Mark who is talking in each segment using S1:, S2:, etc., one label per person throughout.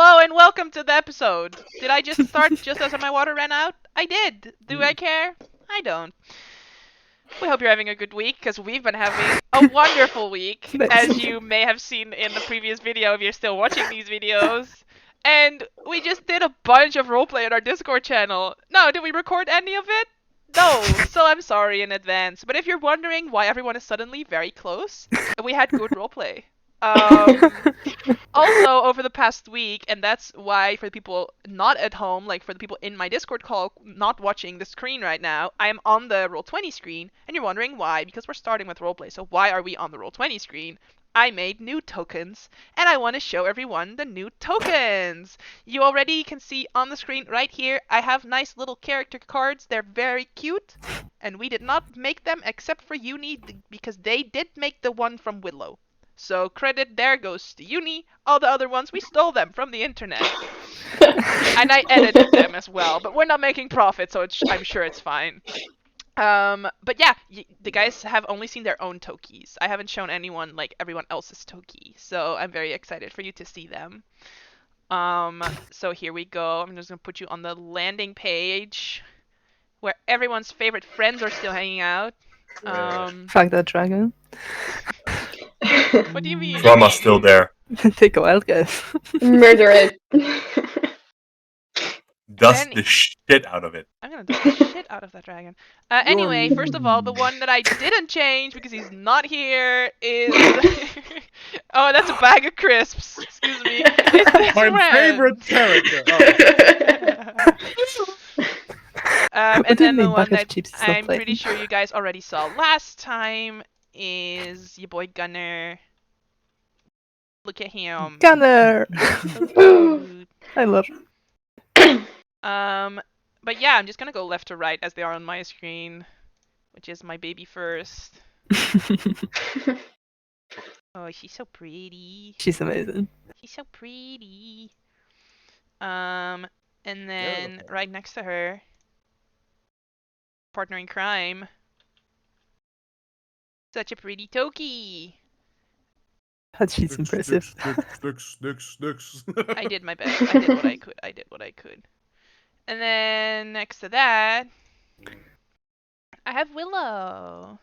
S1: Hello and welcome to the episode. Did I just start just as my water ran out? I did. Do I care? I don't. We hope you're having a good week, because we've been having a wonderful week, as you may have seen in the previous video if you're still watching these videos. And we just did a bunch of roleplay on our Discord channel. Now, did we record any of it? No, so I'm sorry in advance. But if you're wondering why everyone is suddenly very close, we had good roleplay. Also, over the past week, and that's why for the people not at home, like for the people in my Discord call not watching the screen right now, I am on the Roll20 screen, and you're wondering why, because we're starting with roleplay, so why are we on the Roll20 screen? I made new tokens, and I want to show everyone the new tokens! You already can see on the screen right here, I have nice little character cards, they're very cute, and we did not make them except for Uni, because they did make the one from Willow. So credit there goes to Uni. All the other ones, we stole them from the internet. And I edited them as well, but we're not making profit, so I'm sure it's fine. But yeah, the guys have only seen their own Tokis. I haven't shown anyone like everyone else's Toki, so I'm very excited for you to see them. So here we go. I'm just gonna put you on the landing page where everyone's favorite friends are still hanging out.
S2: Fuck that dragon.
S1: What do you mean?
S3: Drama's still there.
S2: Take a wild guess.
S4: Murder it.
S3: Dust the shit out of it.
S1: I'm gonna dust the shit out of that dragon. Anyway, first of all, the one that I didn't change because he's not here is... Oh, that's a bag of crisps. Excuse me. It's this
S5: My favorite character.
S1: And then the one that I'm pretty sure you guys already saw last time is your boy Gunner. Look at him.
S2: Gunner! I love him.
S1: But yeah, I'm just gonna go left to right as they are on my screen, which is my baby first. Oh, she's so pretty.
S2: She's amazing.
S1: She's so pretty. And then right next to her, partner in crime. Such a pretty Toki.
S2: But she's impressive.
S1: I did my best. I did what I could. And then next to that, I have Willow.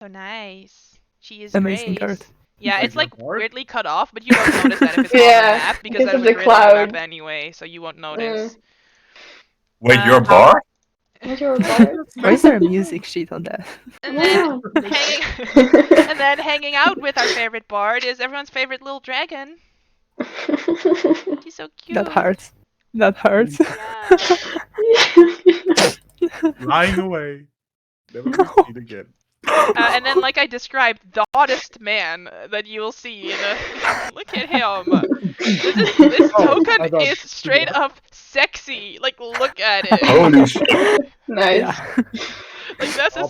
S1: So nice. She is
S2: amazing
S1: great.
S2: card.
S1: Yeah, it's like weirdly cut off, but you won't notice that if it's on the map because that's the
S4: cloud
S1: map anyway, so you won't notice.
S3: Wait, your bar?
S2: Why is there a music sheet on that?
S1: And then hanging out with our favorite bard is everyone's favorite little dragon. He's so cute.
S2: That hurts. That hurts.
S1: Yeah.
S5: Lying away. Never to see it again.
S1: And then, like I described, the hottest man that you will see. Look at him. This token is straight up sexy. Like, look at it.
S3: Holy shit.
S4: Nice.
S2: Yeah.
S1: Like, that's a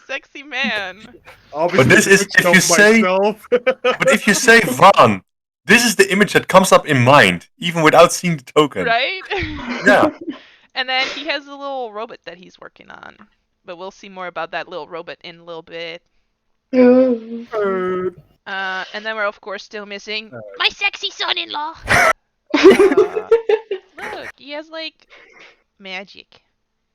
S1: sexy man.
S3: But this is, if you say, but if you say Van, this is the image that comes up in mind, even without seeing the token.
S1: Right?
S3: Yeah.
S1: And then he has a little robot that he's working on. But we'll see more about that little robot in a little bit. And then we're of course still missing my sexy son-in-law. Look, he has like magic.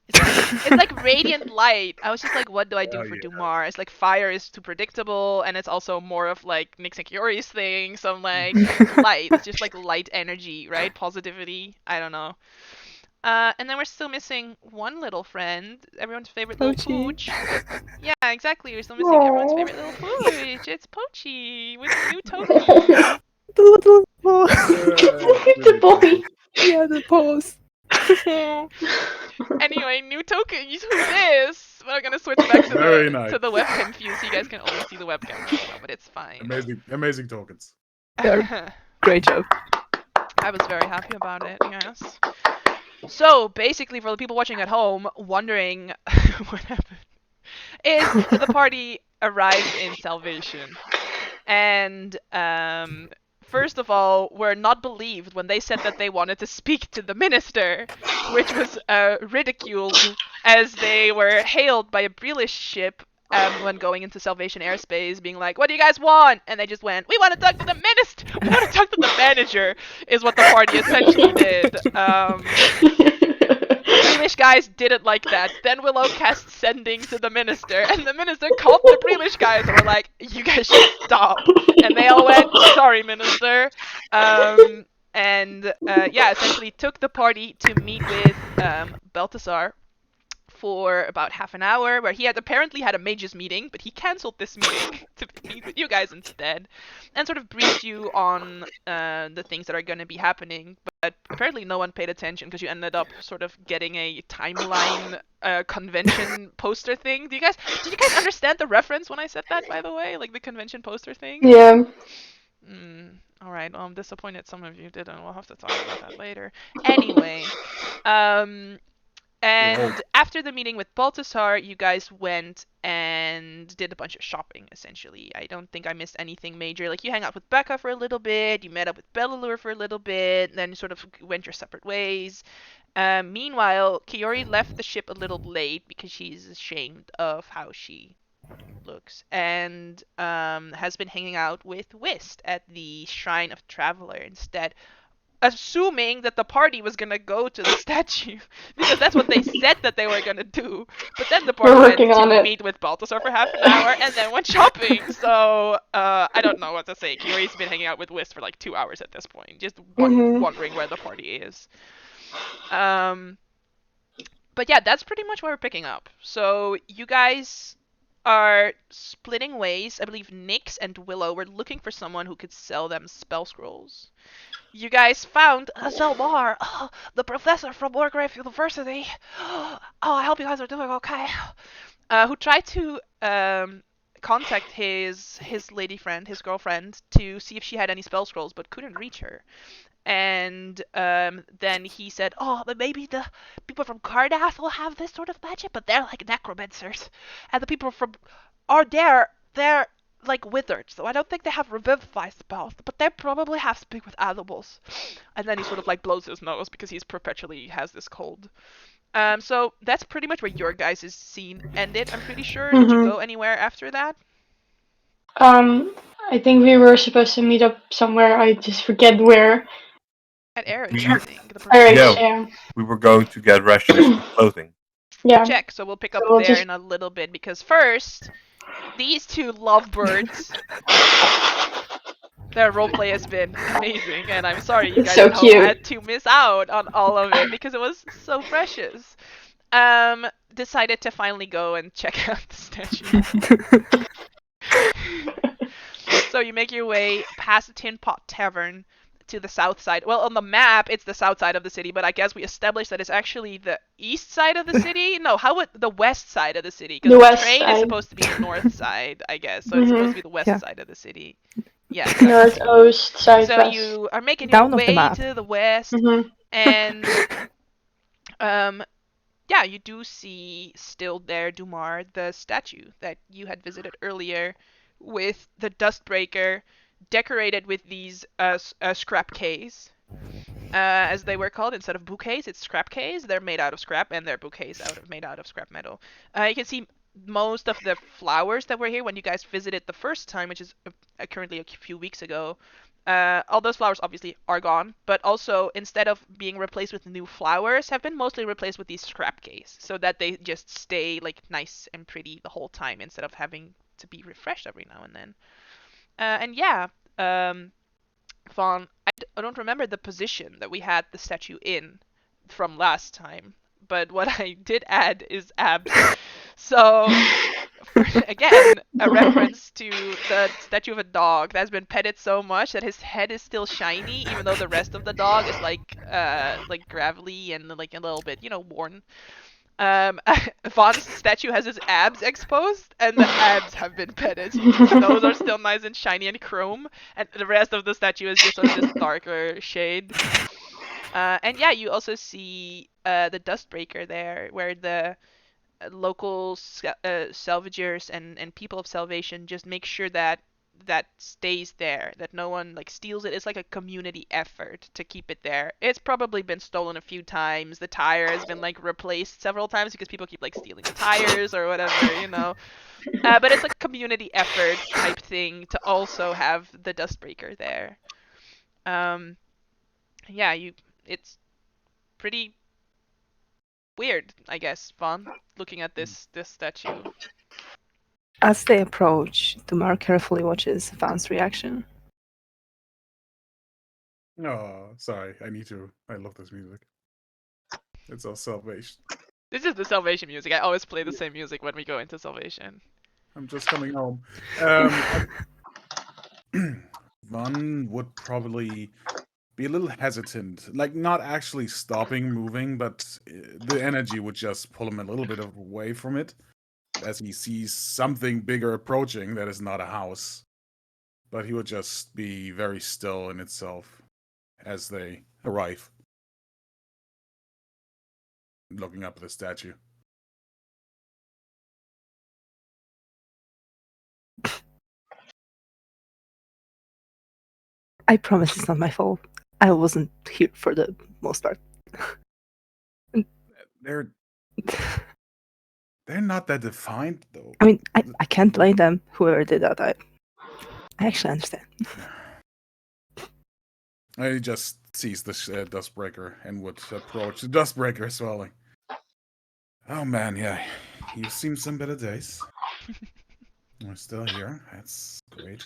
S1: It's like radiant light. I was just like, what do I do for Dumar? It's like fire is too predictable, and it's also more of like Nick Security's thing. So I'm like, light. It's just like light energy, right? Positivity. I don't know. And then we're still missing one little friend, everyone's favorite little pooch. Yeah, exactly. We're still missing everyone's favorite little pooch. It's Pochi with a new token.
S2: The little boy.
S4: The boy.
S2: Yeah, the pose.
S1: Anyway, new token. Who's this? We're gonna switch back to the webcam view, so you guys can only see the webcam right now, but it's fine.
S5: Amazing tokens.
S2: Great job.
S1: I was very happy about it. Yes. So, basically, for the people watching at home, wondering what happened, is the party arrived in Salvation. And, first of all, were not believed when they said that they wanted to speak to the minister, which was ridiculed as they were hailed by a British ship when going into Salvation airspace, being like, what do you guys want? And they just went, we want to talk to the minister! We want to talk to the manager is what the party essentially did. The Preelish guys didn't like that. Then Willow cast sending to the minister, and the minister called the Preelish guys and were like, "You guys should stop." And they all went, "Sorry, minister." Essentially took the party to meet with Balthasar for about half an hour, where he had apparently had a mages meeting, but he cancelled this meeting to meet with you guys instead, and sort of briefed you on the things that are going to be happening. But apparently no one paid attention because you ended up sort of getting a timeline convention poster thing. Did you guys understand the reference when I said that, by the way? Like the convention poster thing?
S4: Yeah.
S1: All right. Well, I'm disappointed some of you didn't. We'll have to talk about that later. Anyway, and after the meeting with Balthasar, you guys went and did a bunch of shopping, essentially. I don't think I missed anything major. Like, you hang out with Becca for a little bit, you met up with Bellalure for a little bit, then you sort of went your separate ways. Meanwhile, Kiori left the ship a little late because she's ashamed of how she looks, and has been hanging out with Whist at the Shrine of Traveler instead, assuming that the party was gonna go to the statue because that's what they said that they were gonna do. But then the party went to meet with Balthasar for half an hour and then went shopping. So I don't know what to say. Kiori's been hanging out with Whist for like 2 hours at this point, just wondering where the party is. But yeah, that's pretty much what we're picking up. So you guys are splitting ways. I believe Nyx and Willow were looking for someone who could sell them spell scrolls. You guys found Zelmar, the professor from Wargrave University. I hope you guys are doing okay. Who tried to contact his lady friend, his girlfriend, to see if she had any spell scrolls, but couldn't reach her. And then he said, but maybe the people from Cardath will have this sort of magic, but they're like necromancers. And the people from Ardare, they're like withered, so I don't think they have revivify spells, but they probably have to speak with animals. And then he sort of like blows his nose because he's perpetually has this cold. So that's pretty much where your guys' scene ended, I'm pretty sure. Did you go anywhere after that?
S4: I think we were supposed to meet up somewhere, I just forget where.
S1: At Eric's, I think.
S4: Yeah.
S3: We were going to get rations and clothing.
S4: Yeah.
S1: Check, so we'll pick up there in a little bit, because first, these two lovebirds, their roleplay has been amazing, and I'm sorry you guys had to miss out on all of it, because it was so precious. Decided to finally go and check out the statue. So you make your way past the Tin Pot Tavern to the south side. Well, on the map, it's the south side of the city, but I guess we established that it's actually the east side of the city? No, the west side of the city? Because the train is supposed to be the north side, I guess. So it's supposed to be the west side of the city. Yeah.
S4: North, south,
S1: so
S4: west.
S1: You are making your way to the west, and yeah, you do see still there Dumar, the statue that you had visited earlier, with the Dustbreaker decorated with these scrap Ks, as they were called. Instead of bouquets, it's scrap Ks. They're made out of scrap, and their bouquets made out of scrap metal. You can see most of the flowers that were here when you guys visited the first time, which is currently a few weeks ago. All those flowers obviously are gone, but also instead of being replaced with new flowers, have been mostly replaced with these scrap Ks, so that they just stay like nice and pretty the whole time instead of having to be refreshed every now and then. And yeah, Vaughn, I don't remember the position that we had the statue in from last time, but what I did add is abs. So, again, a reference to the statue of a dog that's been petted so much that his head is still shiny, even though the rest of the dog is like gravelly and like a little bit, worn. Vaughn's statue has his abs exposed, and the abs have been petted. Those are still nice and shiny and chrome, and the rest of the statue is just of this darker shade. And yeah, you also see the Dustbreaker there, where the local salvagers and people of salvation just make sure that stays there, that no one like steals it. It's like a community effort to keep it there. It's probably been stolen a few times. The tire has been like replaced several times because people keep like stealing the tires or whatever, but it's like a community effort type thing to also have the Dustbreaker there. Yeah, it's pretty weird, I guess, Vaughn, looking at this statue.
S2: As they approach, Dumar carefully watches Van's reaction.
S5: Oh, sorry. I love this music. It's our salvation.
S1: This is the Salvation music. I always play the same music when we go into Salvation.
S5: I'm just coming home. One would probably be a little hesitant, like not actually stopping moving, but the energy would just pull him a little bit away from it as he sees something bigger approaching that is not a house. But he would just be very still in itself as they arrive, looking up at the statue.
S2: I promise it's not my fault. I wasn't here for the most part.
S5: They're not that defined, though.
S2: I mean, I can't blame them, whoever did that. I actually understand.
S5: He just sees the Dustbreaker and would approach the Dustbreaker swelling. Oh man, yeah. You've seen some better days. We're still here. That's great.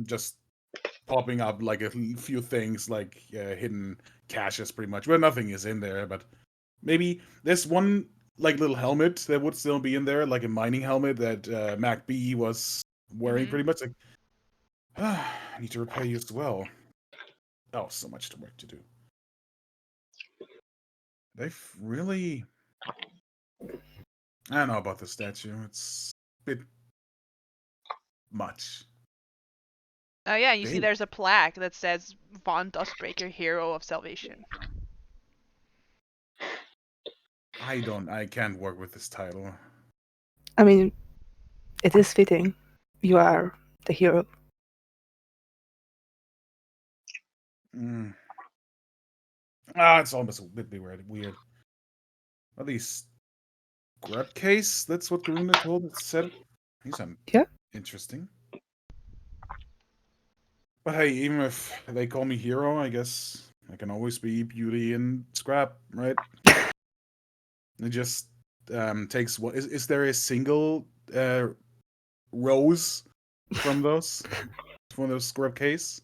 S5: Just popping up like a few things, like hidden caches, pretty much. Well, nothing is in there, but maybe there's one like little helmet that would still be in there, like a mining helmet that Mac B was wearing, pretty much. Like, I need to repair you as well. Oh, so much work to do. They've really... I don't know about the statue. It's a bit much.
S1: Oh yeah, you see there's a plaque that says Von Dustbreaker, Hero of Salvation.
S5: I can't work with this title.
S2: I mean, it is fitting. You are the hero.
S5: It's almost a bit weird. Are these grab case? That's what Karuna told us. Said these are interesting. But hey, even if they call me hero, I guess I can always be beauty and scrap, right? It just takes what is there a single rose from those scrap case?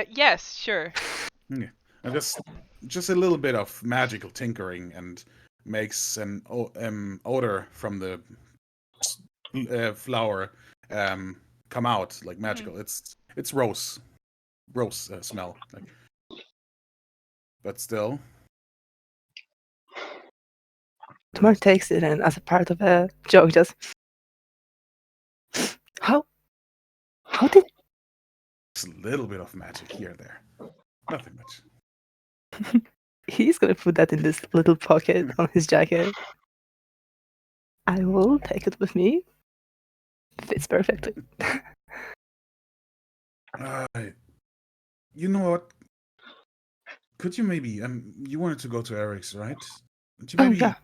S1: Yes, sure.
S5: Yeah. And just a little bit of magical tinkering and makes an odor from the flower come out like magical. It's rose smell, like, but still.
S2: Tomar takes it and as a part of a joke just how did
S5: Just a little bit of magic here and there. Nothing much.
S2: he's gonna put that in this little pocket on his jacket. I will take it with me. Fits perfectly.
S5: You know what? Could you maybe you wanted to go to Eric's, right? Could you maybe...
S2: Oh yeah.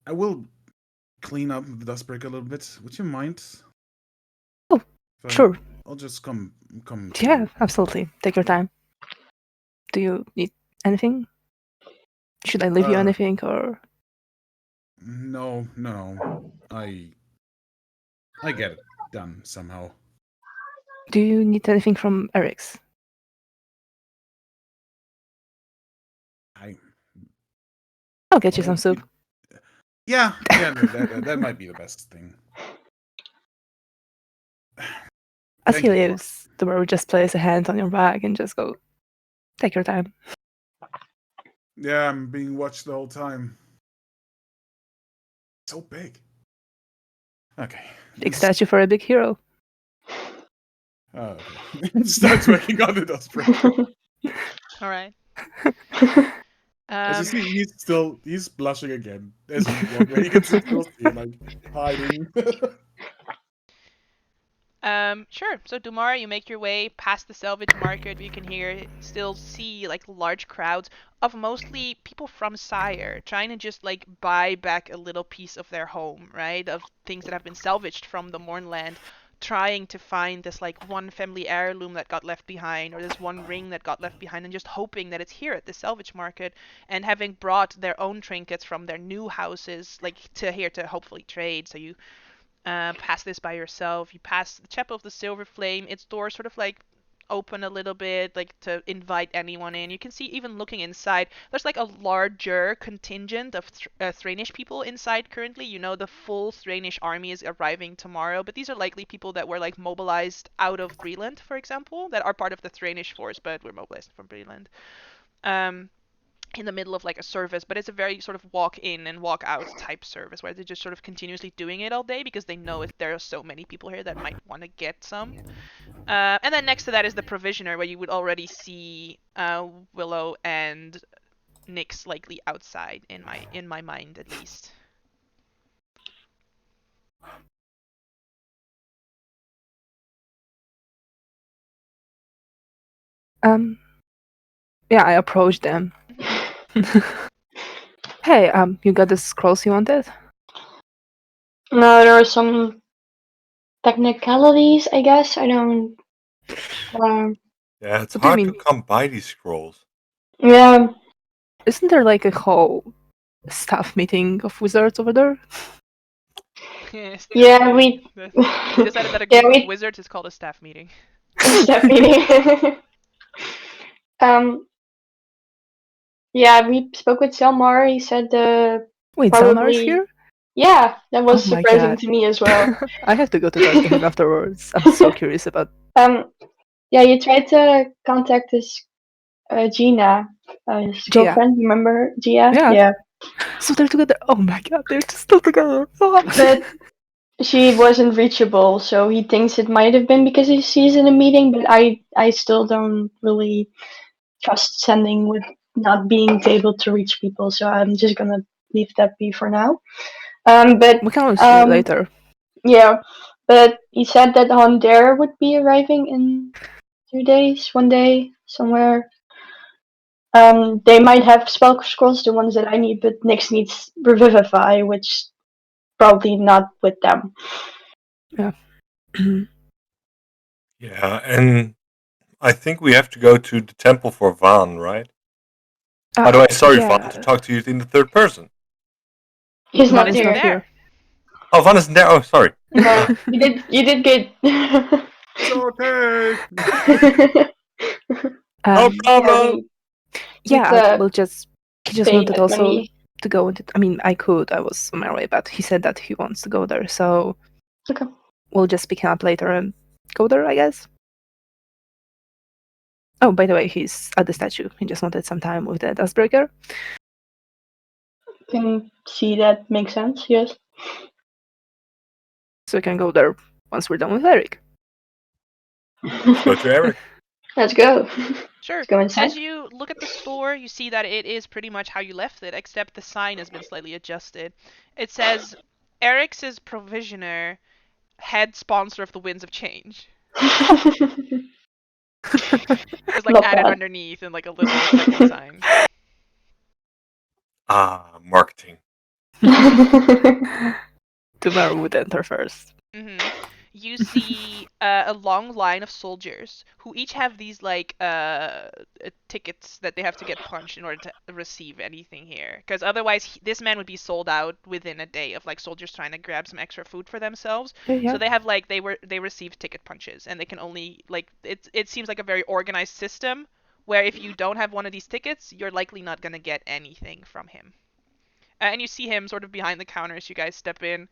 S5: I will clean up the Dustbreaker a little bit. Would you mind?
S2: Oh, sure.
S5: I'll just come.
S2: Yeah, absolutely. Take your time. Do you need anything? Should I leave you anything or?
S5: No. I get it done somehow.
S2: Do you need anything from Eric's? I'll get you some soup.
S5: Yeah, that might be the best thing.
S2: As he leaves, the bird just places a hand on your back and just go, take your time.
S5: Yeah, I'm being watched the whole time. So big. Okay.
S2: Big statue for a big hero.
S5: Okay. Starts working on the Dustbreaker.
S1: All right.
S5: As you see, he's blushing again. As you walk away, you can still see him, like, hiding.
S1: Sure. So Dumara, you make your way past the salvage market. You can still see like large crowds of mostly people from Sire trying to just like buy back a little piece of their home, right? Of things that have been salvaged from the Mournland trying to find this like one family heirloom that got left behind, or this one ring that got left behind, and just hoping that it's here at the salvage market, and having brought their own trinkets from their new houses like to here to hopefully trade. So you pass this by yourself. You pass the Chapel of the Silver Flame. Its doors sort of like open a little bit, like to invite anyone in. You can see, even looking inside, there's like a larger contingent of Thranish people inside currently. You know, the full Thranish army is arriving tomorrow, but these are likely people that were like mobilized out of Breland, for example, that are part of the Thranish force, but were mobilized from Breland. In the middle of like a service, but it's a very sort of walk in and walk out type service where they're just sort of continuously doing it all day because they know if there are so many people here that might want to get some. And then next to that is the provisioner, where you would already see Willow and Nyx likely outside in my mind at least.
S2: Yeah, I approached them. Hey, you got the scrolls you wanted?
S4: No, there are some technicalities, I guess. I don't.
S3: Yeah, it's
S2: What do you
S3: hard
S2: mean?
S3: to come by these scrolls.
S4: Yeah.
S2: Isn't there like a whole staff meeting of wizards over there?
S1: Yes.
S4: Yeah, we
S1: decided that a group of wizards is called a staff meeting.
S4: Staff meeting. Yeah, we spoke with Selmar. He said
S2: Wait,
S4: probably...
S2: Zelnar is here?
S4: Yeah, that was
S2: Oh my
S4: surprising
S2: God.
S4: to me as well.
S2: I have to go to talk to him afterwards. I'm so curious about.
S4: Yeah, you tried to contact his Gina, his
S2: Gia.
S4: girlfriend. Remember her? Gia?
S2: Yeah. So they're together. Oh my God, they're still together.
S4: But she wasn't reachable, so he thinks it might have been because she's in a meeting. But I still don't really trust sending with not being able to reach people. So I'm just gonna leave that be for now. But
S2: we can always see you later.
S4: Yeah, but he said that Hondare would be arriving in 2 days, 1 day, somewhere. They might have spell scrolls, the ones that I need, but Nyx needs Revivify, which probably not with them.
S2: Yeah.
S3: Yeah, and I think we have to go to the temple for Van, right? By the way, sorry,
S2: yeah.
S3: Van, to talk to you in the third person.
S4: He's
S2: Van
S4: not
S2: is
S4: here.
S2: not here.
S3: Oh, Van isn't there. Oh, sorry.
S4: No, you did good.
S5: It's okay.
S3: No problem.
S2: Yeah, we'll just. He just wanted also
S4: money.
S2: to go into. I mean, I could. I was on my way, but he said that he wants to go there, so.
S4: Okay.
S2: We'll just pick him up later and go there, I guess. Oh, by the way, he's at the statue. He just wanted some time with the Dustbreaker.
S4: Can see that makes sense. Yes.
S2: So we can go there once we're done with Eric.
S3: Let's go to Eric.
S4: Let's go.
S1: Sure.
S4: Let's go inside.
S1: As you look at the store, you see that it is pretty much how you left it, except the sign has been slightly adjusted. It says, Eric's provisioner, head sponsor of the Winds of Change. It's like
S4: Not
S1: added
S4: bad.
S1: underneath in like a little second sign.
S3: Ah, marketing.
S2: Tomorrow would enter first.
S1: You see a long line of soldiers who each have these like tickets that they have to get punched in order to receive anything here. Because otherwise, this man would be sold out within a day of like soldiers trying to grab some extra food for themselves.
S2: Yeah.
S1: So they have like they receive ticket punches, and they can only like it seems like a very organized system where if you don't have one of these tickets, you're likely not gonna get anything from him. And you see him sort of behind the counter as you guys step in.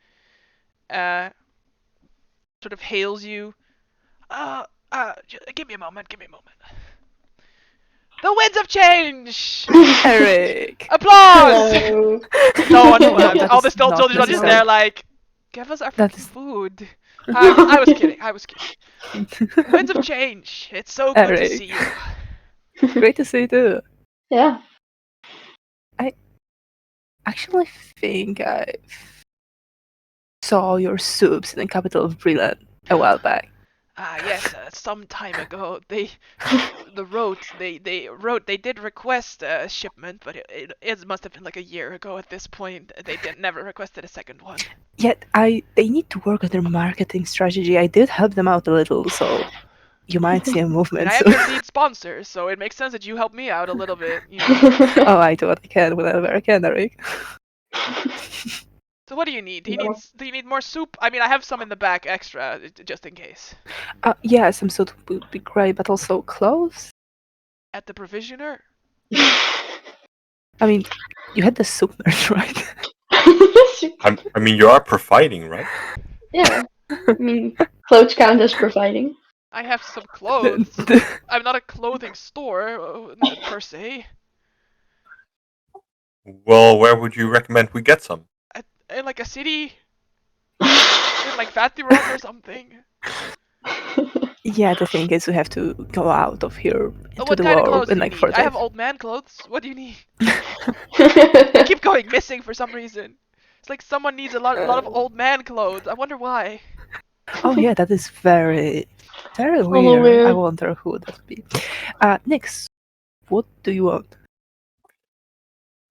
S1: Sort of hails you. Give me a moment. The Winds of Change!
S2: Eric!
S1: Applause!
S4: Hello.
S1: No one
S2: No,
S1: claps.
S2: that
S1: All
S2: is
S1: the still
S2: not
S1: soldiers are just
S2: necessary.
S1: there like, give us our
S2: That
S1: fucking
S2: is-
S1: food. I was kidding. Winds of Change. It's so good to
S2: Eric.
S1: see you.
S2: Great to see you too.
S4: Yeah.
S2: I actually think I saw your soups in the capital of Breland a while back.
S1: Yes, some time ago they did request a shipment, but it must have been like a year ago at this point. They never requested a second one.
S2: Yet they need to work on their marketing strategy. I did help them out a little, so you might see a
S1: I mean,
S2: movement
S1: I am
S2: soon.
S1: your lead sponsor, so it makes sense that you help me out a little bit.
S2: Oh, I do what I can whenever I can, Eric.
S1: So what do you need? Do you need more soup? I mean, I have some in the back extra, just in case.
S2: Yeah, some sort would be great, but also clothes.
S1: At the provisioner?
S2: I mean, you had the soup merch, right?
S3: I mean, you are providing, right?
S4: Yeah. I mean, clothes count as providing.
S1: I have some clothes. I'm not a clothing store, per se.
S3: Well, where would you recommend we get some?
S1: In like a city? In like Vathiron or something?
S2: Yeah, the thing is, we have to go out of here into
S1: What
S2: the
S1: kind of
S2: war
S1: clothes
S2: in
S1: do you
S2: like
S1: need?
S2: 4
S1: I
S2: days.
S1: have old man clothes. What do you need? They keep going missing for some reason. It's like someone needs a lot of old man clothes. I wonder why.
S2: Oh yeah, that is very, very
S4: little
S2: weird. I
S4: weird.
S2: wonder who that would be. Nix, what do you want?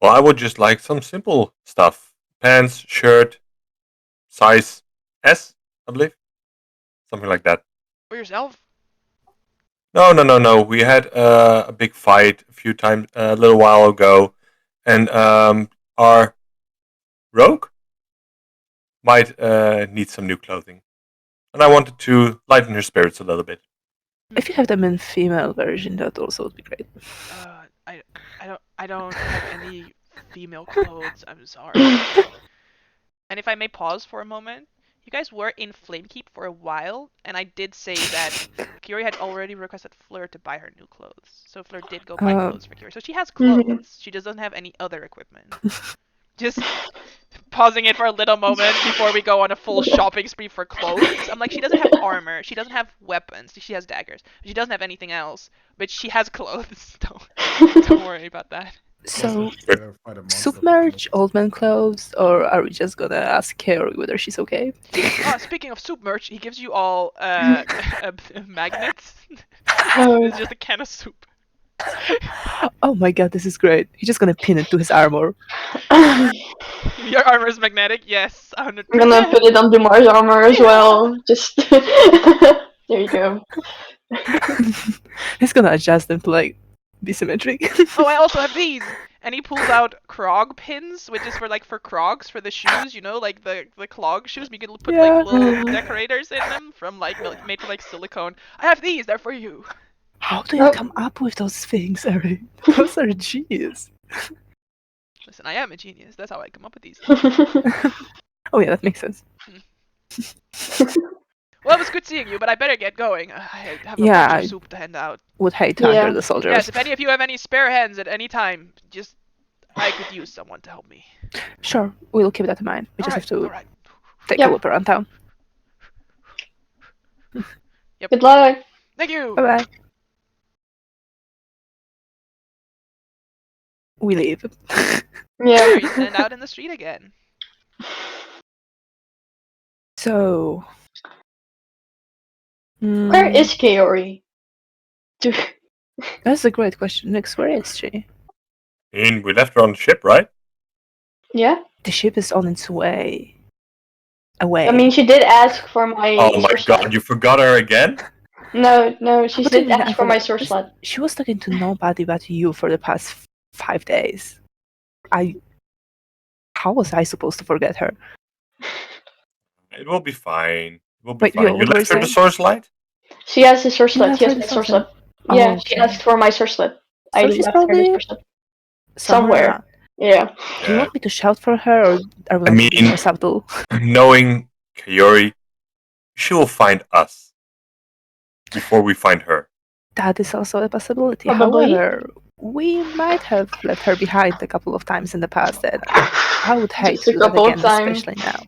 S3: Well, I would just like some simple stuff: pants, shirt, size S, I believe, something like that.
S1: For yourself?
S3: No. We had a big fight a few times a little while ago, and our rogue might need some new clothing, and I wanted to lighten her spirits a little bit.
S2: If you have them in female version, that also would be great.
S1: I don't have any female clothes. I'm sorry. And if I may pause for a moment, you guys were in Flamekeep for a while, and I did say that Kiori had already requested Fleur to buy her new clothes. So Fleur did go buy clothes for Kiori. So she has clothes. She just doesn't have any other equipment. Just pausing it for a little moment before we go on a full shopping spree for clothes. I'm like, she doesn't have armor. She doesn't have weapons. She has daggers. She doesn't have anything else. But she has clothes. Don't worry about that.
S2: So,
S5: Fight a monster
S2: soup
S5: with
S2: merch,
S5: clothes.
S2: old man clothes, or are we just gonna ask Carrie whether she's okay?
S1: Speaking of soup merch, he gives you all magnets. It's just a can of soup.
S2: Oh my god, this is great. He's just gonna pin it to his armor.
S1: Your armor is magnetic? Yes, 100%.
S4: I'm gonna put it on Dumar's armor as well. Just there you go.
S2: He's gonna adjust them to like be symmetric.
S1: Oh, I also have these. And he pulls out Krog pins, which is for Krogs for the shoes, like the clog shoes. You can put like little decorators in them from like made from like silicone. I have these. They're for you.
S2: How do you come up with those things, Eric? Those are genius.
S1: Listen, I am a genius. That's how I come up with these.
S2: Oh yeah, that makes sense.
S1: Well, it was good seeing you, but I better get going. I have a bunch of soup to hand out.
S2: Would hate to anger the soldiers.
S1: Yes, if any of you have any spare hands at any time, I could use someone to help me.
S2: Sure, we'll keep that in mind. We just have to take a look around town.
S1: Yep.
S4: Good luck.
S1: Thank you.
S2: Bye bye. We leave.
S4: Yeah.
S1: You stand out in the street again.
S2: So.
S4: Where is Kaori?
S2: That's a great question. Nix, where is she?
S3: We left her on the ship, right?
S4: Yeah.
S2: The ship is on its way. Away.
S4: I mean, she did ask for my.
S3: Oh my god, you forgot her again?
S4: No, she did ask for my source slot.
S2: She was talking to nobody but you for the past 5 days. How was I supposed to forget her?
S3: It will be fine. It will be
S2: Wait,
S3: fine. You left her the source light?
S4: She has the source slot. She has my source slot. Yeah, she asked for my source slot.
S2: So
S4: I
S2: she's
S4: left her the
S2: probably
S4: source slot. Somewhere. Yeah.
S2: Do you want me to shout for her, or are we going to be more subtle?
S3: Knowing Kaori, she will find us before we find her.
S2: That is also a possibility.
S4: Probably.
S2: However, we might have left her behind a couple of times in the past, and I would hate to do that again, especially now.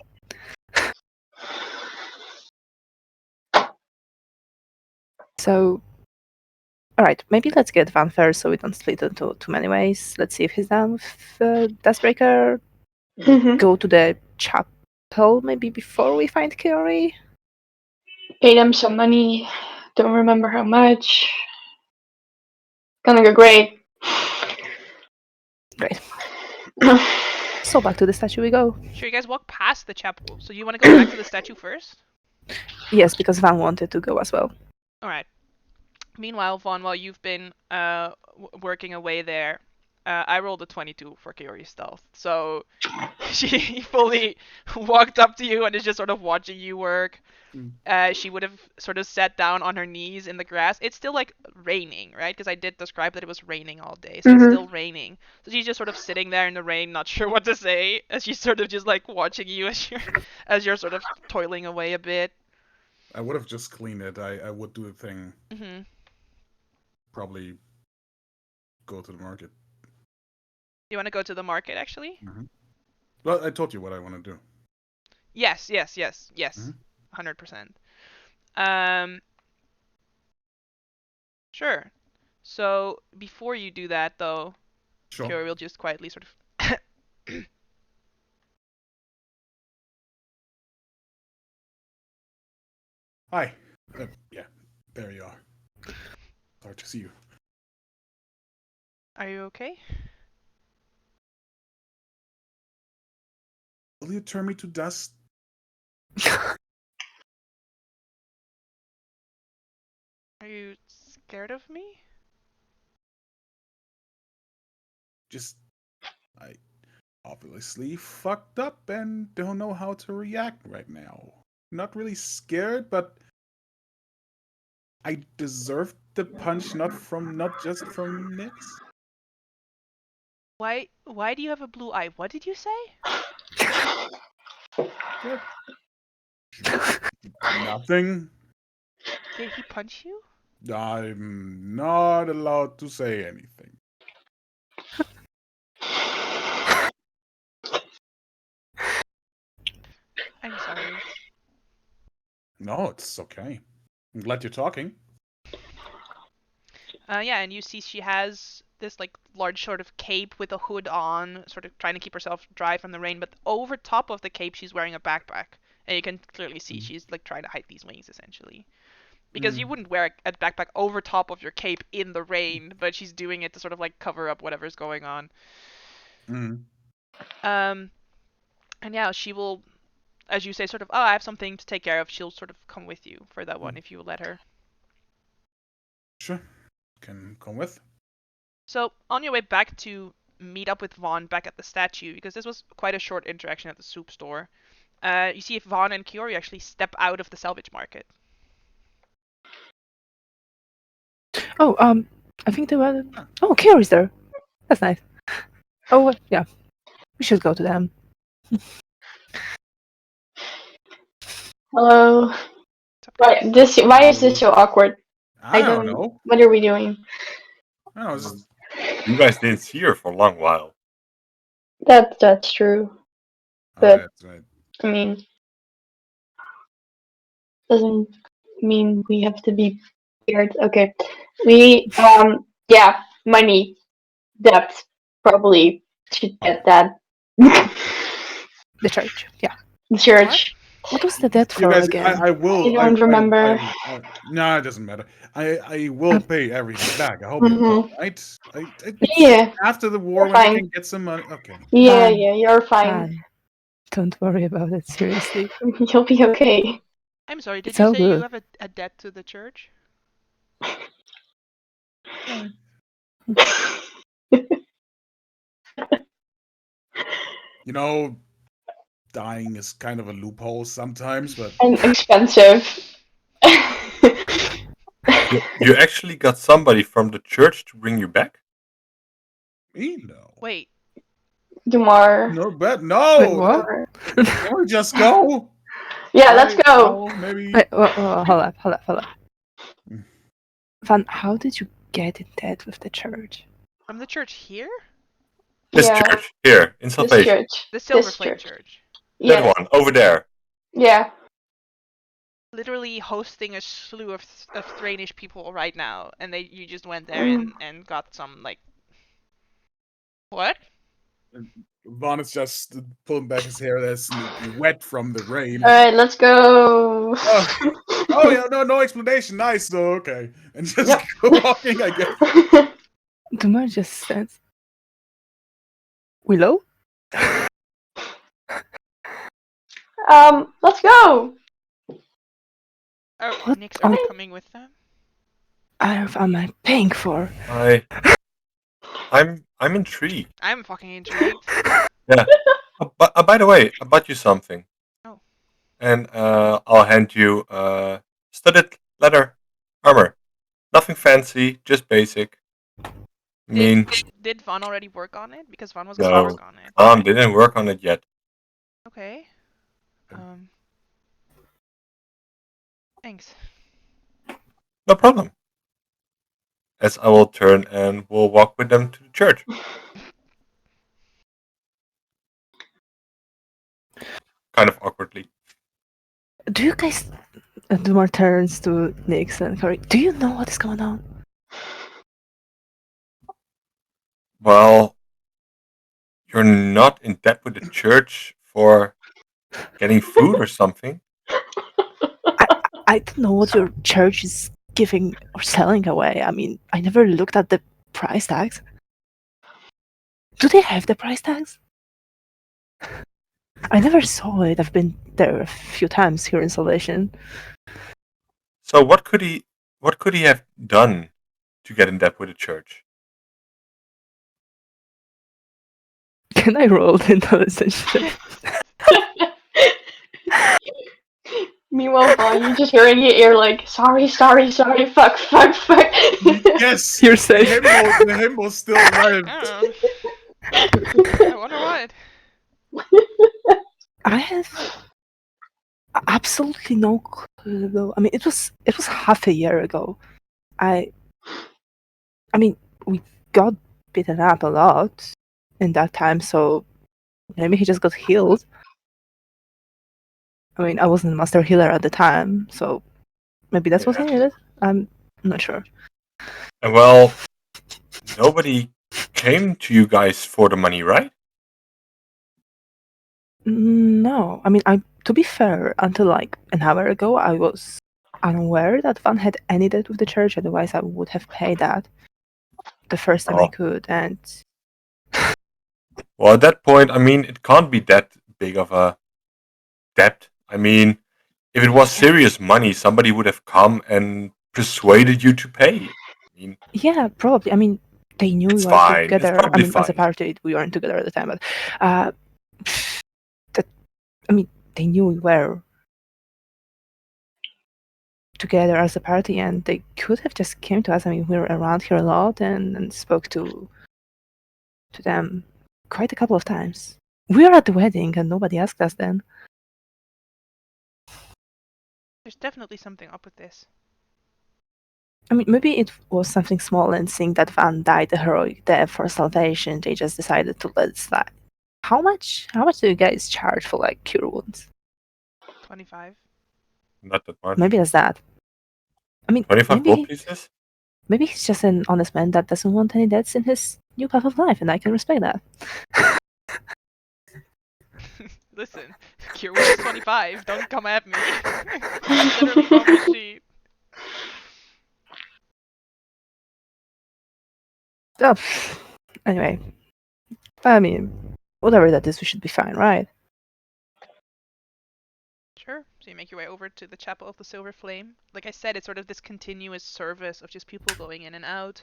S2: So, alright, maybe let's get Van first so we don't split into too many ways. Let's see if he's down with Deathbreaker. Go to the chapel maybe before we find Kaori.
S4: Paid him some money. Don't remember how much. Gonna go great.
S2: Great. So back to the statue we go.
S1: Sure, you guys walk past the chapel. So you want to go back to the statue first?
S2: Yes, because Van wanted to go as well.
S1: All right. Meanwhile, Vaughn, while you've been working away there, I rolled a 22 for Kiori's stealth. So she fully walked up to you and is just sort of watching you work. She would have sort of sat down on her knees in the grass. It's still like raining, right? Because I did describe that it was raining all day, so it's still raining. So she's just sort of sitting there in the rain, not sure what to say, as she's sort of just like watching you as you're sort of toiling away a bit.
S5: I would have just cleaned it. I would do the thing.
S1: Mm-hmm.
S5: Probably go to the market.
S1: You want to go to the market, actually?
S5: Mm-hmm. Well, I told you what I want to do.
S1: Yes. 100%. Sure. So before you do that, though,
S5: Sure.
S1: Kiori will just quietly sort of.
S5: Hi. Yeah, there you are. Hard to see you.
S1: Are you okay?
S5: Will you turn me to dust?
S1: Are you scared of me?
S5: Just, I obviously fucked up and don't know how to react right now. Not really scared, but I deserved the punch not just from Nix.
S1: Why do you have a blue eye? What did you say?
S5: What? Nothing.
S1: Did he punch you?
S5: I'm not allowed to say anything.
S1: I'm sorry.
S5: No, it's okay. I'm glad you're talking.
S1: Yeah, and you see she has this like large sort of cape with a hood on, sort of trying to keep herself dry from the rain, but over top of the cape she's wearing a backpack. And you can clearly see she's like trying to hide these wings essentially. Because you wouldn't wear a backpack over top of your cape in the rain, but she's doing it to sort of like cover up whatever's going on.
S5: Mm.
S1: And yeah, she will, as you say, sort of, oh, I have something to take care of. She'll sort of come with you for that one if you let her.
S5: Sure. Can come with.
S1: So on your way back to meet up with Vaughn back at the statue, because this was quite a short interaction at the soup store, you see if Vaughn and Kiori actually step out of the salvage market.
S2: Oh, I think they were. Oh, Kiori's there. That's nice. Oh, yeah. We should go to them.
S4: Hello. Why is this so awkward?
S5: I don't know.
S4: What are we doing?
S5: I don't know. Just...
S3: You guys didn't see her for a long while.
S4: That's true.
S5: Oh,
S4: But
S5: that's right.
S4: I mean, doesn't mean we have to be weird. Okay. We yeah, money. Debt. Probably should get that.
S2: The church. Yeah.
S4: The church.
S2: What was the debt
S5: You
S2: for
S5: guys,
S2: again?
S5: I will.
S4: I don't remember.
S5: No, it doesn't matter. I will pay everything back. I hope
S4: Mhm.
S5: you're all right.
S4: Yeah.
S5: After the war,
S4: You're
S5: when I
S4: fine.
S5: can get some money. Okay.
S4: Yeah,
S2: Fine.
S4: you're fine.
S2: Fine. Don't worry about it, seriously.
S4: You'll be okay.
S1: I'm sorry, did
S2: It's
S1: you
S2: all
S1: say you
S2: good.
S1: have a debt to the church?
S5: Sorry. You know, dying is kind of a loophole sometimes, but
S4: And expensive.
S3: You actually got somebody from the church to bring you back?
S5: me no.
S1: Wait,
S4: Dumar.
S5: No, but
S2: Wait,
S5: no.
S2: what?
S5: Can we just go?
S4: Yeah, let's go.
S5: Well, maybe.
S2: Wait, hold up. Van, how did you get in debt with the church?
S1: from the church here?
S3: This
S4: Yeah.
S3: church, here, in
S4: This
S3: Salvation.
S4: church.
S1: The Silver
S4: This
S1: Flame
S4: church.
S1: Church.
S3: That
S4: Yes.
S3: one, over there.
S4: Yeah.
S1: Literally hosting a slew of Thrainish people right now, and you just went there and got some like. What?
S5: Vaughn is just pulling back his hair that's wet from the rain.
S4: Alright, let's go.
S5: Oh yeah, no explanation. Nice, though. Okay, and just
S4: Yep.
S5: go walking, I guess.
S2: Dumar just says, Willow?
S4: Let's go.
S1: Oh,
S2: What
S1: Nix, are
S2: on
S1: you coming with them?
S2: earth am I paying for?
S3: I'm intrigued.
S1: I'm fucking intrigued.
S3: Yeah. But by the way, I bought you something.
S1: Oh.
S3: And I'll hand you studded leather armor. Nothing fancy, just basic. I mean,
S1: Did Vaughn already work on it? Because Vaun was
S3: No.
S1: gonna work on it.
S3: Didn't work on it yet.
S1: Okay. Thanks.
S3: No problem. As I will turn and will walk with them to the church. Kind of awkwardly.
S2: Do you guys... Dumar turns to Nix and Curry. Do you know what is going on?
S3: Well, you're not in debt with the church for getting food or something.
S2: I don't know what your church is giving or selling away. I mean, I never looked at the price tags. Do they have the price tags? I never saw it. I've been there a few times here in Salvation.
S3: So what could he have done to get in debt with the church?
S2: Can I roll the intelligence check?
S4: Meanwhile, Vaughn, you're just hearing your ear like, sorry, fuck.
S5: Yes,
S2: You're safe.
S5: The himbo still alive.
S1: I wonder what.
S2: I have absolutely no clue. I mean, it was half a year ago. I mean, we got beaten up a lot in that time, so maybe he just got healed. I mean, I wasn't a master healer at the time, so maybe that's what he needed. I'm not sure.
S3: Well, nobody came to you guys for the money, right?
S2: No, I mean, to be fair, until like an hour ago, I was unaware that Van had any debt with the church. Otherwise, I would have paid that the first time I could. And
S3: well, at that point, I mean, it can't be that big of a debt. I mean, if it was serious money, somebody would have come and persuaded you to pay. I mean,
S2: yeah, probably. I mean, they knew
S3: it's
S2: we were
S3: fine.
S2: together.
S3: It's
S2: I
S3: probably
S2: mean, as a
S3: fine.
S2: party, we weren't together at the time, but I mean, they knew we were together as a party, and they could have just came to us. I mean, we were around here a lot and spoke to them quite a couple of times. We were at the wedding, and nobody asked us then.
S1: There's definitely something up with this.
S2: I mean, maybe it was something small, and seeing that Van died a heroic death for salvation, they just decided to let it slide. How much do you guys charge for like cure wounds?
S1: 25.
S3: Not that much.
S2: Maybe that's that. I mean,
S3: 25 gold pieces?
S2: Maybe he's just an honest man that doesn't want any debts in his new path of life, and I can respect that.
S1: Listen, cure wounds 25. Don't come at me. Literally from the sheet.
S2: Oh, anyway, I mean, whatever that is, we should be fine, right?
S1: Sure. So you make your way over to the Chapel of the Silver Flame. Like I said, it's sort of this continuous service of just people going in and out.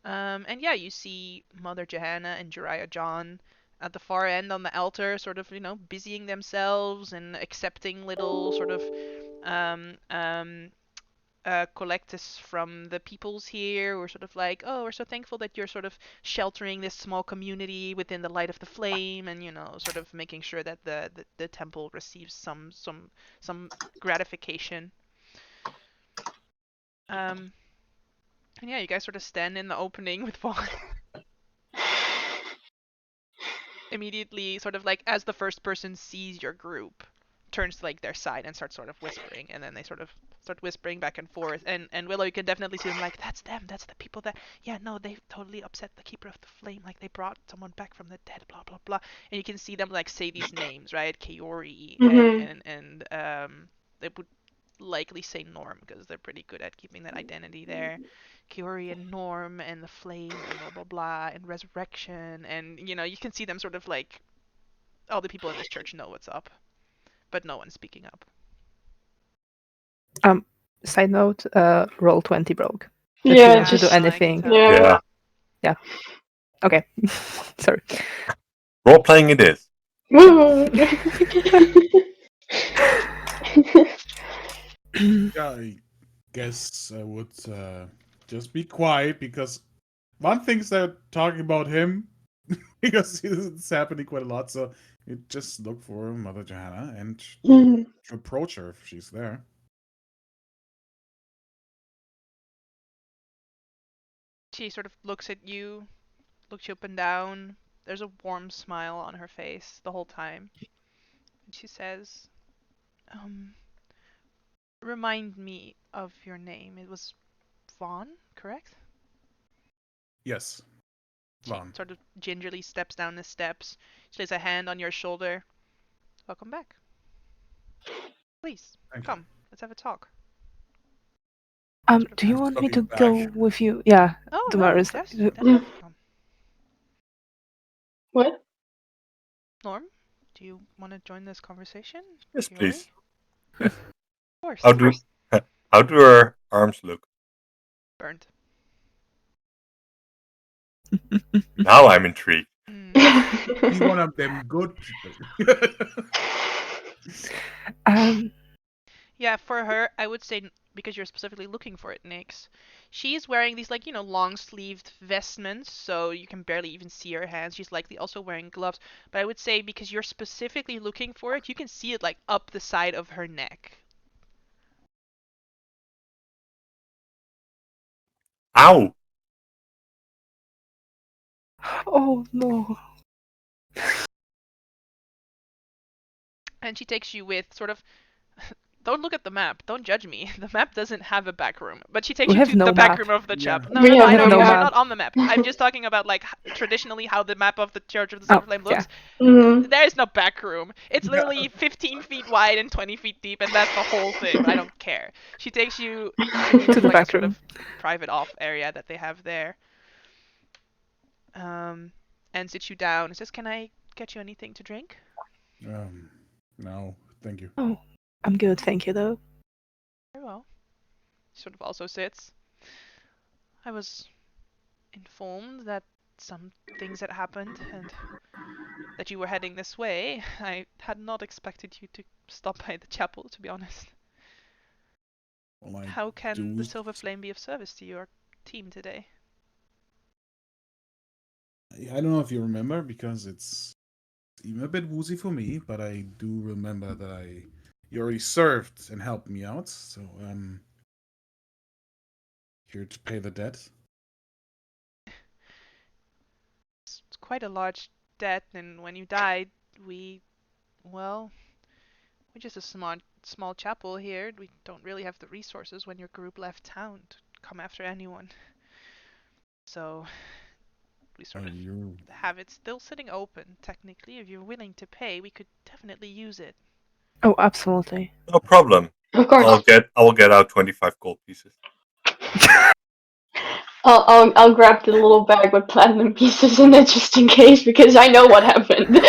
S1: And yeah, you see Mother Johanna and Jeriah John at the far end on the altar, sort of, busying themselves and accepting little sort of collectus from the peoples here. We're sort of like, oh, we're so thankful that you're sort of sheltering this small community within the light of the flame, and sort of making sure that the temple receives some gratification. And yeah, you guys sort of stand in the opening with Vaughn. Immediately, sort of like as the first person sees your group, turns to like their side and starts sort of whispering, and then they sort of start whispering back and forth. And Willow, you can definitely see them like, that's them, that's the people that, yeah, no, they totally upset the Keeper of the Flame, like they brought someone back from the dead, blah blah blah. And you can see them like say these names, right? Kaori and they would likely say Norm because they're pretty good at keeping that identity there. Kaori and Norm and the Flame and blah blah blah and Resurrection, and you can see them sort of like all the people in this church know what's up, but no one's speaking up.
S2: Side note, roll 20 broke.
S4: Yeah,
S2: To do
S4: just
S2: anything.
S4: yeah.
S2: Okay. Sorry.
S3: Role playing it is.
S5: Yeah, I guess I would just be quiet because one thinks they're talking about him because it's happening quite a lot. So you just look for Mother Johanna and approach her if she's there.
S1: She sort of looks at you, looks you up and down. There's a warm smile on her face the whole time. And she says, remind me of your name. It was Vaughn, correct?
S5: Yes,
S1: She
S5: Vaughn.
S1: sort of gingerly steps down the steps. She lays a hand on your shoulder. Welcome back. Please,
S5: Thank
S1: come. Let's have a talk.
S2: Do you
S5: I'm
S2: want me to
S5: looking
S2: go
S5: back.
S2: with you? Yeah.
S1: Oh, no,
S2: Damaris.
S1: yes, definitely come.
S4: What?
S1: Norm, do you want to join this conversation?
S3: Yes,
S1: Kaori?
S3: please. Yes.
S1: Of course.
S3: How do her arms look?
S1: Burned.
S3: Now I'm intrigued.
S5: Be one of them good people.
S1: Yeah, for her, I would say, because you're specifically looking for it, Nyx, she's wearing these, like, long-sleeved vestments, so you can barely even see her hands. She's likely also wearing gloves. But I would say, because you're specifically looking for it, you can see it, like, up the side of her neck.
S3: Ow!
S2: Oh, no.
S1: And she takes you with sort of... Don't look at the map. Don't judge me. The map doesn't have a back room. But she takes
S2: We
S1: you
S2: have
S1: to
S2: no
S1: the back
S2: map.
S1: room of the
S5: Yeah.
S1: chapel. No,
S4: We
S1: no, no,
S4: have
S1: I know,
S2: no
S1: because you're
S2: map.
S1: not on the map. I'm just talking about, like, traditionally how the map of the Church of the
S2: Oh,
S1: Silver Flame looks.
S4: Mhm.
S1: There is no back room. It's literally 15 feet wide and 20 feet deep, and that's the whole thing. I don't care. She takes you into
S2: To the
S1: like a
S2: back
S1: sort
S2: room.
S1: of private off area that they have there. And sits you down and says, "Can I get you anything to drink?"
S5: No, thank you.
S2: Oh, I'm good, thank you, though.
S1: Very well. She sort of also sits. I was informed that some things had happened and that you were heading this way. I had not expected you to stop by the chapel, to be honest.
S5: Well,
S1: How can the Silver Flame be of service to your team today?
S5: I don't know if you remember because it's even a bit woozy for me, but I do remember that you already served and helped me out, so here to pay the debt.
S1: It's quite a large debt, and when you died, we, well, we're just a small chapel here. We don't really have the resources when your group left town to come after anyone. So we sort of have it still sitting open, technically. If you're willing to pay, we could definitely use it.
S2: Oh, absolutely.
S3: No problem.
S4: Of course.
S3: I will get out 25 gold pieces.
S4: I'll grab the little bag with platinum pieces in it just in case because I know what happened.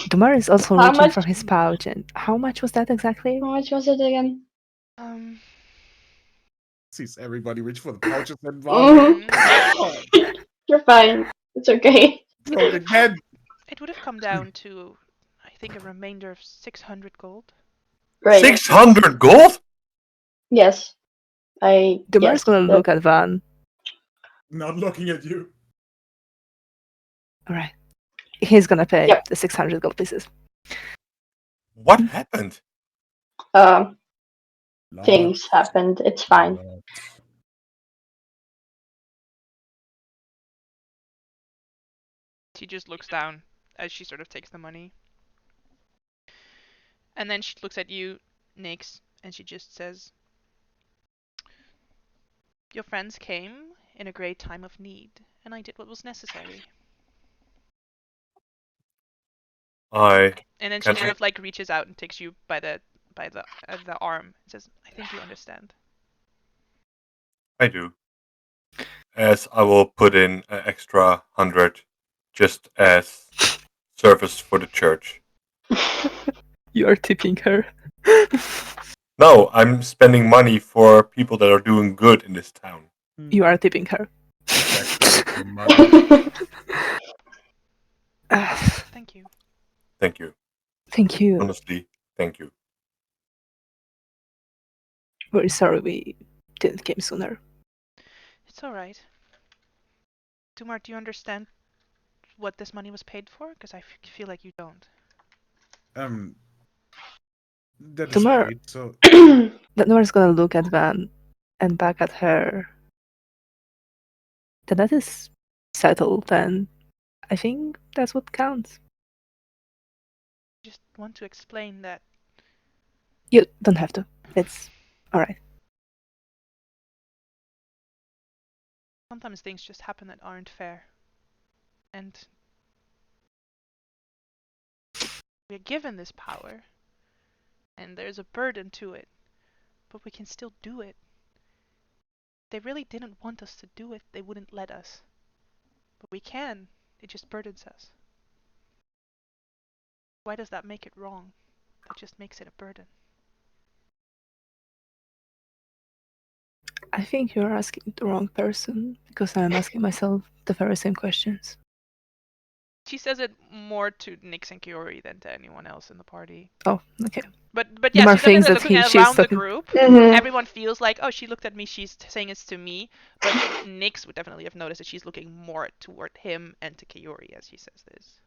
S2: Dumar is also
S4: How
S2: reaching
S4: much?
S2: for his pouch. And how much was that exactly?
S4: How much was it again?
S5: Sees everybody reach for the pouches and Vaughn.
S4: You're fine. It's okay.
S5: Broke again.
S1: It would have come down to, I think, a remainder of 600 gold.
S4: Right.
S3: 600 gold?
S4: Yes.
S2: Dumar's gonna look at Van.
S5: Not looking at you.
S2: Alright. He's gonna pay
S4: Yep.
S2: the 600 gold pieces.
S3: What happened?
S4: Things happened. It's fine.
S1: She just looks down as she sort of takes the money. And then she looks at you, Nyx, And she just says, "Your friends came in a great time of need, and I did what was necessary."
S3: I
S1: And then she
S3: can
S1: sort of like reaches out and takes you by the arm and says, "I think you understand."
S3: I do. As I will put in an extra 100 just as service for the church.
S2: You are tipping her.
S3: No, I'm spending money for people that are doing good in this town.
S2: You are tipping her.
S5: Exactly. Money.
S1: Thank you.
S3: Thank you.
S2: Thank you.
S3: Honestly, thank you.
S2: Very sorry we didn't came sooner.
S1: It's all right. Dumar, do you understand what this money was paid for? Because I feel like you don't.
S5: That is
S2: Tomorrow-
S5: great. So
S2: Nora's gonna look at Van and back at her. Then that is settled, and I think that's what counts.
S1: Just want to explain that
S2: You don't have to. It's alright.
S1: sometimes things just happen that aren't fair. And we're given this power, and there's a burden to it, but we can still do it. They really didn't want us to do it, they wouldn't let us. But we can, it just burdens us. Why does that make it wrong? That just makes it a burden.
S2: I think you're asking the wrong person, because I'm asking myself the very same questions.
S1: She says it more to Nyx and Kiori than to anyone else in the party.
S2: Oh, okay.
S1: But yeah,
S2: Dumar
S1: she's definitely
S2: thinks that
S1: looking
S2: she's
S1: around the
S2: talking-
S1: group.
S4: Mhm.
S1: Everyone feels like, oh, she looked at me, she's saying it's to me. But Nyx would definitely have noticed that she's looking more toward him and to Kiori as she says this.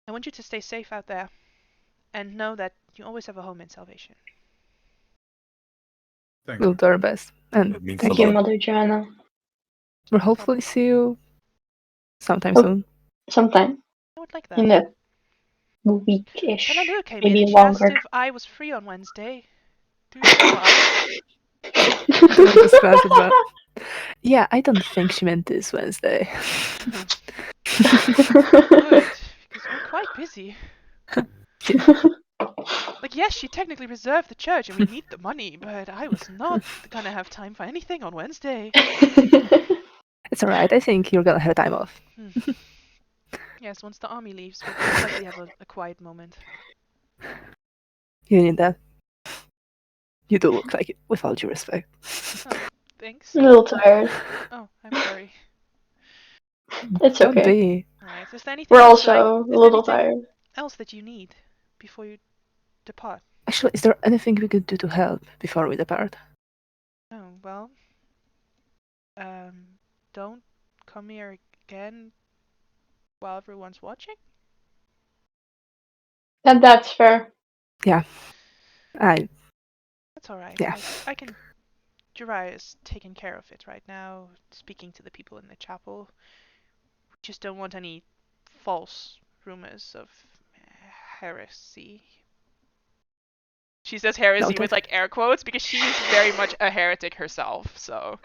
S1: I want you to stay safe out there, and know that you always have a home in Salvation.
S5: thank
S2: We'll
S5: you.
S2: do our best. And
S3: It means
S2: thank
S3: a
S4: Thank you,
S3: lot.
S4: Mother Joanna.
S2: we'll hopefully see you sometime
S4: Oh.
S2: soon.
S4: Sometime
S1: I would like that.
S4: in a week-ish,
S1: Anadu came
S4: maybe
S1: in and she
S4: longer.
S1: asked if I was free on Wednesday. Do you know why?
S2: Dumar just glanced at Van. Yeah, I don't think she meant this Wednesday.
S1: Good, because we're quite busy.
S2: Yeah.
S1: Like, yes, she technically reserved the church and we need the money, but I was not gonna have time for anything on Wednesday.
S2: It's alright, I think you're gonna have time off.
S1: Yes, once the army leaves, we'll most likely have a quiet moment.
S2: You need that. You do look like it, with all due respect.
S1: Oh, thanks.
S4: a little tired.
S1: Oh, I'm sorry.
S4: It's
S2: Don't
S4: okay.
S2: be.
S1: Alright, is there anything
S4: We're
S1: else that
S4: also
S1: is
S4: a
S1: there
S4: little
S1: anything
S4: tired.
S1: else that you need before you depart?
S2: Actually, is there anything we could do to help before we depart?
S1: Oh, well, don't come here again while everyone's watching?
S4: And that's fair.
S2: I
S1: That's alright.
S2: Yeah.
S1: I can. Jiraiya's taking care of it right now, speaking to the people in the chapel. We just don't want any false rumors of heresy. She says heresy
S2: Noted.
S1: with like air quotes because she is very much a heretic herself, so.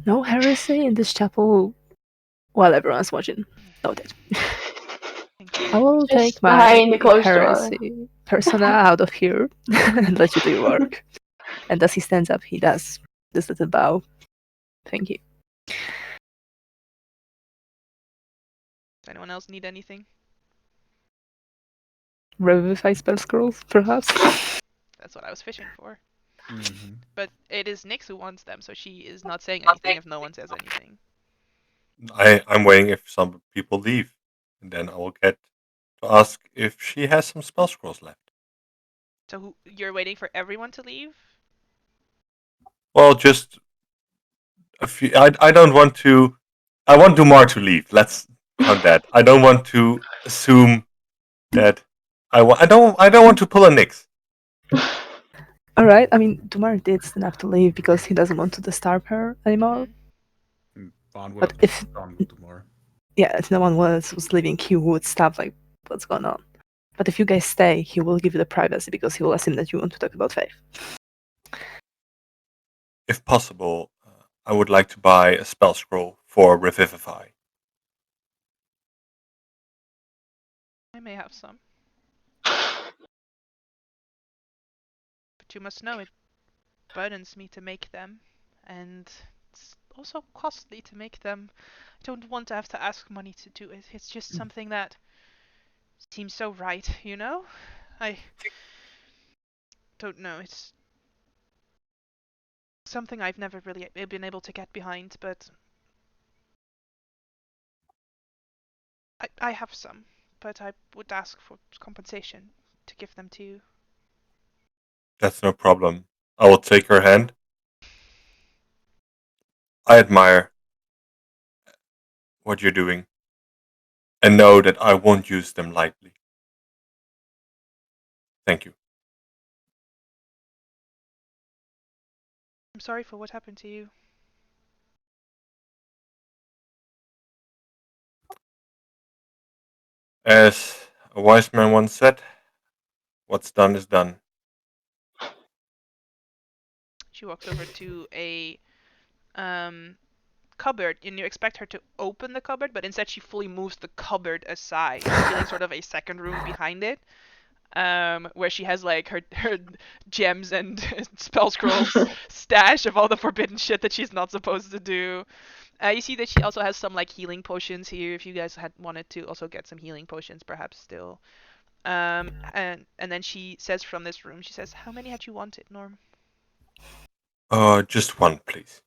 S2: No heresy in this chapel while everyone's watching. Noted.
S1: Thank you.
S2: I will
S4: Just
S2: take my
S4: behind the closed door.
S2: heresy persona out of here and let you do your work. And as he stands up, he does this little bow. Thank you.
S1: Does anyone else need anything?
S2: Revivify spell scrolls, perhaps?
S1: That's what I was fishing for.
S5: Mhm.
S1: But it is Nyx who wants them, so she is not saying anything if no one says anything.
S3: I'm waiting if some people leave, and then I will get to ask if she has some spell scrolls left.
S1: So you're waiting for everyone to leave?
S3: Well, just a few. I don't want to. I want Dumar to leave. Let's count that. I don't want to assume that. I don't want to pull a Nyx.
S2: Alright, I mean, Dumar did stand up to leave because he doesn't want to disturb her anymore.
S1: Mhm.
S5: Bond would
S2: But
S5: have
S2: if
S5: gone tomorrow.
S2: yeah, if no one was leaving, he would stop like what's going on. But if you guys stay, he will give you the privacy because he will assume that you want to talk about faith.
S3: If possible, I would like to buy a spell scroll for Revivify.
S1: I may have some. But you must know it burdens me to make them, and it's also costly to make them. I don't want to have to ask money to do it. It's just something that seems so right, you know? I don't know. It's something I've never really been able to get behind, but I have some, but I would ask for compensation to give them to you.
S3: That's no problem. I will take her hand. I admire what you're doing and know that I won't use them lightly. Thank you.
S1: I'm sorry for what happened to you.
S3: As a wise man once said, what's done is done.
S1: She walks over to a cupboard, and you expect her to open the cupboard, but instead she fully moves the cupboard aside, revealing sort of a second room behind it, where she has like her gems and spell scrolls stash of all the forbidden shit that she's not supposed to do. You see that she also has some like healing potions here. If you guys had wanted to also get some healing potions, perhaps still. And then she says from this room, she says, "How many had you wanted, Norm?"
S3: Just one, please.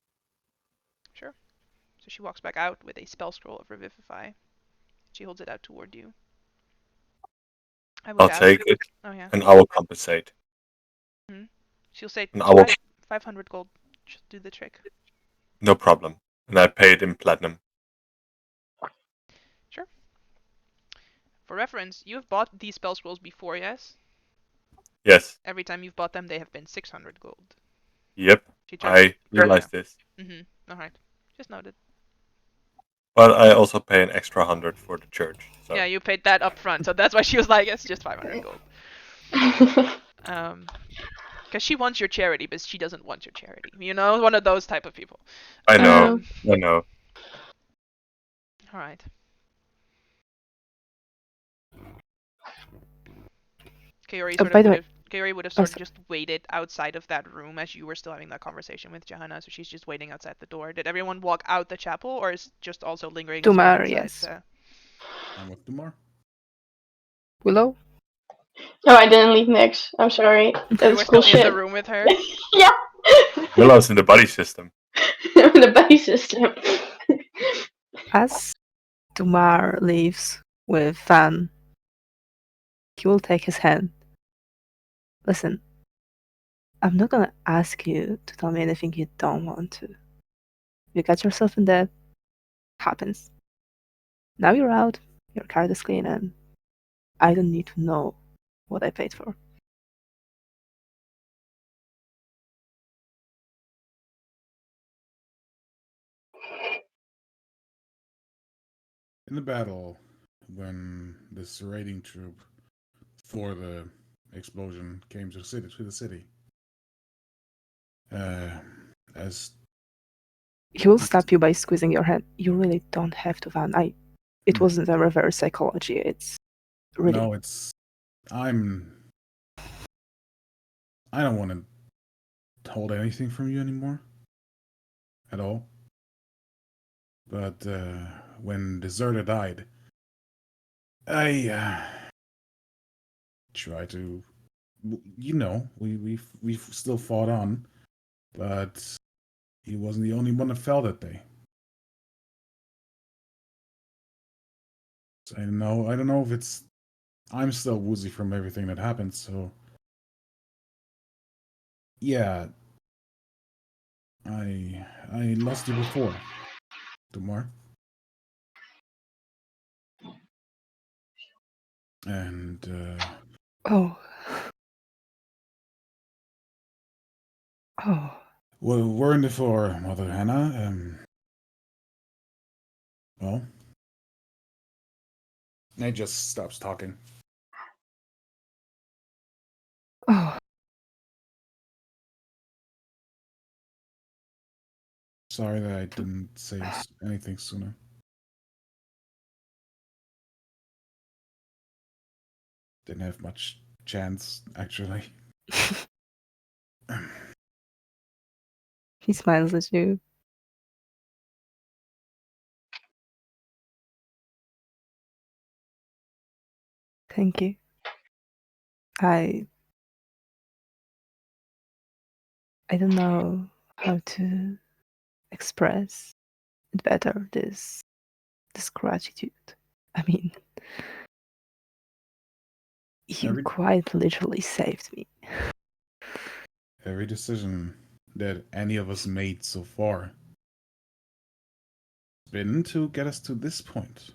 S1: Sure. So she walks back out with a spell scroll of Revivify. She holds it out toward you. I would
S3: I'll
S1: ask.
S3: take it
S1: Oh yeah.
S3: and I will compensate.
S1: She'll say
S3: And I will,
S1: 500 gold. She'll do the trick.
S3: no problem. And I pay it in platinum.
S1: Sure. For reference, you have bought these spell scrolls before, yes?
S3: Yes.
S1: Every time you've bought them, they have been 600 gold.
S3: Yep.
S1: She
S3: I realized this.
S1: Alright. Just noted.
S3: But I also pay an extra 100 for the church. So
S1: Yeah, you paid that up front, so that's why she was like, it's just 500 gold. Because she wants your charity, but she doesn't want your charity. You know, one of those type of people.
S3: I know. I know.
S1: Alright.
S2: By the way,
S1: Kaori would have sort of just waited outside of that room as you were still having that conversation with Johanna, so she's just waiting outside the door. Did everyone walk out the chapel, or is just also lingering
S2: Dumar,
S1: outside?
S2: yes.
S5: I'm with Dumar.
S2: Willow?
S4: No, I didn't leave Nyx. I'm sorry.
S1: You
S4: That's
S1: were
S4: cool
S1: still in
S4: shit.
S1: the room with her?
S4: Yeah.
S3: Willow's in the buddy system.
S4: The buddy system.
S2: As Dumar leaves with Van, he will take his hand. Listen, I'm not gonna ask you to tell me anything you don't want to. You got yourself in debt, happens. Now you're out, your card is clean, and I don't need to know what I paid for.
S5: In the battle, when this raiding troop for the explosion came to the city, as
S2: He will stop you by squeezing your hand. You really don't have to, Van. It wasn't a reverse psychology. It's really.
S5: No, I don't want to hold anything from you anymore. At all. But when Deserter died, I tried to, we've still fought on, but he wasn't the only one that fell that day. So I don't know if I'm still woozy from everything that happened, so yeah, I lost you before, Dumar. And
S2: Oh.
S5: well, weren't it for Mother Hannah? Well, Nate just stops talking.
S2: Oh,
S5: Sorry that I didn't say anything sooner. Didn't have much chance, actually.
S2: he smiles at you. Thank you. I don't know how to express it better, this gratitude. I mean, you
S5: Every-
S2: quite literally saved me.
S5: Every decision that any of us made so far has been to get us to this point.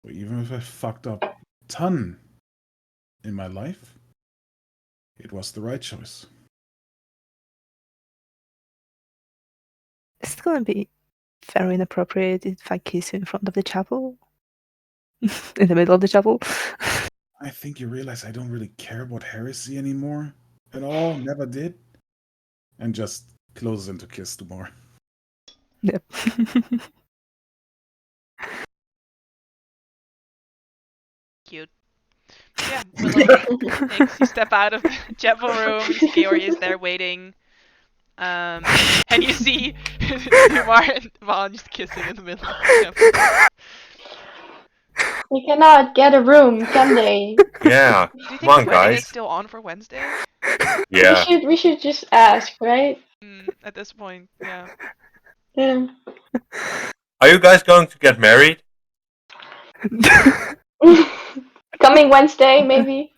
S5: But even if I fucked up a ton in my life, it was the right choice.
S2: It's gonna be very inappropriate if I kiss you in front of the chapel. In the middle of the chapel.
S5: I think you realize I don't really care about heresy anymore. At all, never did. And just closes into kiss tomorrow.
S2: Yep.
S1: Cute. Yeah, Willow thanks. You step out of the chapel room. You see Georg is there waiting. And you see Dumar and Vaughn just kissing in the middle of the chapel.
S4: They cannot get a room, can they?
S3: Yeah,
S1: Do you
S3: come on,
S1: think the wedding is
S3: guys.
S1: still on for Wednesday?
S3: Yeah.
S4: We should just ask, right?
S1: At this point, yeah.
S4: Yeah.
S3: Are you guys going to get married?
S4: Coming Wednesday, maybe.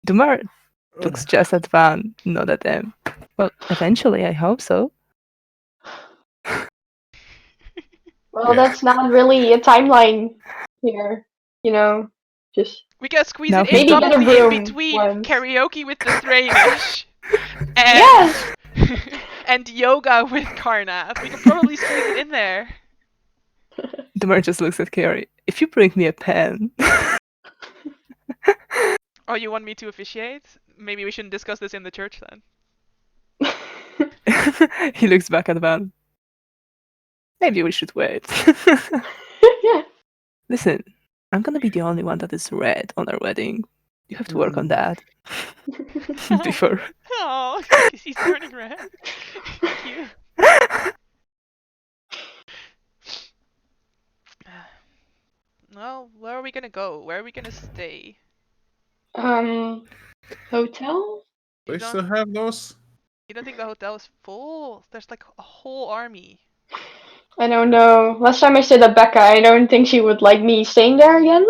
S2: Dumar looks just at Van, not at them. Well, eventually, I hope so.
S4: Well,
S3: Yeah.
S4: that's not really a timeline here, you know. Just
S1: We gotta squeeze
S2: Now
S1: it in
S2: he's
S4: maybe get a
S1: probably in
S4: room
S1: between
S4: once.
S1: karaoke with the Thranish and
S4: Yes.
S1: and yoga with Karnath. We could probably squeeze it in there.
S2: Dumar just looks at Carrie. If you bring me a pen.
S1: Oh, you want me to officiate? Maybe we shouldn't discuss this in the church then.
S2: He looks back at Van. Maybe we should wait. Listen, I'm gonna be the only one that is red on our wedding. You have to work on that. Before.
S1: Oh, he's turning red. Cute. Well, where are we gonna go? Where are we gonna stay?
S4: Hotel?
S1: You
S5: They
S1: don't,
S5: still have those?
S1: you don't think the hotel is full? There's like a whole army.
S4: I don't know. Last time I stayed at Becca, I don't think she would like me staying there again.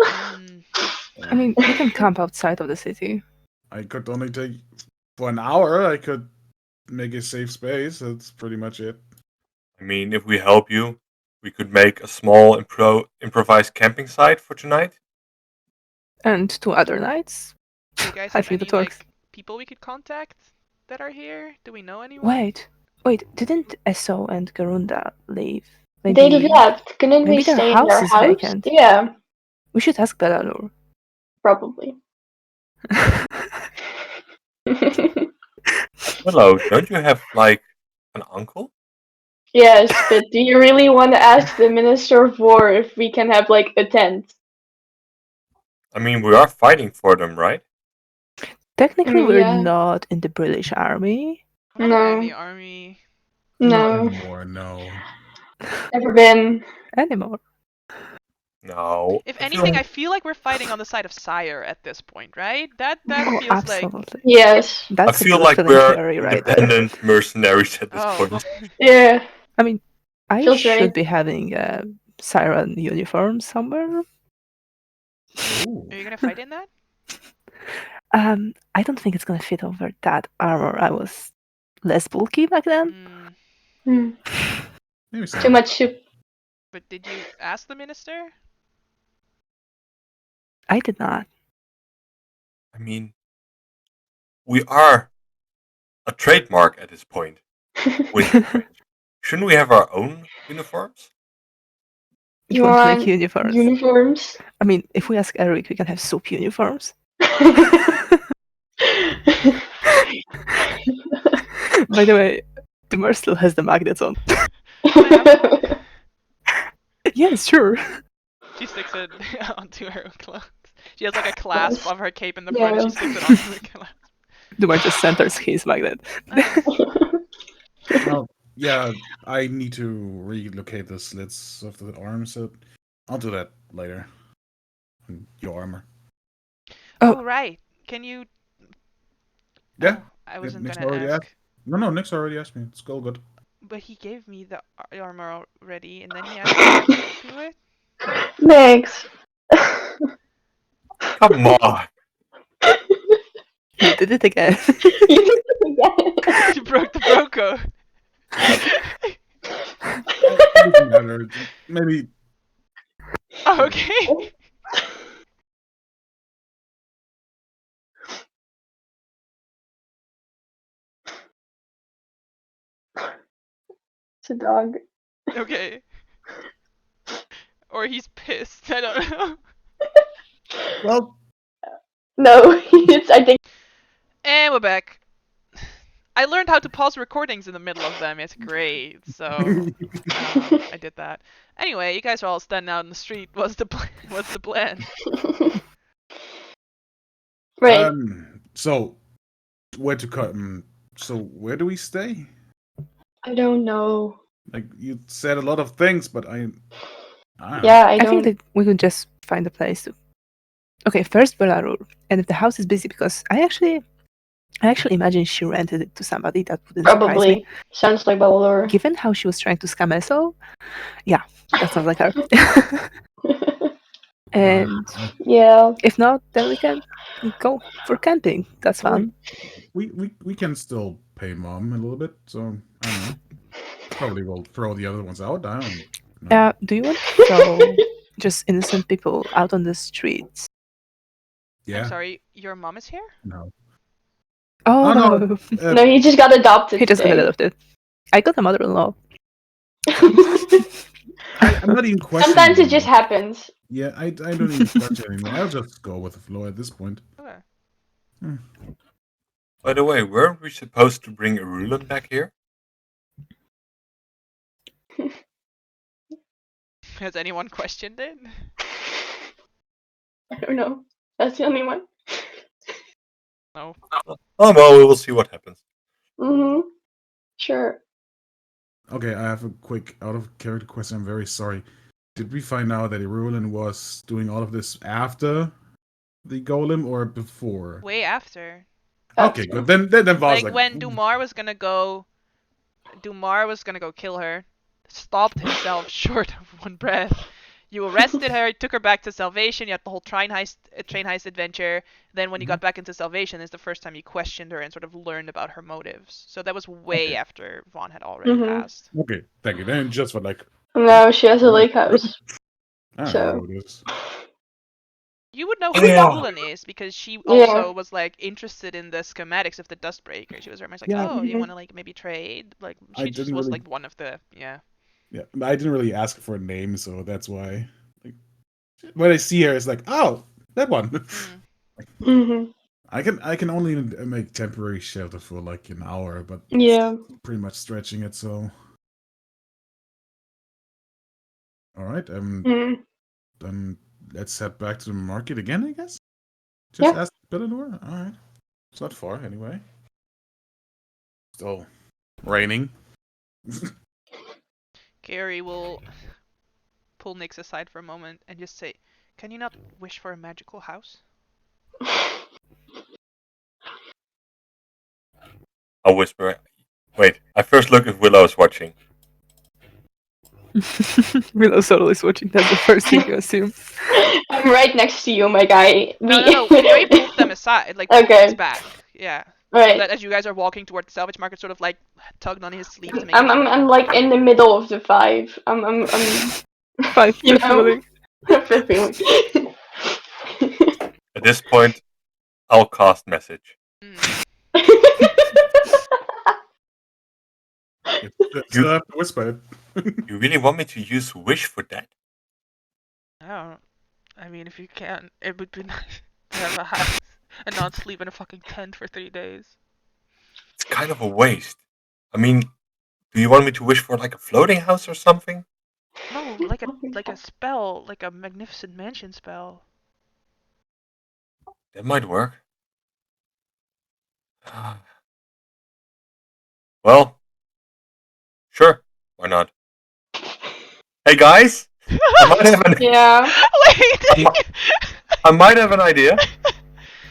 S2: I mean, we can camp outside of the city.
S5: I could only take for an hour. I could make a safe space. That's pretty much it.
S3: I mean, if we help you, we could make a small improvised camping site for tonight.
S2: And 2 other nights.
S1: Do you guys
S2: I
S1: have
S2: think
S1: any
S2: that works.
S1: like people we could contact that are here? Do we know anyone?
S2: Wait, didn't Eso and Garunda leave?
S4: They left. Couldn't
S2: maybe
S4: we
S2: their
S4: stay in
S2: house
S4: their
S2: is
S4: house?
S2: vacant.
S4: Yeah,
S2: We should ask Belalur.
S4: probably.
S3: Willow, don't you have like an uncle?
S4: Yes, but do you really want to ask the Minister of War if we can have like a tent?
S3: I mean, we are fighting for them, right?
S2: Technically, we're
S4: Yeah.
S2: not in the British army.
S1: I'm not
S4: No.
S1: in the army.
S5: Not
S4: No,
S5: anymore, no.
S4: never been.
S2: Anymore.
S3: No.
S1: If
S3: I feel
S1: anything, I feel like we're fighting on the side of Sire at this point, right? That
S2: Oh,
S1: feels like
S2: absolutely.
S4: Yes.
S3: I
S2: That's a
S3: feel
S2: good
S3: like
S2: feeling
S3: we're
S2: theory right there.
S3: independent mercenaries at this
S1: oh.
S3: point.
S4: Yeah.
S2: I mean, I
S4: Feels
S2: should
S4: right.
S2: be having a siren uniform somewhere.
S5: Ooh.
S1: Are you gonna fight in that?
S2: I don't think it's gonna fit over that armor. I was less bulky back then.
S4: Hmm.
S5: Maybe
S4: Too much soup.
S1: But did you ask the minister?
S2: I did not.
S3: I mean, we are a trademark at this point. Shouldn't we have our own uniforms?
S2: You want to make
S4: want
S2: uniforms?
S4: uniforms?
S2: I mean, if we ask Eric, we can have soap uniforms. By the way, Timur still has the magnets on. Yes, sure.
S1: She sticks it onto her clothes. She has like a clasp
S4: Yes.
S1: of her cape in the front, and
S4: Yeah.
S1: she sticks it onto her clasp.
S2: Timur just centers his magnet.
S5: Oh, yeah, I need to relocate the slits of the arm, so I'll do that later. Your armor.
S2: Oh.
S1: Oh, right. Can you?
S5: Yeah.
S1: Oh, I wasn't
S5: Nick's
S1: gonna
S5: already
S1: ask.
S5: asked. No, Nick's already asked me. It's all good.
S1: But he gave me the armor already, and then he asked me to do it.
S4: Thanks.
S3: Come on.
S2: You did it again.
S1: You broke the bro code.
S5: It doesn't matter. Maybe.
S1: Oh, okay.
S4: It's a dog.
S1: Okay. Or he's pissed. I don't know.
S5: Well,
S4: No, it's I think.
S1: And we're back. I learned how to pause recordings in the middle of them. It's great. So I did that. Anyway, you guys are all standing out in the street. What's the what's the plan?
S4: Right.
S5: So where to cut? So where do we stay?
S4: I don't know.
S5: Like you said a lot of things, but I don't know.
S4: Yeah, I
S2: I
S4: don't.
S2: think that we could just find a place to. Okay, first Belarur, and if the house is busy, because I actually imagine she rented it to somebody. That wouldn't surprise me.
S4: Probably sounds like Balor.
S2: Given how she was trying to scam Esso, yeah, that sounds like her. And
S4: Yeah.
S2: if not, then we can go for camping. That's fun.
S5: We can still pay mom a little bit, so I don't know. Probably will throw the other ones out. I don't know.
S2: Do you want to throw just innocent people out on the streets?
S5: Yeah.
S1: I'm sorry, your mom is here?
S5: No.
S2: Oh,
S5: Oh, no.
S2: no.
S4: No, he just got adopted.
S2: He just got
S4: today.
S2: adopted. I got a mother-in-law.
S5: I'm not even questioning.
S4: Sometimes it just
S5: anymore.
S4: happens.
S5: Yeah, I don't even question anymore. I'll just go with the flow at this point.
S1: Okay.
S3: By the way, weren't we supposed to bring Eberron back here?
S1: Has anyone questioned it?
S4: I don't know. That's the only one.
S1: No.
S3: Oh well, we will see what happens.
S4: Mm-hmm. Sure.
S5: Okay, I have a quick out of character question. I'm very sorry. Did we find out that Eberron was doing all of this after the golem or before?
S1: Way after.
S5: Okay, good. Then Vaz
S1: Like
S5: like
S1: when Dumar was gonna go kill her, stopped himself short of one breath. You arrested her, took her back to Salvation. You had the whole train heist adventure. Then when you got back into Salvation, is the first time you questioned her and sort of learned about her motives. So that was way after Vaughn had already passed.
S5: Okay, thank you. Then just for like
S4: No, she has a lake house.
S5: I don't
S4: So-
S5: know who it is.
S1: You would know who
S3: Yeah.
S1: Rulan is because she also was like interested in the schematics of the Dustbreaker. She was very much like,
S2: Yeah.
S1: oh, you want to like maybe trade? Like
S5: I
S1: she just
S5: didn't
S1: was
S5: really-
S1: like one of the
S5: Yeah, I didn't really ask for a name, so that's why. Like, when I see her, it's like, oh, that one.
S1: Mm.
S4: Mm-hmm.
S5: I can only make temporary shelter for like an hour, but
S4: Yeah.
S5: pretty much stretching it. So, all right,
S4: Mm.
S5: then let's head back to the market again. I guess. Just
S4: Yeah.
S5: ask Bellador. All right, it's not far anyway. Still raining.
S1: Gary will pull Nyx aside for a moment and just say, "Can you not wish for a magical house?"
S3: I'll whisper. Wait, I first look if Willow is watching.
S2: Willow's totally switching. That's the first thing you assume.
S4: I'm right next to you, my guy.
S1: No. Gary pulled them aside, like pulled
S4: Okay.
S1: Nyx back. Yeah.
S4: Right.
S1: That as you guys are walking toward the salvage market, sort of like tugged on his sleeve to make.
S4: I'm like in the middle of the five. I'm
S2: 5
S4: You
S2: fifth
S4: know?
S2: wheeling.
S4: flipping.
S3: At this point, I'll cast message.
S5: Still have to whisper it.
S3: You really want me to use wish for that?
S1: I don't. I mean, if you can, it would be nice to have a house and not sleep in a fucking tent for 3 days.
S3: It's kind of a waste. I mean, do you want me to wish for like a floating house or something?
S1: No, like a spell, like a magnificent mansion spell.
S3: That might work. Well, sure. Why not? Hey guys, I might have an
S4: Yeah.
S1: Wait.
S3: I might have an idea.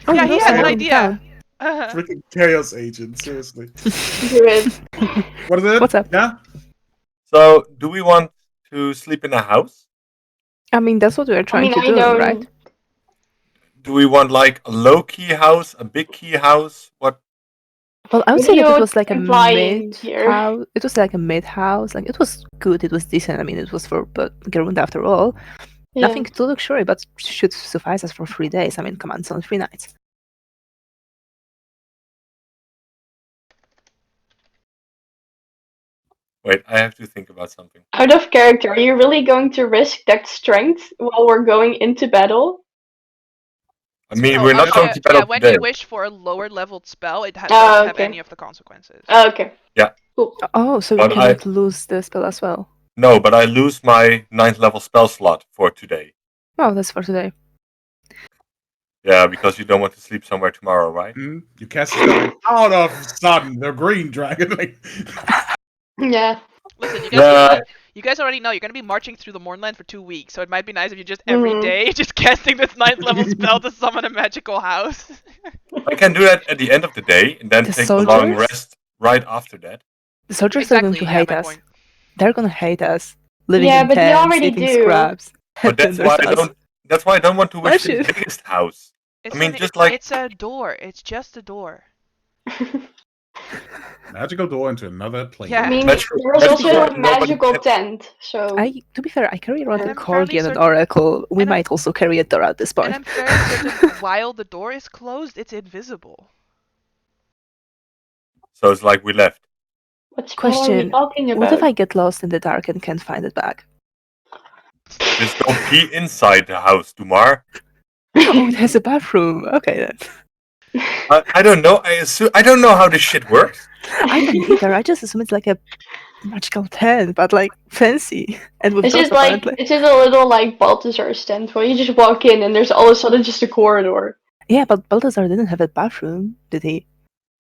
S2: Oh,
S1: Yeah,
S2: we
S1: he
S2: also
S1: has an
S2: have
S1: idea.
S2: town.
S5: Freaking chaos agent, seriously.
S4: Do it.
S5: What is it?
S2: What's up?
S5: Yeah?
S3: So, do we want to sleep in a house?
S2: I mean, that's what we are
S4: I
S2: trying
S4: mean,
S2: to
S4: I
S2: do,
S4: don't.
S2: right?
S3: Do we want like a low key house, a big key house? What?
S2: Well, I would
S4: What
S2: say
S4: are
S2: that it
S4: you
S2: was like a
S4: implying
S2: mid
S4: here?
S2: house. It was like a mid house. Like it was good. It was decent. I mean, it was for but Gerund after all.
S4: Yeah.
S2: Nothing too luxury, but should suffice us for 3 days. I mean, come on, it's only 3 nights.
S3: Wait, I have to think about something.
S4: Out of character, are you really going to risk that strength while we're going into battle?
S3: I mean,
S1: Oh,
S3: we're not going to
S1: yeah,
S3: battle
S1: when
S3: today.
S1: you wish for a lower leveled spell, it doesn't have
S4: okay.
S1: any of the consequences.
S4: Okay.
S3: Yeah.
S4: Cool.
S2: Oh, so
S3: But
S2: you cannot lose the spell as well.
S3: No, but I lose my 9th level spell slot for today.
S2: Oh, that's for today.
S3: Yeah, because you don't want to sleep somewhere tomorrow, right?
S5: You cast a spell and out of sudden the green dragon. Like,
S4: Yeah.
S1: Listen,
S3: Yeah.
S1: you guys already know you're gonna be marching through the Mornland for 2 weeks, so it might be nice if you just every
S4: Mhm.
S1: day just casting this 9th level spell to summon a magical house.
S3: I can do that at the end of the day and then
S2: The
S3: take a long
S2: soldiers?
S3: rest right after that.
S2: The soldiers are going to
S1: Exactly, yeah,
S2: hate
S1: my
S2: us.
S1: point.
S2: They're gonna hate us. Living
S4: Yeah,
S2: in
S4: but they
S2: tents,
S4: already
S2: eating
S4: do.
S2: scraps.
S3: But that's
S2: Then
S3: why
S2: there's
S3: I
S2: us.
S3: don't. That's why I don't want to wish
S2: Bless
S3: for the
S2: you.
S3: biggest house.
S1: It's
S3: I mean,
S1: an-
S3: just like
S1: it's a door. It's just a door.
S5: magical door into another plane.
S1: Yeah.
S4: I mean,
S3: Magical-
S4: there was
S3: magical
S4: also
S3: door,
S4: a
S3: nobody
S4: magical
S3: can-
S4: tent, so.
S2: To be fair, I carry around
S4: And
S2: a
S1: I'm fairly
S2: corgi and an
S1: certain-
S2: oracle. We
S1: and I'm-
S2: might also carry a door at this
S1: And
S2: point.
S1: I'm fairly certain while the door is closed, it's invisible.
S3: So it's like we left.
S4: What spell are you
S2: Question,
S4: talking about?
S2: what if I get lost in the dark and can't find it back?
S3: Just go pee inside the house, Dumar.
S2: Oh, there's a bathroom. Okay then.
S3: I don't know. I don't know how this shit works.
S2: I don't either. I just assume it's like a magical tent, but like fancy and with
S4: It's
S2: doors
S4: just like
S2: apparently.
S4: it's just a little like Balthazar's tent where you just walk in and there's all of a sudden just a corridor.
S2: Yeah, but Balthazar didn't have a bathroom, did he?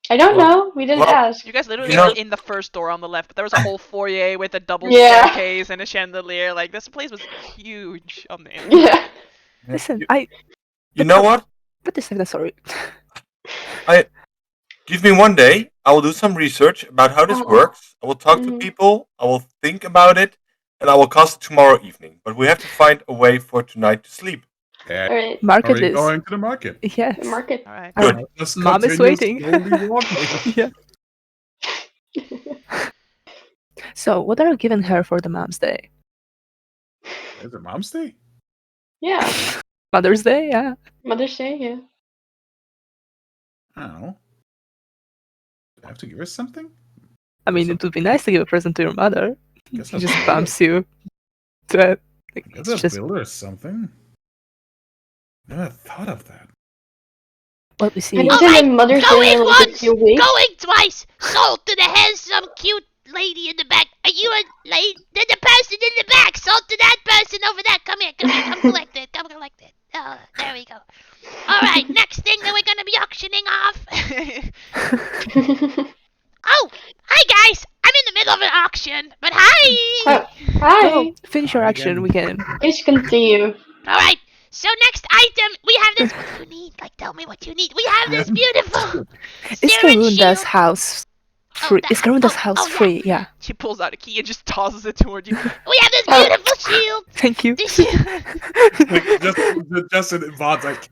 S4: I don't
S3: Well-
S4: know. We didn't
S3: well,
S4: ask.
S1: You guys literally
S3: You know-
S1: were in the first door on the left, but there was a whole foyer with a double
S4: Yeah.
S1: staircase and a chandelier. Like, this place was huge on the inside.
S4: Yeah.
S2: Listen,
S3: You know what?
S2: but this the story.
S3: Give me one day. I will do some research about how this
S4: Oh.
S3: works. I will talk to
S4: Mhm.
S3: people. I will think about it, and I will cast it tomorrow evening. But we have to find a way for tonight to sleep.
S5: Yeah,
S4: Alright.
S5: are
S2: Market
S5: we
S2: is.
S5: going to the market?
S2: Yes.
S4: The market.
S1: Alright.
S3: Good.
S5: Just
S2: Mom is
S5: continue
S2: waiting.
S5: slowly walking.
S2: Yeah. So, what are you giving her for the Mom's Day?
S5: Is it Mom's Day?
S4: Yeah.
S2: Mother's Day, yeah.
S4: Mother's Day, yeah.
S5: I don't know. Do I have to give her something?
S2: I mean, it would be nice to give a present to your mother.
S5: Guess
S2: She
S5: I'll
S2: just
S5: build
S2: bumps you to it. Like,
S5: Guess
S2: it's
S5: I'll
S2: just
S5: build her something. Never thought of that.
S2: what we see.
S4: And
S6: Oh,
S4: isn't it Mother's
S6: going
S4: Day in like a
S6: once,
S4: few weeks?
S6: Going twice. Sold to the handsome, cute lady in the back. Are you a lady? The person in the back. Sold to that person over there. Come here. Come collect it. Come collect it. Oh, there we go. All right. Next thing that we're gonna be auctioning off. Oh, hi guys. I'm in the middle of an auction, but hi.
S4: Hi.
S2: Oh, finish your
S5: Hi
S2: action,
S5: again.
S2: we can.
S4: Please continue.
S6: All right. So next item, we have this. What do you need? Like, tell me what you need. We have this beautiful.
S2: Is
S6: Siren
S2: Garunda's
S6: shield.
S2: house free?
S6: that-
S2: Is Garunda's
S6: oh,
S2: house
S6: oh, yeah.
S2: free? Yeah.
S1: She pulls out a key and just tosses it toward you.
S6: We have this
S4: Oh.
S6: beautiful shield.
S2: Thank you.
S6: This shield.
S5: Like, just in advance, like,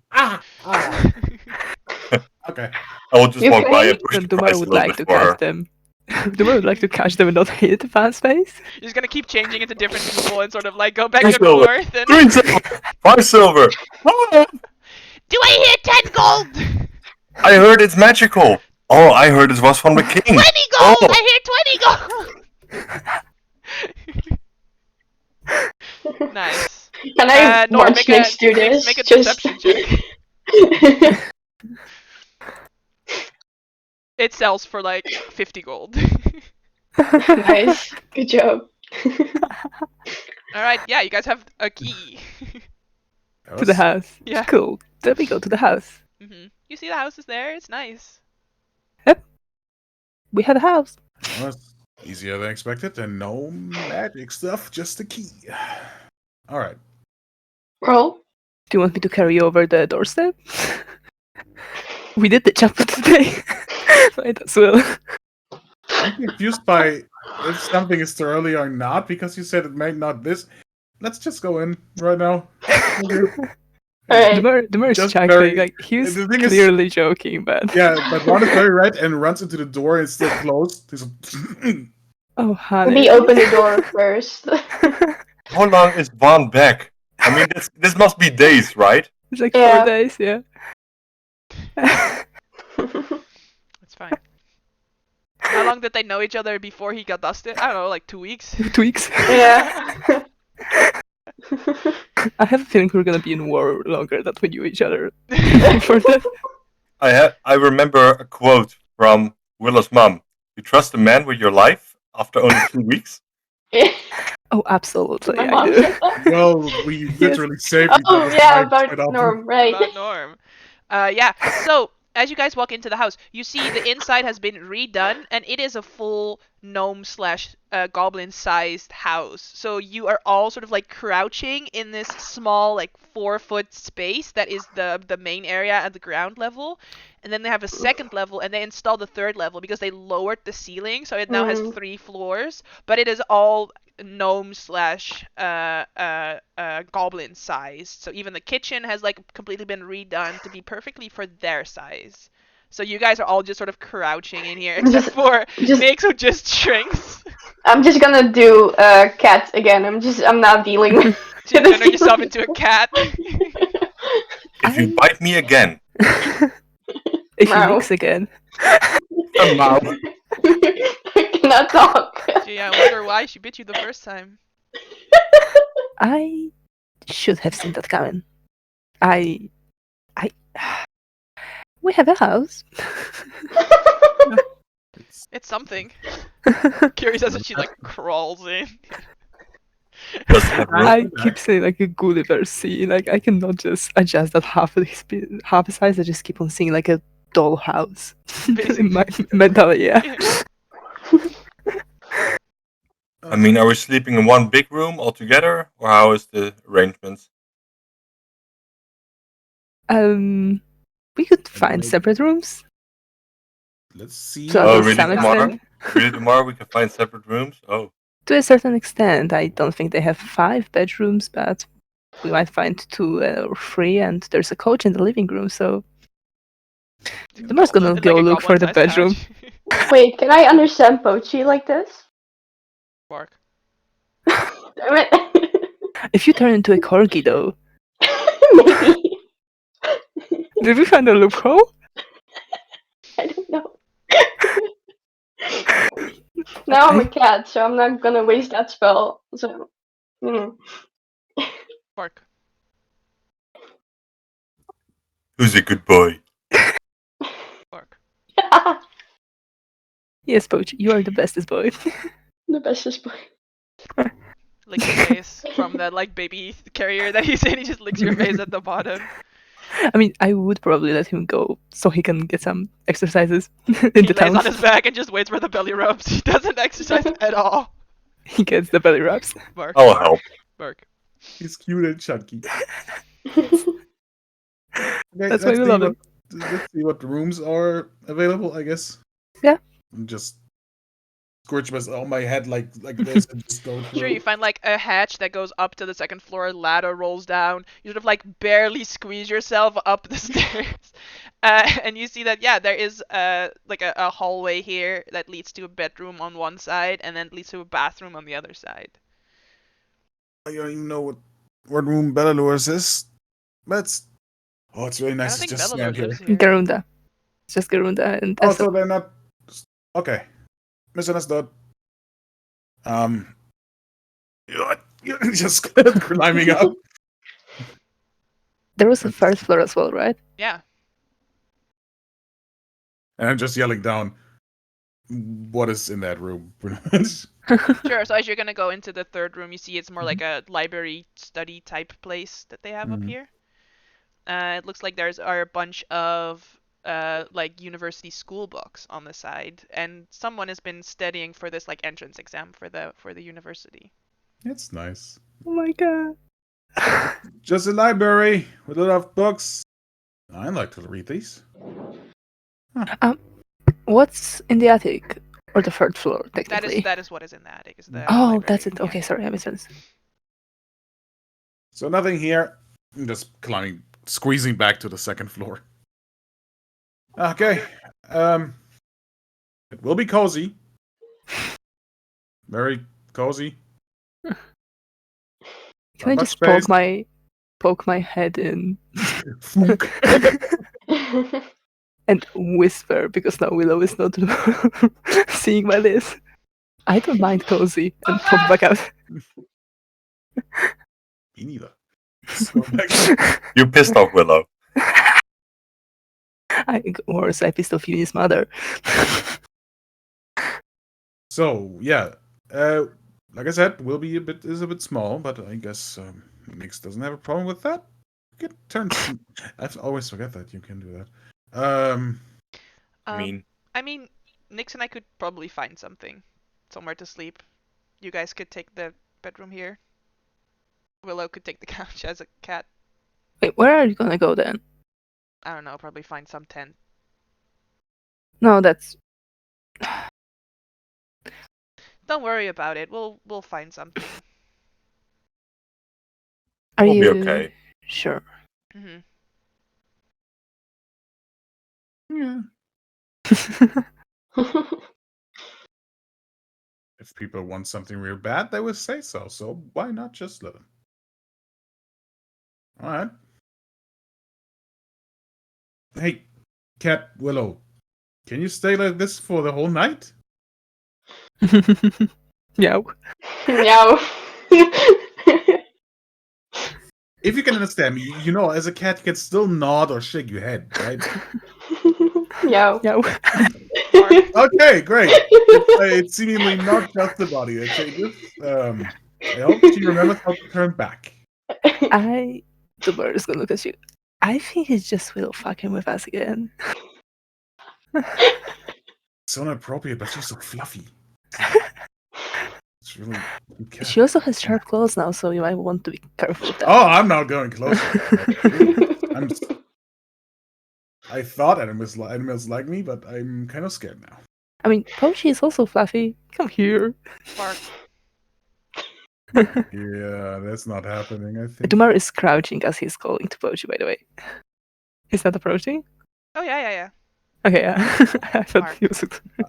S5: okay.
S3: I will just
S4: You
S3: walk by
S4: okay?
S3: and push
S2: Then
S3: the
S2: Dumar
S3: price a
S2: would
S3: little
S2: like to
S3: bit for her.
S2: catch them. Dumar would like to catch them and not hit Van's face.
S1: You're just gonna keep changing into different people and sort of like go back
S3: Three
S1: and
S3: silver.
S1: forth. And
S3: 3 silver, 5 silver. Ah,
S6: Do I hear 10 gold?
S3: I heard it's magical. Oh, I heard it was from the king.
S6: 20 gold!
S3: Oh.
S6: I hear 20 gold!
S1: nice.
S4: Can I
S1: Nor,
S4: watch Nyx do this?
S1: make a
S4: Just
S1: deception check. It sells for like 50 gold.
S4: Nice. Good job.
S1: All right, yeah, you guys have a key.
S5: That
S2: To the
S5: was-
S2: house.
S1: Yeah.
S2: Cool. Then we go to the house.
S1: You see the house is there. It's nice.
S2: We had a house.
S5: that was easier than expected, and no magic stuff, just the key. All right.
S4: Roll.
S2: Do you want me to carry you over the doorstep? We did the chapter today. Might as well.
S5: I'm confused by if something is too early or not, because you said it might not this. Let's just go in right now.
S4: Alright.
S2: The mer's
S5: Just
S2: checking,
S5: very-
S2: like he's
S5: the thing is-
S2: clearly joking, but
S5: Yeah, but Ron is very red and runs into the door and it's still closed. He's
S2: oh honey.
S4: We open the door first.
S3: How long is Vaughn back? I mean, this must be days, right?
S2: It's like
S4: Yeah.
S2: 4 days, yeah.
S1: It's fine. How long did they know each other before he got dusted? I don't know, like 2 weeks.
S2: 2 weeks.
S4: Yeah.
S2: I have a feeling we're gonna be in war longer than we knew each other before that.
S3: I remember a quote from Willow's mom. You trust a man with your life after only 2 weeks?
S2: Oh, absolutely,
S4: My
S2: I
S4: mom
S2: do.
S4: said that.
S5: well, we literally saved each
S4: Oh
S5: other's
S4: yeah,
S5: lives
S4: about
S5: quite often.
S4: Norm, right?
S1: About Norm. Yeah, so as you guys walk into the house, you see the inside has been redone, and it is a full gnome slash goblin sized house. So you are all sort of like crouching in this small like 4-foot space that is the main area at the ground level. And then they have a second level, and they installed a third level because they lowered the ceiling, so it now has 3 floors. But it is all gnome slash goblin sized. So even the kitchen has like completely been redone to be perfectly for their size. So you guys are all just sort of crouching in here, except for Nyx, who just shrinks.
S4: I'm just gonna do cat again. I'm not dealing with
S1: So you turn yourself into a cat.
S3: If you bite me again,
S2: If he
S4: Meow.
S2: mix again.
S5: A mouth.
S4: I cannot talk.
S1: Gee, I wonder why she bit you the first time.
S2: I should have seen that coming. We have a house.
S1: It's something. Curious as if she like crawls in.
S3: does it have
S2: I
S3: room?
S2: keep saying like a Gulliver scene. Like I cannot just adjust that half a size. I just keep on seeing like a dollhouse in my mentally. Yeah.
S3: I mean, are we sleeping in one big room all together, or how is the arrangements?
S2: We could find
S5: like-
S2: separate rooms.
S5: Let's see.
S2: So
S3: Oh,
S2: to
S3: really?
S2: some
S3: Tomorrow?
S2: extent,
S3: Really, tomorrow we can find separate rooms? Oh,
S2: to a certain extent, I don't think they have 5 bedrooms, but we might find 2 or 3, and there's a couch in the living room. So Tomorrow's gonna
S1: Like
S2: go
S1: a
S2: look for the
S1: goblin-sized
S2: bedroom.
S1: couch.
S4: Wait, can I understand Pochi like this?
S1: Bark.
S4: Damn it.
S2: If you turn into a corgi, though,
S4: Maybe.
S2: did we find a loophole?
S4: I don't know. Now I'm a cat, so I'm not gonna waste that spell. So,
S1: Bark.
S3: who's a good boy?
S1: Bark.
S2: Yes, Poach, you are the bestest boy.
S4: The bestest boy.
S1: Lick your face from that like baby carrier that he's in. He just licks your face at the bottom.
S2: I mean, I would probably let him go so he can get some exercises in
S1: He
S2: the
S1: lays
S2: town.
S1: on his back and just waits for the belly rubs. He doesn't exercise at all.
S2: He gets the belly rubs.
S1: Bark.
S3: I'll help.
S1: Bark.
S5: He's cute and chunky. Okay,
S2: That's why we love him.
S5: Let's see what rooms are available, I guess.
S2: Yeah.
S5: And just scorch on my head like this and just go through.
S1: Sure, you find like a hatch that goes up to the second floor, ladder rolls down. You sort of like barely squeeze yourself up the stairs. And you see that, yeah, there is like a hallway here that leads to a bedroom on one side and then leads to a bathroom on the other side.
S5: I don't even know what room Bellalure's is. But it's really
S1: I
S5: nice
S1: don't
S5: to
S1: think
S5: just
S1: Bella
S5: stand here.
S1: lives here.
S2: Garunda. It's just Garunda and
S5: Oh,
S2: Esther.
S5: so they're not. Okay. Misunderstood. You're just climbing up.
S2: There was a third floor as well, right?
S1: Yeah.
S5: And I'm just yelling down, what is in that room?
S1: Sure. So as you're gonna go into the third room, you see it's more like a library study type place that they have up
S5: Mhm.
S1: here. It looks like there's are a bunch of like university school books on the side, and someone has been studying for this like entrance exam for the university.
S5: It's nice.
S2: Oh my god.
S5: Just a library with a lot of books. I like to read these.
S2: What's in the attic? Or the third floor, technically?
S1: That is what is in the attic. Is the
S2: Oh,
S1: library.
S2: that's it.
S1: Yeah.
S2: Okay, sorry, I misheard.
S5: So nothing here. I'm just climbing, squeezing back to the second floor. Okay. It will be cozy. Very cozy.
S2: Can
S5: Not
S2: I
S5: much
S2: just
S5: space.
S2: poke my head in
S5: Funk.
S2: and whisper, because now Willow is not seeing my list. I don't mind cozy, and poke back out.
S5: Me neither. So back
S3: You pissed off Willow.
S2: Worse, I pissed off Uni's mother.
S5: So yeah, like I said, will be a bit small, but I guess Nix doesn't have a problem with that. You can turn. I always forget that you can do that.
S3: I
S1: I mean, Nix and I could probably find somewhere to sleep. You guys could take the bedroom here. Willow could take the couch as a cat.
S2: Wait, where are you gonna go then?
S1: I don't know, probably find some tent.
S2: No, that's.
S1: Don't worry about it. We'll find something.
S2: Are
S3: We'll be
S2: you
S3: okay.
S2: sure?
S1: Mhm.
S5: Yeah. If people want something real bad, they will say so. So why not just let them? All right. Hey, Cat Willow, can you stay like this for the whole night?
S2: Meow.
S4: Meow.
S5: If you can understand me, you know, as a cat, you can still nod or shake your head, right?
S4: Meow.
S2: Meow.
S5: Okay, great. It's seemingly not just the body that changes. I hope she remembers how to turn back.
S2: The bird is gonna look at you. I think he's just Will fucking with us again.
S5: So inappropriate, but she's so fluffy. It's really cute cat.
S2: She also has sharp claws now, so you might want to be careful with that.
S5: Oh, I'm not going closer. I thought animals like me, but I'm kind of scared now.
S2: I mean, Pochi is also fluffy. Come here.
S1: Bark.
S5: Yeah, that's not happening, I think.
S2: Dumar is crouching as he's calling to Pochi, by the way. Is that approaching?
S1: Oh yeah.
S2: Okay, yeah. I thought
S1: Mark.
S2: he was.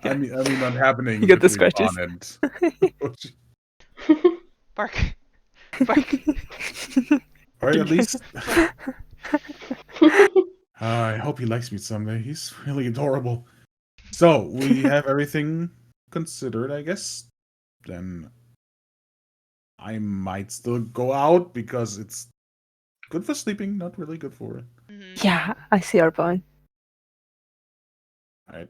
S5: I mean, not happening.
S2: You got the
S5: between
S2: scratches.
S5: Bon and
S1: Bark. Bark.
S5: Or at least. I hope he likes me someday. He's really adorable. So we have everything considered, I guess. Then I might still go out because it's good for sleeping, not really good for it.
S1: Mhm.
S2: Yeah, I see our point.
S5: Alright.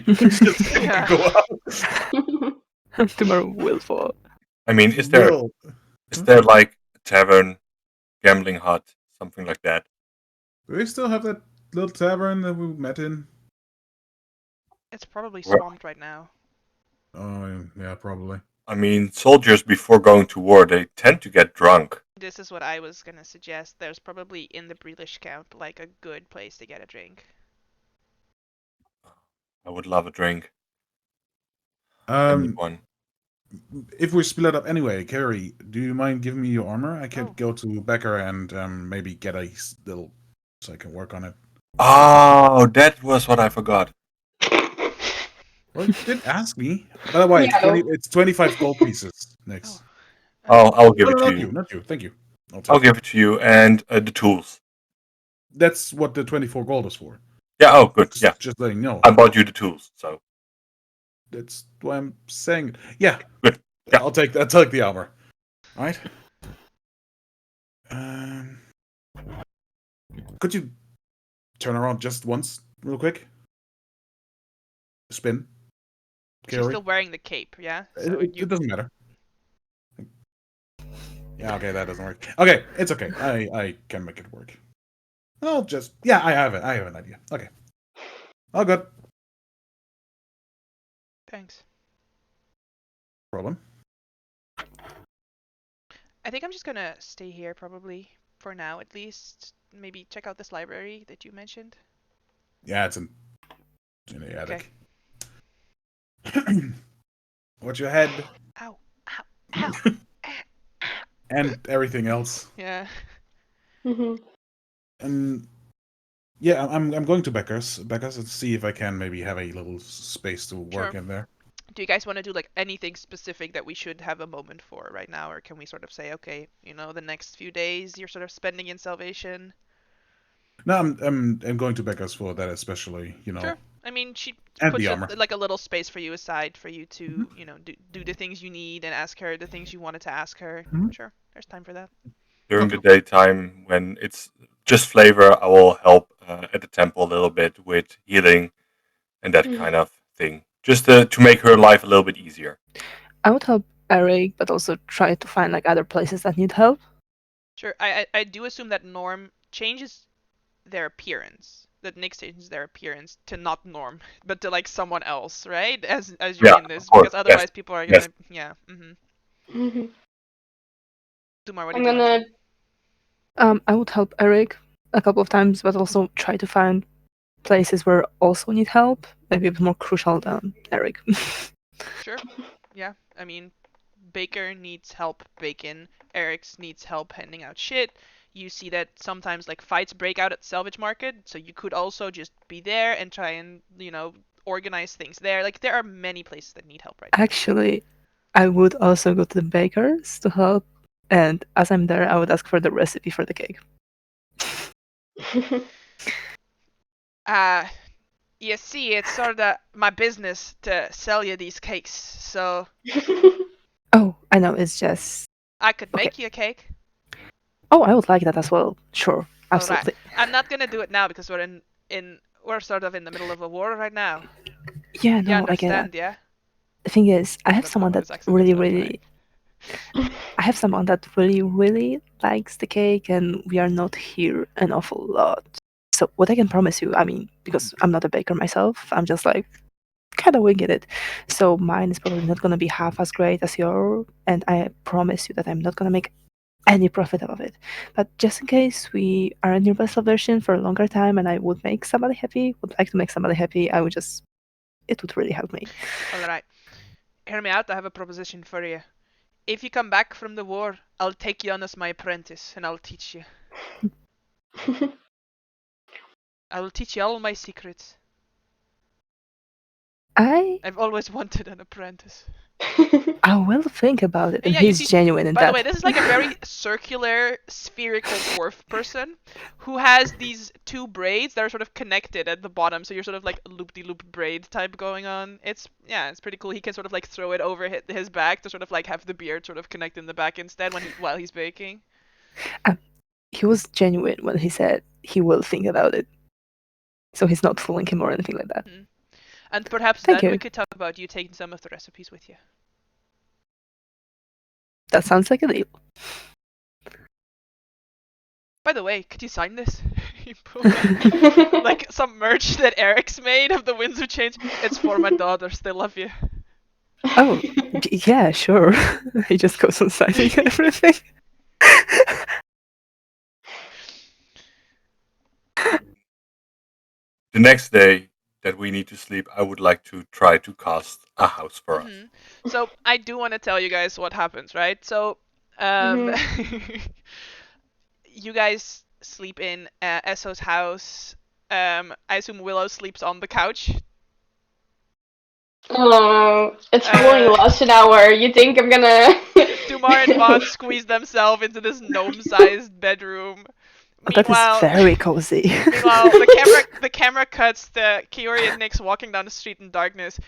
S5: Just
S1: Yeah.
S5: go out.
S2: Tomorrow will fall.
S3: I mean, is there
S5: Will.
S3: like a tavern, gambling hut, something like that?
S5: Do we still have that little tavern that we met in?
S1: It's probably
S3: Well-
S1: swamped right now.
S5: Oh, yeah, probably.
S3: I mean, soldiers before going to war, they tend to get drunk.
S1: This is what I was gonna suggest. There's probably in the British camp like a good place to get a drink.
S3: I would love a drink. I need
S5: Um,
S3: one.
S5: if we split up anyway, Carrie, do you mind giving me your armor? I can
S1: Oh.
S5: go to Becker and maybe get a little so I can work on it.
S3: Oh, that was what I forgot.
S5: Well, you did ask me. By the way,
S4: Yeah.
S5: it's 25 gold pieces next.
S3: Oh, I'll give
S5: No,
S3: it to
S5: not
S3: you.
S5: you, not you. Thank you.
S3: I'll give it to you and the tools.
S5: That's what the 24 gold is for.
S3: Yeah. Oh, good. Yeah,
S5: Just letting you know.
S3: I bought you the tools, so
S5: That's why I'm saying. Yeah.
S3: Good. Yeah.
S5: I'll take the armor. All right. Um, could you turn around just once, real quick? Spin.
S1: She's
S5: Kiori.
S1: still wearing the cape, yeah?
S5: It,
S1: So
S5: it,
S1: you
S5: it doesn't matter. Yeah, okay, that doesn't work. Okay, it's okay. I can make it work. I'll just I have it. I have an idea. Okay. All good.
S1: thanks.
S5: Problem.
S1: I think I'm just gonna stay here probably for now at least. Maybe check out this library that you mentioned.
S5: Yeah, it's in the
S1: Okay.
S5: attic. Watch your head
S1: Ow. Ow. Ow.
S5: and everything else.
S1: Yeah.
S4: Mhm.
S5: And yeah, I'm going to Becca's and see if I can maybe have a little space to work
S1: Sure.
S5: in there.
S1: Do you guys want to do like anything specific that we should have a moment for right now, or can we sort of say, okay, the next few days you're sort of spending in Salvation?
S5: No, I'm going to Becca's for that especially,
S1: Sure. I mean, she
S5: and
S1: puts
S5: the armor.
S1: like a little space for you aside for you to,
S5: Mhm.
S1: do the things you need and ask her the things you wanted to ask her.
S5: Mhm.
S1: Sure. There's time for that.
S3: During
S5: Okay.
S3: the daytime, when it's just flavor, I will help at the temple a little bit with healing and that
S4: Mhm.
S3: kind of thing, just to make her life a little bit easier.
S2: I would help Eric, but also try to find like other places that need help.
S1: Sure. I do assume that Norm changes their appearance. That Nick changes their appearance to not Norm, but to like someone else, right? As you're
S3: Yeah,
S1: in
S3: of
S1: this,
S3: course.
S1: because otherwise people are
S3: Yes.
S1: gonna, yeah.
S4: Mhm.
S1: Dumar, what
S4: I'm
S1: did you want to
S4: gonna.
S1: say?
S2: I would help Eric a couple of times, but also try to find places where also need help. Maybe a bit more crucial than Eric.
S1: Sure. Yeah. I mean, Baker needs help baking. Eric's needs help handing out shit. You see that sometimes like fights break out at salvage market, so you could also just be there and try and organize things there. Like there are many places that need help right now.
S2: Actually, I would also go to the bakers to help, and as I'm there, I would ask for the recipe for the cake.
S1: You see, it's sort of my business to sell you these cakes, so
S2: Oh, I know, it's just.
S1: I could
S2: Okay.
S1: make you a cake.
S2: Oh, I would like that as well. Sure,
S1: All right.
S2: absolutely.
S1: I'm not gonna do it now because we're sort of in the middle of a war right now.
S2: Yeah,
S1: You
S2: no, I get that.
S1: understand, yeah?
S2: The thing is, I have
S1: That's not
S2: someone
S1: what
S2: that
S1: his accent
S2: really,
S1: is, but
S2: really. I have someone that really, really likes the cake, and we are not here an awful lot. So, what I can promise you, I mean, because I'm not a baker myself, I'm just like kind of winging it. So, mine is probably not going to be half as great as yours, and I promise you that I'm not going to make any profit out of it. But just in case we are in your best version for a longer time and I would make somebody happy, would like to make somebody happy, it would really help me.
S1: All right. Hear me out. I have a proposition for you. If you come back from the war, I'll take you on as my apprentice, and I'll teach you. I will teach you all my secrets. I've always wanted an apprentice.
S2: I will think about it, and
S1: Yeah, you
S2: he's
S1: see,
S2: genuine in
S1: by
S2: that.
S1: the way, this is like a very circular, spherical dwarf person who has these two braids that are sort of connected at the bottom, so you're sort of like loop-de-loop braid type going on. It's pretty cool. He can sort of like throw it over his back to sort of like have the beard sort of connect in the back instead while he's baking.
S2: He was genuine when he said he will think about it. So he's not fooling him or anything like that.
S1: And perhaps
S2: Thank
S1: then we
S2: you.
S1: could talk about you taking some of the recipes with you.
S2: That sounds like a deal.
S1: By the way, could you sign this? He pulled out, like some merch that Eric's made of the Windsor change. It's for my daughters. They love you.
S2: Oh, yeah, sure. He just goes on signing everything.
S3: The next day that we need to sleep, I would like to try to cast a house for us.
S1: So I do want to tell you guys what happens, right? So, you guys sleep in Esso's house. I assume Willow sleeps on the couch.
S4: Oh, it's only lost an hour. You think I'm gonna?
S1: Dumar and Vaughn squeeze themselves into this gnome-sized bedroom.
S2: Oh, that is very cozy.
S1: Meanwhile, the camera cuts to Kiori and Nyx walking down the street in darkness.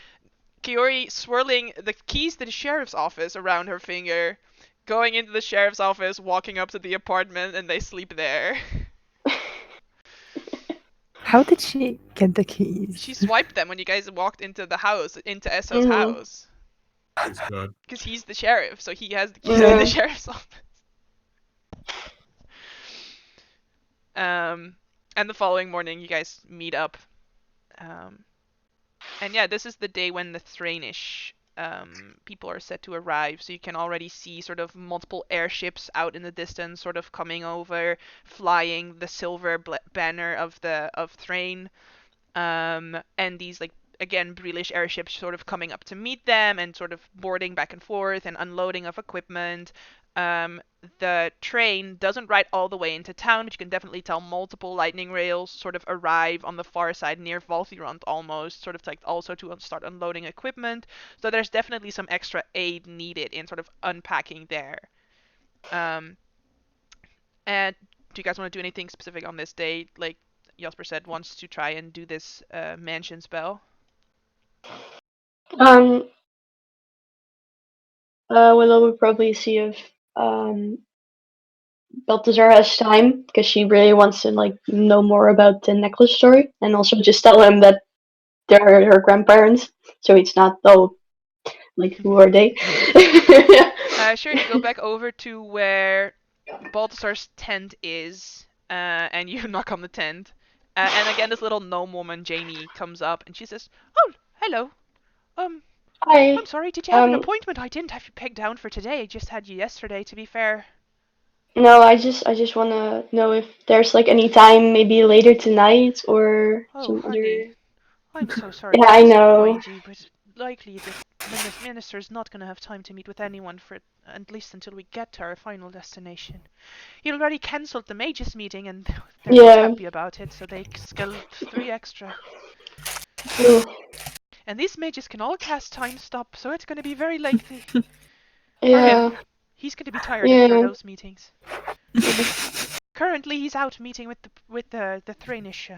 S1: Kiori swirling the keys to the sheriff's office around her finger. going into the sheriff's office, walking up to the apartment, and they sleep there.
S2: How did she get the keys?
S1: She swiped them when you guys walked into the house, into Esso's house.
S5: It's good.
S1: Because he's the sheriff, so he has the keys to the sheriff's office. And the following morning, you guys meet up. And yeah, this is the day when the Thranish people are set to arrive, so you can already see sort of multiple airships out in the distance, sort of coming over, flying the silver banner of Thrain, and these like again British airships sort of coming up to meet them and sort of boarding back and forth and unloading of equipment. The train doesn't ride all the way into town, but you can definitely tell multiple lightning rails sort of arrive on the far side near Valthirond almost, sort of like also to start unloading equipment. So there's definitely some extra aid needed in sort of unpacking there. And do you guys want to do anything specific on this day? Like Jasper said, wants to try and do this mansion spell.
S4: Willow would probably see if Balthazar has time, because she really wants to like know more about the necklace story, and also just tell him that they're her grandparents, so it's not like who are they?
S1: Sure, you go back over to where Balthazar's tent is, and you knock on the tent. And again, this little gnome woman, Janie, comes up and she says, "Oh, hello.
S4: Hi.
S1: I'm sorry, did you have an appointment? I didn't have you pegged down for today. I just had you yesterday, to be fair."
S4: No, I just want to know if there's like any time, maybe later tonight or
S1: Oh,
S4: some
S1: honey,
S4: other.
S1: I'm so sorry
S4: Yeah,
S1: to
S4: I know.
S1: disappoint you, but likely the minister's not going to have time to meet with anyone for at least until we get to our final destination. He already cancelled the mages meeting, and they're not happy about it, so they scaled 3 extra.
S4: Ooh.
S1: And these mages can all cast time stop, so it's going to be very lengthy.
S4: Yeah.
S1: For him. He's going to be tired after those meetings. Currently, he's out meeting with the Thranish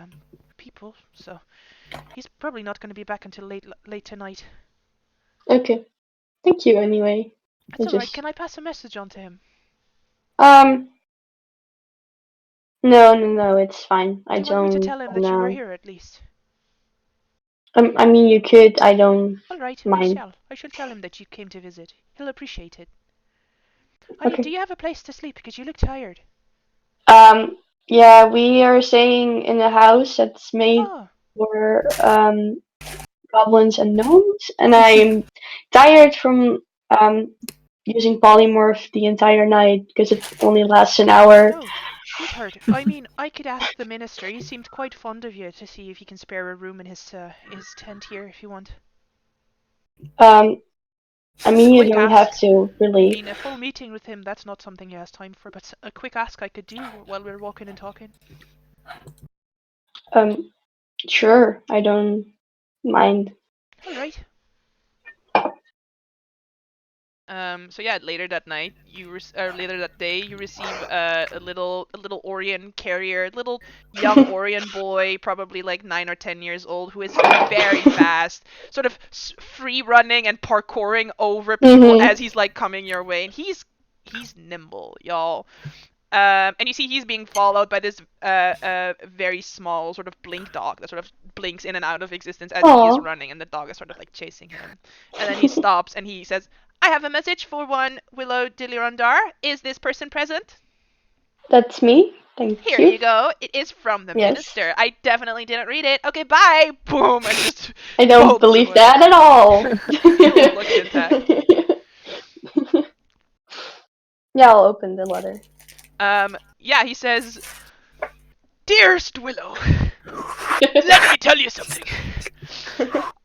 S1: people, so he's probably not going to be back until late tonight.
S4: Okay. Thank you anyway.
S1: That's alright. Can I pass a message on to him?
S4: No, it's fine. I
S1: Do you want me to tell him that you were here at least?
S4: I mean, you could. I don't
S1: Alright,
S4: mind.
S1: I shall tell him that you came to visit. He'll appreciate it. Honey,
S4: Okay.
S1: do you have a place to sleep? Because you look tired.
S4: Yeah, we are staying in a house that's made for goblins and gnomes, and I'm tired from using polymorph the entire night because it only lasts an hour.
S1: Oh, sweetheart. I mean, I could ask the minister. He seemed quite fond of you, to see if he can spare a room in his tent here if you want.
S4: I mean, you don't have to, really.
S1: I mean, a full meeting with him, that's not something he has time for, but a quick ask I could do while we're walking and talking.
S4: Sure, I don't mind.
S1: Alright. So yeah, later that night, later that day, you receive a little Orion carrier, little young Orion boy, probably like 9 or 10 years old, who is very fast, sort of free running and parkouring over people as he's like coming your way, and he's nimble, y'all. And you see he's being followed by this very small sort of blink dog that sort of blinks in and out of existence as he is running, and the dog is sort of like chasing him. And then he stops and he says, "I have a message for one Willow Dilirondar. Is this person present?"
S4: That's me. Thank you.
S1: Here you go. It is from the minister. I definitely didn't read it. Okay, bye. Boom. And just
S4: I don't believe that at all.
S1: Looks intact.
S4: Yeah, I'll open the letter.
S1: Yeah, he says, "Dearest Willow, let me tell you something.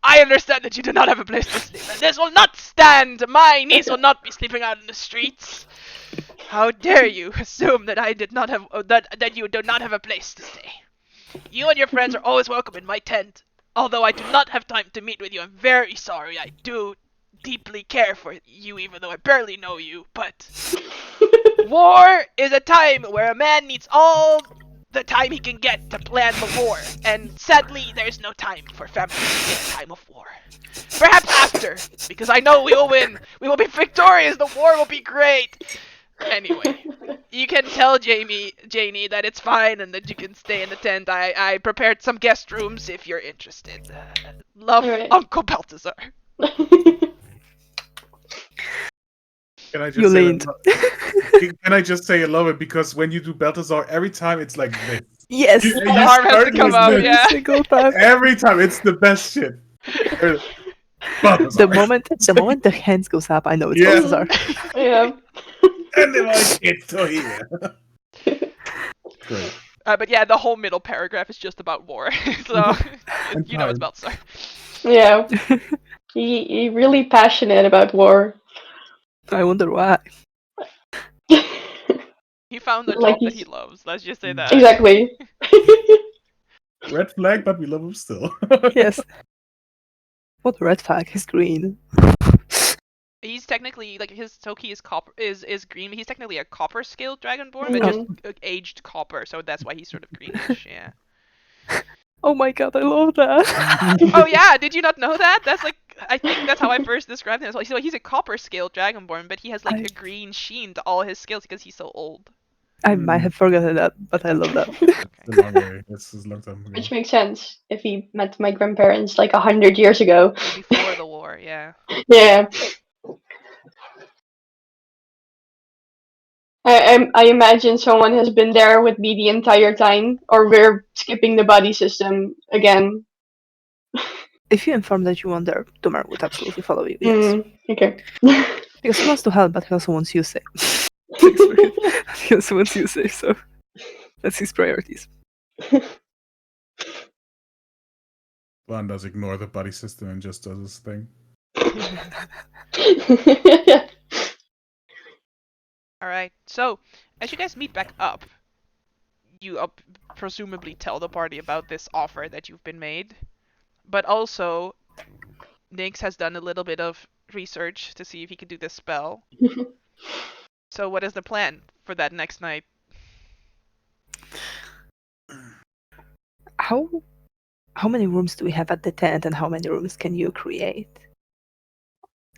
S1: I understand that you do not have a place to sleep, and this will not stand. My niece will not be sleeping out in the streets. How dare you assume that I did not have that you do not have a place to stay? You and your friends are always welcome in my tent. Although I do not have time to meet with you, I'm very sorry. I do deeply care for you, even though I barely know you. But war is a time where a man needs all the time he can get to plan the war. And sadly, there's no time for families in a time of war. Perhaps after, because I know we will win. We will be victorious. The war will be great. Anyway, you can tell Janie that it's fine and that you can stay in the tent. I prepared some guest rooms if you're interested. Love,
S4: Alright.
S1: Uncle Balthazar.
S5: Can I just
S2: You
S5: say
S2: leaned.
S5: Can I just say I love it because when you do Balthazar, every time it's like this.
S2: Yes.
S5: You
S1: The arm has
S5: start
S1: to come
S5: with
S1: up,
S5: this.
S1: yeah.
S2: Single time.
S5: Every time, it's the best shit. Balthazar.
S2: The moment the hands goes up, I know it's
S5: Yeah.
S2: Balthazar.
S4: Yeah.
S5: And then I get to here. Great.
S1: But yeah, the whole middle paragraph is just about war. So
S5: And
S1: you know it's
S5: time.
S1: Balthazar.
S4: Yeah. He really passionate about war.
S2: I wonder why.
S1: He found a
S4: Like
S1: job that he
S4: he's-
S1: loves. Let's just say that.
S4: Exactly.
S5: Red flag, but we love him still.
S2: Yes. What red flag? He's green.
S1: He's technically like his Toki is copper is green, but he's technically a copper scaled dragonborn, but just aged copper, so that's why he's sort of greenish. Yeah.
S2: Oh my god, I love that.
S1: Oh yeah, did you not know that? That's like I think that's how I first described him as well. So he's a copper scaled dragonborn, but he has like
S2: I-
S1: a green sheen to all his skills because he's so old.
S2: I might have forgotten that, but I love that.
S5: It's a long way. It's a long time ago.
S4: Which makes sense if he met my grandparents like 100 years ago.
S1: Before the war, yeah.
S4: Yeah. I imagine someone has been there with me the entire time, or we're skipping the buddy system again.
S2: If you inform that you want there, Dumar would absolutely follow you. Yes.
S4: Okay.
S2: Because he wants to help, but he also wants you safe. He also wants you safe, so that's his priorities.
S5: Van does ignore the buddy system and just does his thing.
S1: Alright, so as you guys meet back up, you presumably tell the party about this offer that you've been made, but also Nix has done a little bit of research to see if he can do this spell. So what is the plan for that next night?
S2: How many rooms do we have at the tent, and how many rooms can you create?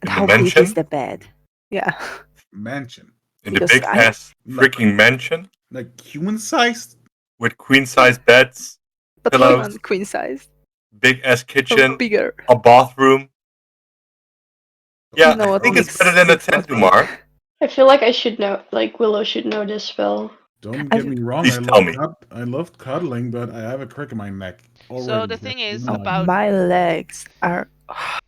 S2: And
S3: In the
S2: how big
S3: mansion?
S2: is the bed? Yeah.
S5: Mansion.
S3: In the
S2: Because
S3: big
S2: I-
S3: ass freaking mansion
S5: Like human sized?
S3: with queen size beds,
S2: But
S3: Pillows.
S2: one queen size.
S3: big ass
S2: Or
S3: kitchen,
S2: bigger.
S3: a bathroom. Yeah,
S2: You know
S3: I
S2: what
S3: think it's
S2: Nix-
S3: better than a
S2: Nix
S3: tent,
S2: bathroom.
S3: Dumar.
S4: I feel like I should know, like Willow should know this spell.
S5: Don't
S2: I-
S5: get me wrong,
S3: Please tell me.
S5: I loved cuddling, but I have a crick in my neck.
S1: So
S5: already.
S1: the thing
S5: That's
S1: is
S5: not-
S1: about-
S2: My legs are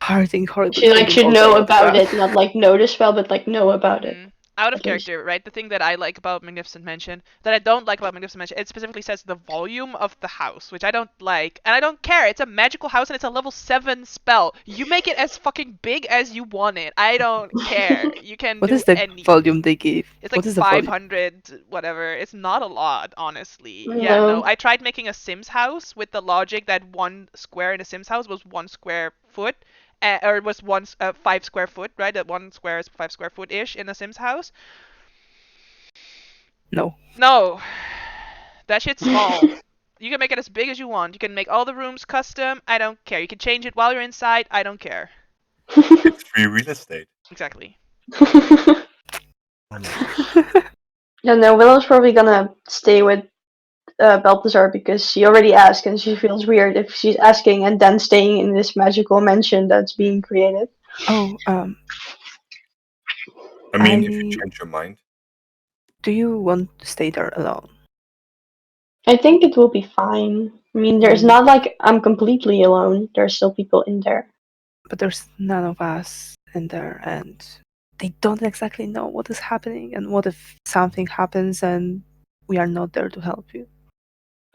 S2: hurting horribly.
S4: She like
S2: from
S4: should
S2: all
S4: know
S2: the
S4: about
S2: crap.
S4: it, not like know the spell, but like know about it.
S1: Out of
S4: At least.
S1: character, right? The thing that I like about Magnificent Mansion, that I don't like about Magnificent Mansion, it specifically says the volume of the house, which I don't like, and I don't care. It's a magical house and it's a level 7 spell. You make it as fucking big as you want it. I don't care. You can
S2: What
S1: do
S2: is the
S1: any.
S2: volume they give?
S1: It's like
S2: What is the volume?
S1: 500, whatever. It's not a lot, honestly.
S4: No.
S1: Yeah, no. I tried making a Sims house with the logic that 1 square in a Sims house was 1 square foot, or it was 5 square foot, right? That 1 square is 5 square foot ish in a Sims house.
S2: No.
S1: No, that shit's small. You can make it as big as you want. You can make all the rooms custom. I don't care. You can change it while you're inside. I don't care.
S3: It's free real estate.
S1: Exactly.
S4: Yeah, no, Willow's probably gonna stay with Balthazar because she already asked and she feels weird if she's asking and then staying in this magical mansion that's being created.
S2: Oh,
S3: I mean, if you
S2: I-
S3: change your mind.
S2: do you want to stay there alone?
S4: I think it will be fine. I mean, there's not like I'm completely alone. There's still people in there.
S2: But there's none of us in there, and they don't exactly know what is happening. And what if something happens and we are not there to help you?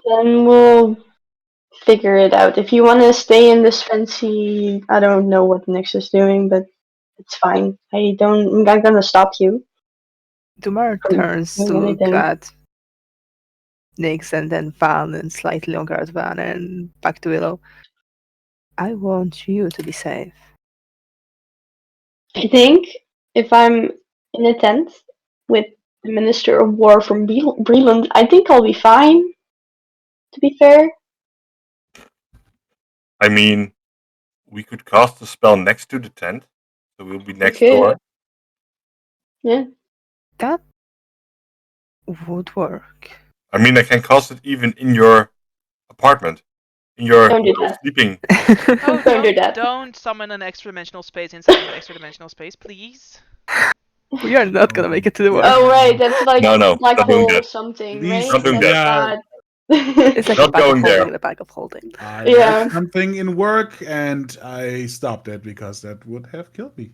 S4: Then we'll figure it out. If you want to stay in this fancy, I don't know what Nyx is doing, but it's fine. I'm not gonna stop you.
S2: Dumar
S4: From
S2: turns to
S4: doing
S2: look
S4: anything.
S2: at Nyx and then Van and slightly longer at Van and back to Willow. I want you to be safe.
S4: I think if I'm in a tent with the Minister of War from Breland, I think I'll be fine. to be fair.
S3: I mean, we could cast the spell next to the tent, so we'll be next
S4: could.
S3: door.
S4: Yeah.
S2: That would work.
S3: I mean, I can cast it even in your apartment, in your
S4: Don't do that.
S3: sleeping.
S1: Oh,
S4: Don't do that.
S1: don't summon an extra dimensional space inside of an extra dimensional space, please.
S2: We are not gonna make it to the world.
S4: Oh right, that's like
S3: No,
S4: black
S3: not doing
S4: hole
S3: that.
S4: something,
S5: Please
S4: right?
S3: not doing
S4: That's
S5: that.
S4: bad.
S2: It's like
S3: Not
S2: a bag of
S3: going there.
S2: holding and a bag of holding.
S5: I
S4: Yeah.
S5: had something in work and I stopped it because that would have killed me.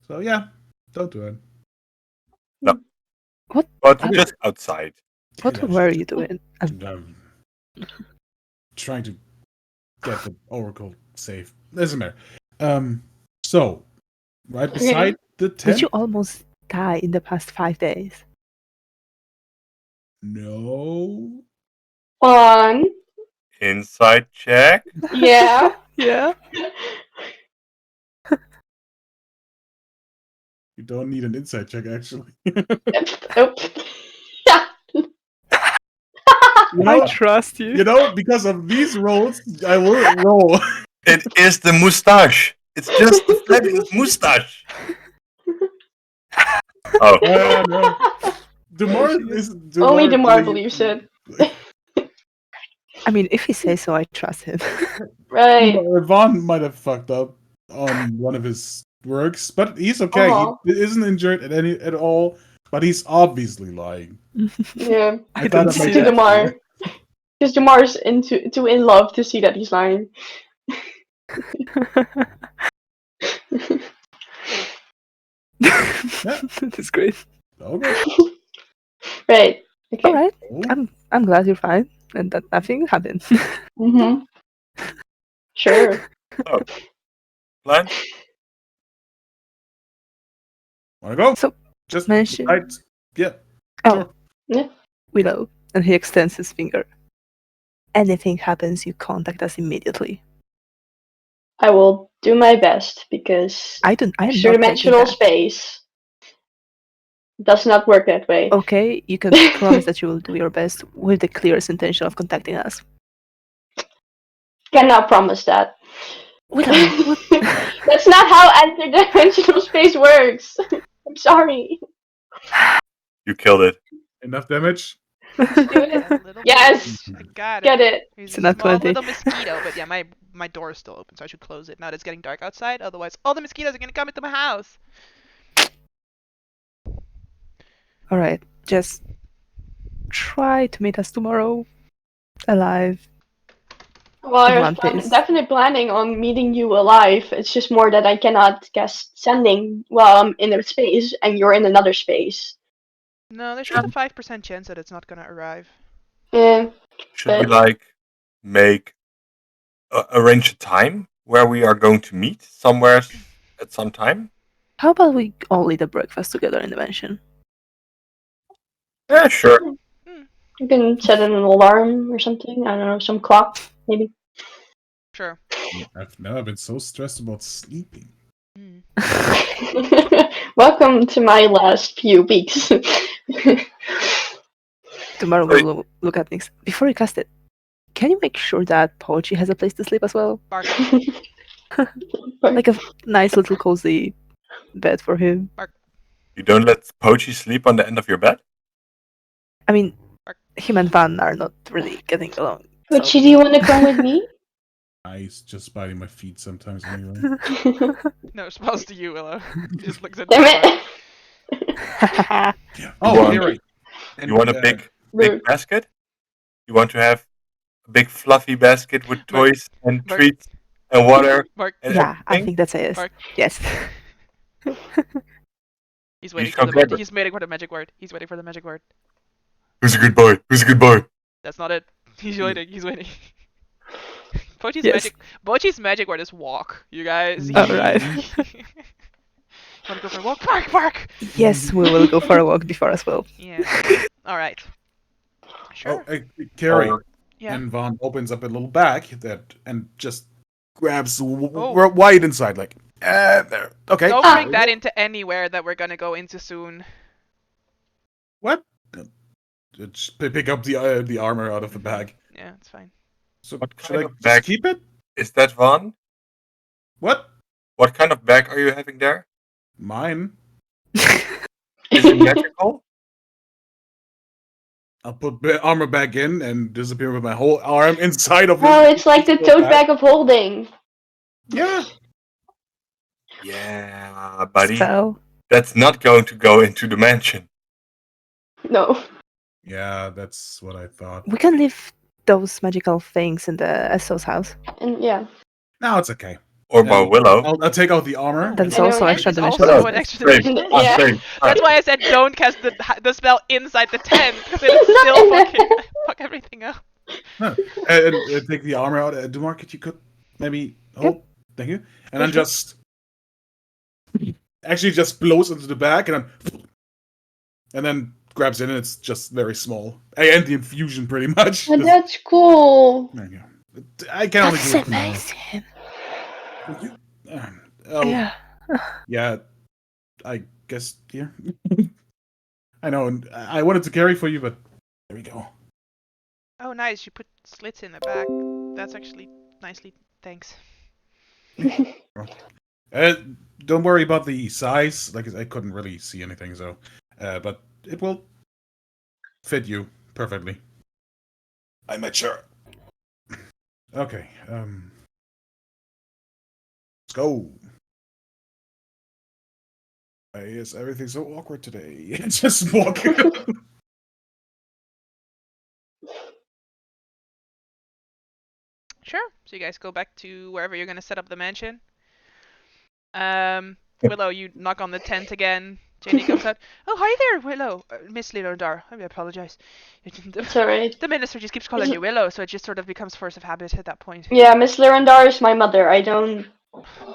S5: So yeah, don't do it.
S2: What?
S3: But
S2: Uh,
S3: just outside.
S2: What were you doing?
S5: I'm trying to get the Oracle safe. Doesn't matter. So right
S4: Okay.
S5: beside the
S2: Did
S5: tent.
S2: you almost die in the past 5 days?
S5: No.
S4: Fun.
S3: Inside check.
S4: Yeah.
S2: Yeah.
S5: You don't need an insight check actually.
S4: Nope. Yeah.
S5: You
S2: I
S5: know,
S2: trust you.
S5: because of these rolls, I will roll.
S3: It is the mustache. It's just the fabulous mustache. Oh,
S5: No. Demar is
S4: Only Demar
S5: believes-
S4: believes it.
S2: I mean, if he says so, I trust him.
S4: Right.
S5: Vaughn might have fucked up on one of his works, but he's okay.
S4: Aw.
S5: He isn't injured at all. But he's obviously lying.
S4: Yeah.
S2: I
S5: I
S2: don't
S5: thought
S2: see
S5: it
S4: To
S5: might
S2: that.
S4: Demar. Because Demar's too in love to see that he's lying.
S2: That's great.
S5: Okay.
S4: Right. Okay.
S2: All right.
S5: Oh,
S2: I'm glad you're fine and that nothing happened.
S4: Mm-hmm. Sure.
S3: plan?
S5: wanna go?
S2: So,
S5: Just
S2: mention-
S5: right. Yeah.
S2: Oh.
S5: Sure.
S2: Willow, and he extends his finger. Anything happens, you contact us immediately.
S4: I will do my best because
S2: I am not taking
S4: extra-dimensional
S2: that.
S4: space does not work that way.
S2: Okay, you can promise that you will do your best with the clearest intention of contacting us.
S4: Cannot promise that.
S2: Willow, what?
S4: That's not how interdimensional space works. I'm sorry.
S3: You killed it.
S5: Enough damage.
S4: Let's do it.
S1: Yeah, little
S4: Yes.
S1: bitch. I got it.
S4: Get it.
S1: He's
S2: It's
S1: a
S2: not
S1: small
S2: 20.
S1: little mosquito, but yeah, my door is still open, so I should close it now that it's getting dark outside. Otherwise, all the mosquitoes are gonna come into my house.
S2: All right, just try to meet us tomorrow, alive.
S4: Well, I
S2: In
S4: was
S2: one piece.
S4: definitely planning on meeting you alive. It's just more that I cannot cast sending while I'm in a space and you're in another space.
S1: No, there's just a 5% chance that it's not gonna arrive.
S4: Yeah.
S3: Should we
S4: But-
S3: arrange a time where we are going to meet somewhere at some time?
S2: How about we all eat a breakfast together in the mansion?
S3: Yeah, sure.
S4: You can set an alarm or something. I don't know, some clock, maybe.
S1: Sure.
S5: I've never been so stressed about sleeping.
S1: Mm.
S4: Welcome to my last few weeks.
S2: Tomorrow
S3: Wait.
S2: we'll look at things. Before you cast it, can you make sure that Pochi has a place to sleep as well?
S1: Bark.
S2: Like a nice little cozy bed for him.
S3: You don't let Pochi sleep on the end of your bed?
S2: I mean, him and Van are not really getting along.
S4: But do you want to come with me?
S5: He's just biting my feet sometimes anyway.
S1: No, response to you, Willow. He just looks at
S4: Damn
S1: the
S4: it!
S5: Oh,
S3: want-
S5: Harry.
S3: You want a big
S4: Rude.
S3: basket? You want to have a big fluffy basket with toys and
S1: Mark.
S3: treats and water
S1: Mark.
S3: and
S2: Yeah, I
S3: everything?
S2: think that's a yes.
S1: Mark.
S2: Yes.
S1: He's waiting
S3: He's
S1: for the
S3: comfortable.
S1: he's waiting for the magic word. He's waiting for the magic word.
S3: Who's a good boy? Who's a good boy?
S1: That's not it. He's waiting. He's waiting.
S2: Yes.
S1: Pochi's magic word is walk. You guys.
S2: Alright.
S1: Wanna go for a walk? Bark, bark.
S2: Yes, we will go for a walk before as well.
S1: Yeah. All right. Sure.
S5: Oh, Carrie.
S3: Oh.
S1: Yeah.
S5: And Vaughn opens up a little bag and just grabs
S1: Oh.
S5: White inside, like, there. Okay.
S1: Don't
S4: Ah.
S1: bring that into anywhere that we're gonna go into soon.
S5: What? Just pick up the armor out of the bag.
S1: Yeah, it's fine.
S5: So
S3: What
S5: should
S3: kind
S5: I
S3: of
S5: just
S3: bag
S5: keep it?
S3: is that, Vaughn?
S5: What?
S3: What kind of bag are you having there?
S5: Mine?
S3: Is it magical?
S5: I'll put armor back in and disappear with my whole arm inside of
S4: Oh,
S5: this
S4: it's like the
S5: magical
S4: tote bag of holding.
S5: Yeah.
S3: Yeah, buddy.
S2: So
S3: That's not going to go into the mansion.
S4: No.
S5: Yeah, that's what I thought.
S2: we can leave those magical things in the Esso's house.
S4: And yeah.
S5: No, it's okay.
S3: Or by
S5: And
S3: Willow.
S5: I'll take out the armor.
S2: That's
S4: I know,
S2: also
S4: yeah.
S2: extra
S1: It's
S2: dimensional.
S1: also an extra
S3: Same.
S1: dimension.
S4: Yeah.
S3: Same.
S1: That's why I said don't cast the spell inside the tent, because it'll
S4: It's not
S1: still
S4: in there.
S1: fucking fuck everything up.
S5: No. And take the armor out. Dumark, if you could maybe hold. Thank you. And then
S2: Sure.
S5: just actually just blows into the bag and then grabs in, and it's just very small. I end the infusion pretty much.
S4: Oh, that's cool.
S5: There you go. I can only
S2: That's
S5: do it tomorrow.
S2: amazing.
S5: Yeah.
S2: Yeah.
S5: Yeah, I guess here. I know, and I wanted to carry for you, but there we go.
S1: Oh, nice. You put slits in the back. That's actually nicely. Thanks.
S5: Don't worry about the size. Like I couldn't really see anything, so but it will fit you perfectly. I made sure. Okay, let's go. Why is everything so awkward today? Just walking.
S1: Sure. So you guys go back to wherever you're gonna set up the mansion. Willow, you knock on the tent again. Janie comes out. Oh, hi there, Willow. Miss Lelandar. I apologize.
S4: It's alright.
S1: The minister just keeps calling you Willow, so it just sort of becomes force of habit at that point.
S4: Yeah, Miss Lirandar is my mother. I don't.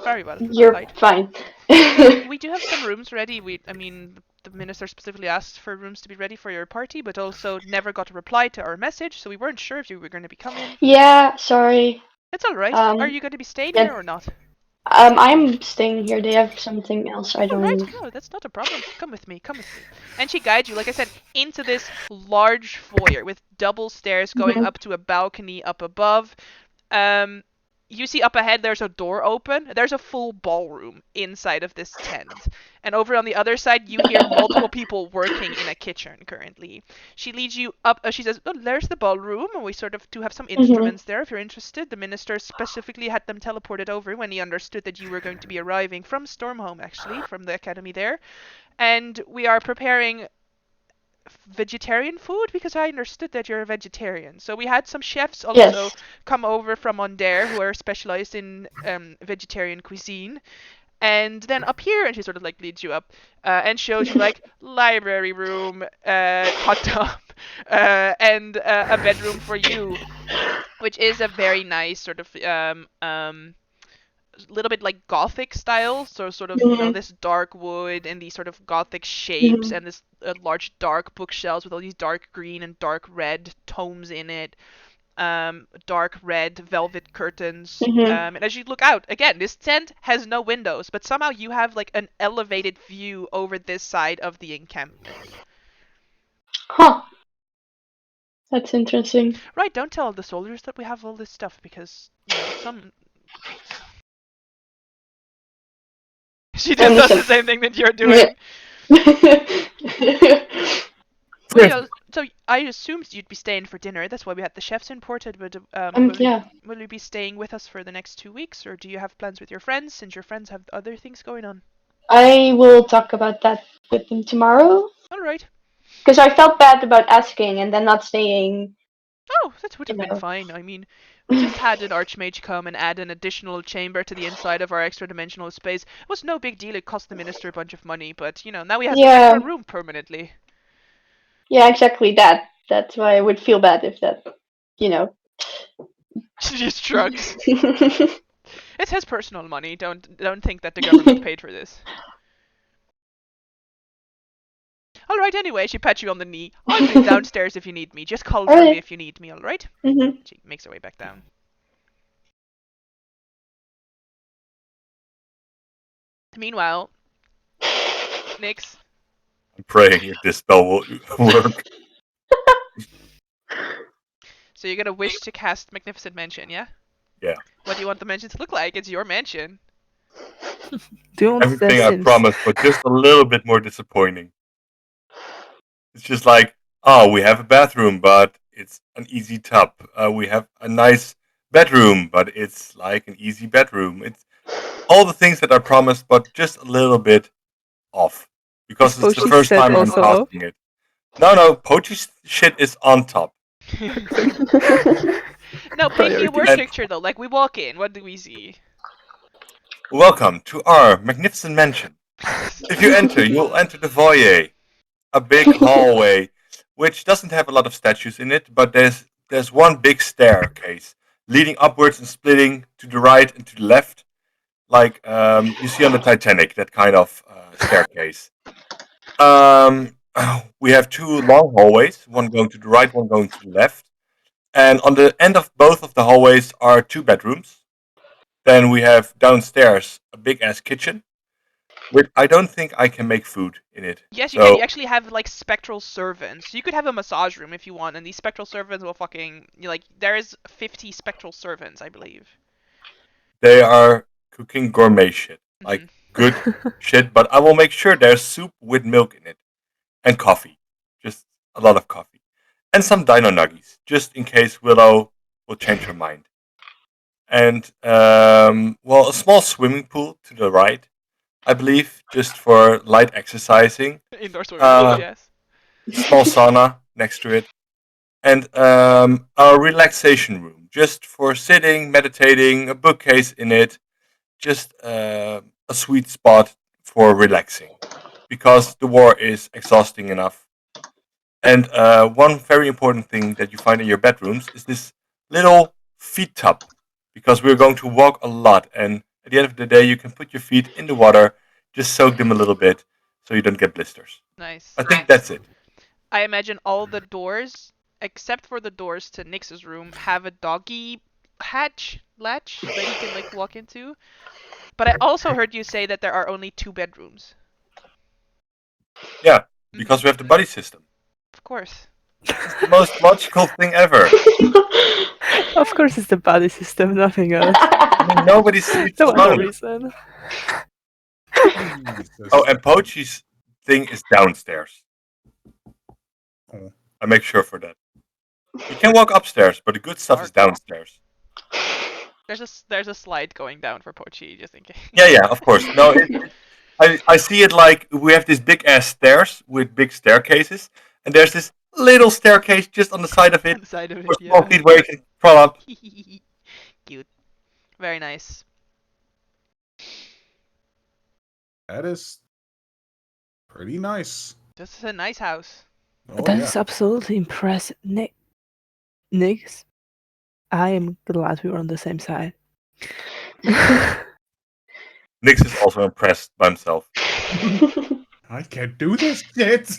S1: Very well.
S4: You're
S1: Right.
S4: fine.
S1: We do have some rooms ready. I mean, the minister specifically asked for rooms to be ready for your party, but also never got a reply to our message, so we weren't sure if you were going to be coming.
S4: Yeah, sorry.
S1: It's all right.
S4: Um,
S1: Are you going to be staying
S4: yeah.
S1: here or not?
S4: I'm staying here. They have something else. I
S1: All
S4: don't
S1: right.
S4: know.
S1: No, that's not a problem. Come with me. Come with me. And she guides you, like I said, into this large foyer with double stairs going
S4: Mhm.
S1: up to a balcony up above. You see up ahead there's a door open. There's a full ballroom inside of this tent. And over on the other side, you hear multiple people working in a kitchen currently. She leads you up. She says, "Oh, there's the ballroom, and we sort of do have some instruments there if you're interested." The minister specifically had them teleported over when he understood that you were going to be arriving from Stormhome, actually, from the academy there. And we are preparing vegetarian food because I understood that you're a vegetarian. So we had some chefs also
S4: Yes.
S1: come over from Onder who are specialized in vegetarian cuisine. And then up here, and she sort of like leads you up and shows you like library room, hot tub, and a bedroom for you, which is a very nice sort of little bit like gothic style, so sort of this dark wood and these sort of gothic shapes and this large dark bookshelves with all these dark green and dark red tomes in it, dark red velvet curtains, and as you look out again, this tent has no windows, but somehow you have like an elevated view over this side of the encampment.
S4: Huh. That's interesting.
S1: Right, don't tell the soldiers that we have all this stuff because some she just does the same thing that you're doing. So I assumed you'd be staying for dinner. That's why we had the chefs imported. But
S4: Yeah.
S1: will you be staying with us for the next 2 weeks, or do you have plans with your friends since your friends have other things going on?
S4: I will talk about that with them tomorrow.
S1: All right.
S4: Because I felt bad about asking and then not staying.
S1: Oh, that would have been fine. I mean, we just had an archmage come and add an additional chamber to the inside of our extra dimensional space. It was no big deal. It cost the minister a bunch of money, but now we have an extra room permanently.
S4: Yeah, exactly that. That's why I would feel bad if that,
S1: She just shrugs. It's his personal money. Don't think that the government paid for this. All right. Anyway, she pats you on the knee. I'll be downstairs if you need me. Just call for me if you need me. All right. She makes her way back down. Meanwhile, Nyx.
S3: I'm praying if this spell will work.
S1: So you're gonna wish to cast Magnificent Mansion, yeah?
S3: Yeah.
S1: What do you want the mansion to look like? It's your mansion.
S2: Do you want the
S3: Everything I
S2: Sims?
S3: promised, but just a little bit more disappointing. It's just like, oh, we have a bathroom, but it's an easy tub. We have a nice bedroom, but it's like an easy bedroom. It's all the things that I promised, but just a little bit off. Because
S2: Is
S3: it's the
S2: Pochi
S3: first
S2: set
S3: time I'm
S2: also off?
S3: casting it. No, Pochi's shit is on top.
S1: No, paint me a word
S3: And-
S1: picture though. Like we walk in, what do we see?
S3: Welcome to our magnificent mansion. If you enter, you'll enter the foyer, a big hallway, which doesn't have a lot of statues in it, but there's one big staircase leading upwards and splitting to the right and to the left, like you see on the Titanic, that kind of staircase. We have two long hallways, one going to the right, one going to the left, and on the end of both of the hallways are two bedrooms. Then we have downstairs a big ass kitchen, which I don't think I can make food in it.
S1: Yes, you
S3: So
S1: can. You actually have like spectral servants. You could have a massage room if you want, and these spectral servants will fucking like. There is 50 spectral servants, I believe.
S3: they are cooking gourmet shit, like
S1: Mhm.
S3: good shit. But I will make sure there's soup with milk in it and coffee, just a lot of coffee, and some dino nuggies, just in case Willow will change her mind. And well, a small swimming pool to the right, I believe, just for light exercising.
S1: Indoor swimming pool, yes.
S3: Small sauna next to it, and a relaxation room just for sitting, meditating, a bookcase in it, just a sweet spot for relaxing because the war is exhausting enough. And one very important thing that you find in your bedrooms is this little feet tub because we're going to walk a lot. And at the end of the day, you can put your feet in the water, just soak them a little bit so you don't get blisters.
S1: Nice.
S3: I think that's it.
S1: I imagine all the doors, except for the doors to Nix's room, have a doggy latch that he can like walk into. But I also heard you say that there are only 2 bedrooms.
S3: Yeah, because we have the buddy system.
S1: Of course.
S3: It's the most logical thing ever.
S2: Of course, it's the body system, nothing else.
S3: I mean, nobody sleeps
S2: No other
S3: alone.
S2: reason.
S3: Oh, and Pochi's thing is downstairs.
S5: Oh.
S3: I make sure for that. You can walk upstairs, but the good stuff is downstairs.
S1: There's a slide going down for Pochi, just in case.
S3: Yeah, of course. No, I see it like we have this big ass stairs with big staircases, and there's this little staircase just on the side of
S1: On
S3: it
S1: the side of it,
S3: for small
S1: yeah.
S3: feet where you can crawl up.
S1: Cute. Very nice.
S5: That is pretty nice.
S1: This is a nice house.
S5: Oh,
S2: That
S5: yeah.
S2: is absolutely impressive. Nix, I am glad we were on the same side.
S3: Nix is also impressed by himself.
S5: I can't do this shit.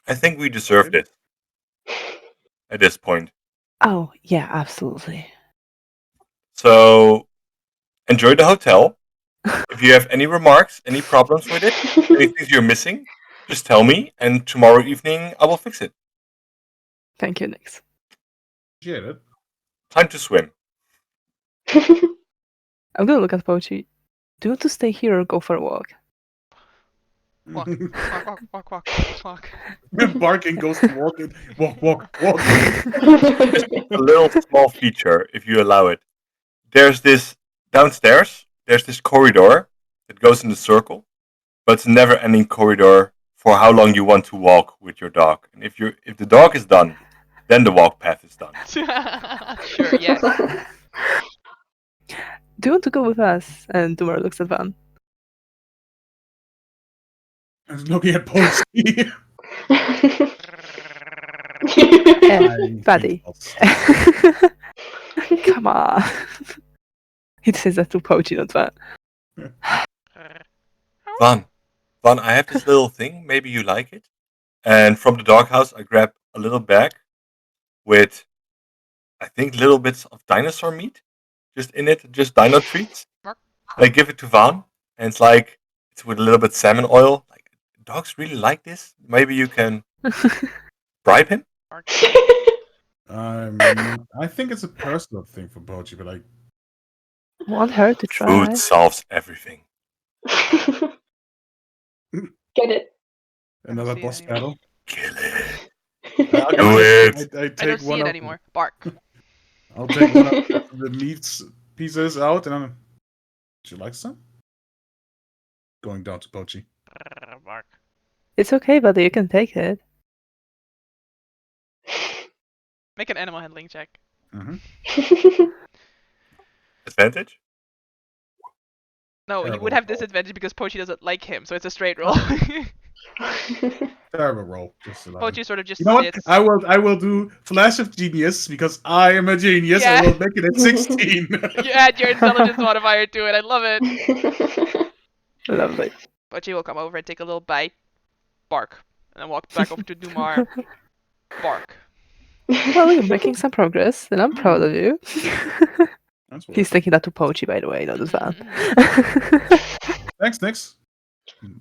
S3: I think we deserved it at this point.
S2: Oh, yeah, absolutely.
S3: So enjoy the hotel. If you have any remarks, any problems with it, anything you're missing, just tell me, and tomorrow evening I will fix it.
S2: Thank you, Nix.
S5: Appreciate it.
S3: Time to swim.
S2: I'm gonna look at Pochi. Do you want to stay here or go for a walk?
S1: Walk, walk, walk, walk, walk.
S5: Barking goes to walking. Walk, walk, walk.
S3: A little small feature, if you allow it. There's this downstairs. There's this corridor that goes in the circle, but it's a never-ending corridor for how long you want to walk with your dog. And if the dog is done, then the walk path is done.
S1: Sure, yes.
S2: Do you want to go with us? And Tumor looks at Van.
S5: I was looking at Posty.
S2: Buddy. Come on. He says that to Pochi, not Van.
S3: Van, I have this little thing. Maybe you like it. And from the doghouse, I grab a little bag with, I think, little bits of dinosaur meat just in it, just dino treats. I give it to Van, and it's with a little bit salmon oil. Like, dogs really like this. Maybe you can bribe him?
S1: Bark.
S5: I think it's a personal thing for Pochi, but
S2: Want her to try.
S3: Food solves everything.
S4: Get it.
S5: another
S1: see it
S5: boss
S1: anymore.
S5: battle.
S3: Kill it.
S5: I'll
S3: Do
S5: just-
S3: it.
S5: I
S1: I
S5: take
S1: don't see
S5: one
S1: it
S5: of
S1: anymore. Bark.
S5: I'll take one of the meat pieces out, and I'm. Would you like some? Going down to Pochi.
S1: Bark.
S2: It's okay, buddy. You can take it.
S1: Make an animal handling check.
S5: Mm-hmm.
S3: Advantage?
S1: No, he
S5: Terrible
S1: would have
S5: roll.
S1: disadvantage because Pochi doesn't like him, so it's a straight roll.
S5: Terrible roll. Just 11.
S1: Pochi sort of just
S5: You know what?
S1: sits.
S5: I will do Flash of Genius because I am a genius.
S1: Yeah.
S5: I will make it at 16.
S1: You add your intelligence modifier to it. I love it.
S2: Lovely.
S1: Pochi will come over and take a little bite. Bark. And then walk back over to Dumar. Bark.
S2: Well, you're making some progress, and I'm proud of you.
S5: That's
S2: He's thinking that to Pochi, by the way, not as
S1: Mhm,
S2: well.
S5: Thanks, Nix.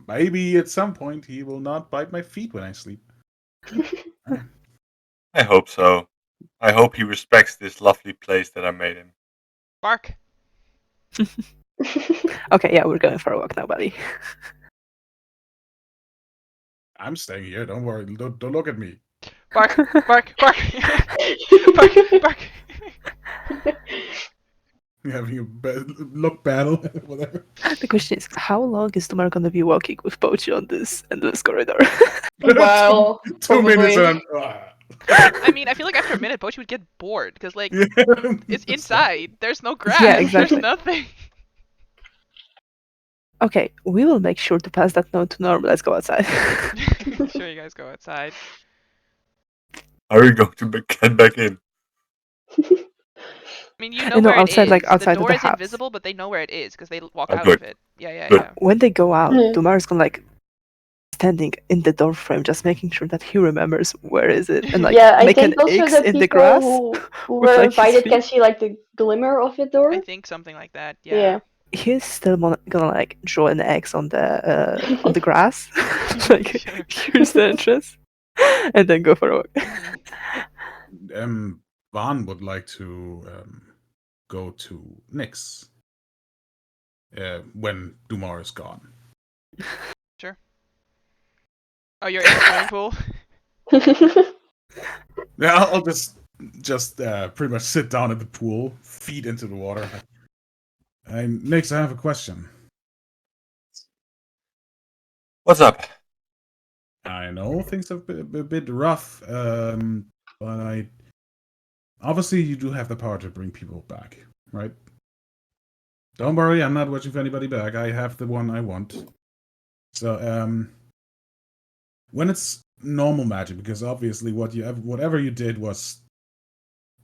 S5: Maybe at some point he will not bite my feet when I sleep.
S3: I hope so. I hope he respects this lovely place that I made him.
S1: Bark.
S2: Okay, yeah, we're going for a walk now, buddy.
S5: I'm staying here. Don't worry. Don't look at me.
S1: Bark. Bark. Bark. Bark. Bark.
S5: You're having a look battle, whatever.
S2: The question is, how long is Tomar gonna be walking with Pochi on this endless corridor?
S4: Wow.
S5: 2 minutes
S4: probably.
S5: and I'm.
S1: I mean, I feel like after a minute, Pochi would get bored because, like,
S5: Yeah.
S1: it's inside. There's no grass.
S2: Yeah, exactly.
S1: There's nothing.
S2: Okay, we will make sure to pass that note to Norm. Let's go outside.
S1: Sure, you guys go outside.
S3: Are we going to get back in?
S1: I mean, you know
S2: No,
S1: where
S2: outside,
S1: it is.
S2: like, outside
S1: the
S2: of
S1: door
S2: the
S1: is
S2: house.
S1: invisible, but they know where it is because they walk
S3: Oh,
S1: out
S3: good.
S1: of it. Yeah.
S3: Good.
S2: When they go out,
S4: Mm.
S2: Dumar's gonna like standing in the door frame, just making sure that he remembers where is it, and like
S4: Yeah, I
S2: make
S4: think
S2: an
S4: also
S2: X
S4: the
S2: in the
S4: people
S2: grass.
S4: who
S2: with,
S4: were
S2: like, his
S4: invited can
S2: feet.
S4: see like the glimmer of the door.
S1: I think something like that. Yeah.
S4: Yeah.
S2: He's still gonna like draw an X on the grass, like
S1: Sure.
S2: here's the entrance, and then go for a walk.
S5: Vaughn would like to go to Nyx when Dumar is gone.
S1: Oh, you're in the swimming pool.
S5: Yeah, I'll just pretty much sit down at the pool, feet into the water. Nyx, I have a question.
S3: What's up?
S5: I know things have been a bit rough, but obviously you do have the power to bring people back, right? Don't worry, I'm not wishing for anybody back. I have the one I want. So, when it's normal magic, because obviously whatever you did was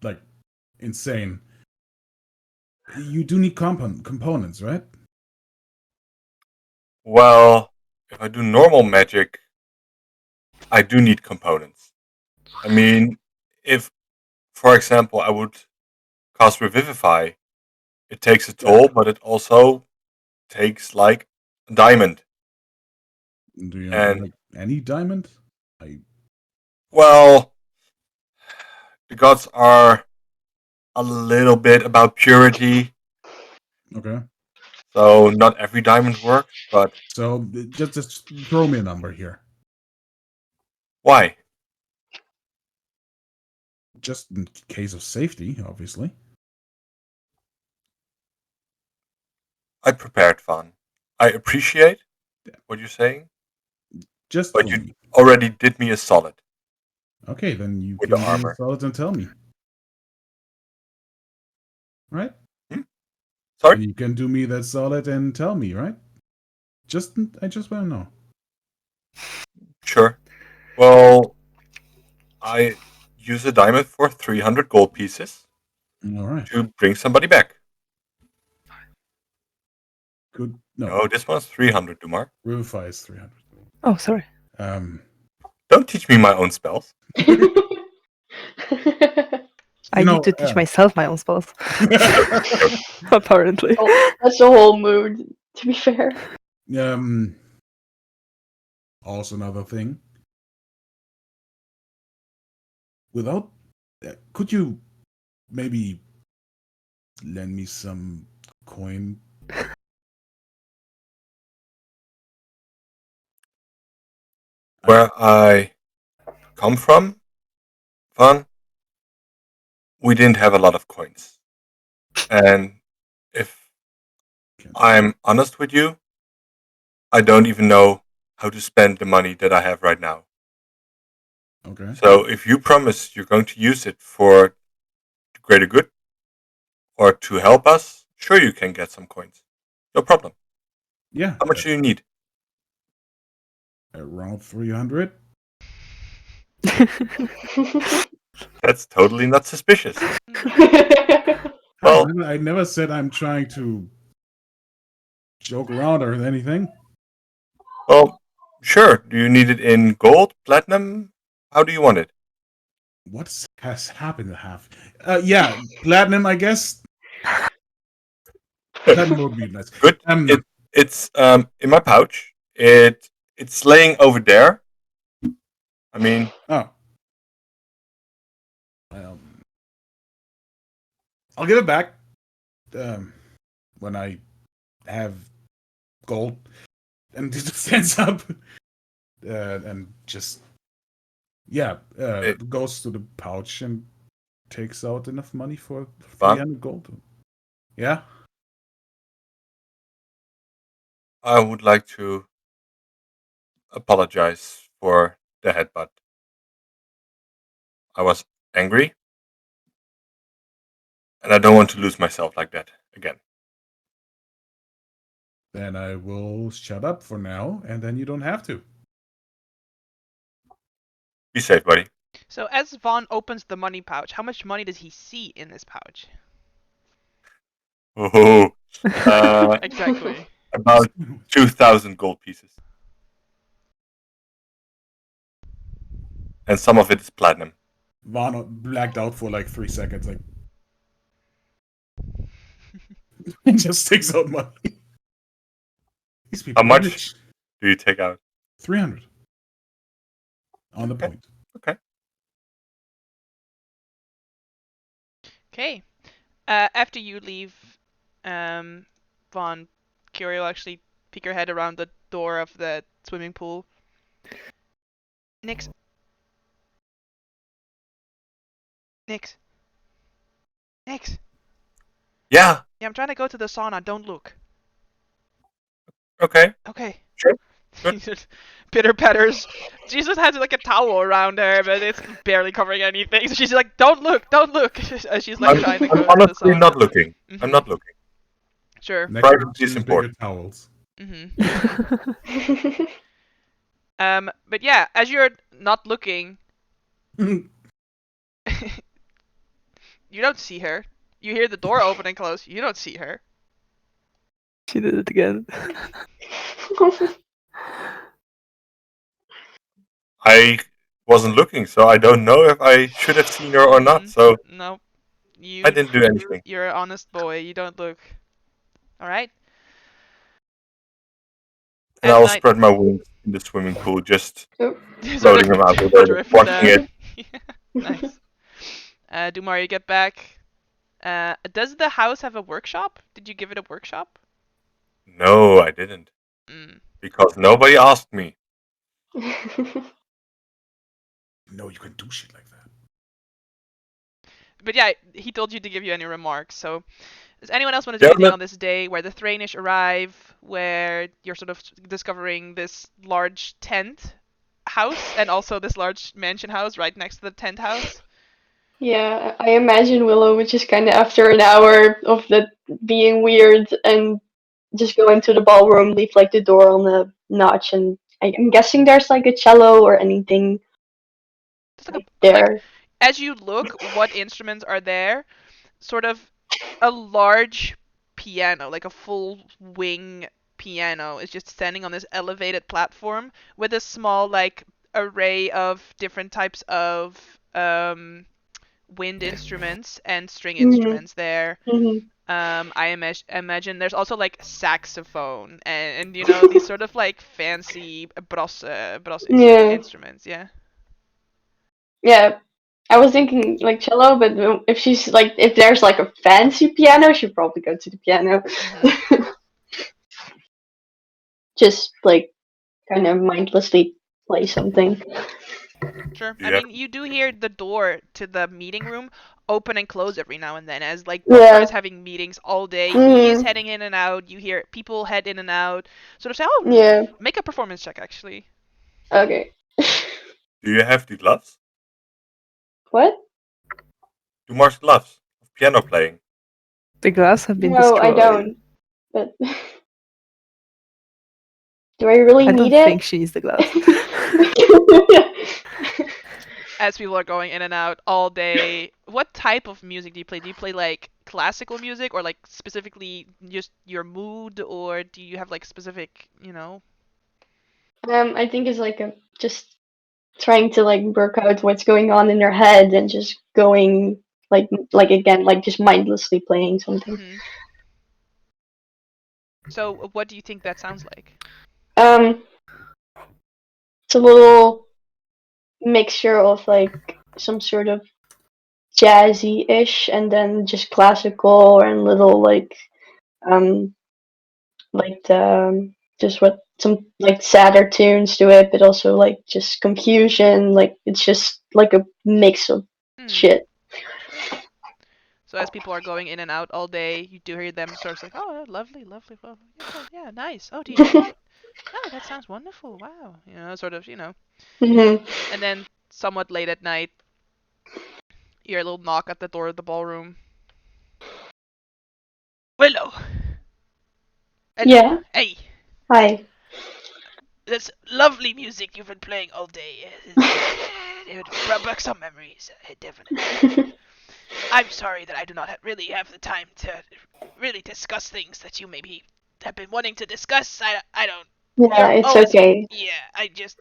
S5: like insane. You do need components, right?
S3: Well, if I do normal magic, I do need components. I mean, if, for example, I would cast Revivify, it takes a toll, but it also takes like a diamond.
S5: Do you
S3: And-
S5: like any diamond?
S3: Well, the gods are a little bit about purity,
S5: Okay.
S3: so not every diamond works, but
S5: So just throw me a number here.
S3: why?
S5: Just in case of safety, obviously.
S3: I prepared, Van. I appreciate what you're saying,
S5: Just
S3: but
S5: for
S3: you
S5: me.
S3: already did me a solid.
S5: Okay, then you
S3: With
S5: can
S3: the
S5: be
S3: armor.
S5: solid and tell me. Right?
S3: Sorry?
S5: You can do me that solid and tell me, right? I just want to know.
S3: Sure. Well, I use a diamond for 300 gold pieces
S5: All right.
S3: to bring somebody back.
S5: Good. No,
S3: No, this one's 300, Dumar.
S5: Revivify is 300.
S2: Oh, sorry.
S3: Don't teach me my own spells.
S2: I need to teach myself my own spells. Apparently.
S4: Oh, that's the whole mood, to be fair.
S5: Also another thing. Without, could you maybe lend me some coin?
S3: Where I come from, Van, we didn't have a lot of coins. And if I'm honest with you, I don't even know how to spend the money that I have right now.
S5: Okay.
S3: So if you promise you're going to use it for the greater good or to help us, sure you can get some coins. No problem.
S5: Yeah.
S3: How much do you need?
S5: Around 300.
S3: That's totally not suspicious.
S5: I
S3: Well,
S5: never said I'm trying to joke around or anything.
S3: well, sure. Do you need it in gold, platinum? How do you want it?
S5: What has happened to have? Yeah, platinum, I guess. Platinum would be nice.
S3: Good. It's in my pouch. It's laying over there. I mean,
S5: Oh. I'll give it back when I have gold. And he just stands up and just, goes to the pouch and takes out enough money for 300 gold. Yeah?
S3: I would like to apologize for the headbutt. I was angry, and I don't want to lose myself like that again.
S5: Then I will shut up for now, and then you don't have to.
S3: Be safe, buddy.
S1: So as Vaughn opens the money pouch, how much money does he see in this pouch?
S3: Oh,
S1: Exactly.
S3: about 2,000 gold pieces. And some of it is platinum.
S5: Vaughn blacked out for like 3 seconds, like, and just takes out money. These people
S3: How
S5: are
S3: much
S5: rich.
S3: do you take out?
S5: 300 on the
S3: Okay.
S5: point.
S3: Okay.
S1: Okay. After you leave, Vaughn, Curie will actually peek her head around the door of the swimming pool. Nix. Nix. Nix.
S3: Yeah.
S1: Yeah, I'm trying to go to the sauna. Don't look.
S3: Okay.
S1: Okay.
S3: Sure.
S1: Pitter patters. Jesus has like a towel around her, but it's barely covering anything. So she's like, "Don't look, don't look." As she's like trying to go
S3: I'm
S1: to the
S3: honestly
S1: sauna.
S3: not looking. I'm
S1: Mhm.
S3: not looking.
S1: Sure.
S5: Next
S3: Privacy
S5: to
S3: is
S5: choose bigger
S3: important.
S5: towels.
S1: But yeah, as you're not looking, you don't see her. You hear the door open and close. You don't see her.
S2: She did it again.
S3: I wasn't looking, so I don't know if I should have seen her or not. So
S1: No,
S3: I didn't do anything.
S1: you're an honest boy. You don't look. All right.
S3: And
S1: At
S3: I'll
S1: night,
S3: spread my wings in the swimming pool, just
S4: Oh.
S1: sort
S3: floating
S1: of
S3: them out there,
S1: drift
S3: watching
S1: them.
S3: it.
S1: Nice. Dumar, you get back. Does the house have a workshop? Did you give it a workshop?
S3: No, I didn't.
S1: Mm.
S3: Because nobody asked me.
S5: No, you can do shit like that.
S1: But yeah, he told you to give you any remarks. So, does anyone else want to do anything on this day where the Thranish arrive, where you're sort of discovering this large tent house and also this large mansion house right next to the tent house?
S4: Yeah, I imagine Willow would just kind of after an hour of that being weird and just go into the ballroom, leave like the door on the notch, and I'm guessing there's like a cello or anything
S1: Like
S4: there.
S1: as you look, what instruments are there? Sort of a large piano, like a full wing piano, is just standing on this elevated platform with a small like array of different types of wind instruments and string instruments there.
S4: Mm-hmm.
S1: I imagine there's also like saxophone and you know these sort of like fancy brass
S4: Yeah.
S1: instruments. Yeah.
S4: Yeah. I was thinking like cello, but if she's like, if there's like a fancy piano, she'd probably go to the piano. Just like kind of mindlessly play something.
S1: Sure.
S3: Do
S1: I
S3: you have
S1: mean, you do hear the door to the meeting room open and close every now and then, as like Butler
S4: Yeah.
S1: is having meetings all day. He's
S4: Mhm.
S1: heading in and out. You hear people head in and out. Sort of say, "Oh,
S4: Yeah.
S1: make a performance check, actually."
S4: Okay.
S3: do you have the gloves?
S4: What?
S3: Do Mars gloves of piano playing?
S2: The glass have been
S4: No, I
S2: destroyed.
S4: don't. But do I really
S2: I don't
S4: need
S2: think
S4: it?
S2: she needs the glass.
S1: As people are going in and out all day, what type of music do you play? Do you play like classical music, or like specifically just your mood, or do you have like specific,
S4: I think it's like just trying to like work out what's going on in their head and just going like again like just mindlessly playing something.
S1: hmm So, what do you think that sounds like?
S4: Um, it's a little mixture of like some sort of jazzy-ish and then just classical and little um like just what some like sadder tunes to it, but also like just confusion. Like it's just like a mix of shit.
S1: Sure. So as people are going in and out all day, you do hear them sort of like, "Oh, lovely, lovely, well, yeah, nice. Oh, do you do that? Oh, that sounds wonderful. Wow." Sort of.
S4: Mhm.
S1: And then somewhat late at night, you hear a little knock at the door of the ballroom. Willow. Hello.
S4: Yeah.
S1: Hey.
S4: Hi.
S1: This lovely music you've been playing all day. It brought back some memories, definitely. I'm sorry that I do not really have the time to really discuss things that you maybe have been wanting to discuss. I don't.
S4: Yeah,
S1: You're
S4: it's
S1: always.
S4: okay.
S1: Yeah, I just.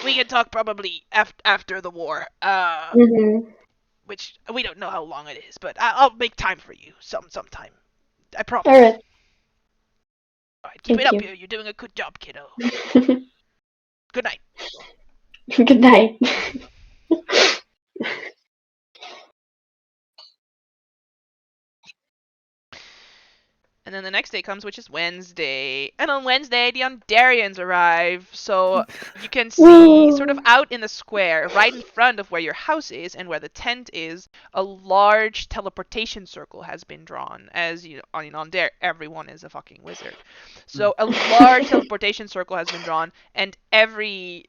S1: We can talk probably after the war.
S4: Mhm.
S1: Which we don't know how long it is, but I'll make time for you sometime. I
S4: All
S1: promise.
S4: right.
S1: Alright, keep it
S4: Thank
S1: up
S4: you.
S1: here. You're doing a good job, kiddo. Good night.
S4: Good night.
S1: And then the next day comes, which is Wednesday. And on Wednesday, the Ondarians arrive. So you can see, sort of
S4: Woo.
S1: out in the square, right in front of where your house is and where the tent is, a large teleportation circle has been drawn. As you know, on there, everyone is a fucking wizard. So a large teleportation circle has been drawn, and every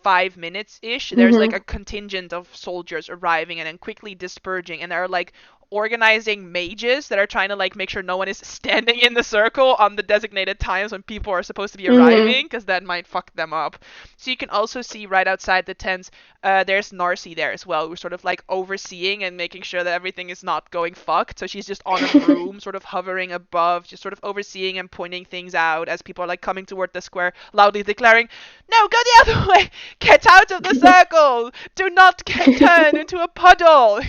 S1: 5 minutes ish, there's like
S4: Mhm.
S1: a contingent of soldiers arriving and then quickly dispersing, and there are like organizing mages that are trying to like make sure no one is standing in the circle on the designated times when people are supposed to be
S4: Mhm.
S1: arriving, because that might fuck them up. So you can also see right outside the tents, there's Narcy there as well, who's sort of like overseeing and making sure that everything is not going fucked. So she's just on a broom, sort of hovering above, just sort of overseeing and pointing things out as people are like coming toward the square, loudly declaring, "No, go the other way! Get out of the circle! Do not get turned into a puddle!"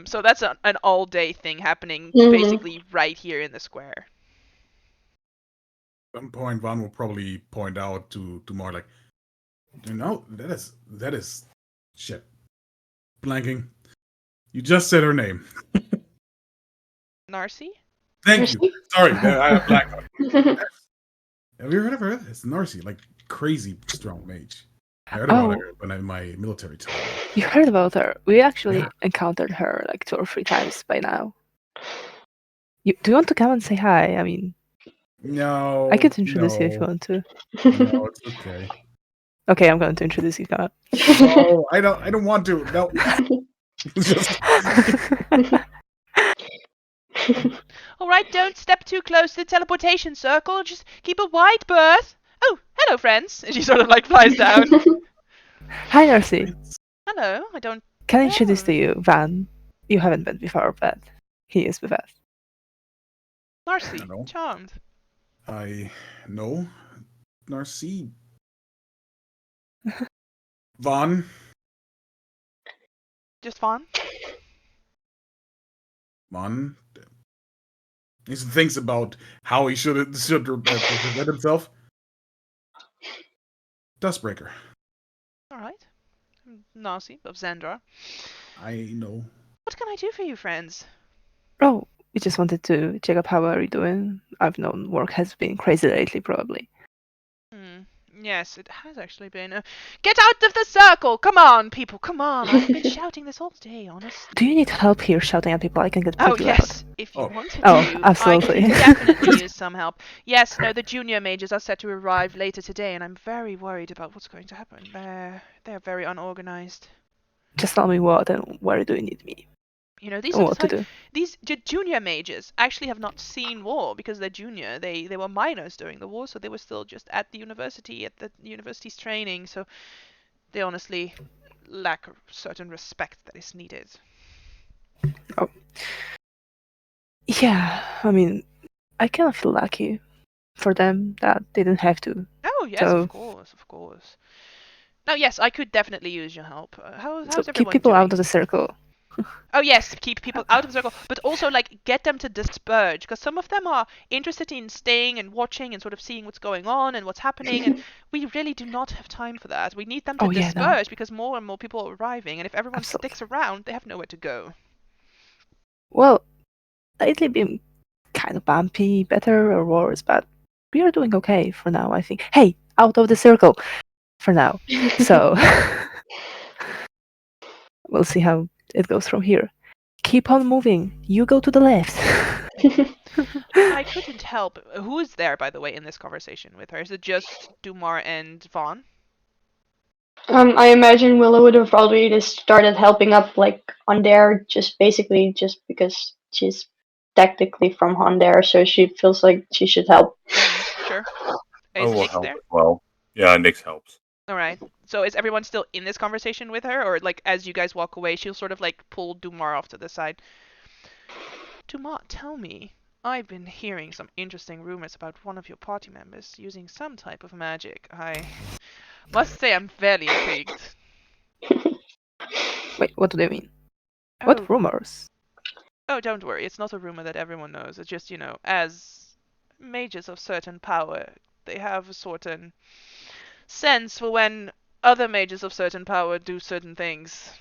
S1: So that's an all day thing happening
S4: Mhm.
S1: basically right here in the square.
S5: At some point, Van will probably point out to Mar like, that is shit. Blanking. You just said her name.
S1: Narcy?
S5: Thank you. Sorry, I blanked on it. Have you heard of her? It's Narcy, like crazy strong mage. I heard about
S2: Oh,
S5: her when I in my military time.
S2: you heard about her. We
S5: Yeah.
S2: actually encountered her like 2 or 3 times by now. Do you want to come and say hi? I mean,
S5: No,
S2: I could introduce you if you
S5: no,
S2: want to.
S5: no, it's okay.
S2: Okay, I'm going to introduce you. Come on.
S5: No, I don't want to. No, just
S1: Alright, don't step too close to the teleportation circle. Just keep a wide berth. Oh, hello, friends. And she sort of like flies down.
S2: Hi, Narcy.
S1: Hello, I don't.
S2: Can I introduce
S1: Oh,
S2: to you Van? You haven't been before, but he is with us.
S1: Narcy,
S5: Hello.
S1: charmed.
S5: I know Narcy Vaughn.
S1: Just fun.
S5: Vaughn. He thinks about how he should present himself. Dustbreaker.
S1: All right. Nasi of Zandra.
S5: I know.
S1: What can I do for you, friends?
S2: Oh, we just wanted to check up how are you doing. I've known work has been crazy lately, probably.
S1: Yes, it has actually been. Get out of the circle! Come on, people, come on! I've been shouting this all day, honestly.
S2: Do you need help here shouting at people? I can get
S1: Oh,
S2: pretty
S1: yes.
S2: loud.
S1: If you
S5: Oh.
S1: wanted
S2: Oh,
S1: to,
S2: absolutely.
S1: I could definitely use some help. Yes, no, the junior mages are set to arrive later today, and I'm very worried about what's going to happen. They're very unorganized.
S2: Just tell me what and where do you need me?
S1: You know, these
S2: And
S1: are
S2: what to do.
S1: these junior mages actually have not seen war because they're junior. They were minors during the war, so they were still just at the university's training. So they honestly lack a certain respect that is needed.
S2: Oh. Yeah, I mean, I kind of feel lucky for them that they didn't have to.
S1: Oh yes,
S2: So-
S1: of course, of course. No, yes, I could definitely use your help. How's
S2: So keep
S1: everyone
S2: people
S1: doing?
S2: out of the circle.
S1: Oh yes, keep people out of the circle, but also like get them to disperse because some of them are interested in staying and watching and sort of seeing what's going on and what's happening, and we really do not have time for that. We need them to
S2: Oh, yeah, no.
S1: disperse because more and more people are arriving, and if everyone
S2: Absolutely.
S1: sticks around, they have nowhere to go.
S2: Well, lately been kind of bumpy, better or worse, but we are doing okay for now, I think. Hey, out of the circle for now. So we'll see how it goes from here. Keep on moving. You go to the left.
S1: I couldn't help. Who is there, by the way, in this conversation with her? Is it just Dumar and Vaughn?
S4: I imagine Willow would have already just started helping up like on there, just basically just because she's technically from Hondare, so she feels like she should help.
S1: Sure.
S3: I
S1: Is
S3: will
S1: Nick
S3: help
S1: there?
S3: as well. Yeah, Nix helps.
S1: All right. So is everyone still in this conversation with her, or like as you guys walk away, she'll sort of like pull Dumar off to the side? Dumar, tell me. I've been hearing some interesting rumors about one of your party members using some type of magic. I must say I'm very intrigued.
S2: Wait, what do they mean?
S1: Oh,
S2: What rumors?
S1: oh, don't worry. It's not a rumor that everyone knows. It's just, as mages of certain power, they have a certain sense for when other mages of certain power do certain things.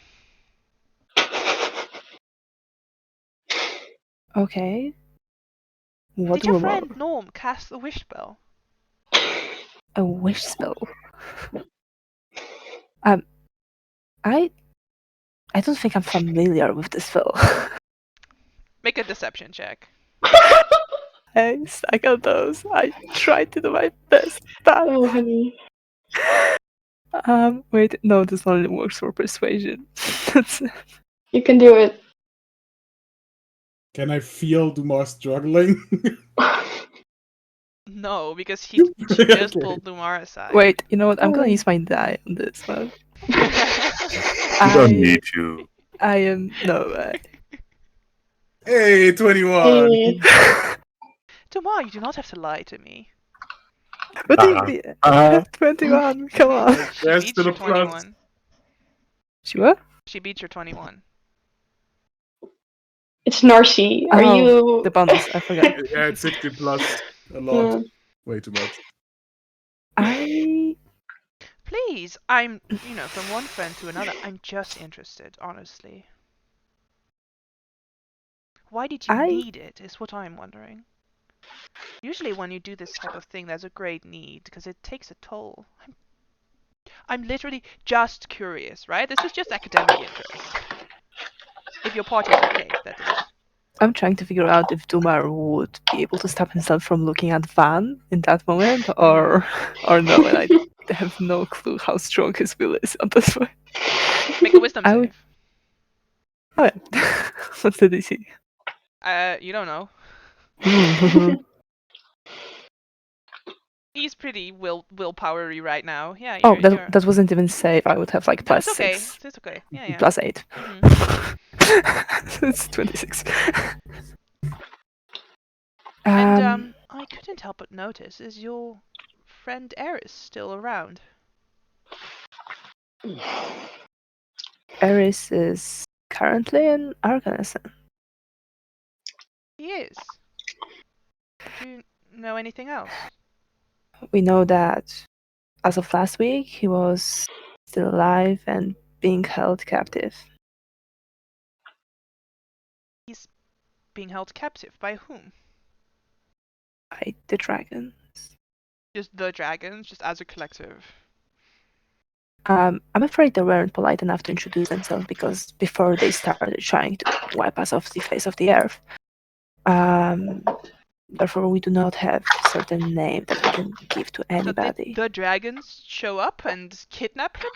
S2: Okay. What
S1: Did your
S2: rumor?
S1: friend Norm cast the wish spell?
S2: A wish spell. I don't think I'm familiar with this spell.
S1: Make a deception check.
S2: I suck at those. I tried to do my best, but
S4: Oh, honey.
S2: wait, no, this only works for persuasion. That's
S4: You can do it.
S5: Can I feel Dumar struggling?
S1: No, because she
S5: Okay.
S1: just pulled Lumar aside.
S2: wait. You know what? I'm gonna
S4: Oh.
S2: use my die on this one.
S3: You
S2: I
S3: don't need to.
S2: I am no.
S5: Hey, 21!
S4: Hey.
S1: Dumar, you do not have to lie to me.
S2: But I have 21. Come on.
S1: She
S5: Rest
S1: beats
S5: to the
S1: your
S5: plus.
S1: 21.
S2: Sure.
S1: She beats your 21.
S4: It's Narcy. Are
S2: Oh,
S4: you
S2: the bonus? I forgot.
S5: Yeah, it's 60 plus. A lot. Way too much.
S2: I
S1: Please, I'm, from one friend to another, I'm just interested, honestly. Why did you
S2: I-
S1: need it, is what I'm wondering. Usually when you do this type of thing, there's a great need, because it takes a toll. I'm literally just curious, right? This is just academic interest. If your party's okay, that is.
S2: I'm trying to figure out if Dumar would be able to stop himself from looking at Van in that moment, or no, and I have no clue how strong his will is at this point.
S1: Make a wisdom
S2: I would-
S1: save.
S2: Oh yeah. What's the DC?
S1: You don't know. He's pretty willpowery right now. Yeah,
S2: Oh,
S1: you're...
S2: that wasn't even save. I would have like
S1: No,
S2: plus
S1: it's okay.
S2: 6.
S1: It's okay. Yeah.
S2: Plus 8.
S1: Mhm.
S2: It's 26.
S1: And I couldn't help but notice, is your friend Eris still around?
S2: Eris is currently in Arkansas.
S1: He is. Do you know anything else?
S2: We know that as of last week, he was still alive and being held captive.
S1: He's being held captive by whom?
S2: By the dragon.
S1: Just the dragons, just as a collective.
S2: I'm afraid they weren't polite enough to introduce themselves because before they started trying to wipe us off the face of the earth. Therefore, we do not have certain name that we can give to
S1: So did
S2: anybody.
S1: the dragons show up and kidnap him?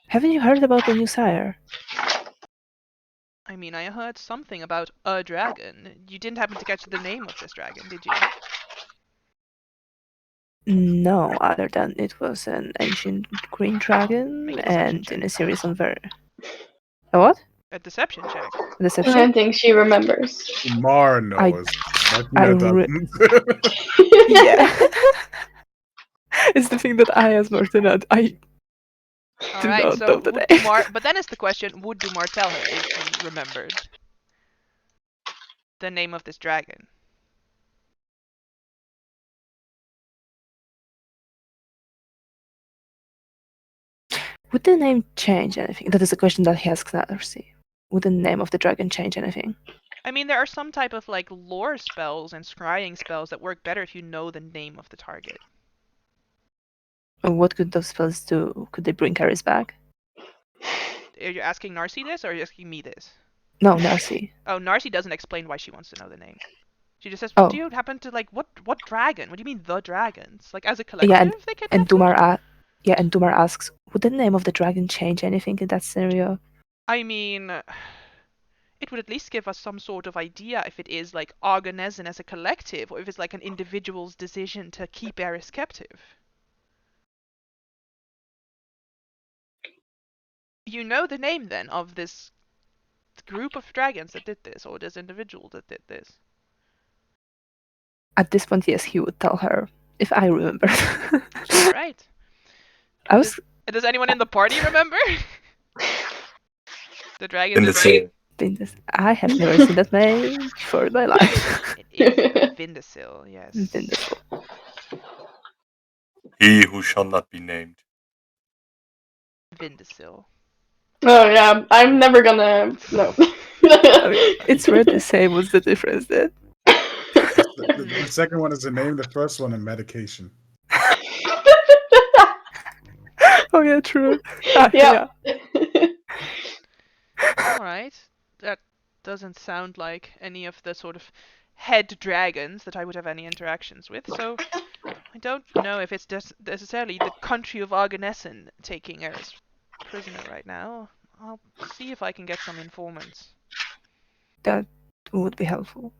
S2: Haven't you heard about the new sire?
S1: I mean, I heard something about a dragon. You didn't happen to catch the name of this dragon, did you?
S2: No, other than it was an ancient green dragon,
S1: Make a deception
S2: and
S1: check.
S2: in a series of very. A what?
S1: A deception check.
S4: I
S2: Deception?
S4: don't think she remembers.
S5: Umar knows. Martina doesn't.
S2: Yeah. It's the thing that I, as Martina, I
S1: All
S2: do
S1: right,
S2: not
S1: so
S2: know the
S1: would
S2: name.
S1: Dumar? But then is the question: would Dumar tell her if he remembered the name of this dragon?
S2: Would the name change anything? That is a question that he asks Narcy. Would the name of the dragon change anything?
S1: I mean, there are some type of like lore spells and scrying spells that work better if you know the name of the target.
S2: What could those spells do? Could they bring Caris back?
S1: Are you asking Narcy this, or are you asking me this?
S2: No, Narcy.
S1: Oh, Narcy doesn't explain why she wants to know the name. She just says,
S2: Oh.
S1: "Do you happen to like what dragon? What do you mean the dragons? Like as a collective,
S2: Yeah,
S1: they kidnapped
S2: and
S1: him?"
S2: Dumar asks, would the name of the dragon change anything in that scenario?
S1: I mean, it would at least give us some sort of idea if it is like Argonesan as a collective, or if it's like an individual's decision to keep Eris captive. You know the name then of this group of dragons that did this, or this individual that did this.
S2: At this point, yes, he would tell her, if I remember.
S1: All right.
S2: I was
S1: Does anyone in the party remember? The dragons are very...
S2: Vindicil. I have never seen that name before in my life.
S1: It is Vindicil, yes.
S2: Vindicil.
S3: He who shall not be named.
S1: Vindicil.
S4: Oh yeah, I'm never gonna. No.
S2: I mean, it's rare to say what's the difference then.
S5: The second one is a name, the first one a medication.
S2: Oh yeah, true.
S4: Yeah.
S1: Alright. That doesn't sound like any of the sort of head dragons that I would have any interactions with, so I don't know if it's necessarily the country of Argonesan taking Eris prisoner right now. I'll see if I can get some informants.
S2: That would be helpful.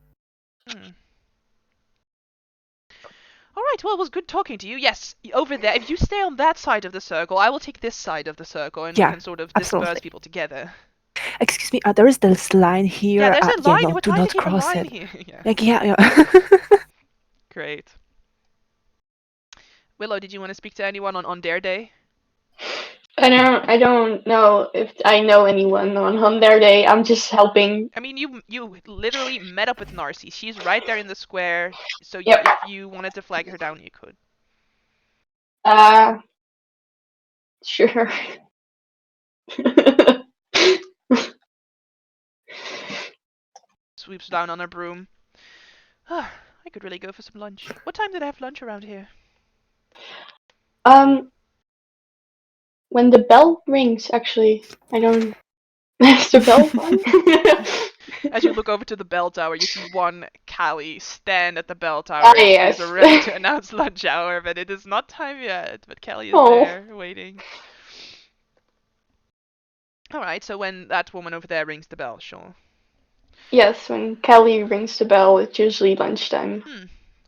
S1: Alright, well, it was good talking to you. Yes, over there. If you stay on that side of the circle, I will take this side of the circle, and we can sort of disperse
S2: absolutely.
S1: people together.
S2: Excuse me, there is this line here.
S1: Yeah, there's a line.
S2: No,
S1: We're
S2: do
S1: trying
S2: not
S1: to keep a
S2: cross
S1: line
S2: it.
S1: here. Yeah.
S2: Like, yeah.
S1: Great. Willow, did you want to speak to anyone on their day?
S4: I don't know if I know anyone on their day. I'm just helping.
S1: I mean, you literally met up with Narcy. She's right there in the square. So
S4: Yep.
S1: if you wanted to flag her down, you could.
S4: Sure.
S1: Sweeps down on her broom. I could really go for some lunch. What time did I have lunch around here?
S4: When the bell rings, actually, I don't. Is the bell on?
S1: As you look over to the bell tower, you see one Callie stand at the bell tower.
S4: Ah,
S1: and
S4: yes.
S1: She's ready to announce lunch hour, but it is not time yet. But Callie is
S4: Oh.
S1: there, waiting. Alright, so when that woman over there rings the bell, sure.
S4: Yes, when Kelly rings the bell, it's usually lunchtime.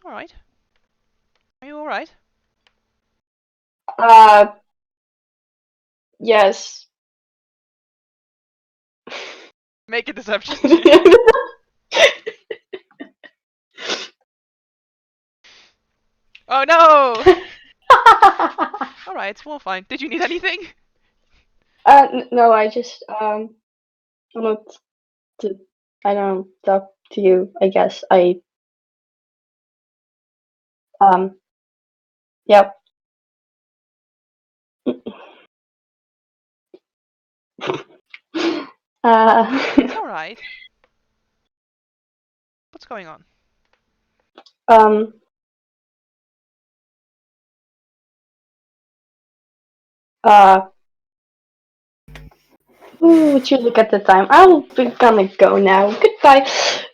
S1: Alright. Are you alright?
S4: Yes.
S1: Make a deception check. Oh no! Alright, well fine. Did you need anything?
S4: No, I just, want to, I don't know, talk to you, I guess. Yep.
S1: It's alright. What's going on?
S4: um, would you look at the time? I'll be gonna go now. Goodbye.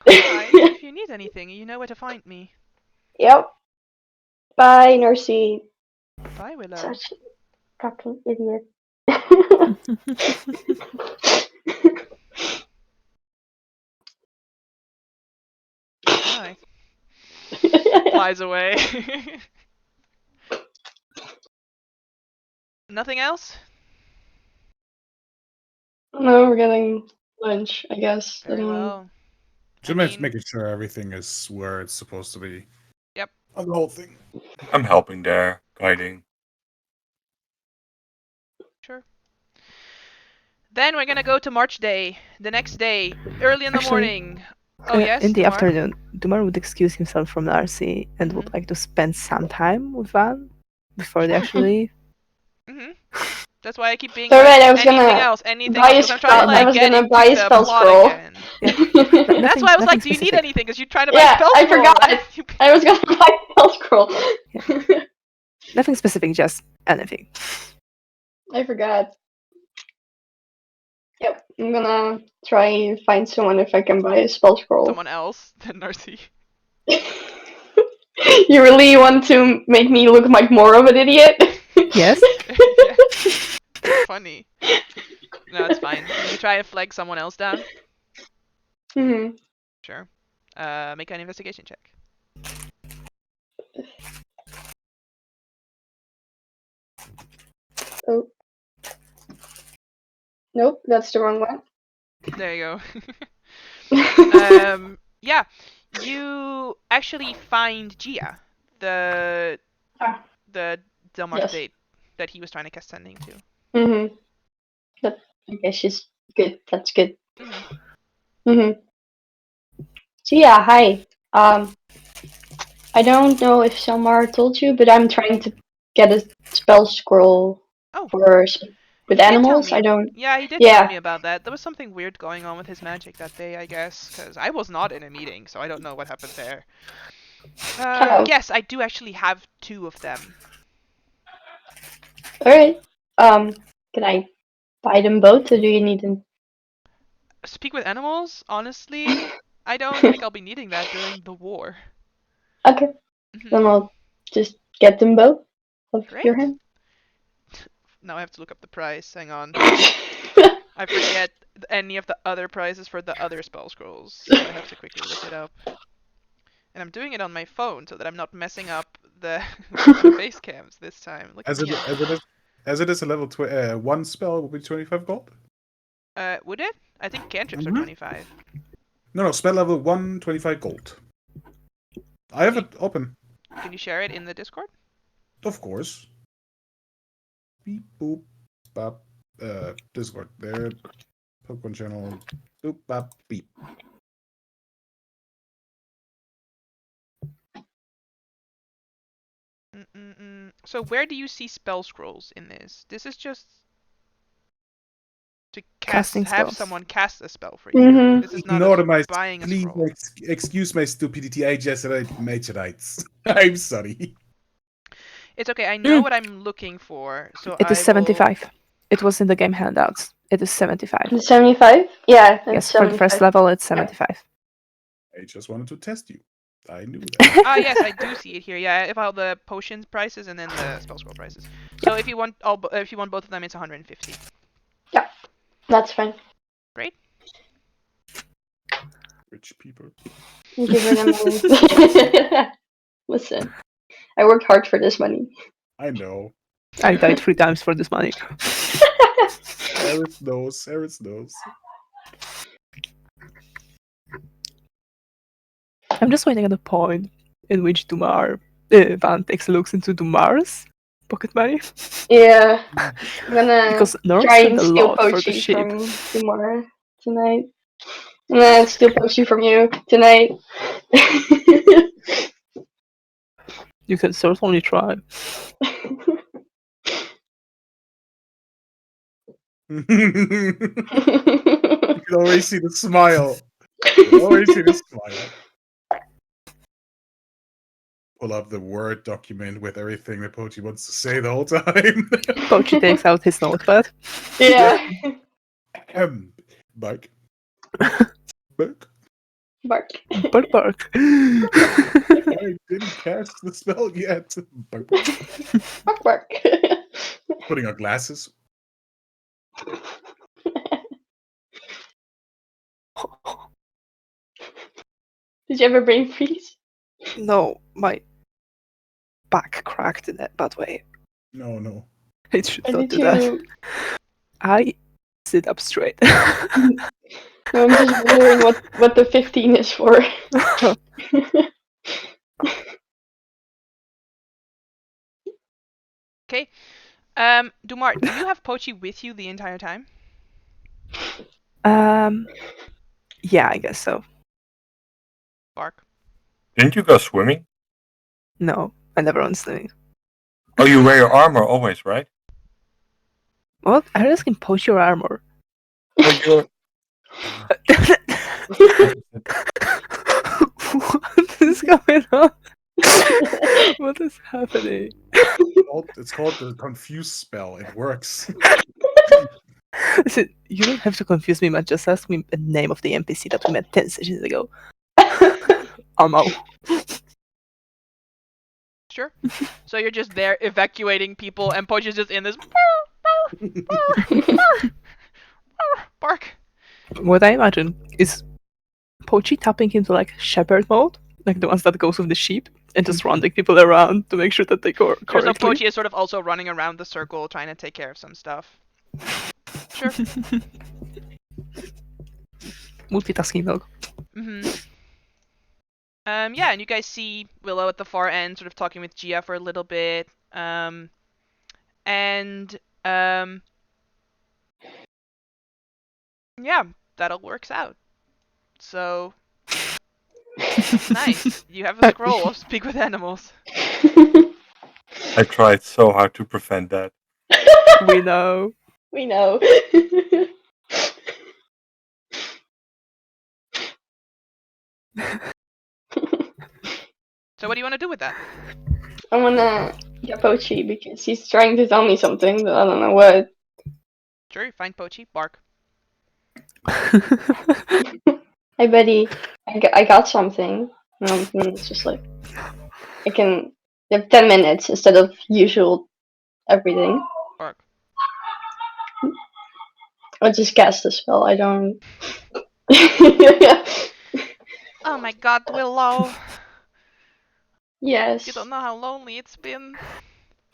S1: Alright, if you need anything, you know where to find me.
S4: Yep. Bye, Nursey.
S1: Bye, Willow.
S4: Such a fucking idiot.
S1: Alright. Flies away. Nothing else?
S4: No, we're getting lunch, I guess.
S1: Very well.
S5: Just making sure everything is where it's supposed to be.
S1: Yep.
S5: On the whole thing.
S3: I'm helping there, guiding.
S1: Sure. Then we're gonna go to March Day, the next day, early in the
S2: Actually,
S1: morning. Oh yes.
S2: In the
S1: Dumar?
S2: afternoon, Dumar would excuse himself from Narcy and would
S1: Mhm.
S2: like to spend some time with Van before they actually leave.
S1: Mhm. That's why I keep being
S4: Alright,
S1: like,
S4: I was
S1: anything
S4: gonna
S1: else, anything
S4: buy
S1: else,
S4: a
S1: because I'm trying to
S4: spell. I
S1: like
S4: was
S1: get
S4: gonna
S1: into
S4: buy a
S1: the
S4: spell
S1: plot
S4: scroll.
S1: again.
S2: Nothing,
S1: That's why I was like, do you
S2: specific.
S1: need anything? Because you're trying to buy
S4: Yeah,
S1: spell
S4: I
S1: scroll,
S4: forgot.
S1: right?
S4: I was gonna buy a spell scroll.
S2: Nothing specific, just anything.
S4: I forgot. Yep, I'm gonna try and find someone if I can buy a spell scroll.
S1: Someone else than Narcy.
S4: You really want to make me look like more of an idiot?
S2: Yes.
S1: Yeah. It's funny. No, it's fine. You try and flag someone else down.
S4: Hmm.
S1: Sure. Make an investigation check.
S4: Oh. Nope, that's the wrong one.
S1: There you go. Yeah, you actually find Gia, the
S4: Ah.
S1: the Delmar
S4: Yes.
S1: date that he was trying to cast sending to.
S4: Mm-hmm. That, I guess she's good. That's good.
S1: Mhm.
S4: Mm-hmm. So yeah, hi. I don't know if Selmar told you, but I'm trying to get a spell scroll
S1: Oh,
S4: for with
S1: he did tell
S4: animals.
S1: me.
S4: I don't.
S1: Yeah, he did
S4: Yeah.
S1: tell me about that. There was something weird going on with his magic that day, I guess, because I was not in a meeting, so I don't know what happened there.
S4: Oh.
S1: Yes, I do actually have 2 of them.
S4: All right. Can I buy them both, or do you need them?
S1: Speak with animals? Honestly, I don't think I'll be needing that during the war.
S4: Okay.
S1: Mhm.
S4: Then I'll just get them both of your
S1: Great.
S4: hand.
S1: Now I have to look up the price. Hang on. I forget any of the other prices for the other spell scrolls, so I have to quickly look it up. And I'm doing it on my phone so that I'm not messing up the, the face cams this time. Look
S5: As
S1: at
S5: it
S1: me.
S5: as it is a level 1 spell will be 25 gold.
S1: Would it? I think cantrips are
S5: Mhm.
S1: 25.
S5: No, spell level 1, 25 gold. I have it open,
S1: Can you share it in the Discord?
S5: of course. Beep boop bop. Discord there. Pokemon channel. Boop bop beep.
S1: So where do you see spell scrolls in this? This is just to
S2: Casting
S1: have
S2: spells.
S1: someone cast a spell for you.
S4: Mhm.
S1: This is not
S5: Ignore
S1: a
S5: my.
S1: buying a
S5: Please
S1: scroll.
S5: excuse my stupidity. I just read nature rights. I'm sorry.
S1: It's okay. I know what I'm looking for, so
S2: It is
S1: I will.
S2: 75. It was in the game handouts. It is 75.
S4: 75? Yeah, it's
S2: Yes, for the
S4: 75.
S2: first level, it's 75.
S5: I just wanted to test you. I knew that.
S1: Ah, yes, I do see it here. Yeah, if all the potions prices and then the spell scroll prices. So if you want if you want both of them, it's 150.
S4: That's fine.
S1: Great.
S5: Rich people.
S4: Give her the money. Listen, I worked hard for this money.
S5: I know.
S2: I died 3 times for this money.
S5: Eris knows. Eris knows.
S2: I'm just waiting at the point in which Van takes a look into Dumar's pocket money.
S4: Yeah, I'm gonna
S2: Because Norm
S4: try
S2: spent
S4: and
S2: a
S4: steal
S2: lot for the
S4: Pochi
S2: ship.
S4: from tomorrow tonight. And then steal Pochi from you tonight.
S2: You can certainly try.
S5: You can always see the smile. You can always see the smile. Pull up the Word document with everything that Pochi wants to say the whole time.
S2: Pochi takes out his notepad.
S4: Yeah.
S5: Bark. Bark.
S4: Bark.
S2: Bark, bark.
S5: I didn't cast the spell yet. Bark.
S4: Bark, bark.
S5: Putting on glasses.
S4: Did you ever brain freeze?
S2: No, my back cracked in that bad way.
S5: No.
S2: It should
S4: Or
S2: not
S4: did
S2: do that.
S4: you?
S2: I sit up straight.
S4: No, I'm just wondering what the 15 is for.
S1: Okay. Dumar, do you have Pochi with you the entire time?
S2: Yeah, I guess so.
S1: Bark.
S3: Didn't you go swimming?
S2: No, I never went swimming.
S3: Oh, you wear your armor always, right?
S2: What? I was asking Pochi your armor.
S3: Oh, you're.
S2: What is going on? What is happening?
S5: It's called the confuse spell. It works.
S2: Listen, you don't have to confuse me, man. Just ask me the name of the NPC that we met 10 sessions ago. Armo.
S1: Sure. So you're just there evacuating people, and Pochi's just in this bark.
S2: What I imagine is Pochi tapping into like shepherd mode, like the ones that goes with the sheep, and just rounding people around to make sure that they go
S1: Sure, so
S2: correctly.
S1: Pochi is sort of also running around the circle trying to take care of some stuff. Sure.
S2: Multitasking dog.
S1: Yeah, and you guys see Willow at the far end, sort of talking with Gia for a little bit. Yeah, that all works out. So nice. You have a scroll of speak with animals.
S3: I tried so hard to prevent that.
S2: We know.
S4: We know.
S1: So what do you want to do with that?
S4: I wanna get Pochi because he's trying to tell me something, but I don't know what.
S1: Sure, find Pochi, bark.
S4: Hey buddy, I got something. It's just like I can have 10 minutes instead of usual everything.
S1: Bark.
S4: I just cast the spell. I don't.
S1: Oh my god, Willow.
S4: Yes.
S1: You don't know how lonely it's been.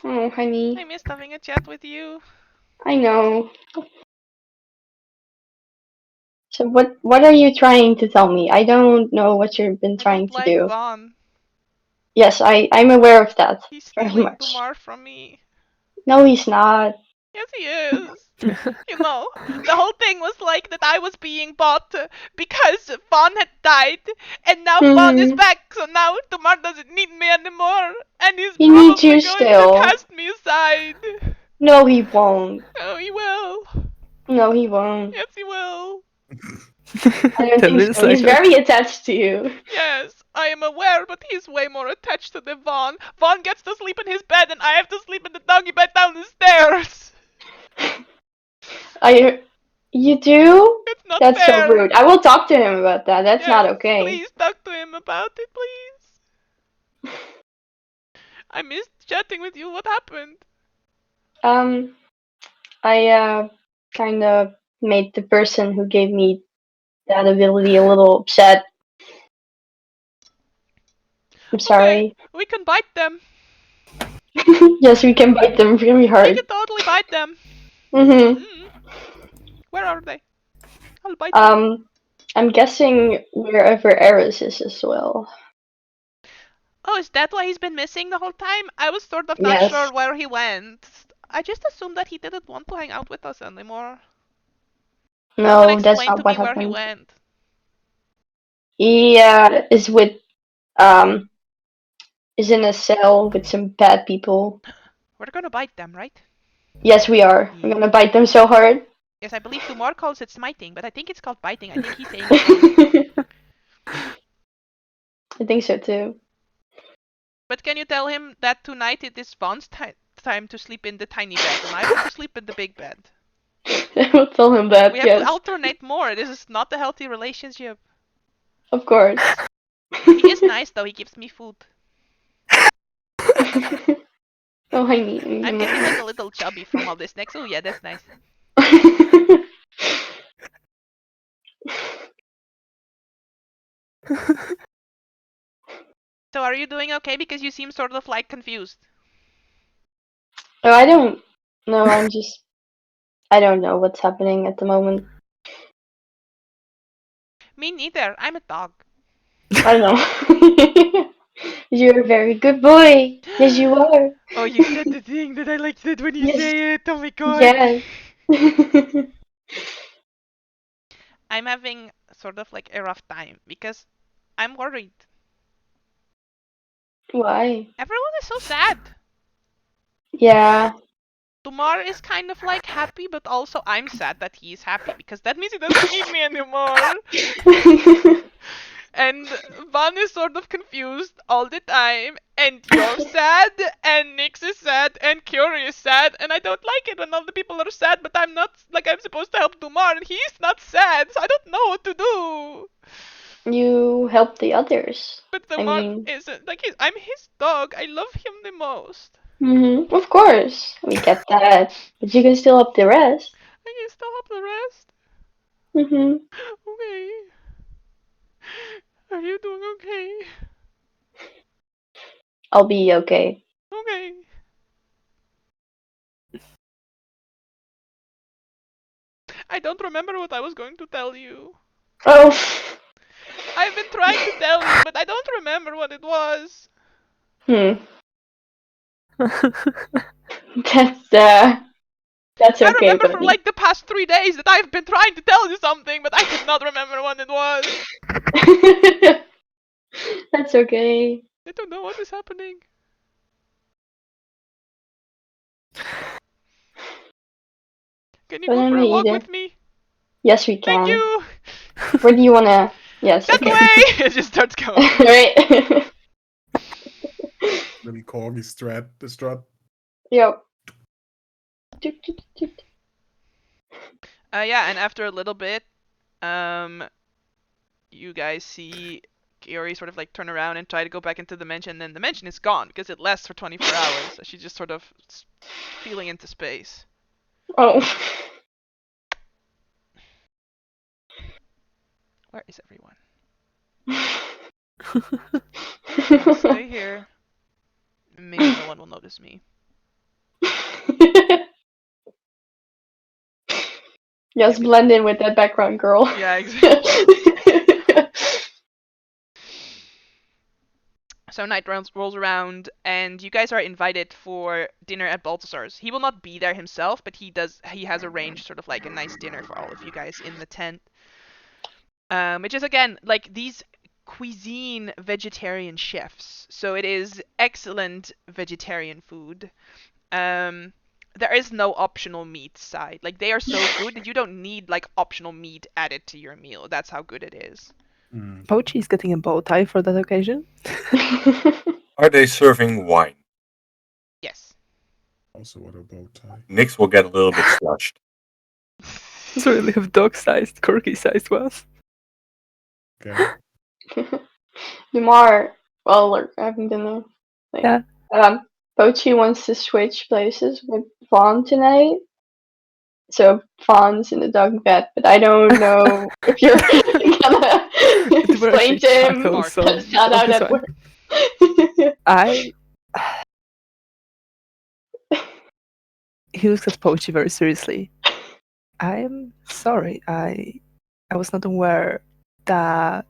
S4: Oh, honey.
S1: I missed having a chat with you.
S4: I know. So what are you trying to tell me? I don't know what you've been
S1: I
S4: trying
S1: don't
S4: to
S1: like
S4: do.
S1: Vaughn.
S4: Yes, I'm aware of that.
S1: He's
S4: Very
S1: stealing
S4: much.
S1: Dumar from me.
S4: No, he's not.
S1: Yes, he is. You know, the whole thing was like that I was being bought because Vaughn had died, and now Vaughn is back, so now Dumar doesn't need me anymore, and he's
S4: He needs
S1: probably
S4: you
S1: going
S4: still.
S1: to cast me aside.
S4: No, he won't.
S1: Oh, he will.
S4: No, he won't.
S1: Yes, he will.
S4: I don't
S2: 10
S4: think
S2: minutes
S4: so. He's
S2: later.
S4: very attached to you.
S1: Yes, I am aware, but he's way more attached to the Vaughn. Vaughn gets to sleep in his bed, and I have to sleep in the doggy bed down the stairs.
S4: You do?
S1: It's not
S4: That's
S1: fair.
S4: so rude. I will talk to him about that. That's not
S1: Yes,
S4: okay.
S1: Please talk to him about it, please. I missed chatting with you. What happened?
S4: I kind of made the person who gave me that ability a little upset. I'm sorry.
S1: Okay, we can bite them.
S4: Yes, we can bite them really
S1: We
S4: hard.
S1: can totally bite them.
S4: Mm-hmm.
S1: Where are they? I'll bite them.
S4: I'm guessing wherever Eris is as well.
S1: Oh, is that why he's been missing the whole time? I was sort of not
S4: Yes.
S1: sure where he went. I just assumed that he didn't want to hang out with us anymore.
S4: No,
S1: Someone
S4: that's
S1: explain
S4: not
S1: to
S4: what
S1: me where he
S4: happened.
S1: went.
S4: He is with is in a cell with some bad people.
S1: We're gonna bite them, right?
S4: Yes, we are. We're gonna bite them so hard.
S1: Yes, I believe Dumar calls it smiting, but I think it's called biting. I think he's saying it wrong.
S4: I think so too.
S1: But can you tell him that tonight it is Vaughn's time to sleep in the tiny bed, and I want to sleep in the big bed?
S4: I will tell him that.
S1: We have
S4: Yes,
S1: to alternate more. This is not a healthy relationship.
S4: of course.
S1: He is nice though. He gives me food.
S4: Oh, I need.
S1: I'm getting like a little chubby from all this snacks. Oh yeah, that's nice. So are you doing okay? Because you seem sort of like confused.
S4: Oh, I don't. No, I'm just. I don't know what's happening at the moment.
S1: Me neither. I'm a dog.
S4: I don't know. You're a very good boy. Yes, you are.
S1: Oh, you said the thing that I like said when you
S4: Yes.
S1: say it. Oh my god.
S4: Yes.
S1: I'm having sort of like a rough time because I'm worried.
S4: Why?
S1: Everyone is so sad.
S4: Yeah.
S1: Tumar is kind of like happy, but also I'm sad that he is happy because that means he doesn't need me anymore. And Van is sort of confused all the time, and you're sad, and Nix is sad, and Kyori is sad, and I don't like it when all the people are sad, but I'm not, like, I'm supposed to help Dumar, and he's not sad, so I don't know what to do.
S4: You help the others.
S1: But
S4: I
S1: Dumar
S4: mean,
S1: isn't, like, I'm his dog, I love him the most.
S4: of course, we get that, but you can still help the rest.
S1: I can still help the rest.
S4: Mhm.
S1: Okay. Are you doing okay?
S4: I'll be okay.
S1: Okay. I don't remember what I was going to tell you.
S4: Oh.
S1: I've been trying to tell you, but I don't remember what it was.
S4: That's
S1: I
S4: okay,
S1: remember for
S4: buddy.
S1: like the past 3 days that I've been trying to tell you something, but I cannot remember what it was.
S4: That's okay.
S1: I don't know what is happening. Can you
S4: I
S1: go
S4: don't
S1: for
S4: know
S1: a walk
S4: either.
S1: with me?
S4: Yes, we
S1: Thank
S4: can.
S1: you!
S4: Where do you wanna? Yes.
S1: That
S4: okay.
S1: way! It just starts going.
S4: Right.
S5: Little corgi strut.
S4: Yep.
S1: Yeah, and after a little bit, you guys see Kiori sort of like turn around and try to go back into the mansion, and then the mansion is gone because it lasts for 24 hours. So she's just sort of feeling into space.
S4: Oh.
S1: Where is everyone? I'll stay here. Maybe no one will notice me.
S4: Just blend in with that background girl.
S1: Yeah, exactly. So night rolls around, and you guys are invited for dinner at Balthazar's. He will not be there himself, but he has arranged sort of like a nice dinner for all of you guys in the tent. Which is again like these cuisine vegetarian chefs. So it is excellent vegetarian food. There is no optional meat side. Like they are so good that you don't need like optional meat added to your meal. That's how good it is.
S2: Pochi is getting a bow tie for that occasion.
S3: Are they serving wine?
S1: Yes.
S5: Also, what a bow tie.
S3: Nix will get a little bit flushed.
S2: So we have dog-sized, corgi-sized ones.
S5: Okay.
S4: Dumar, well, we're having dinner. Like,
S2: Yeah.
S4: Pochi wants to switch places with Vaughn tonight. So Fawn's in the dog bed, but I don't know if you're gonna explain to him
S1: chuckles,
S4: that's not how that works.
S2: He looks at Pochi very seriously. I'm sorry. I was not aware that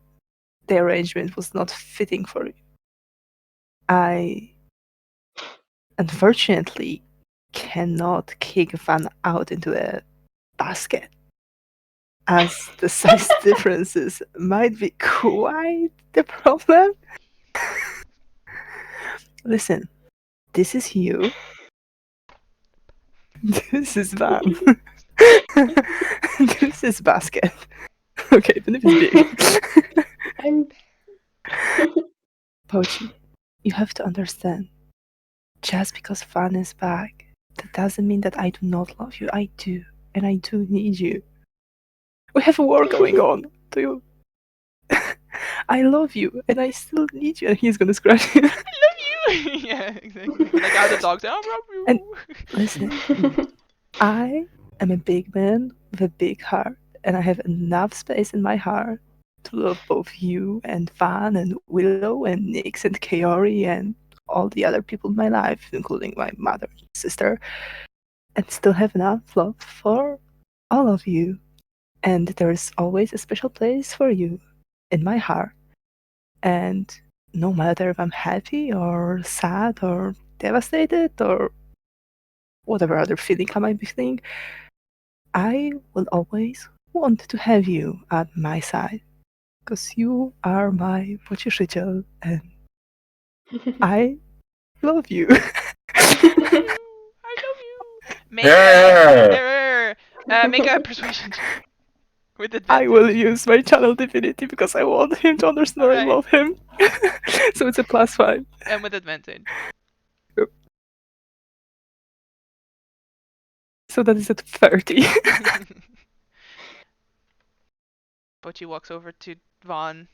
S2: the arrangement was not fitting for you. I unfortunately cannot kick Van out into a basket, as the size differences might be quite the problem. Listen, this is you. This is Van. This is basket. Okay, even if it's big.
S4: I'm.
S2: Pochi, you have to understand. Just because Van is back, that doesn't mean that I do not love you. I do, and I do need you. We have a war going on. Do you? I love you, and I still need you. And he's gonna scratch you.
S1: I love you. Yeah, exactly. Like how the dog said, I love you.
S2: And listen, I am a big man with a big heart, and I have enough space in my heart to love both you and Van and Willow and Nix and Kaori and all the other people in my life, including my mother and sister, and still have enough love for all of you. And there is always a special place for you in my heart. And no matter if I'm happy or sad or devastated or whatever other feeling I might be feeling, I will always want to have you at my side. Because you are my pocieszyciel and I love you.
S1: I love you. Make make a persuasion check with advantage.
S2: I will use my channel divinity because I want him to understand I
S1: Alright.
S2: love him. So it's a +5.
S1: And with advantage.
S2: So that is at 30.
S1: Pochi walks over to Vaughn,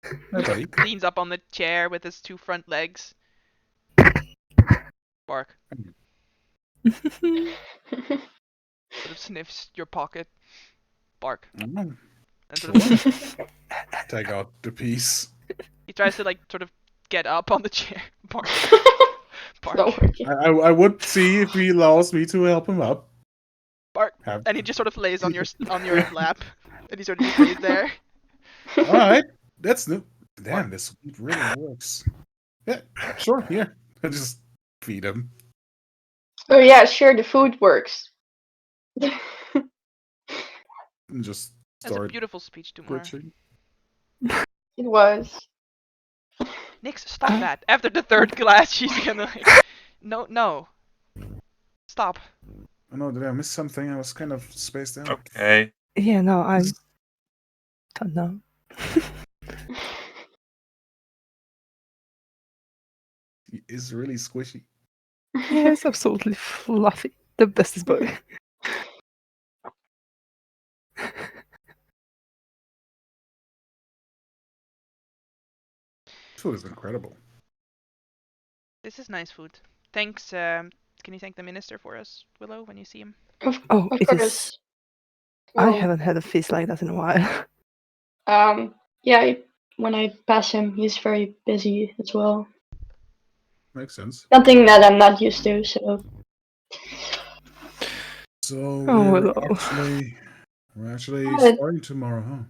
S5: Hey, buddy.
S1: leans up on the chair with his two front legs. Bark. Sort of sniffs your pocket. Bark.
S5: Mm,
S1: And sort of
S5: Take out the piece.
S1: he tries to like sort of get up on the chair. Bark. Bark.
S4: Not working.
S5: I would see if he allows me to help him up.
S1: Bark.
S5: Have-
S1: And he just sort of lays on your lap. And he sort of just lays there.
S5: All right, that's new. Damn, this really works. Yeah, sure. Here, I just feed him.
S4: Oh yeah, sure. The food works.
S5: And just
S1: That's a
S5: start
S1: beautiful speech, Tumor.
S5: twitching.
S4: It was.
S1: Nix, stop that. After the third glass, she's gonna like, no. Stop.
S5: Oh no, did I miss something? I was kind of spaced out.
S3: Okay.
S2: Yeah, no, I don't know.
S5: He is really squishy.
S2: Yeah, it's absolutely fluffy. The bestest boy.
S5: Food is incredible.
S1: This is nice food. Thanks. Can you thank the minister for us, Willow, when you see him?
S2: Oh,
S4: Of
S2: it
S4: course.
S2: is. I
S4: Well,
S2: haven't had a feast like that in a while.
S4: Yeah. When I pass him, he's very busy as well.
S5: Makes sense.
S4: Something that I'm not used to. So
S5: So
S2: Oh,
S5: we're
S2: Willow.
S5: actually
S4: Good.
S5: starting tomorrow,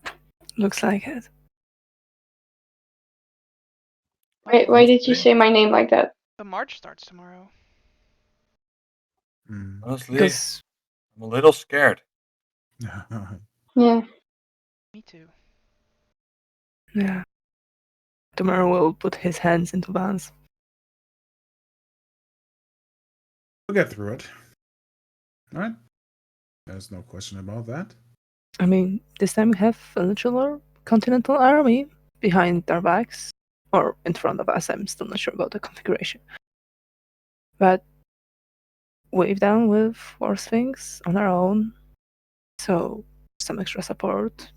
S5: huh?
S2: Looks like it.
S4: why did you say my name like that?
S1: The march starts tomorrow.
S5: Mm.
S3: Honestly,
S2: Because,
S3: I'm a little scared.
S4: Yeah.
S1: Me too.
S2: yeah. Tomorrow will put his hands into Vans.
S5: We'll get through it. All right. There's no question about that.
S2: I mean, this time we have a literal continental army behind our backs. Or in front of us, I'm still not sure about the configuration. But we've done with worse things on our own. So some extra support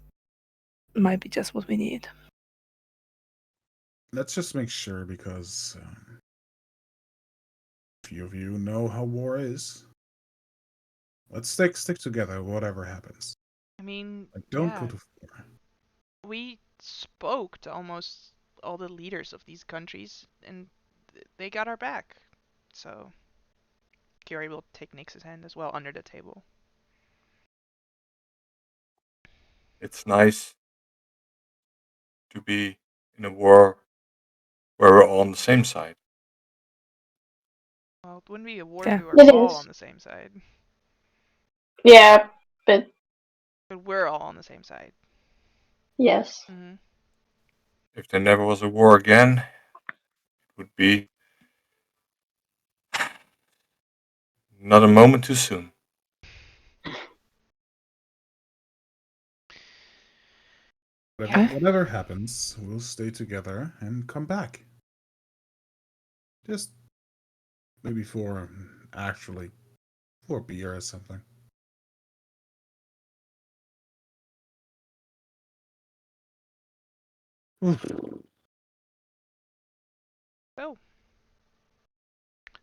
S2: might be just what we need.
S5: Let's just make sure because few of you know how war is. Let's stick together, whatever happens.
S1: I mean,
S5: Like, don't
S1: yeah,
S5: go to war.
S1: we spoke to almost all the leaders of these countries, and they got our back. So, Gary will take Nix's hand as well under the table.
S3: It's nice to be in a war where we're all on the same side.
S1: Well, it wouldn't be a war
S2: Yeah.
S1: if we were
S4: It
S1: all
S4: is.
S1: on the same side.
S4: Yeah, but
S1: But we're all on the same side.
S4: yes.
S1: Mm-hmm.
S3: If there never was a war again, it would be Not a moment too soon.
S5: Whatever happens, we'll stay together and come back. Just maybe for for a beer or something.
S1: So,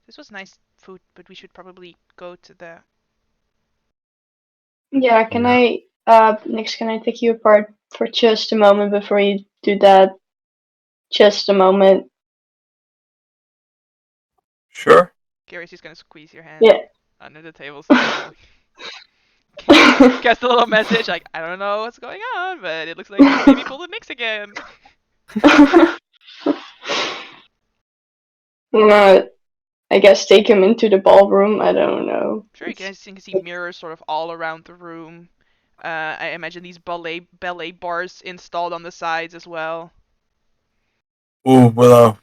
S1: this was nice food, but we should probably go to the.
S4: Yeah, can
S5: Yeah.
S4: Nix, can I take you apart for just a moment before you do that? Just a moment.
S3: Sure.
S1: Gary's just gonna squeeze your hand
S4: Yeah.
S1: under the table slowly. Gets a little message like, I don't know what's going on, but it looks like you maybe pulled a Nix again.
S4: I guess take him into the ballroom. I don't know.
S1: Sure, you can see mirrors sort of all around the room. I imagine these ballet bars installed on the sides as well.
S3: Ooh, Willow.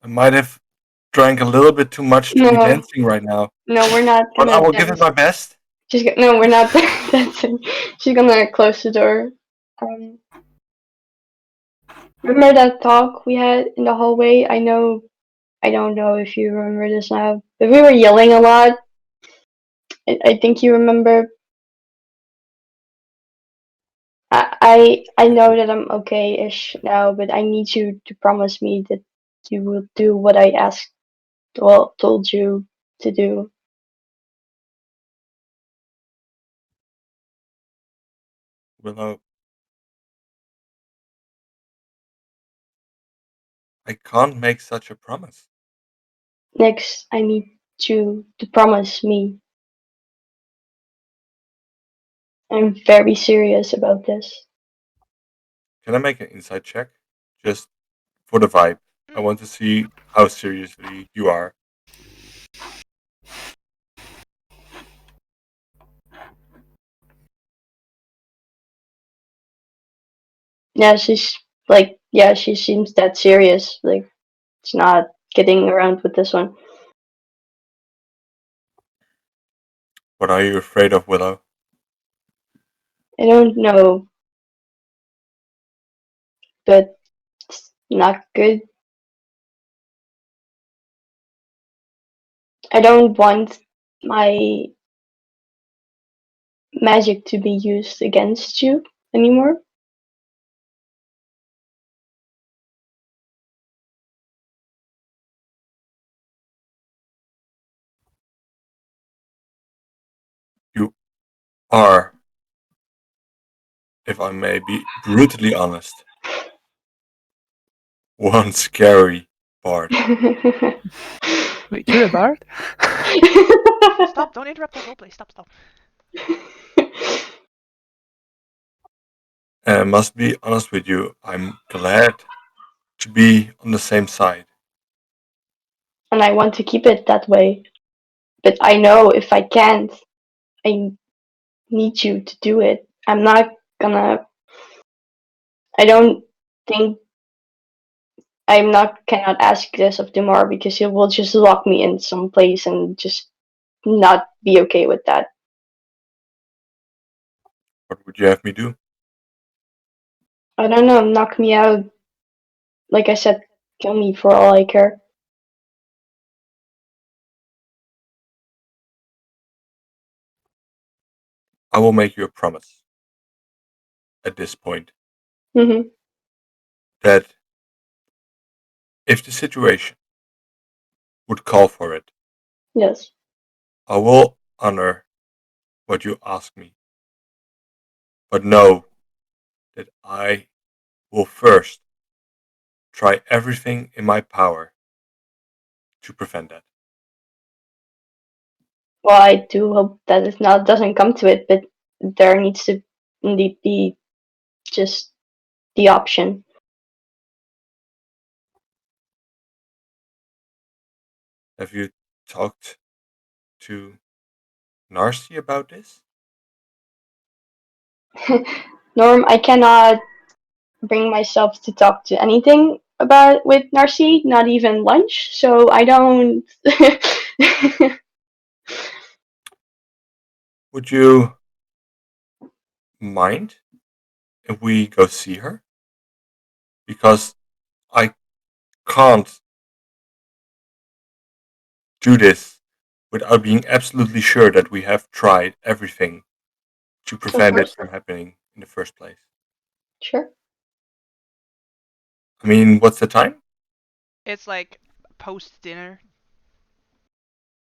S3: I might have drank a little bit too much to be
S4: No,
S3: dancing right now.
S4: no, we're not
S3: But I
S4: gonna
S3: will give it
S4: dance.
S3: my best.
S4: No, we're not dancing. She's gonna close the door. Um, remember that talk we had in the hallway? I don't know if you remember this now, but we were yelling a lot. I think you remember. I know that I'm okay-ish now, but I need you to promise me that you will do what I told you to do.
S3: Willow. I can't make such a promise.
S4: Next, I need you to promise me. I'm very serious about this.
S3: Can I make an insight check? Just for the vibe. I
S1: Mm.
S3: want to see how seriously you are.
S4: Yeah, she seems that serious. Like, it's not getting around with this one.
S3: What are you afraid of, Willow?
S4: I don't know, but it's not good. I don't want my magic to be used against you anymore.
S3: You are, if I may be brutally honest, one scary part.
S2: Wait, you're a bard?
S1: Stop! Don't interrupt the roleplay. Stop.
S3: And I must be honest with you, I'm glad to be on the same side.
S4: And I want to keep it that way. But I know if I can't, I need you to do it. I'm not gonna. I don't think cannot ask this of Dimar because he will just lock me in some place and just not be okay with that.
S3: What would you have me do?
S4: I don't know, knock me out. Like I said, kill me for all I care.
S3: I will make you a promise at this point
S4: Hmm.
S3: that if the situation would call for it,
S4: Yes.
S3: I will honor what you ask me. But know that I will first try everything in my power to prevent that.
S4: Well, I do hope that it not doesn't come to it, but there needs to indeed be just the option.
S3: Have you talked to Narcy about this?
S4: Norm, I cannot bring myself to talk to anything about with Narcy, not even lunch. So I don't.
S3: Would you mind if we go see her? Because I can't do this without being absolutely sure that we have tried everything to
S4: Of
S3: prevent it
S4: course.
S3: from happening in the first place.
S4: Sure.
S3: I mean, what's the time?
S1: It's like post dinner,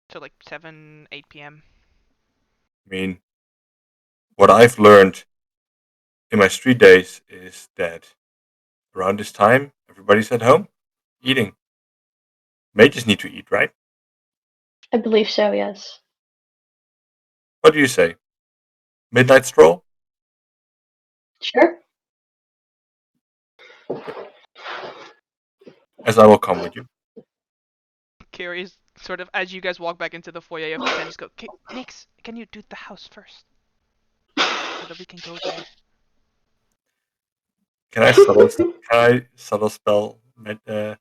S1: so like 7, 8 p.m.
S3: I mean, what I've learned in my street days is that around this time, everybody's at home eating. Mages need to eat, right?
S4: I believe so, yes.
S3: What do you say? Midnight stroll?
S4: Sure.
S3: As I will come with you.
S1: Curious, sort of, as you guys walk back into the foyer of the tent, just go, Nix, can you do the house first? So that we can go there.
S3: Can I subtle spell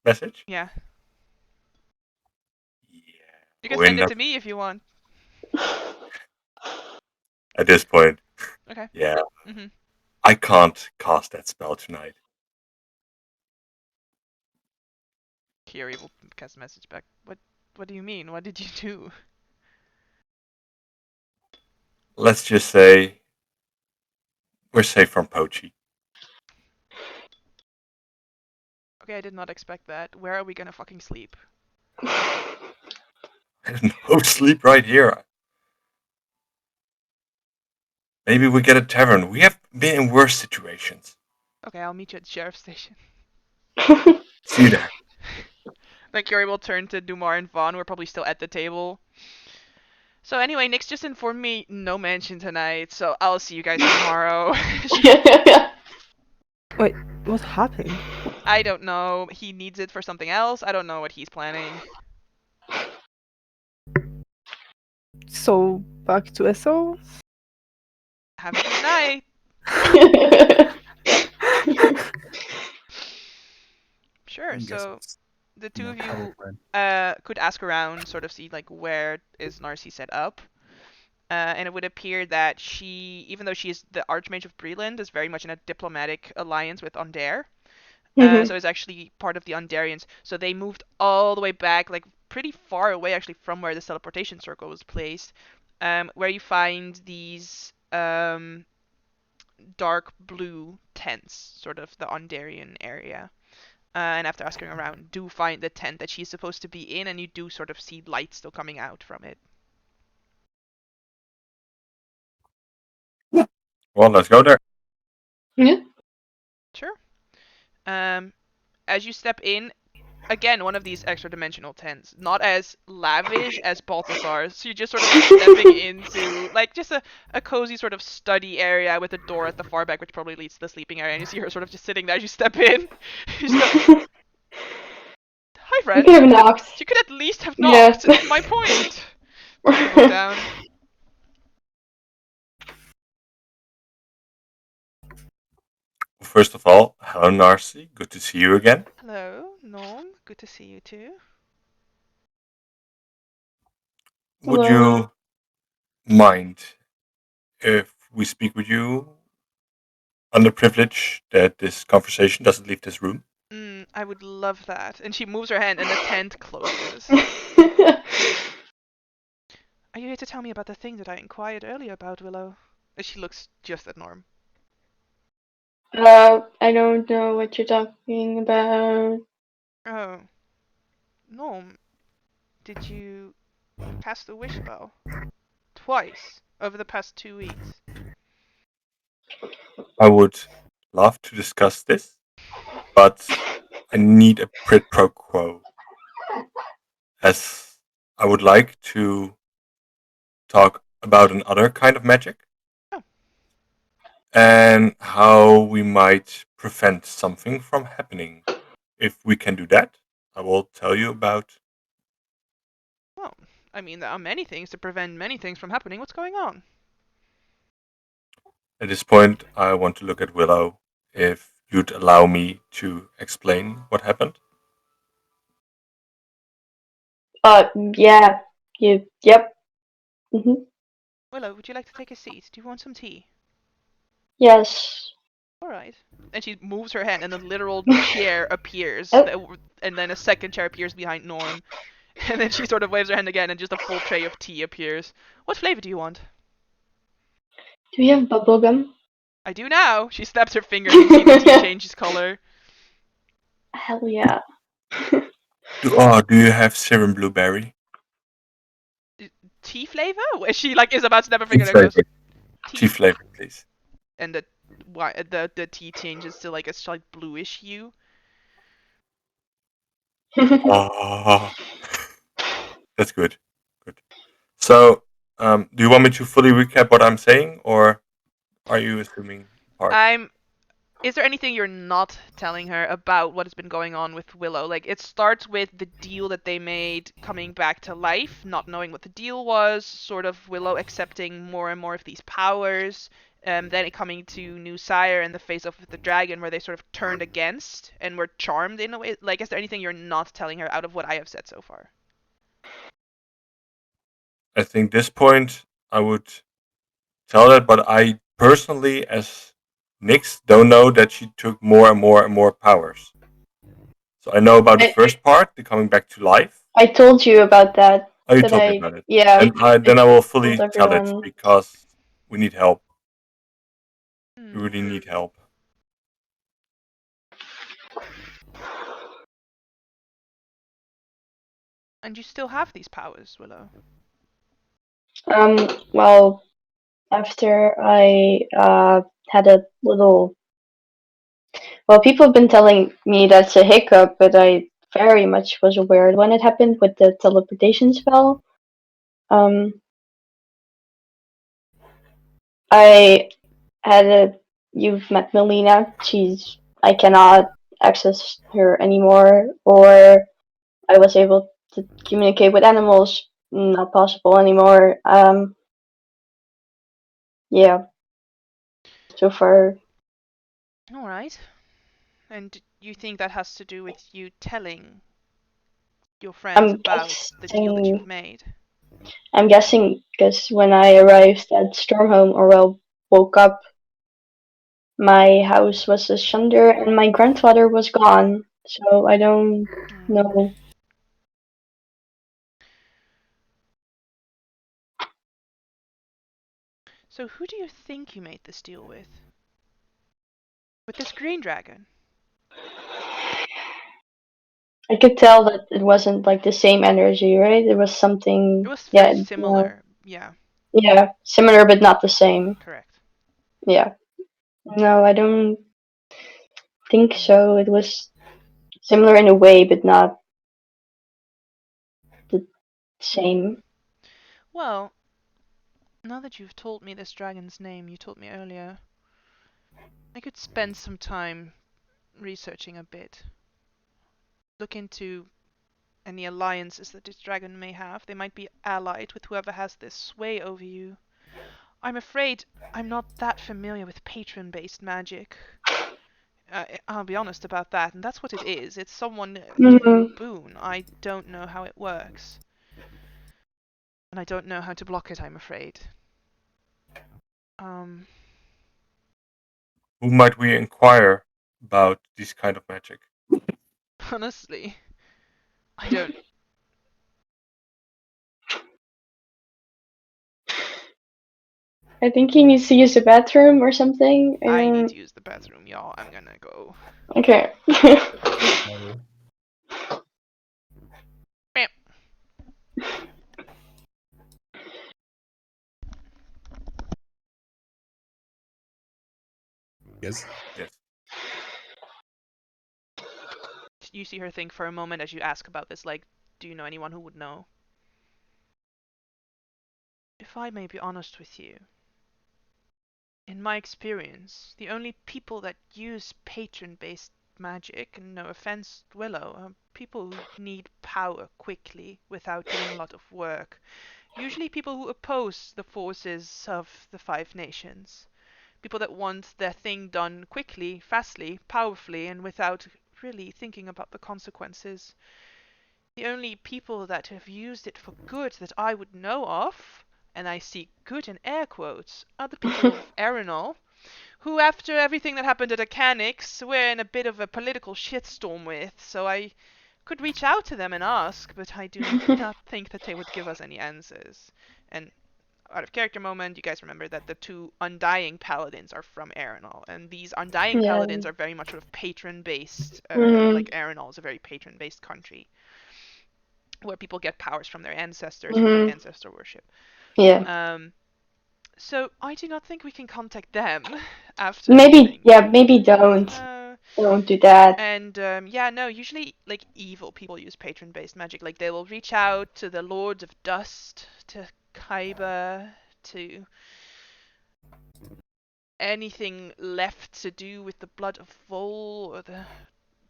S3: message?
S1: Yeah.
S3: Yeah.
S1: You can
S3: Win
S1: send it
S3: that
S1: to me if you want.
S3: at this point.
S1: Okay.
S3: Yeah.
S1: Mm-hmm.
S3: I can't cast that spell tonight.
S1: Kiri will cast a message back. What do you mean? What did you do?
S3: Let's just say we're safe from Poachy.
S1: Okay, I did not expect that. Where are we gonna fucking sleep?
S3: I don't know. Sleep right here. Maybe we get a tavern. We have been in worse situations.
S1: Okay, I'll meet you at the sheriff's station.
S3: See you there.
S1: Then Kiri will turn to Dumar and Vaughn, who are probably still at the table. So anyway, Nick's just informed me no mansion tonight, so I'll see you guys tomorrow.
S2: Wait, what happened?
S1: I don't know. He needs it for something else. I don't know what he's planning.
S2: So back to SO?
S1: Have a good night. Sure.
S5: I guess
S1: So
S5: it's
S1: the two of
S5: not
S1: you
S5: our friend.
S1: could ask around, sort of see like where is Narcy set up. And it would appear that she, even though she is the Archmage of Breland, is very much in a diplomatic alliance with Onder. So it's actually part of the Ondarians. So they moved all the way back, like pretty far away actually from where the teleportation circle was placed, where you find these dark blue tents, sort of the Ondarian area. And after asking around, do find the tent that she's supposed to be in, and you do sort of see light still coming out from it.
S3: Well, let's go there.
S4: Yeah.
S1: Sure. As you step in, again, one of these extra dimensional tents, not as lavish as Balthasar's. So you're just sort of stepping into like just a cozy sort of study area with a door at the far back, which probably leads to the sleeping area. And you see her sort of just sitting there as you step in. You just go, "Hi, friend."
S4: could have knocked.
S1: You could at least have
S4: Yeah.
S1: knocked. That's my point. Put the book down.
S3: First of all, hello, Narcy. Good to see you again.
S1: Hello, Norm. Good to see you too.
S3: Would
S4: Hello.
S3: you mind if we speak with you under privilege that this conversation doesn't leave this room?
S1: I would love that. And she moves her hand and the tent closes. Are you here to tell me about the thing that I inquired earlier about, Willow? She looks just at Norm.
S4: I don't know what you're talking about.
S1: Oh. Norm, did you cast the wish spell? Twice over the past 2 weeks.
S3: I would love to discuss this, but I need a quid pro quo, as I would like to talk about another kind of magic
S1: Oh.
S3: and how we might prevent something from happening. If we can do that, I will tell you about.
S1: Well, I mean, there are many things to prevent many things from happening. What's going on?
S3: At this point, I want to look at Willow. If you'd allow me to explain what happened.
S4: Yeah. Yep.
S1: Willow, would you like to take a seat? Do you want some tea?
S4: Yes.
S1: All right. And she moves her hand, and a literal chair appears,
S4: Oh.
S1: and then a second chair appears behind Norm. And then she sort of waves her hand again, and just a full tray of tea appears. What flavor do you want?
S4: Do you have bubblegum?
S1: I do now. She snaps her fingers, and you see the tea changes color.
S4: Hell yeah.
S3: Do you have serum blueberry?
S1: Tea flavor? She like is about to snap her
S3: Tea
S1: finger and goes
S3: flavor.
S1: tea,
S3: Tea flavor, please.
S1: and the tea changes to like a slight bluish hue.
S3: Ah, that's good. Good. So, do you want me to fully recap what I'm saying, or are you assuming parts?
S1: Is there anything you're not telling her about what has been going on with Willow? Like, it starts with the deal that they made coming back to life, not knowing what the deal was, sort of Willow accepting more and more of these powers, then it coming to New Sire in the face of the dragon, where they sort of turned against and were charmed in a way. Like, is there anything you're not telling her out of what I have said so far?
S3: I think this point I would tell that, but I personally, as Nyx, don't know that she took more and more and more powers. So I know about the first part, the coming back to life.
S4: I told you about that.
S3: Oh, you
S4: But
S3: told me about it.
S4: yeah.
S3: Then I will fully
S4: told
S3: tell it
S4: everyone.
S3: because we need help. We
S1: Hmm.
S3: really need help.
S1: And you still have these powers, Willow.
S4: Well, after I had a little. Well, people have been telling me that's a hiccup, but I very much was aware when it happened with the teleportation spell. I had a. You've met Melina. I cannot access her anymore, or I was able to communicate with animals. Not possible anymore. Yeah. So far.
S1: All right. And you think that has to do with you telling your friends about the deal that you've made?
S4: I'm guessing because when I arrived at Stormhome, or well, woke up, my house was asunder and my grandfather was gone. So I don't know.
S1: So who do you think you made this deal with? With this green dragon?
S4: I could tell that it wasn't like the same energy, right? It was something.
S1: It was
S4: Yeah.
S1: very similar. Yeah.
S4: Yeah, similar but not the same.
S1: Correct.
S4: Yeah. No, I don't think so. It was similar in a way, but not the same.
S1: Well, now that you've told me this dragon's name you told me earlier, I could spend some time researching a bit. Look into any alliances that this dragon may have. They might be allied with whoever has this sway over you. I'm afraid I'm not that familiar with patron-based magic. I'll be honest about that, and that's what it is. It's someone giving you a boon. I don't know how it works. And I don't know how to block it, I'm afraid.
S3: Who might we inquire about this kind of magic?
S1: Honestly, I don't.
S4: I think he needs to use the bathroom or something.
S1: I need to use the bathroom, y'all. I'm gonna go.
S4: Okay.
S1: Bam.
S5: Yes.
S3: Yes.
S1: You see her think for a moment as you ask about this, like, do you know anyone who would know? If I may be honest with you, in my experience, the only people that use patron-based magic, and no offense, Willow, are people who need power quickly without doing a lot of work. Usually people who oppose the forces of the Five Nations. People that want their thing done quickly, fastly, powerfully, and without really thinking about the consequences. The only people that have used it for good that I would know of and I see good in air quotes, are the people of Erenol, who, after everything that happened at Acanix, we're in a bit of a political shitstorm with, so I could reach out to them and ask, but I do not think that they would give us any answers. And out of character moment, you guys remember that the two Undying Paladins are from Erenol, and these Undying
S4: Yeah.
S1: Paladins are very much sort of patron-based,
S4: Mhm.
S1: like Erenol is a very patron-based country, where people get powers from their ancestors from their ancestor worship.
S4: Yeah.
S1: So I do not think we can contact them after
S4: Maybe,
S1: leaving.
S4: yeah, maybe don't. Don't do that.
S1: And yeah, no, usually like evil people use patron-based magic. Like they will reach out to the Lords of Dust, to Kaiba, to anything left to do with the blood of Vol or the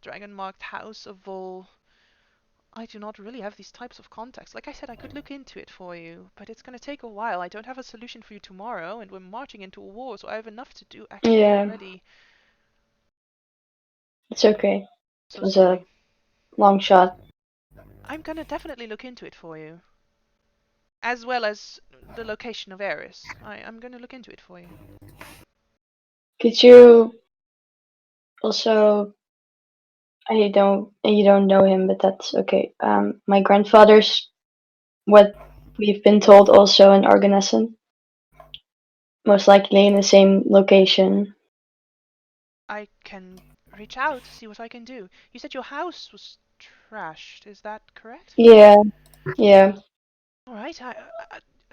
S1: dragon-marked house of Vol. I do not really have these types of contacts. Like I said, I could look into it for you, but it's going to take a while. I don't have a solution for you tomorrow, and we're marching into a war, so I have enough to do actually
S4: Yeah.
S1: already.
S4: It's okay.
S1: So
S4: It was
S1: sorry.
S4: a long shot.
S1: I'm going to definitely look into it for you. As well as the location of Eris. I'm going to look into it for you.
S4: Could you also? You don't know him, but that's okay. My grandfather's what we've been told also in Arganessen. Most likely in the same location.
S1: I can reach out to see what I can do. You said your house was trashed, is that correct?
S4: Yeah. Yeah.
S1: All right.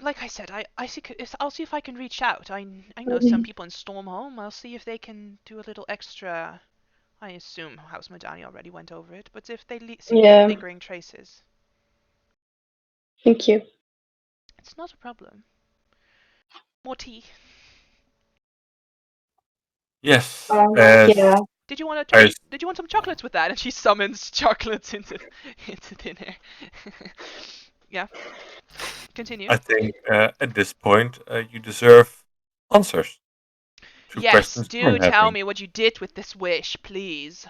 S1: Like I said, I'll see if I can reach out. I know some people in Stormholm. I'll see if they can do a little extra. I assume House Medani already went over it, but if they see any
S4: Yeah.
S1: lingering traces,
S4: Thank you.
S1: it's not a problem. More tea.
S3: Yes, and
S4: Yeah.
S1: Did you want
S3: I,
S1: Did you want some chocolates with that? And she summons chocolates into thin air. Yeah. Continue.
S3: I think at this point you deserve answers to
S1: Yes,
S3: questions
S1: do
S3: I'm
S1: tell
S3: having.
S1: me what you did with this wish, please.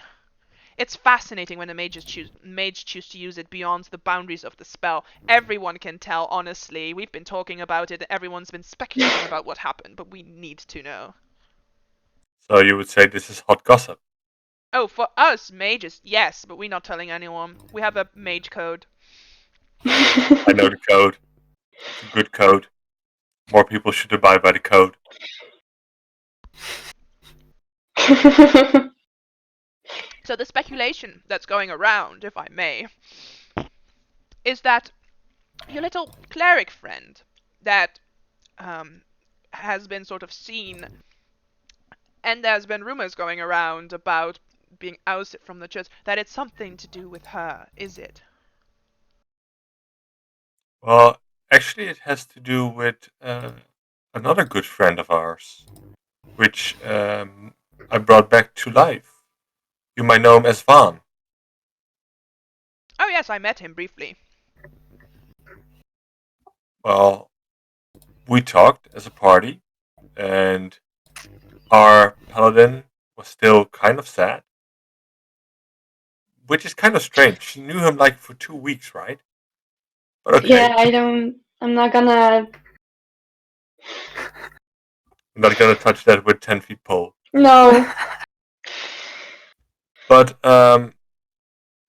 S1: It's fascinating when the mage choose to use it beyond the boundaries of the spell. Everyone can tell, honestly. We've been talking about it, everyone's been speculating about what happened, but we need to know.
S3: So you would say this is hot gossip.
S1: Oh, for us, mages, yes, but we're not telling anyone. We have a mage code.
S3: I know the code. It's a good code. More people should abide by the code.
S1: So the speculation that's going around, if I may, is that your little cleric friend that has been sort of seen, and there's been rumors going around about being ousted from the church, that it's something to do with her, is it?
S3: Well, actually, it has to do with another good friend of ours, which I brought back to life. You might know him as Van.
S1: Oh yes, I met him briefly.
S3: Well, we talked as a party, and our paladin was still kind of sad, which is kind of strange. You knew him like for 2 weeks, right? But okay,
S4: Yeah, I'm not gonna.
S3: I'm not gonna touch that with 10 feet pole.
S4: No.
S3: But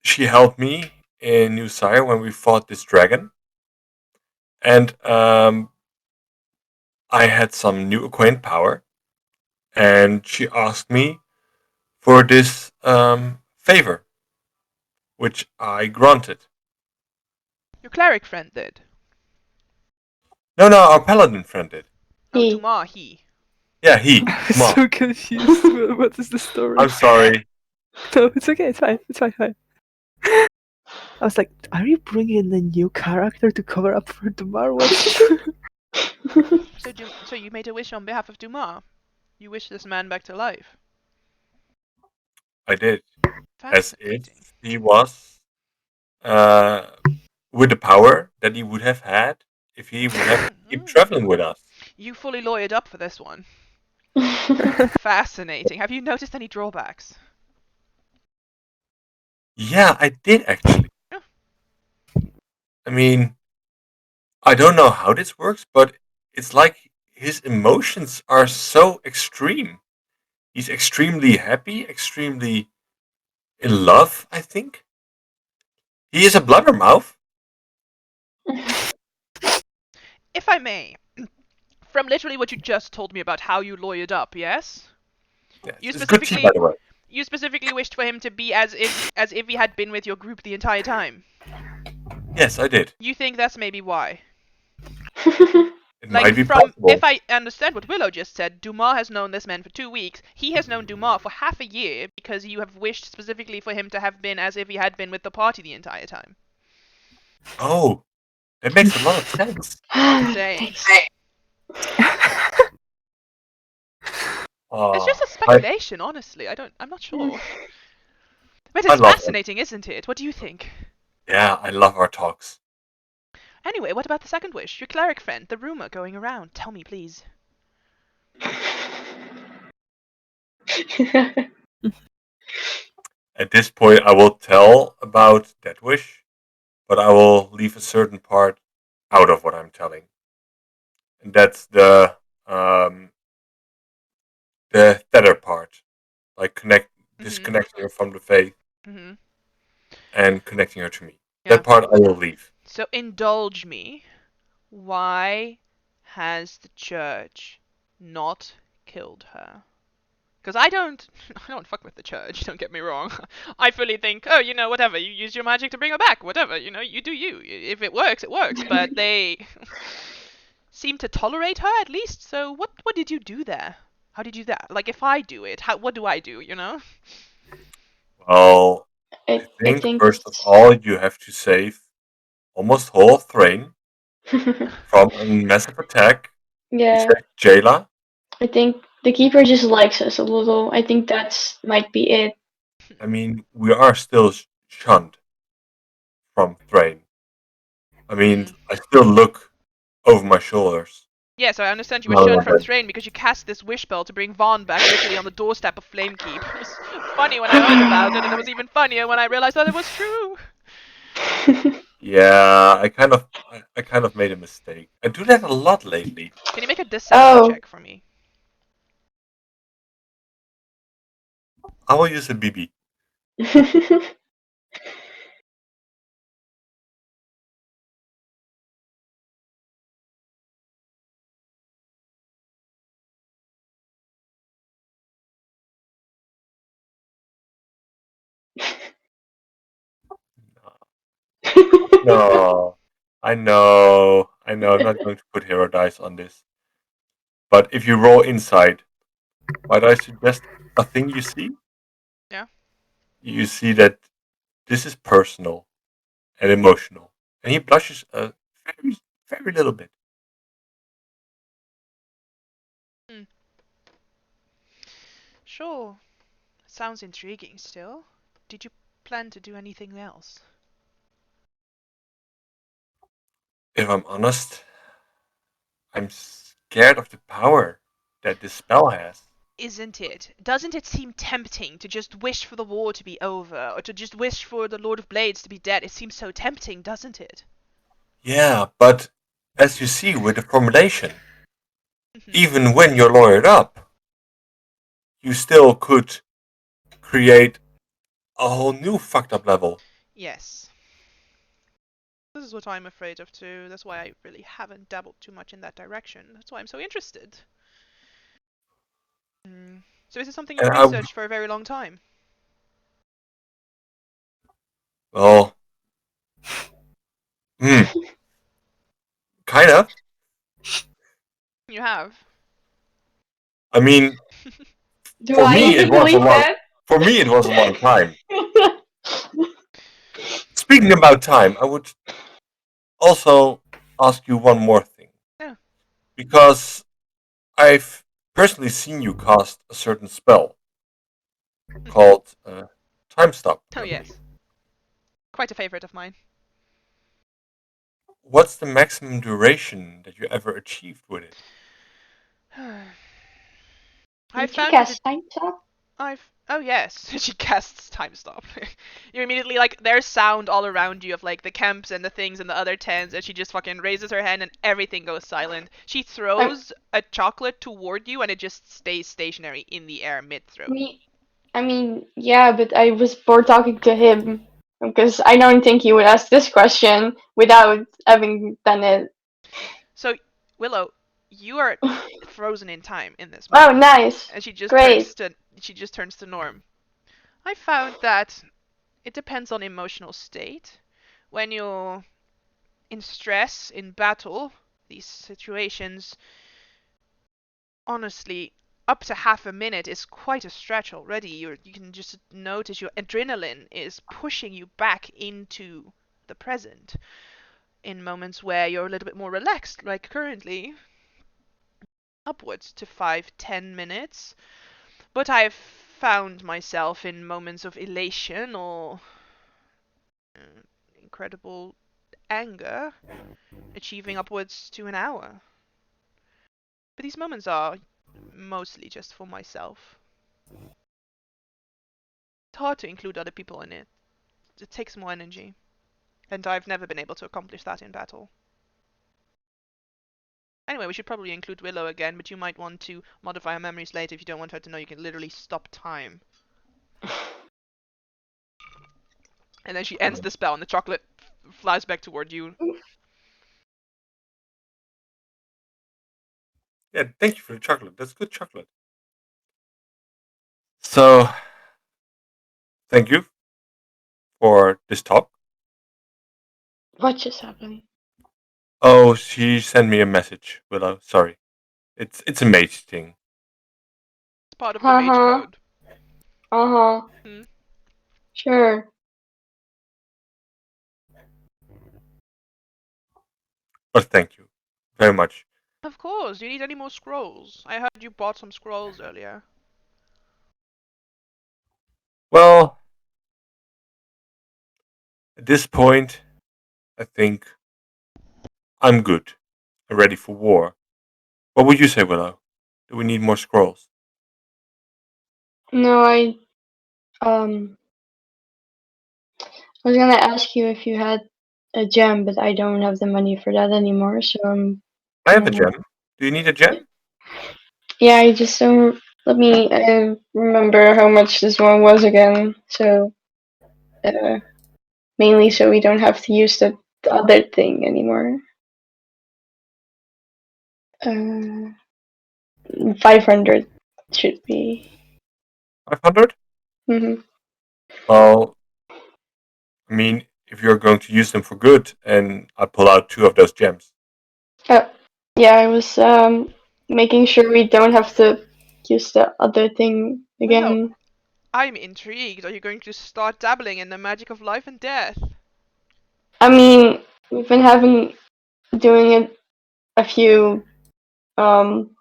S3: she helped me in New Sire when we fought this dragon, and I had some new acquaint power, and she asked me for this favor, which I granted.
S1: Your cleric friend did.
S3: No, our paladin friend did.
S1: Oh,
S4: He.
S1: Tumar, he.
S3: Yeah, he.
S2: I'm
S3: Come on.
S2: so confused. What is the story?
S3: I'm sorry.
S2: No, it's okay. It's fine. It's fine. I was like, are you bringing in a new character to cover up for tomorrow?
S1: So you made a wish on behalf of Dumar. You wish this man back to life.
S3: I did. As if
S1: Fascinating.
S3: he was with the power that he would have had if he would have keep traveling with us.
S1: You fully lawyered up for this one. Fascinating. Have you noticed any drawbacks?
S3: Yeah, I did actually.
S1: Oh.
S3: I mean, I don't know how this works, but it's like his emotions are so extreme. He's extremely happy, extremely in love, I think. He is a blabbermouth.
S1: If I may, from literally what you just told me about how you lawyered up, yes?
S3: Yes,
S1: You
S3: it's good tea, by
S1: specifically
S3: the way.
S1: you specifically wished for him to be as if he had been with your group the entire time.
S3: Yes, I did.
S1: You think that's maybe why?
S3: It
S1: Like,
S3: might be
S1: from
S3: possible.
S1: if I understand what Willow just said, Dumas has known this man for 2 weeks. He has known Dumas for half a year because you have wished specifically for him to have been as if he had been with the party the entire time.
S3: Oh, that makes a lot of sense.
S1: Just saying. It's just a
S3: I
S1: speculation, honestly. I'm not sure. But
S3: I
S1: it's
S3: love it.
S1: fascinating, isn't it? What do you think?
S3: Yeah, I love our talks.
S1: Anyway, what about the second wish? Your cleric friend, the rumor going around. Tell me, please.
S3: At this point, I will tell about that wish, but I will leave a certain part out of what I'm telling, and that's the tether part, like disconnecting her from the faith
S1: Mm-hmm.
S3: and connecting her to me.
S1: Yeah.
S3: That part I will leave.
S1: So indulge me. Why has the church not killed her? Because I don't fuck with the church. Don't get me wrong. I fully think, oh, whatever. You use your magic to bring her back. Whatever. You do you. If it works, it works. But they seem to tolerate her at least. So what did you do there? How did you do that? Like, if I do it, what do I do?
S3: Well, I
S4: I
S3: think
S4: think
S3: first of all you have to save almost whole Thrain from a massive attack. You
S4: yeah,
S3: save Jayla.
S4: I think the keeper just likes us a little. I think that's might be it.
S3: I mean, we are still shunned from Thrain. I mean, I still look over my shoulders.
S1: Yes, I understand you were
S3: No,
S1: shunned
S3: no,
S1: from
S3: no.
S1: Thrain because you cast this wish spell to bring Vaughn back literally on the doorstep of Flamekeep. It was funny when I heard about it, and it was even funnier when I realized that it was true.
S3: Yeah, I kind of made a mistake. I do that a lot lately.
S1: Can you make a deception
S4: Oh.
S1: check for me?
S3: I will use a BB. No, I know. I'm not going to put hero dice on this. But if you roll inside, might I suggest a thing you see?
S1: Yeah.
S3: You see that this is personal and emotional, and he blushes a very, very little bit.
S1: Sure. Sounds intriguing still. Did you plan to do anything else?
S3: If I'm honest, I'm scared of the power that this spell has.
S1: Isn't it? Doesn't it seem tempting to just wish for the war to be over, or to just wish for the Lord of Blades to be dead? It seems so tempting, doesn't it?
S3: Yeah, but as you see with the formulation, even when you're lawyered up, you still could create a whole new fucked up level.
S1: Yes. This is what I'm afraid of too. That's why I really haven't dabbled too much in that direction. That's why I'm so interested. So is it something you've
S3: And I,
S1: researched for a very long time?
S3: well, kind of.
S1: You have.
S3: I mean,
S4: Do
S3: for
S4: I
S3: me
S4: even
S3: it was a
S4: believe
S3: long.
S4: that?
S3: For me, it was a long time. Speaking about time, I would also ask you one more thing.
S1: Yeah.
S3: Because I've personally seen you cast a certain spell called Time Stop,
S1: Oh
S3: I
S1: yes.
S3: believe.
S1: Quite a favorite of mine.
S3: What's the maximum duration that you ever achieved with it?
S1: I've
S4: Did you
S1: found that
S4: cast time stop?
S1: I've Oh yes, she casts time stop. You immediately like there's sound all around you of like the camps and the things and the other tents, and she just fucking raises her hand and everything goes silent. She throws a chocolate toward you and it just stays stationary in the air mid throw.
S4: I mean, yeah, but I was bored talking to him because I don't think he would ask this question without having done it.
S1: So Willow, you are frozen in time in this
S4: Oh,
S1: moment,
S4: nice.
S1: and
S4: Great.
S1: she just turns to Norm. I found that it depends on emotional state. When you're in stress, in battle, these situations, honestly, up to half a minute is quite a stretch already. You can just notice your adrenaline is pushing you back into the present. In moments where you're a little bit more relaxed, like currently, upwards to 5-10 minutes. But I've found myself in moments of elation or incredible anger achieving upwards to an hour. But these moments are mostly just for myself. It's hard to include other people in it. It takes more energy. And I've never been able to accomplish that in battle. Anyway, we should probably include Willow again, but you might want to modify her memories later if you don't want her to know you can literally stop time. And then she ends the spell and the chocolate flies back toward you.
S3: Yeah, thank you for the chocolate. That's good chocolate. So, thank you for this talk.
S4: What just happened?
S3: Oh, she sent me a message, Willow. Sorry. It's a mage thing.
S1: It's part of the mage
S4: Uh-huh.
S1: code.
S4: Uh-huh.
S1: Hmm.
S4: Sure.
S3: But thank you very much.
S1: Of course, do you need any more scrolls? I heard you bought some scrolls earlier.
S3: Well, at this point, I think I'm good. I'm ready for war. What would you say, Willow? Do we need more scrolls?
S4: No, um I was gonna ask you if you had a gem, but I don't have the money for that anymore, so
S3: I have a
S4: gonna.
S3: gem. Do you need a gem?
S4: Yeah, I just don't. Let me remember how much this one was again. So, mainly so we don't have to use the other thing anymore. 500 should be.
S3: 500?
S4: Hmm.
S3: Well, I mean, if you're going to use them for good, and I pull out 2 of those gems.
S4: Oh, yeah, I was making sure we don't have to use the other thing
S1: Willow,
S4: again.
S1: I'm intrigued. Are you going to start dabbling in the magic of life and death?
S4: I mean, we've been doing it a few um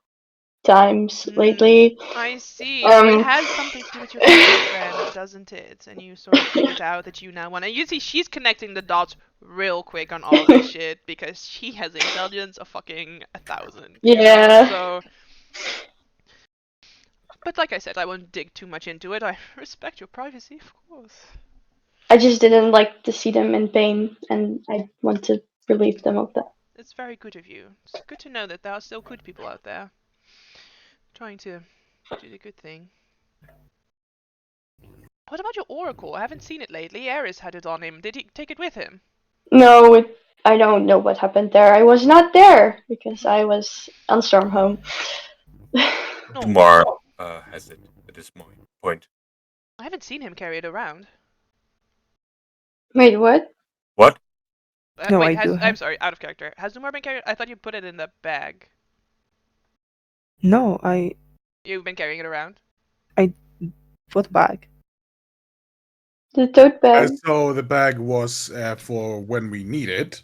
S4: times lately.
S1: I see. So it
S4: Um,
S1: has something to do with your girlfriend, doesn't it? And you sort of figured out that you now want to. You see, she's connecting the dots real quick on all this shit because she has intelligence of fucking 1,000.
S4: yeah.
S1: So, but like I said, I won't dig too much into it. I respect your privacy, of course.
S4: I just didn't like to see them in pain, and I want to relieve them of that.
S1: It's very good of you. It's good to know that there are still good people out there trying to do the good thing. What about your oracle? I haven't seen it lately. Ares had it on him. Did he take it with him?
S4: No, I don't know what happened there. I was not there because I was on Stormhome.
S1: No,
S3: Dumar has it at this point.
S1: I haven't seen him carry it around.
S4: Wait, what?
S3: What?
S2: No,
S1: Wait,
S2: I do
S1: I'm
S2: have.
S1: sorry, out of character. Has Dumar been carried? I thought you put it in the bag.
S2: No,
S1: You've been carrying it around?
S2: what bag?
S4: The tote bag.
S5: So the bag was for when we need it.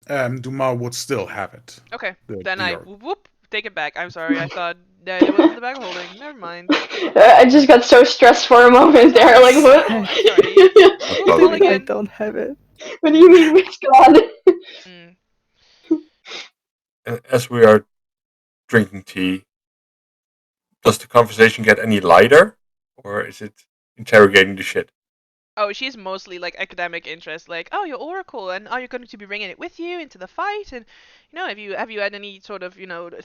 S5: Dumas would still have it.
S1: Okay,
S5: The
S1: then I
S5: oracle.
S1: whoop take it back. I'm sorry, I thought that it was in the bag of holding. Never mind.
S4: I just got so stressed for a moment there. Like, what?
S1: Sorry.
S3: No
S1: We'll call
S3: problem.
S2: I
S1: again.
S2: don't have it.
S4: What do you mean, Miss God?
S1: Mm.
S3: As we are drinking tea, does the conversation get any lighter? Or is it interrogating the shit?
S1: Oh, she's mostly like academic interest, like, oh, your oracle, and are you going to be bringing it with you into the fight? And have you had any sort of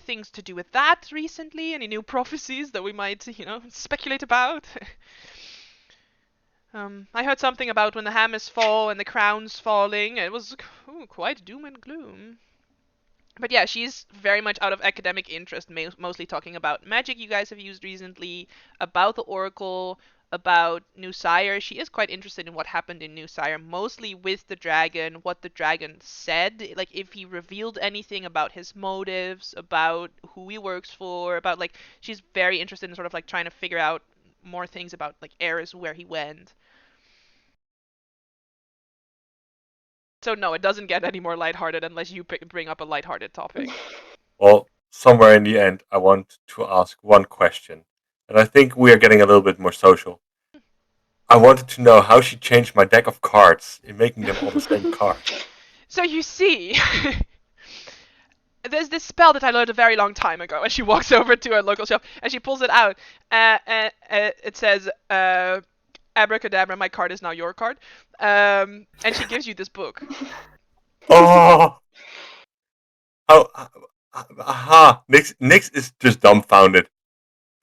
S1: things to do with that recently? Any new prophecies that we might speculate about? I heard something about when the hammers fall and the crown's falling. It was quite doom and gloom. But yeah, she's very much out of academic interest, mostly talking about magic you guys have used recently, about the Oracle, about New Sire. She is quite interested in what happened in New Sire, mostly with the dragon, what the dragon said, like if he revealed anything about his motives, about who he works for, about like she's very interested in sort of like trying to figure out more things about like Eris, where he went. So no, it doesn't get any more lighthearted unless you bring up a lighthearted topic.
S3: Well, somewhere in the end, I want to ask one question. And I think we are getting a little bit more social. I wanted to know how she changed my deck of cards in making them all the same card.
S1: So you see, there's this spell that I learned a very long time ago, and she walks over to a local shop and she pulls it out. It says, "Abracadabra, my card is now your card," and she gives you this book.
S3: Oh! Aha! Nix is just dumbfounded.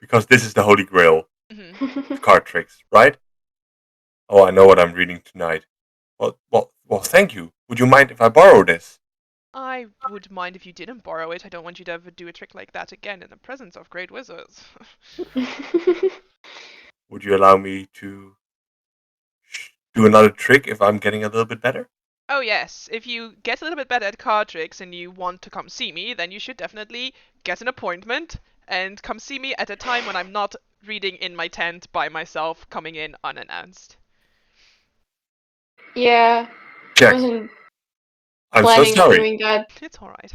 S3: Because this is the holy grail of card tricks, right? Oh, I know what I'm reading tonight. Well, thank you. Would you mind if I borrow this?
S1: I would mind if you didn't borrow it. I don't want you to ever do a trick like that again in the presence of great wizards.
S3: Would you allow me to do another trick if I'm getting a little bit better?
S1: Oh yes, if you get a little bit better at card tricks and you want to come see me, then you should definitely get an appointment and come see me at a time when I'm not reading in my tent by myself, coming in unannounced.
S4: Yeah, I
S3: Check.
S4: wasn't
S3: I'm so
S4: planning on
S3: sorry.
S4: doing that.
S1: It's alright.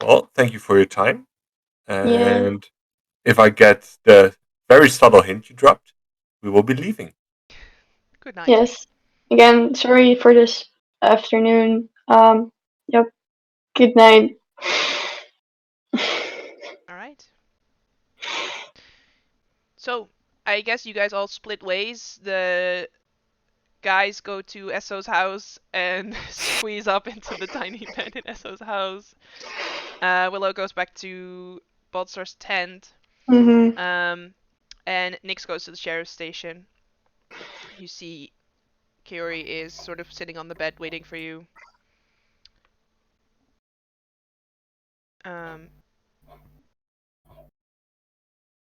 S3: Well, thank you for your time.
S4: Yeah.
S3: And if I get the very subtle hint you dropped, we will be leaving.
S1: Good night.
S4: Yes. Again, sorry for this afternoon. Yep. Good night.
S1: Alright. So, I guess you guys all split ways. The guys go to Esso's house and squeeze up into the tiny bed in Esso's house. Willow goes back to Boltzer's tent.
S4: Mm-hmm.
S1: And Nyx goes to the sheriff's station. You see Kiori is sort of sitting on the bed waiting for you.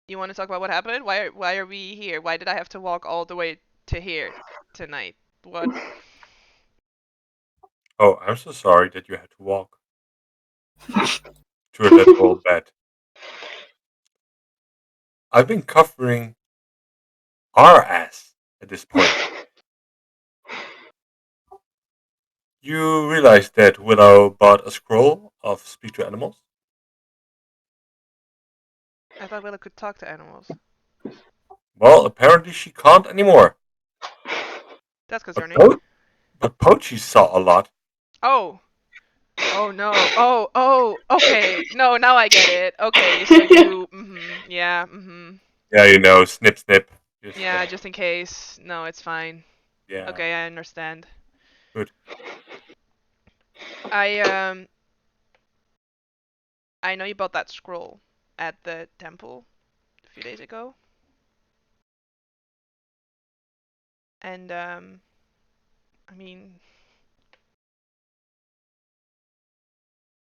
S1: You want to talk about what happened? Why are we here? Why did I have to walk all the way to here tonight? What?
S3: Oh, I'm so sorry that you had to walk to a literal bed. I've been covering our ass at this point. You realize that Willow bought a scroll of speak to animals?
S1: I thought Willow could talk to animals.
S3: Well, apparently she can't anymore.
S1: That's
S3: But,
S1: concerning.
S3: but Pochi saw a lot.
S1: Oh. Oh no. Oh. Okay. No, now I get it. Okay, so you. Yeah.
S3: Yeah, you know, snip, snip.
S1: Yeah, just in case. No, it's fine.
S3: Yeah.
S1: Okay, I understand.
S3: Good.
S1: I know you bought that scroll at the temple a few days ago. And I mean,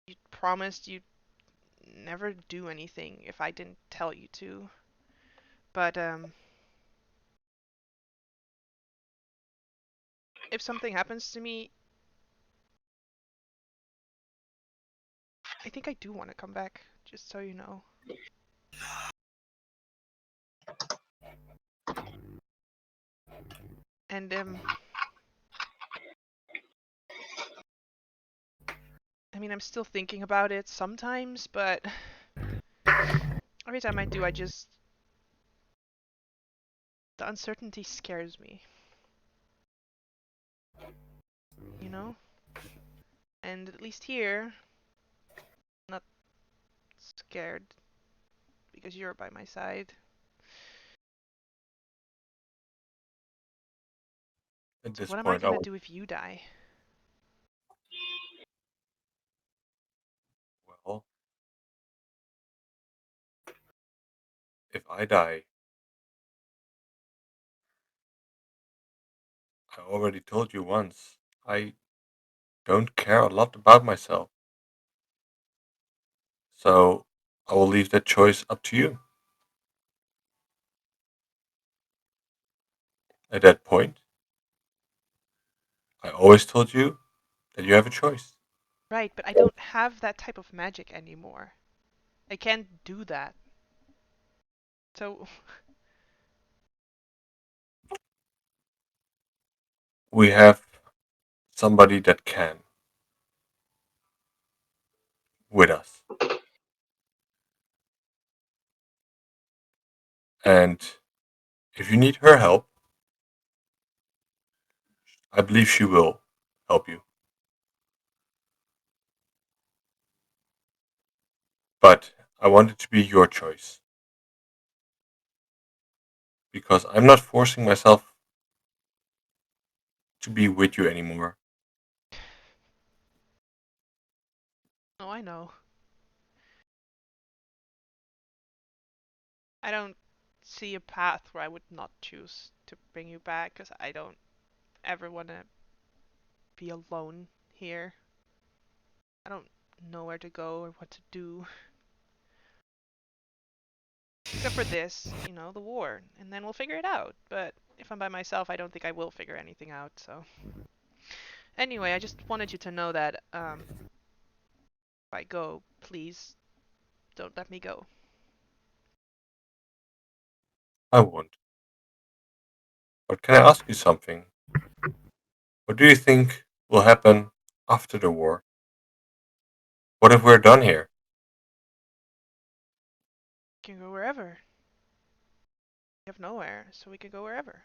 S1: you promised you'd never do anything if I didn't tell you to. But if something happens to me, I think I do want to come back, just so you know. And I mean, I'm still thinking about it sometimes, but every time I do, the uncertainty scares me. You know? And at least here, I'm not scared because you're by my side.
S3: At
S1: So
S3: this
S1: what am I
S3: point, I
S1: gonna
S3: will.
S1: do if you die?
S3: Well, if I die, I already told you once, I don't care a lot about myself. So I will leave that choice up to you. At that point, I always told you that you have a choice.
S1: Right, but I don't have that type of magic anymore. I can't do that. So
S3: We have somebody that can with us. And if you need her help, I believe she will help you. But I want it to be your choice. Because I'm not forcing myself to be with you anymore.
S1: oh, I know. I don't see a path where I would not choose to bring you back because I don't ever want to be alone here. I don't know where to go or what to do. Except for this, the war. And then we'll figure it out. But if I'm by myself, I don't think I will figure anything out, so. Anyway, I just wanted you to know that if I go, please don't let me go.
S3: I won't. But can I ask you something? What do you think will happen after the war? What if we're done here?
S1: We can go wherever. We have nowhere, so we can go wherever.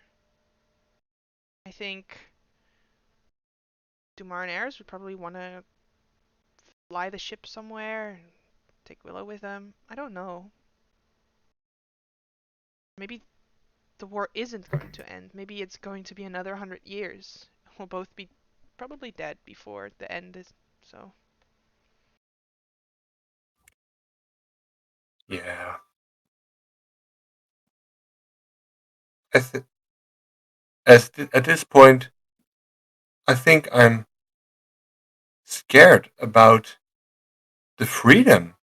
S1: I think Dumarinaires would probably want to fly the ship somewhere and take Willow with them. I don't know. Maybe the war isn't going to end. Maybe it's going to be another 100 years. We'll both be probably dead before the end is. So
S3: Yeah. At this point, I think I'm scared about the freedom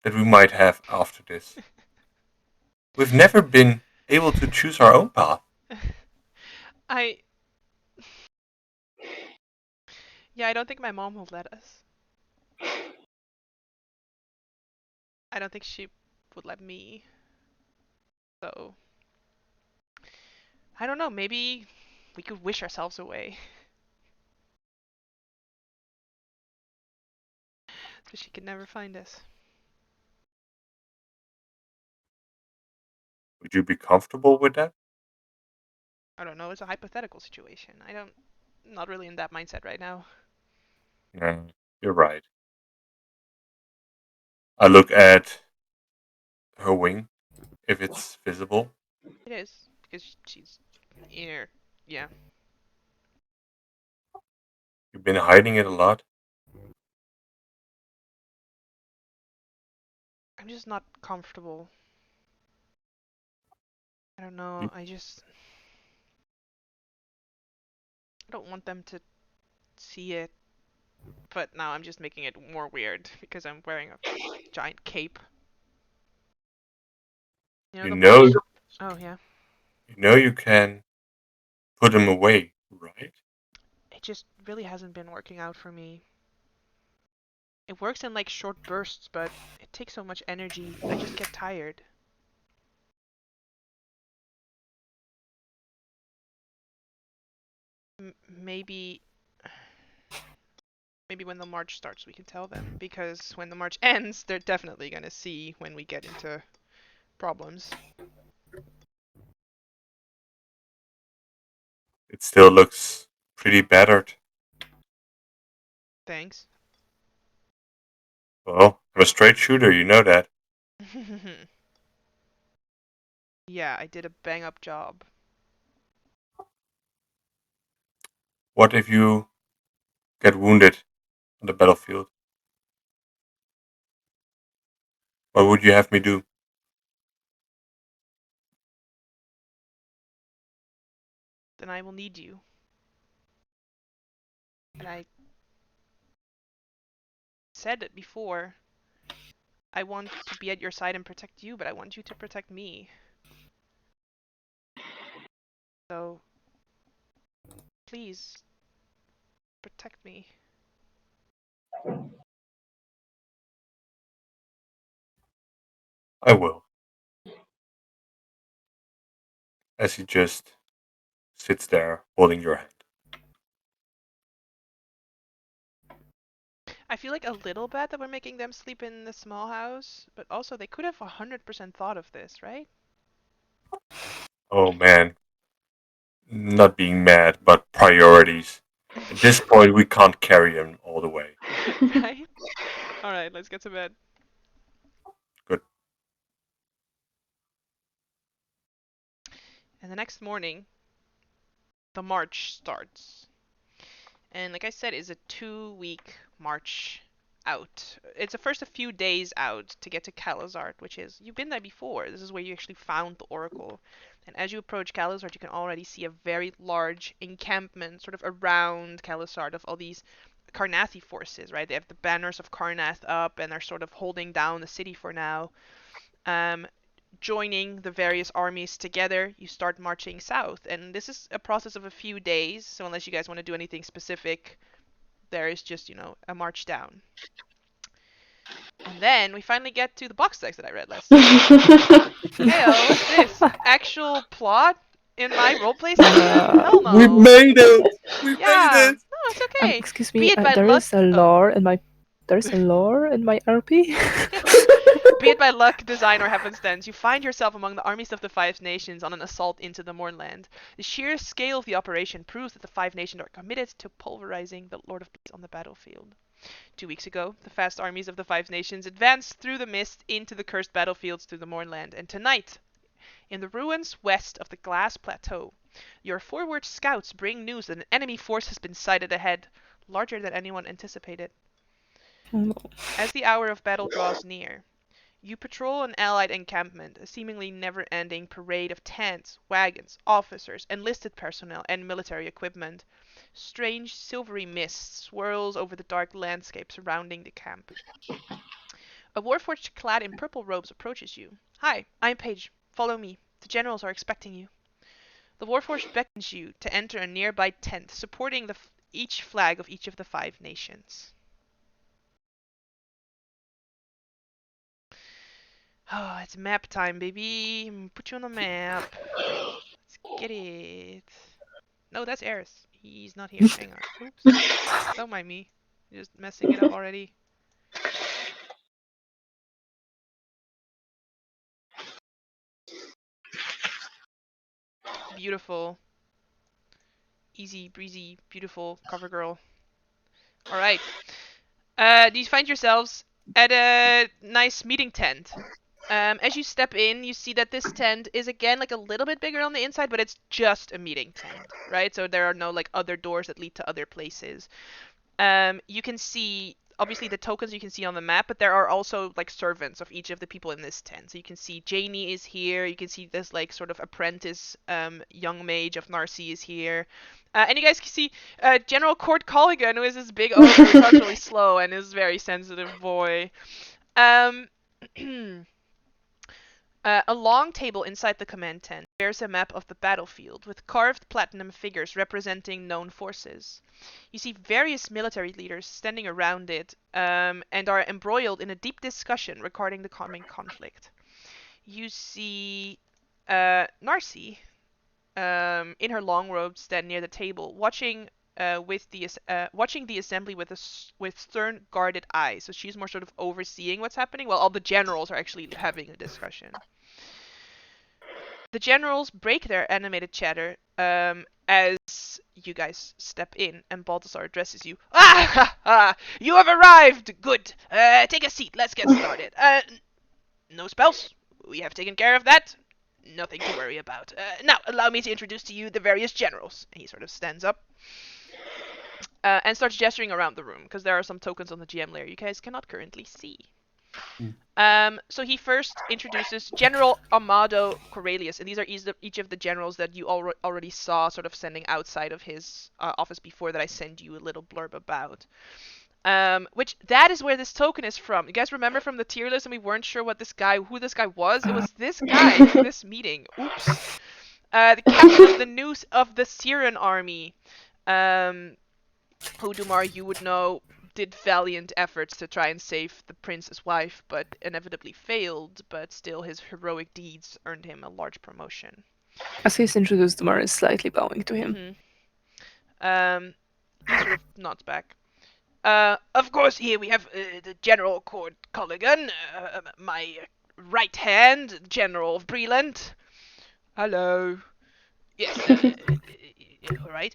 S3: that we might have after this. We've never been able to choose our own path.
S1: I yeah, I don't think my mom will let us. I don't think she would let me. So I don't know, maybe we could wish ourselves away. So she could never find us.
S3: Would you be comfortable with that?
S1: I don't know, it's a hypothetical situation. Not really in that mindset right now.
S3: Yeah, you're right. I look at her wing, if it's visible.
S1: It is, because she's here. Yeah.
S3: You've been hiding it a lot.
S1: I'm just not comfortable. I don't know,
S3: You,
S1: I don't want them to see it, but now I'm just making it more weird because I'm wearing a giant cape.
S3: you
S1: The
S3: know,
S1: march. Oh yeah.
S3: you can put them away, right?
S1: It just really hasn't been working out for me. It works in like short bursts, but it takes so much energy. I just get tired. Maybe when the march starts we can tell them, because when the march ends they're definitely gonna see when we get into problems.
S3: It still looks pretty battered.
S1: Thanks.
S3: Well, I'm a straight shooter, you know that.
S1: Yeah, I did a bang up job.
S3: What if you get wounded on the battlefield? What would you have me do?
S1: Then I will need you. And I said it before. I want to be at your side and protect you, but I want you to protect me. So, please, protect me.
S3: I will. As he just sits there holding your hand.
S1: I feel like a little bad that we're making them sleep in the small house, but also they could have 100% thought of this, right?
S3: Oh man, not being mad, but priorities. At this point, we can't carry him all the way.
S1: Right? Alright, let's get to bed.
S3: Good.
S1: And the next morning, the march starts. And like I said, it's a 2-week march out. It's the first a few days out to get to Calazart, which is, you've been there before. This is where you actually found the Oracle. And as you approach Calazart, you can already see a very large encampment sort of around Calazart of all these Karnathi forces, right? They have the banners of Karnath up and are sort of holding down the city for now. Joining the various armies together, you start marching south. And this is a process of a few days, so unless you guys want to do anything specific, there is just, a march down. And then we finally get to the box text that I read last time. Heyo, what's this? Actual plot in my roleplay session? Hell no.
S3: We made it! We
S1: Yeah.
S3: made it!
S1: No, it's okay.
S2: Excuse
S1: Be
S2: me,
S1: it by
S2: there
S1: luck.
S2: is a lore in my RP.
S1: Be it by luck, design, or happenstance, you find yourself among the armies of the Five Nations on an assault into the Mournland. The sheer scale of the operation proves that the Five Nations are committed to pulverizing the Lord of Peace on the battlefield. 2 weeks ago, the fast armies of the Five Nations advanced through the mist into the cursed battlefields through the Mournland, and tonight, in the ruins west of the Glass Plateau, your forward scouts bring news that an enemy force has been sighted ahead, larger than anyone anticipated. As the hour of battle draws near, you patrol an allied encampment, a seemingly never-ending parade of tents, wagons, officers, enlisted personnel, and military equipment. Strange silvery mist swirls over the dark landscape surrounding the camp. A warforged clad in purple robes approaches you. Hi, I'm Paige. Follow me. The generals are expecting you. The warforged beckons you to enter a nearby tent, supporting each flag of each of the Five Nations. Oh, it's map time, baby. Put you on the map. Let's get it. No, that's Eris. He's not here. Hang on. Oops. Don't mind me. Just messing it up already. Beautiful. Easy breezy, beautiful cover girl. Alright. You find yourselves at a nice meeting tent. As you step in, you see that this tent is again like a little bit bigger on the inside, but it's just a meeting tent, right? So there are no like other doors that lead to other places. You can see obviously the tokens you can see on the map, but there are also like servants of each of the people in this tent. So you can see Janie is here. You can see this like sort of apprentice young mage of Narcy is here. And you guys can see General Court Colligan, who is this big ogre who talks really slow and is a very sensitive boy. A long table inside the command tent bears a map of the battlefield with carved platinum figures representing known forces. You see various military leaders standing around it and are embroiled in a deep discussion regarding the coming conflict. You see Narcy in her long robe stand near the table, watching watching the assembly with stern, guarded eyes. So she's more sort of overseeing what's happening, while all the generals are actually having a discussion. The generals break their animated chatter as you guys step in, and Balthazar addresses you. Ah! You have arrived! Good! Take a seat, let's get started. No spells. We have taken care of that. Nothing to worry about. Now, allow me to introduce to you the various generals. And he sort of stands up and starts gesturing around the room, because there are some tokens on the GM layer you guys cannot currently see. So he first introduces General Amado Corellius, and these are each of the generals that you already saw sort of sending outside of his office before that I send you a little blurb about. Which that is where this token is from. You guys remember from the tier list and we weren't sure who this guy was? It was this guy from this meeting. Oops. The captain of the Syrian army. Who, Dumar, you would know, did valiant efforts to try and save the prince's wife, but inevitably failed, but still his heroic deeds earned him a large promotion.
S2: As he's introduced, Dumar is slightly bowing to him.
S1: He sort of nods back. Of course, here we have the General Cord Colligan, my right hand, General of Breland. Hello. Yes, all right.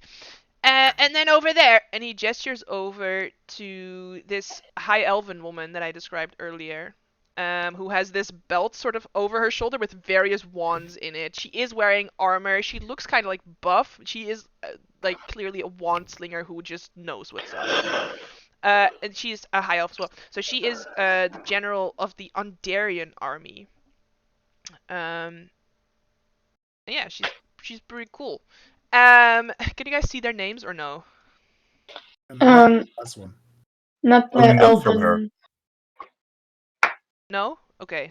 S1: And then over there, and he gestures over to this high elven woman that I described earlier, who has this belt sort of over her shoulder with various wands in it. She is wearing armor. She looks kind of like buff. She is like clearly a wand slinger who just knows what's up. And she's a high elf as well. So she is the general of the Undarian army. Yeah, she's pretty cool. Can you guys see their names or no?
S5: That's one.
S4: Not
S3: Only
S4: the
S3: notes from her.
S4: elven.
S1: No? Okay.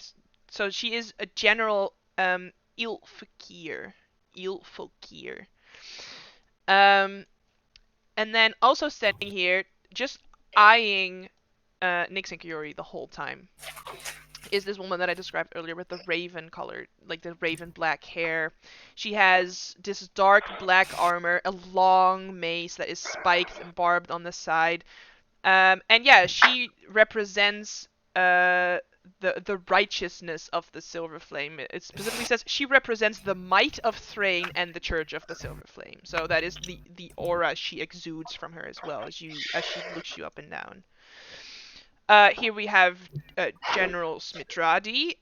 S1: So she is a general Ilfakir. Ilfakir. And then also standing here, just eyeing Nyx and Kiori the whole time, is this woman that I described earlier with the raven colored, like the raven black hair. She has this dark black armor, a long mace that is spiked and barbed on the side. And yeah, she represents the righteousness of the Silver Flame. It specifically says she represents the might of Thrain and the Church of the Silver Flame. So that is the aura she exudes from her as well as she looks you up and down. Here we have General Smitradi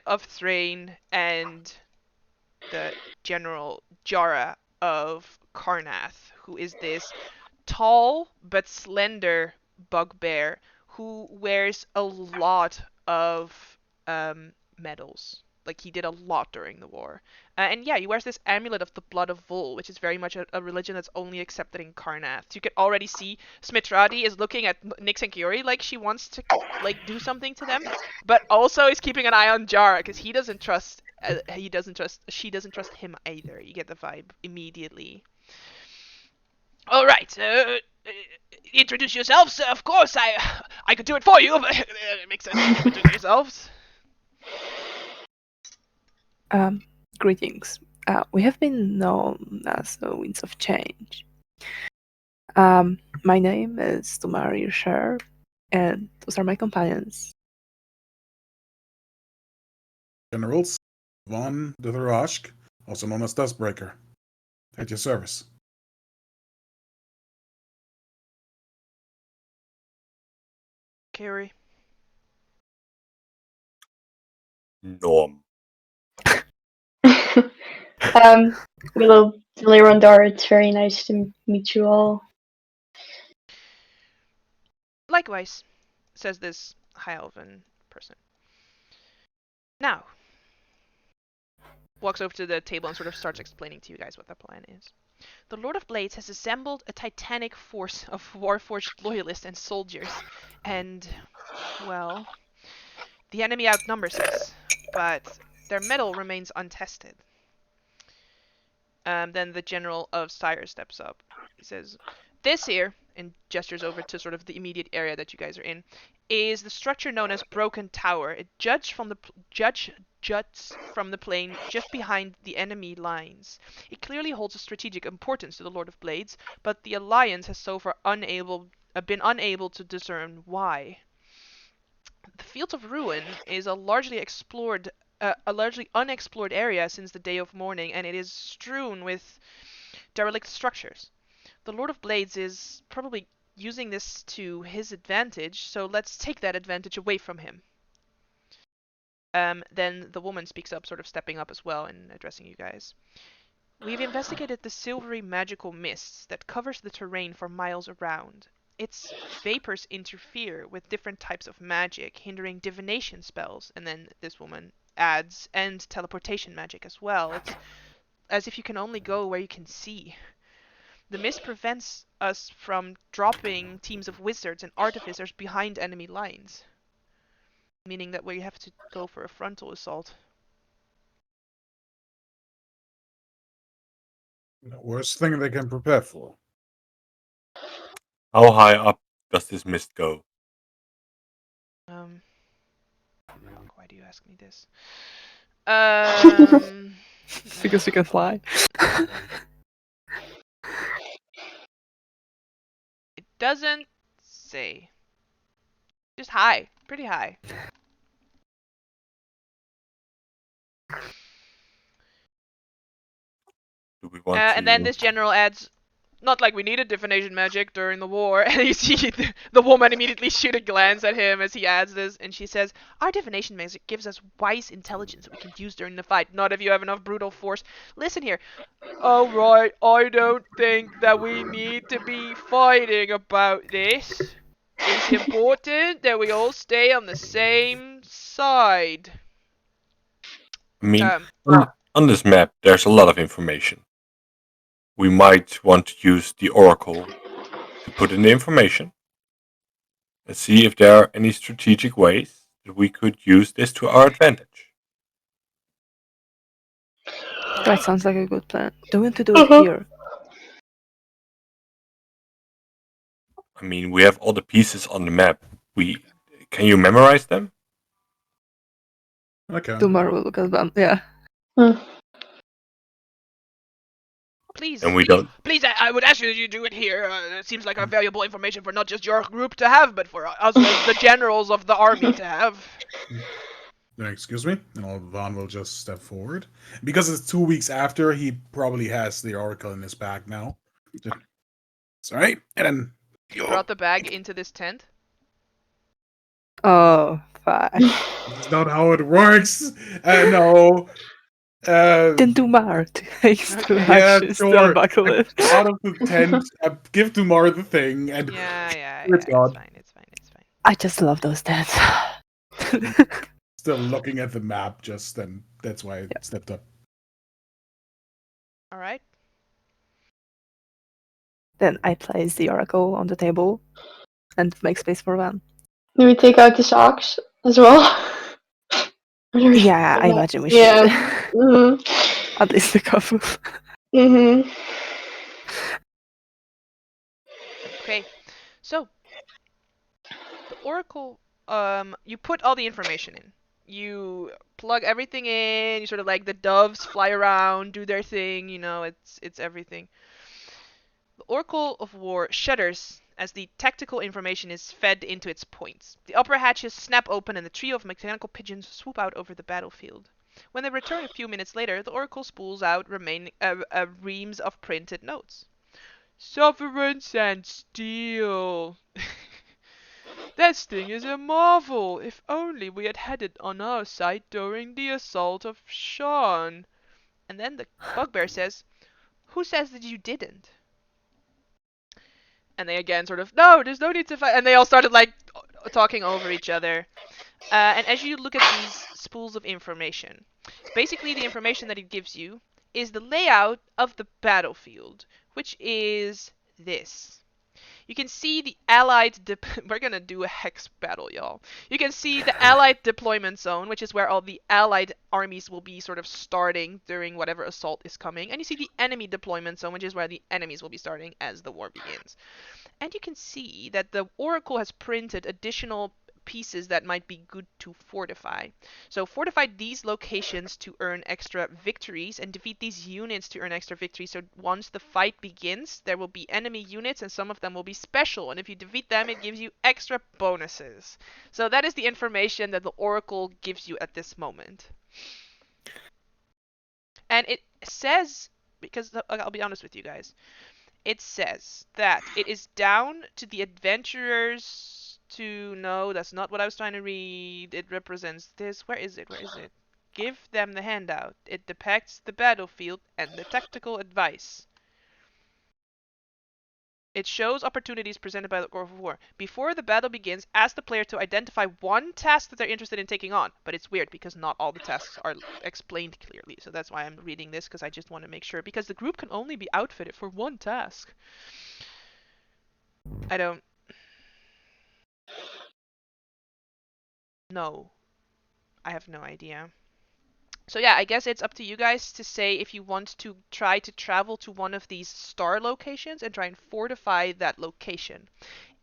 S1: of Thrain and the General Jara of Karnath, who is this tall but slender bugbear who wears a lot of medals. Like, he did a lot during the war. And yeah, he wears this amulet of the blood of Vul, which is very much a religion that's only accepted in Karnath. So you can already see Smitradi is looking at Nyx and Kiori like she wants to like do something to them, but also is keeping an eye on Jara because she doesn't trust him either. You get the vibe immediately. All right. Introduce yourselves. Of course, I could do it for you, but it makes sense if you introduce yourselves.
S2: Greetings. We have been known as the Winds of Change. My name is Tumari Sher, and those are my companions.
S5: Generals Von de Tharashk, also known as Dustbreaker. At your service.
S1: Carrie.
S3: Norm.
S4: Willow Lirondar, it's very nice to meet you all.
S1: Likewise, says this high elven person. Now, walks over to the table and sort of starts explaining to you guys what the plan is. The Lord of Blades has assembled a titanic force of warforged loyalists and soldiers, and, well, the enemy outnumbers us, but their mettle remains untested. Then the General of Sire steps up. He says, this here, and gestures over to sort of the immediate area that you guys are in, is the structure known as Broken Tower. It juts from the plain just behind the enemy lines. It clearly holds a strategic importance to the Lord of Blades, but the Alliance has so far been unable to discern why. The Fields of Ruin is a largely unexplored area since the Day of Mourning, and it is strewn with derelict structures. The Lord of Blades is probably using this to his advantage, so let's take that advantage away from him. Then the woman speaks up, sort of stepping up as well and addressing you guys. We've investigated the silvery magical mists that covers the terrain for miles around. Its vapors interfere with different types of magic, hindering divination spells. And then this woman adds, and teleportation magic as well. It's as if you can only go where you can see. The mist prevents us from dropping teams of wizards and artificers behind enemy lines, meaning that we have to go for a frontal assault.
S5: The worst thing they can prepare for.
S3: How high up does this mist go?
S1: Why do you ask me this?
S2: Because you can fly.
S1: It doesn't say. Just high, pretty high.
S3: Do we want
S1: And then
S3: to?
S1: this general adds, not like we needed divination magic during the war. And you see the woman immediately shoot a glance at him as he adds this, and she says, our divination magic gives us wise intelligence that we can use during the fight, not if you have enough brutal force. Listen here. Oh, right, I don't think that we need to be fighting about this. It's important that we all stay on the same side.
S3: I mean,
S1: Um,
S3: on this map, there's a lot of information. We might want to use the Oracle to put in the information and see if there are any strategic ways that we could use this to our advantage.
S2: That sounds like a good plan. Do we want to do it here?
S3: I mean, we have all the pieces on the map. Can you memorize them?
S5: Okay.
S2: Tomorrow we'll look at them. Yeah.
S1: Please,
S3: And we
S1: please,
S3: don't.
S1: please, I would ask you that you do it here. It seems like a valuable information for not just your group to have, but for us as the generals of the army to have.
S5: Excuse me, and Vaughn will just step forward. Because it's 2 weeks after, he probably has the oracle in his bag now. It's alright, and then...
S1: You brought the bag into this tent?
S2: Oh, fine.
S5: That's not how it works! No.
S2: Then do Mar takes two
S1: Okay.
S5: Yeah,
S2: actions to
S5: sure.
S2: unbuckle it.
S5: Out of the tent, give Dumar the thing, and
S1: Yeah,
S5: It's gone.
S1: it's fine.
S2: I just love those tents.
S5: still looking at the map, just then. That's why I stepped up.
S1: Alright.
S2: Then I place the oracle on the table and make space for Van.
S4: Do we take out the socks as well?
S2: Yeah, I imagine we should.
S4: Yeah. Mhm.
S2: At least a couple.
S4: Mhm.
S1: Okay, so the oracle, you put all the information in. You plug everything in. You sort of like the doves fly around, do their thing. It's everything. The Oracle of War shudders as the tactical information is fed into its points. The upper hatches snap open and the trio of mechanical pigeons swoop out over the battlefield. When they return a few minutes later, the Oracle spools out reams of printed notes. Sovereigns and steel. This thing is a marvel. If only we had had it on our side during the assault of Sean. And then the bugbear says, who says that you didn't? And they again sort of, no, there's no need to fight. And they all started like talking over each other. And as you look at these spools of information, basically the information that it gives you is the layout of the battlefield, which is this. You can see the allied we're gonna do a hex battle, y'all. You can see the allied deployment zone, which is where all the allied armies will be sort of starting during whatever assault is coming. And you see the enemy deployment zone, which is where the enemies will be starting as the war begins. And you can see that the Oracle has printed additional pieces that might be good to fortify. So fortify these locations to earn extra victories and defeat these units to earn extra victories. So once the fight begins, there will be enemy units and some of them will be special. And if you defeat them, it gives you extra bonuses. So that is the information that the Oracle gives you at this moment. And it says, because I'll be honest with you guys, it says that it is down to the adventurers to know. That's not what I was trying to read. It represents this. Where is it? Where is it? Give them the handout. It depicts the battlefield and the tactical advice. It shows opportunities presented by the War of War. Before the battle begins, ask the player to identify one task that they're interested in taking on. But it's weird because not all the tasks are explained clearly. So that's why I'm reading this, because I just want to make sure. Because the group can only be outfitted for one task. I don't know. I have no idea. So yeah, I guess it's up to you guys to say if you want to try to travel to one of these star locations and try and fortify that location.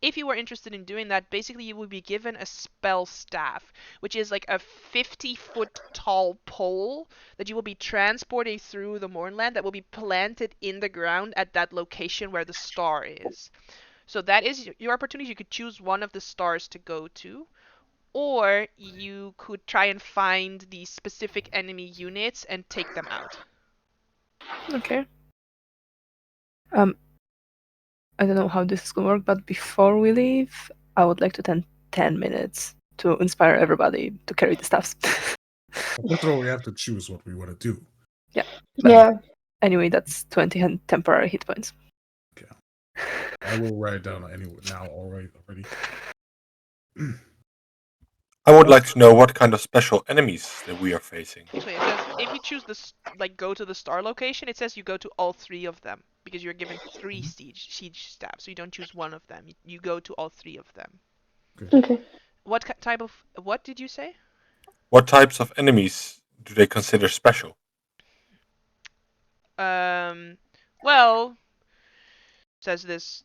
S1: If you are interested in doing that, basically you will be given a spell staff, which is like a 50-foot tall pole that you will be transporting through the Mornland that will be planted in the ground at that location where the star is. So that is your opportunity. You could choose one of the stars to go to, or you could try and find the specific enemy units and take them out.
S2: Okay. I don't know how this is gonna work, but before we leave, I would like to take 10 minutes to inspire everybody to carry the stuffs.
S5: First of all, we have to choose what we want to do.
S2: But
S4: Yeah.
S2: anyway, that's 20 temporary hit points.
S5: I will write it down anyway now already.
S3: I would like to know what kind of special enemies that we are facing.
S1: Actually, it says if you choose this, like go to the star location, it says you go to all three of them because you're given 3 siege staffs. So you don't choose one of them. You go to all 3 of them.
S4: Okay.
S1: What type of what did you say?
S3: What types of enemies do they consider special?
S1: Well, says this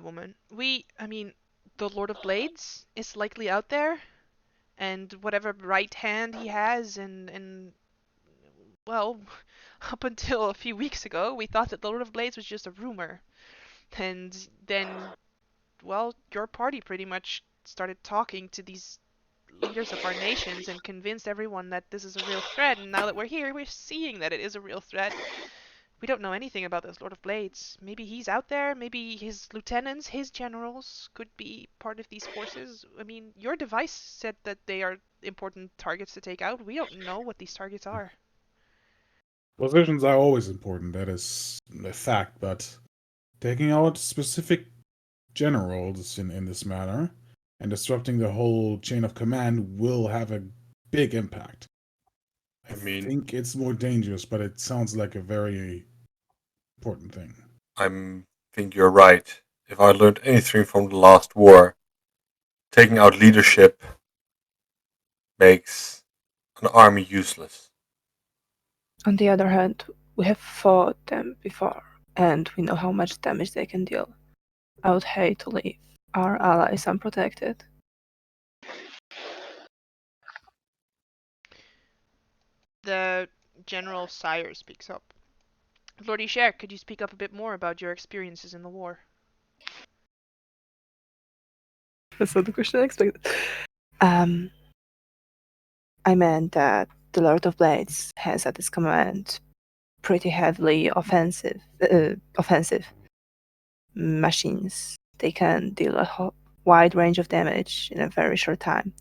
S1: woman. I mean, the Lord of Blades is likely out there, and whatever right hand he has, and well, up until a few weeks ago, we thought that the Lord of Blades was just a rumor, and then, well, your party pretty much started talking to these leaders of our nations and convinced everyone that this is a real threat, and now that we're here, we're seeing that it is a real threat. We don't know anything about this Lord of Blades. Maybe he's out there, maybe his lieutenants, his generals could be part of these forces. I mean, your device said that they are important targets to take out. We don't know what these targets are.
S5: Positions are always important, that is a fact, but taking out specific generals in this manner and disrupting the whole chain of command will have a big impact. I think it's more dangerous, but it sounds like a very important thing.
S3: I think you're right. If I learned anything from the last war, taking out leadership makes an army useless.
S2: On the other hand, we have fought them before, and we know how much damage they can deal. I would hate to leave our allies unprotected.
S1: The General Sire speaks up. Lord Isher, could you speak up a bit more about your experiences in the war?
S2: That's not the question I expected. I meant that the Lord of Blades has at his command pretty heavily offensive machines. They can deal a wide range of damage in a very short time.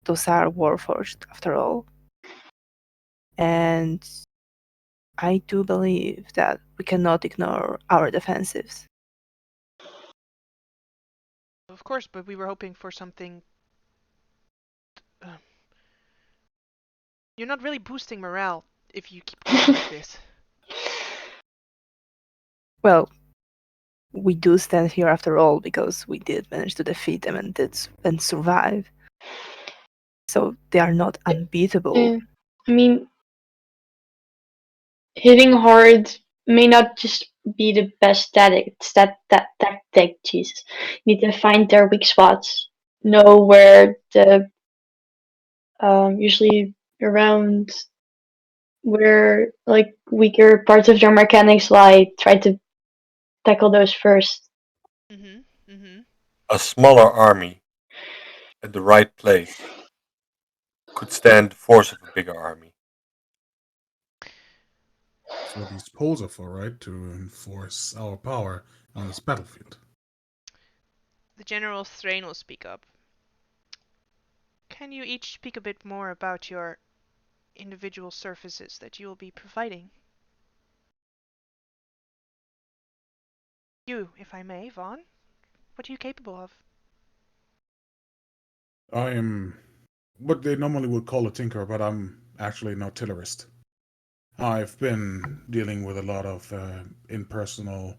S2: Those are warforged, after all. And I do believe that we cannot ignore our defensives.
S1: Of course, but we were hoping for something. You're not really boosting morale if you keep going like this.
S2: Well, we do stand here after all because we did manage to defeat them and survive. So they are not unbeatable.
S4: Yeah. I mean, hitting hard may not just be the best tactic. Jesus, you need to find their weak spots, know where the usually around where like weaker parts of your mechanics lie. Try to tackle those first.
S3: A smaller army at the right place could stand the force of a bigger army.
S5: That's what these poles are for, right? To enforce our power on this battlefield.
S1: The General Thrain will speak up. Can you each speak a bit more about your individual services that you will be providing? You, if I may, Vaughn. What are you capable of?
S5: I am what they normally would call a tinker, but I'm actually an artillerist. I've been dealing with a lot of impersonal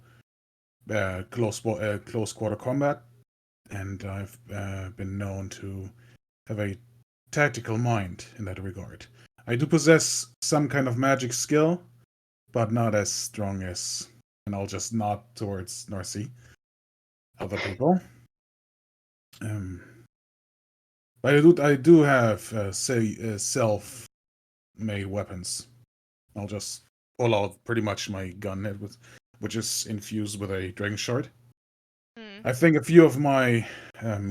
S5: close quarter combat, and I've been known to have a tactical mind in that regard. I do possess some kind of magic skill, but not as strong as, and I'll just nod towards Narcy, other people. Um, but I do have self-made weapons. I'll just pull out pretty much my gun head which is infused with a dragon shard. I think a few of my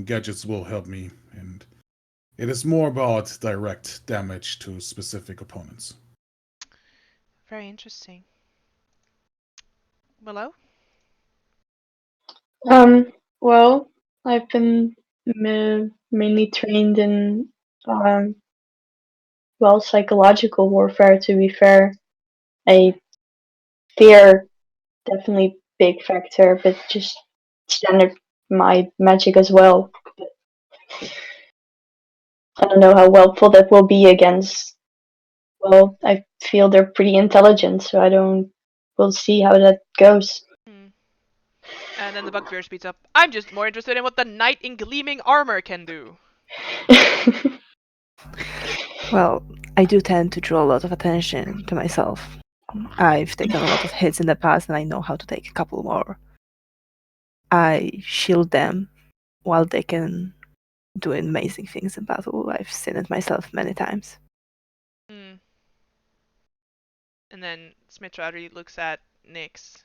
S5: gadgets will help me, and it is more about direct damage to specific opponents.
S1: Very interesting. Willow?
S4: Well, I've been mainly trained in, well, psychological warfare, to be fair. I fear definitely big factor, but just standard my magic as well. I don't know how helpful that will be against. Well, I feel they're pretty intelligent, so I don't. We'll see how that goes.
S1: And then the bugbear speeds up. I'm just more interested in what the knight in gleaming armor can do.
S2: Well, I do tend to draw a lot of attention to myself. I've taken a lot of hits in the past and I know how to take a couple more. I shield them while they can do amazing things in battle. I've seen it myself many times.
S1: And then Smithradry looks at Nyx.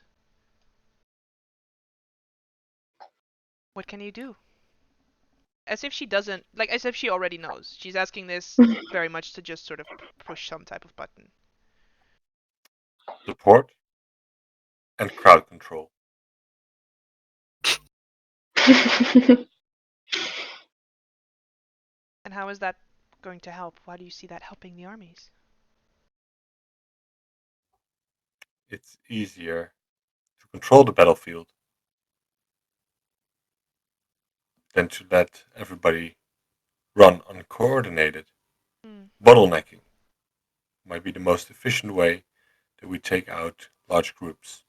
S1: What can you do? As if she doesn't, like, as if she already knows. She's asking this very much to just sort of push some type of button.
S3: Support and crowd control.
S1: And how is that going to help? Why do you see that helping the armies?
S3: It's easier to control the battlefield than to let everybody run uncoordinated. Bottlenecking might be the most efficient way that we take out large groups.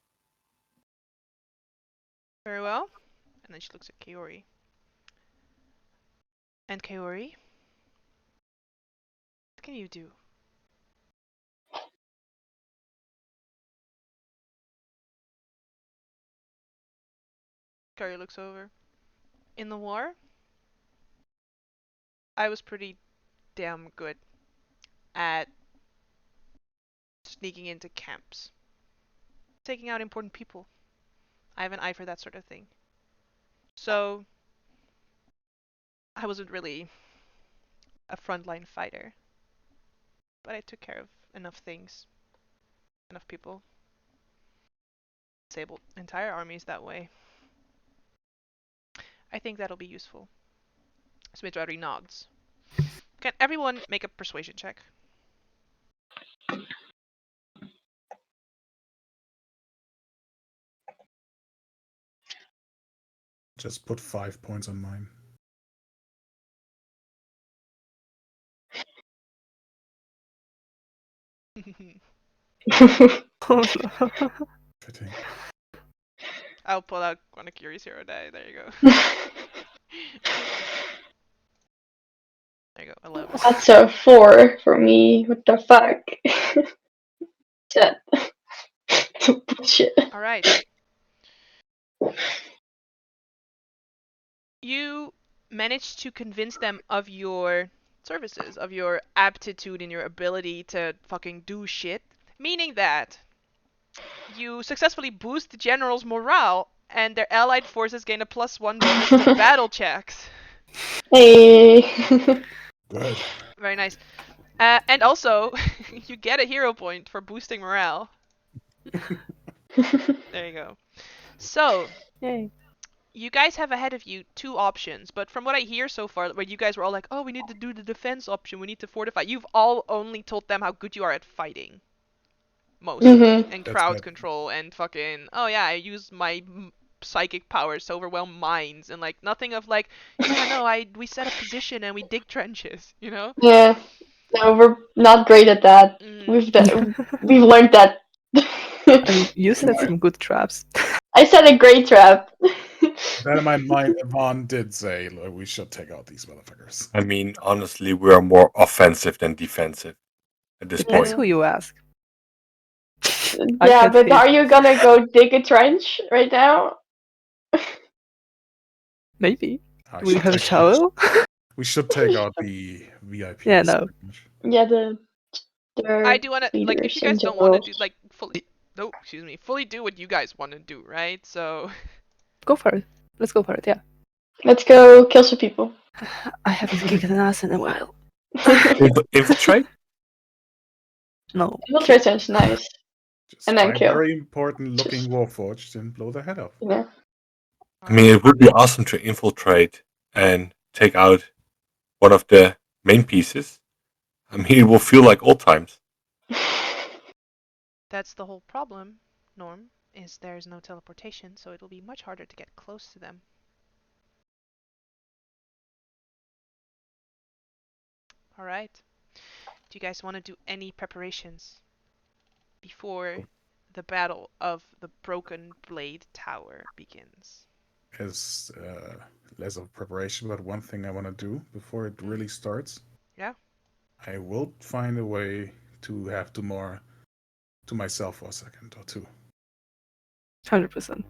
S1: Very well. And then she looks at Kaori. And Kaori? What can you do? Kaori looks over. In the war, I was pretty damn good at sneaking into camps. Taking out important people. I have an eye for that sort of thing. So, I wasn't really a frontline fighter. But I took care of enough things. Enough people. Disabled entire armies that way. I think that'll be useful. Smithradry nods. Can everyone make a persuasion check?
S5: Just put 5 points on mine. Fitting.
S1: I'll pull out one of Kiri's hero die. There you go. There you go. 11.
S4: That's a 4 for me. What the fuck? Shit. Bullshit.
S1: Alright. You managed to convince them of your services, of your aptitude and your ability to fucking do shit. Meaning that you successfully boost the general's morale and their allied forces gain a +1 bonus to battle checks.
S4: Hey.
S5: Good.
S1: Very nice. And also, you get a hero point for boosting morale. There you go. So,
S2: Yay.
S1: you guys have ahead of you 2 options, but from what I hear so far, where you guys were all like, oh, we need to do the defense option, we need to fortify, you've all only told them how good you are at fighting. Mostly.
S4: Mhm.
S1: And
S5: That's
S1: crowd
S5: good.
S1: control and fucking, oh yeah, I use my psychic powers to overwhelm minds and like nothing of like, yeah, no, we set a position and we dig trenches, you know?
S4: Yeah. No, we're not great at that.
S1: Mm.
S4: We've learned that.
S2: I mean, you set some good traps.
S4: I set a great trap.
S5: That in my mind, Yvonne did say, like, we should take out these motherfuckers.
S3: I mean, honestly, we are more offensive than defensive at this
S2: That's
S3: point.
S2: who you ask. I
S4: Yeah,
S2: can't
S4: but
S2: hit.
S4: are you gonna go dig a trench right now?
S2: Maybe.
S5: I
S2: Do we
S5: should
S2: have a
S5: take-
S2: shovel?
S5: We should take out the VIPs.
S2: Yeah, no.
S4: Yeah, their
S1: I do want to, like, if you guys
S4: leaders in
S1: don't want to
S4: general.
S1: do, like, fully do what you guys want to do, right? So,
S2: Go for it. Let's go for it, yeah.
S4: Let's go kill some people.
S2: I haven't kicked an ass in a while.
S3: Infiltrate?
S2: No.
S4: Infiltrate sounds nice.
S5: Just
S4: And then
S5: find
S4: kill.
S5: very important looking warforged and blow their head off.
S4: Yeah.
S3: I mean, it would be awesome to infiltrate and take out one of the main pieces. I mean, it will feel like old times.
S1: that's the whole problem, Norm, is there's no teleportation, so it'll be much harder to get close to them. Alright. Do you guys want to do any preparations before the Battle of the Broken Blade Tower begins?
S5: As less of preparation, but one thing I want to do before it really starts.
S1: Yeah.
S5: I will find a way to have Dumar to myself for a second or two.
S2: 100%.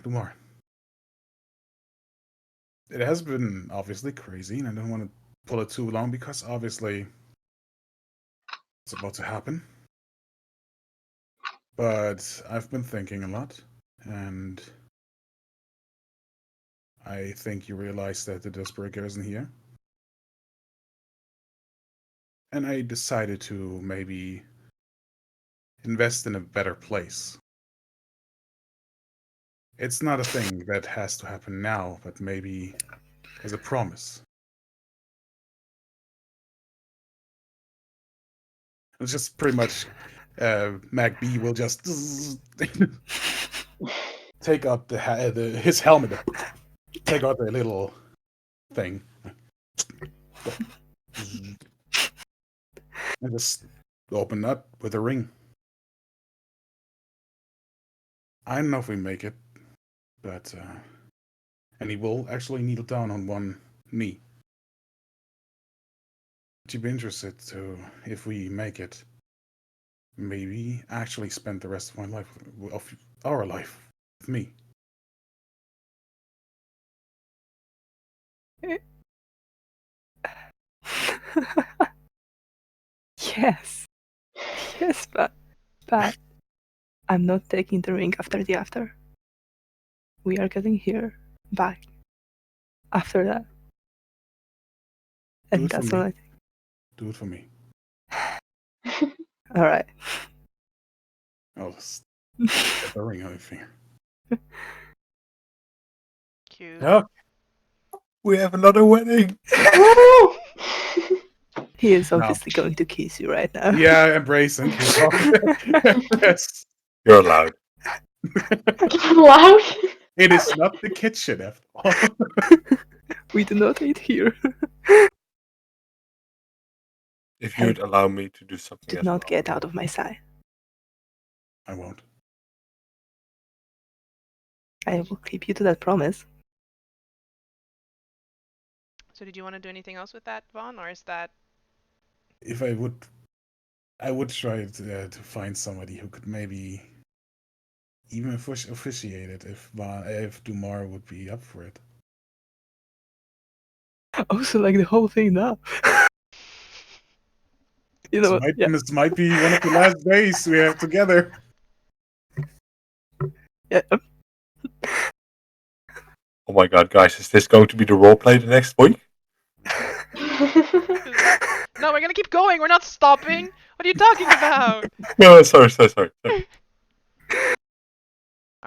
S5: Dumar. It has been obviously crazy, and I don't want to pull it too long because obviously it's about to happen. But I've been thinking a lot, and I think you realize that the Dustbreaker isn't here. And I decided to maybe invest in a better place. It's not a thing that has to happen now, but maybe as a promise. It's just pretty much Mac B will just take out his helmet, take out the little thing, and just open that with a ring. I don't know if we make it, but and he will actually kneel down on one knee. Would you be interested to, if we make it, maybe actually spend the rest of my life, of our life, with me?
S2: Yes. Yes, but I'm not taking the ring after the after. We are getting here back after that.
S5: Do
S2: And
S5: it for
S2: that's
S5: me.
S2: all I think.
S5: Do it for me.
S2: Alright.
S5: I'll just get the ring on your finger.
S1: Cute.
S3: Yeah. We have another wedding.
S2: He is
S5: No.
S2: obviously going to kiss you right now.
S5: Yeah, embrace and kiss off. Yes.
S3: You're allowed.
S4: Loud.
S5: It is not the kitchen after all.
S2: We do not eat here.
S3: If you'd allow me to do something
S2: Do
S3: as
S2: not
S3: well.
S2: get out of my sight.
S5: I won't.
S2: I will keep you to that promise.
S1: So did you want to do anything else with that, Vaughn, or is that...
S5: If I would try to find somebody who could maybe even officiate it if Dumar would be up for it.
S2: Also, like the whole thing now. You know what? Yeah.
S5: This might be one of the last days we have together.
S2: Yeah.
S3: Oh my god, guys, is this going to be the roleplay the next week?
S1: No, we're gonna keep going. We're not stopping. What are you talking about?
S3: No, sorry.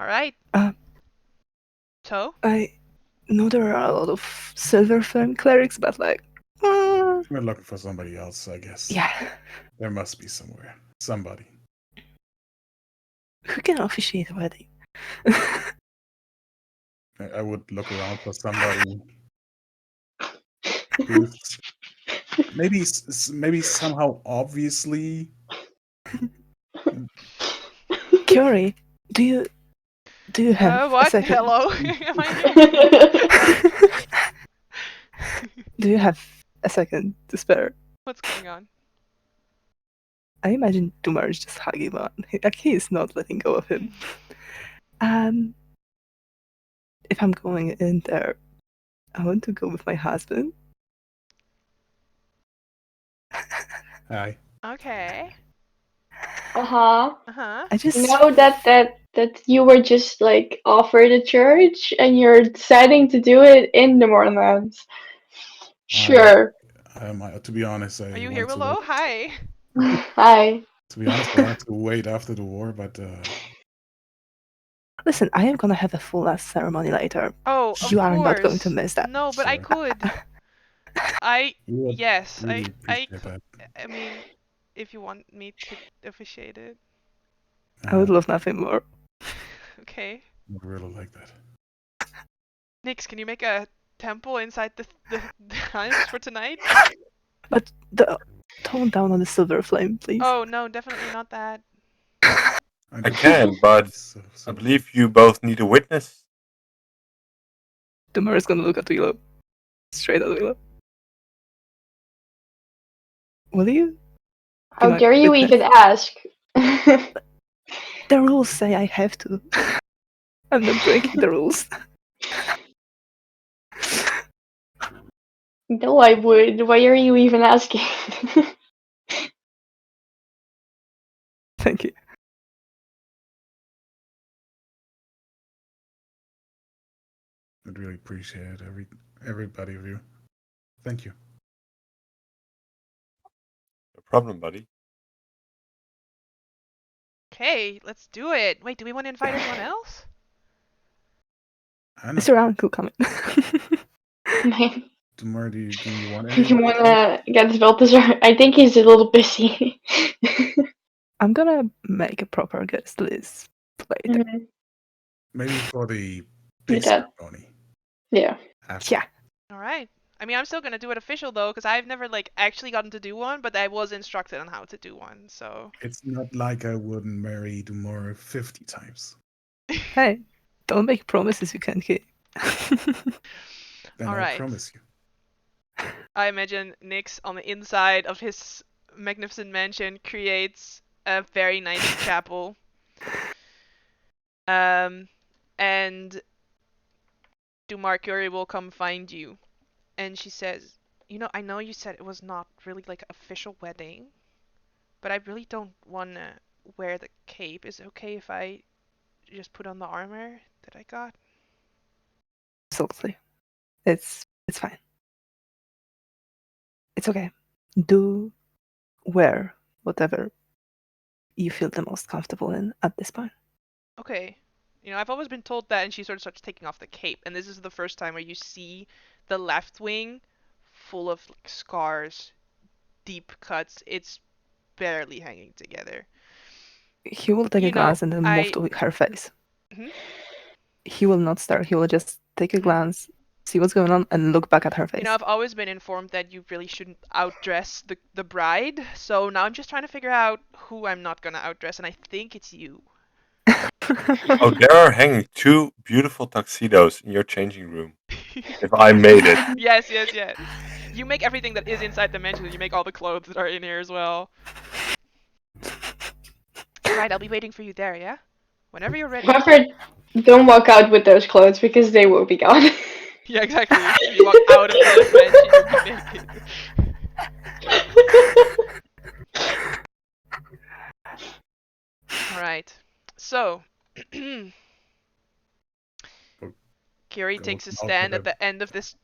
S1: All right.
S2: Uh,
S1: So?
S2: I know there are a lot of silver flame clerics, but like,
S5: We're looking for somebody else, I guess.
S2: yeah,
S5: There must be somewhere. Somebody.
S2: who can officiate a wedding?
S5: I would look around for somebody who's maybe somehow obviously.
S2: Kyori, do you have a
S1: What?
S2: second?
S1: Hello? Am I here?
S2: Do you have a second to spare?
S1: What's going on?
S2: I imagine Dumar is just hugging on. Like he is not letting go of him. If I'm going in there, I want to go with my husband.
S5: Hi.
S1: Okay.
S4: Uh-huh.
S1: Uh-huh.
S2: I just
S4: Know that you were just like offered a church and you're deciding to do it in the Mormons. Sure.
S5: To be honest,
S1: Are you here, Willow? Hi.
S4: Hi.
S5: To be honest, I wanted to wait after the war, but
S2: listen. I am gonna have a full ass ceremony later.
S1: Oh, of
S2: You are not going
S1: course.
S2: to miss that.
S1: No, but I
S5: Sure.
S1: could. I
S5: you would
S1: yes,
S5: really
S1: I
S5: appreciate that.
S1: I mean, if you want me to officiate it.
S2: I would love nothing more.
S1: Okay.
S5: I would really like that.
S1: Nix, can you make a temple inside the house for tonight?
S2: But tone down on the silver flame, please.
S1: Oh no, definitely not that.
S3: I can, but I believe you both need a witness.
S2: Dumar is gonna look at Willow. Straight at Willow. Will you?
S4: How
S2: my
S4: dare you
S2: witness?
S4: even ask?
S2: The rules say I have to. I'm not breaking the rules.
S4: No, I would. Why are you even asking?
S2: Thank you.
S5: I'd really appreciate it, everybody of you. Thank you.
S3: No problem, buddy.
S1: Okay, let's do it. Wait, do we want to invite anyone else?
S5: I know.
S2: Is your uncle coming?
S5: Tomorrow, do you want
S4: You
S5: anybody?
S4: wanna get Balthazar? I think he's a little busy.
S2: I'm gonna make a proper guest list later.
S4: Mhm.
S5: Maybe for the
S4: Do
S5: big
S4: that.
S5: ceremony.
S4: Yeah.
S5: After.
S2: Yeah.
S1: All right. I mean, I'm still gonna do it official though, because I've never like actually gotten to do one, but I was instructed on how to do one. So.
S5: It's not like I wouldn't marry tomorrow 50 times.
S2: Hey, don't make promises you can't keep.
S5: Then
S1: All
S5: I
S1: right.
S5: promise you.
S1: I imagine Nix on the inside of his magnificent mansion creates a very nice chapel. And Dumar Curie will come find you. And she says, you know, I know you said it was not really like an official wedding, but I really don't want to wear the cape. Is it okay if I just put on the armor that I got?
S2: Absolutely. It's fine. It's okay. Do wear whatever you feel the most comfortable in at this point.
S1: Okay. You know, I've always been told that, and she sort of starts taking off the cape. And this is the first time where you see the left wing full of like, scars, deep cuts. It's barely hanging together.
S2: He will take
S1: You
S2: a
S1: know,
S2: glance and then move to her face.
S1: Hmm?
S2: He will not stare. He will just take a glance, see what's going on, and look back at her face.
S1: You know, I've always been informed that you really shouldn't outdress the bride. So now I'm just trying to figure out who I'm not gonna outdress, and I think it's you.
S3: Oh, there are hanging two beautiful tuxedos in your changing room. If I made it.
S1: Yes. You make everything that is inside the mansion, and you make all the clothes that are in here as well. Right, I'll be waiting for you there, yeah? Whenever you're ready.
S4: However, don't walk out with those clothes because they will be gone.
S1: Yeah, exactly. If you walk out of the mansion, you'll be naked. Alright. So, Kiri takes a stand at the end of this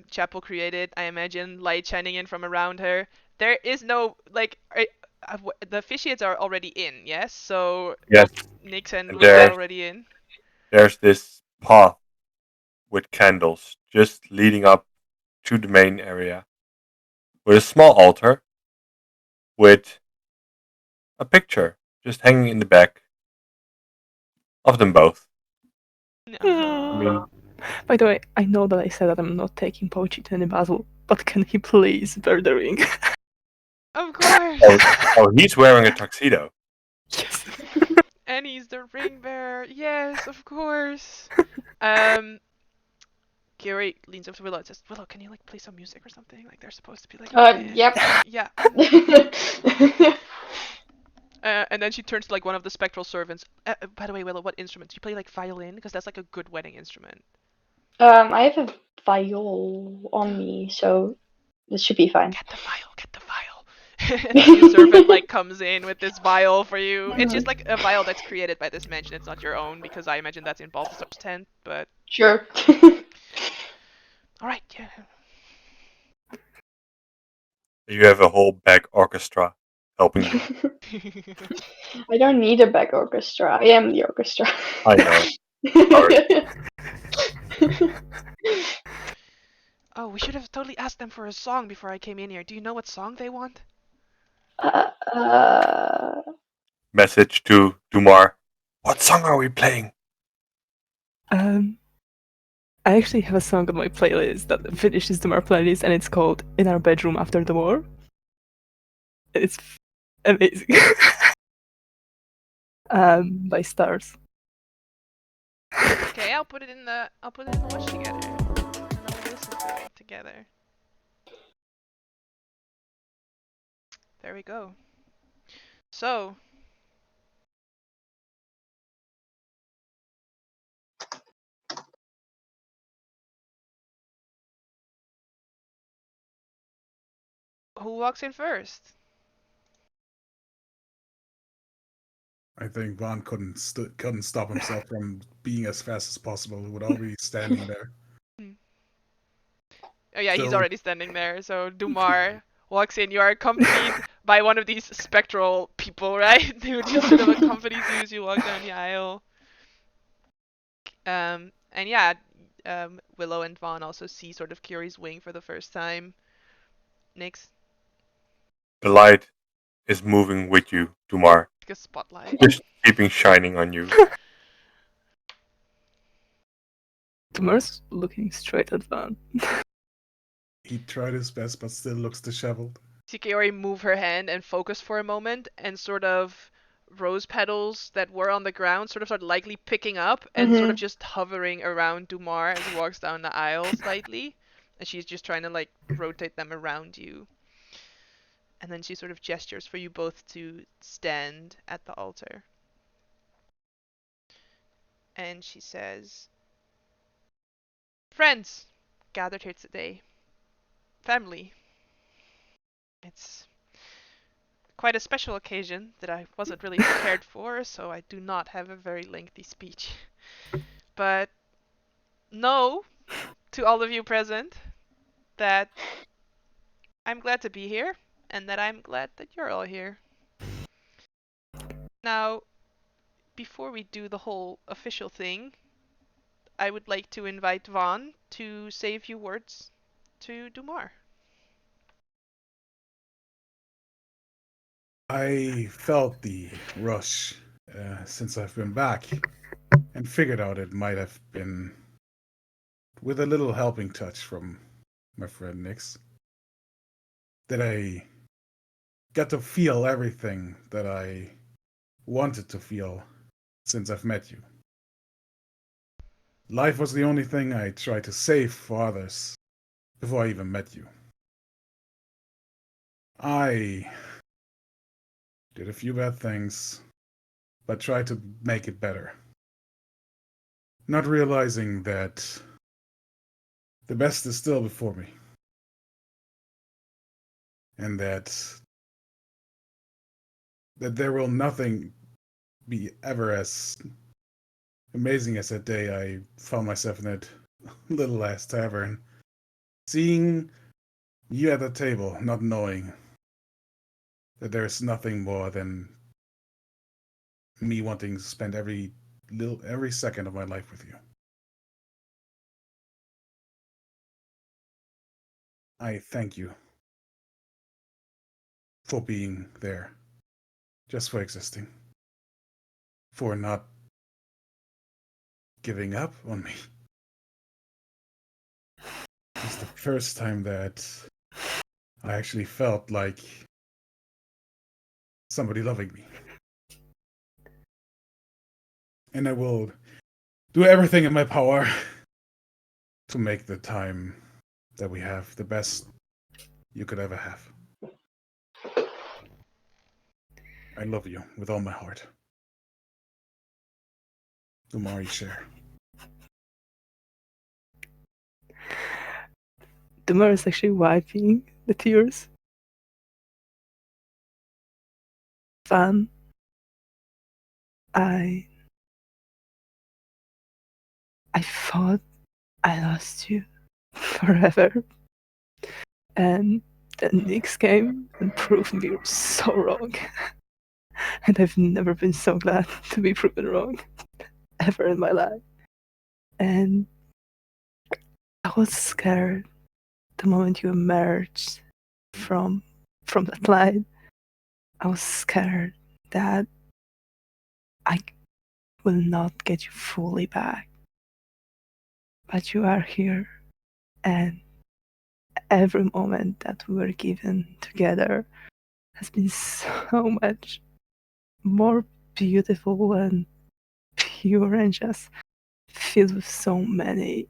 S1: chapel created. I imagine light shining in from around her. There is no, like, the officiates are already in, yes? So,
S3: Yes.
S1: Nix and Will
S3: There.
S1: are already in.
S3: there's this path with candles just leading up to the main area, with a small altar with a picture just hanging in the back of them both. I mean,
S2: By the way, I know that I said that I'm not taking Pochi to any battle, but can he please bear the ring?
S1: Of course.
S3: oh, he's wearing a tuxedo.
S2: Yes.
S1: And he's the ring bearer. Yes, of course. Gary leans up to Willow and says, "Willow, can you like play some music or something? Like they're supposed to be like a band."
S4: Yep.
S1: Yeah. And then she turns to like one of the spectral servants. By the way, Willow, what instrument? Do you play like violin? Because that's like a good wedding instrument.
S4: I have a viol on me, so this should be fine.
S1: Get the vial, get the vial. And the new servant like comes in with this vial for you. It's just like a vial that's created by this mansion. It's not your own because I imagine that's in Balthazar's tent. But
S4: Sure.
S1: all right, yeah.
S3: You have a whole back orchestra helping you.
S4: I don't need a back orchestra. I am the orchestra.
S3: I know.
S1: Oh, we should have totally asked them for a song before I came in here. Do you know what song they want?
S3: Message to Dumar. What song are we playing?
S2: I actually have a song on my playlist that finishes the Mar playlist, and it's called "In Our Bedroom After the War." It's amazing. By Stars.
S1: Okay, I'll put it in the watch together. And then we'll listen to it together. There we go. So, who walks in first?
S5: I think Vaughn couldn't stop himself from being as fast as possible. He would already be standing there.
S1: Oh yeah, he's
S5: So-
S1: already standing there. So Dumar walks in. You are accompanied by one of these spectral people, right? Who just sort of accompanies you as you walk down the aisle. And yeah, Willow and Vaughn also see sort of Kiri's wing for the first time. Nix,
S3: The light is moving with you, Dumar.
S1: like a spotlight.
S3: Just keeping shining on you.
S2: Dumar's looking straight at Van.
S5: He tried his best, but still looks disheveled.
S1: See Kiori move her hand and focus for a moment, and sort of rose petals that were on the ground sort of start lightly picking up and sort of just hovering around Dumar as he walks down the aisle slightly. And she's just trying to like rotate them around you. And then she sort of gestures for you both to stand at the altar. And she says, "Friends gathered here today. Family. It's quite a special occasion that I wasn't really prepared for, so I do not have a very lengthy speech. But know, to all of you present, that I'm glad to be here, and that I'm glad that you're all here. Now, before we do the whole official thing, I would like to invite Vaughn to say a few words to Dumar."
S5: I felt the rush since I've been back, and figured out it might have been with a little helping touch from my friend Nix that I got to feel everything that I wanted to feel since I've met you. Life was the only thing I tried to save for others before I even met you. I did a few bad things, but tried to make it better. Not realizing that the best is still before me. And that there will nothing be ever as amazing as that day I found myself in that little ass tavern. Seeing you at the table, not knowing that there's nothing more than me wanting to spend every every second of my life with you. I thank you for being there, just for existing, for not giving up on me. It's the first time that I actually felt like somebody loving me. And I will do everything in my power to make the time that we have the best you could ever have. I love you with all my heart. Dumari share.
S2: Dumar is actually wiping the tears. Van, I thought I lost you forever. And then Nyx came and proved me so wrong. And I've never been so glad to be proven wrong ever in my life. And I was scared the moment you emerged from that light. I was scared that I will not get you fully back. But you are here, and every moment that we were given together has been so much more beautiful and pure and just filled with so many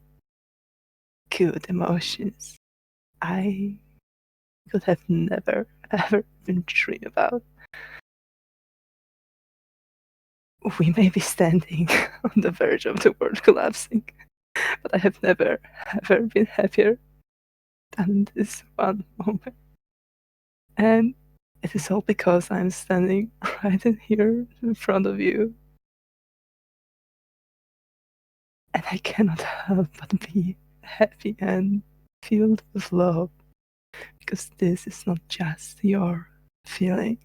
S2: good emotions I could have never ever been dream about. We may be standing on the verge of the world collapsing, but I have never ever been happier than this one moment. And it is all because I'm standing right in here in front of you. And I cannot help but be happy and filled with love. Because this is not just your feeling.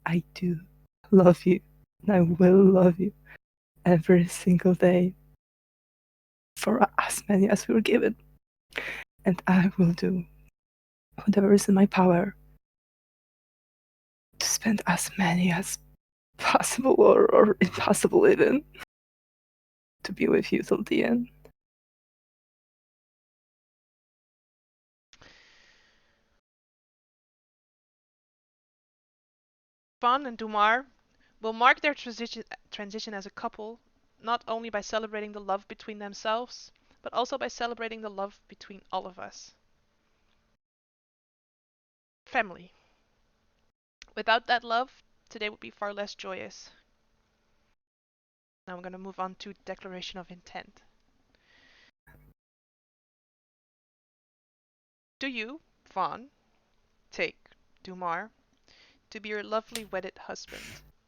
S2: I do love you. And I will love you every single day. For as many as we were given. And I will do whatever is in my power to spend as many as possible or impossible even to be with you till the end.
S1: Van and Dumar will mark their transition as a couple, not only by celebrating the love between themselves, but also by celebrating the love between all of us. Family. Without that love, today would be far less joyous. Now I'm going to move on to declaration of intent. Do you, Vaughn, take Dumar to be your lovely wedded husband,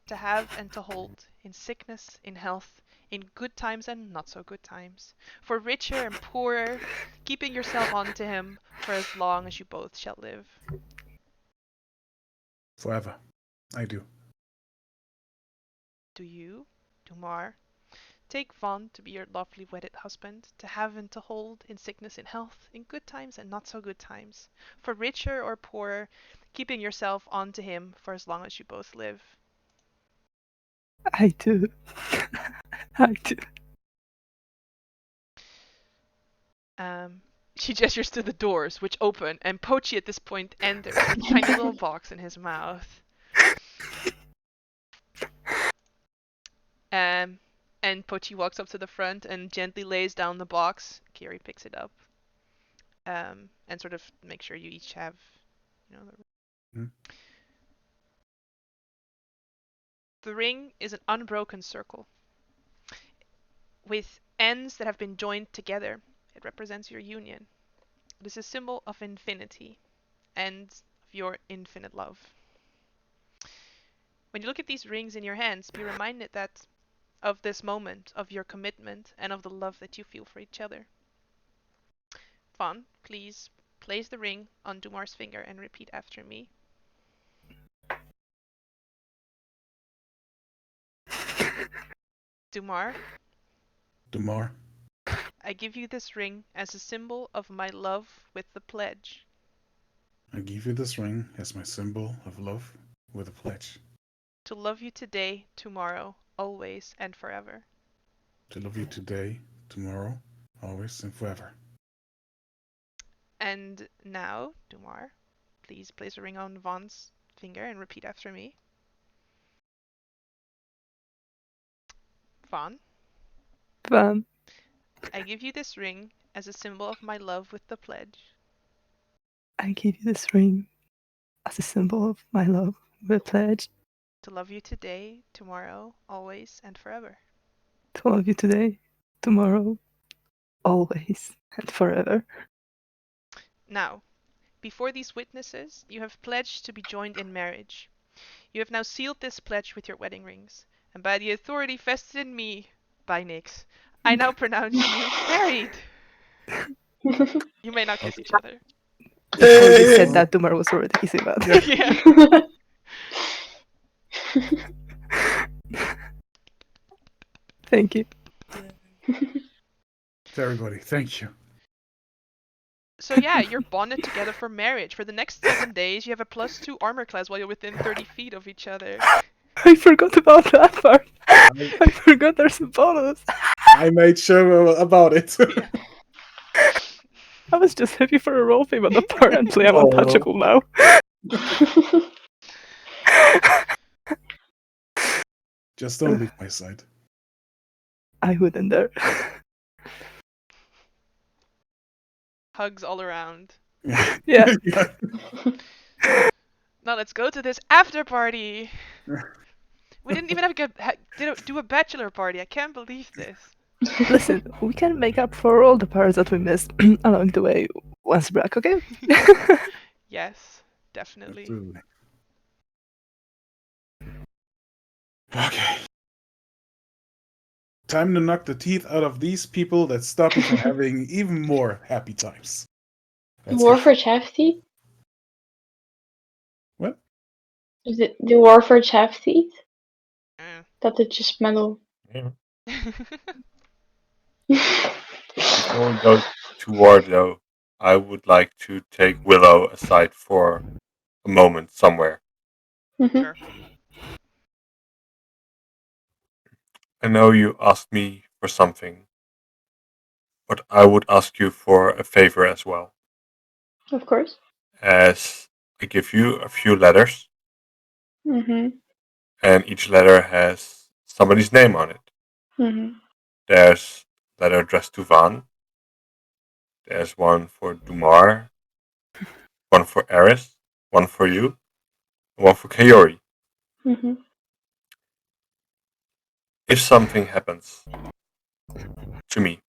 S1: to have and to hold, in sickness, in health, in good times and not so good times, for richer and poorer, keeping yourself on to him for as long as you both shall live?
S5: Forever. I do.
S1: Do you, Dumar, take Vaughn to be your lovely wedded husband, to have and to hold, in sickness, in health, in good times and not so good times, for richer or poorer, keeping yourself on to him for as long as you both live?
S2: I do. I do.
S1: She gestures to the doors, which open, and Pochi at this point enters with a tiny little box in his mouth. Um, and Pochi walks up to the front and gently lays down the box. Kiri picks it up. And sort of make sure you each have, The ring is an unbroken circle with ends that have been joined together. It represents your union. It is a symbol of infinity and of your infinite love. When you look at these rings in your hands, be reminded that of this moment, of your commitment, and of the love that you feel for each other. Fawn, please place the ring on Dumar's finger and repeat after me. Dumar,
S5: Dumar,
S1: I give you this ring as a symbol of my love with the pledge
S5: I give you this ring as my symbol of love with a pledge
S1: to love you today, tomorrow, always, and forever.
S5: to love you today, tomorrow, always, and forever.
S1: And now, Dumar, please place a ring on Vaughn's finger and repeat after me. Vaughn,
S2: Van,
S1: I give you this ring as a symbol of my love with the pledge
S2: I give you this ring as a symbol of my love with a pledge
S1: to love you today, tomorrow, always, and forever.
S2: to love you today, tomorrow, always, and forever.
S1: Now, before these witnesses, you have pledged to be joined in marriage. You have now sealed this pledge with your wedding rings, and by the authority vested in me by Nyx, I now pronounce you married. You may now kiss each other.
S2: Before they said
S3: Hey!
S2: that, Dumar was already kissing that.
S1: Yeah.
S2: Thank you.
S5: To everybody, thank you.
S1: So yeah, you're bonded together for marriage. For the next 7 days, you have a +2 armor class while you're within 30 feet of each other.
S2: I forgot about that part. I forgot there's a bonus.
S5: I made sure about it.
S1: Yeah.
S2: I was just happy for a roleplay, but apparently I'm
S3: Oh.
S2: untouchable now.
S5: Just don't leave my side.
S2: I wouldn't dare.
S1: Hugs all around.
S2: Yeah.
S1: Now let's go to this after party. We didn't even do a bachelor party. I can't believe this.
S2: Listen, we can make up for all the parts that we missed along the way once back, okay?
S1: Yes, definitely.
S5: Absolutely. Okay. Time to knock the teeth out of these people that stop me from having even more happy times. That's it.
S4: Warforged have teeth?
S5: What?
S4: Is it the Warforged have teeth?
S1: Eh.
S4: That it's just metal.
S3: Yeah. Before we go to war, though, I would like to take Willow aside for a moment somewhere.
S4: Mhm.
S1: Sure.
S3: I know you asked me for something, but I would ask you for a favor as well.
S4: Of course.
S3: As I give you a few letters,
S4: Mhm.
S3: and each letter has somebody's name on it.
S4: Mhm.
S3: There's a letter addressed to Van. There's one for Dumar, one for Eris, one for you, and one for Kaori.
S4: Mhm.
S3: If something happens to me,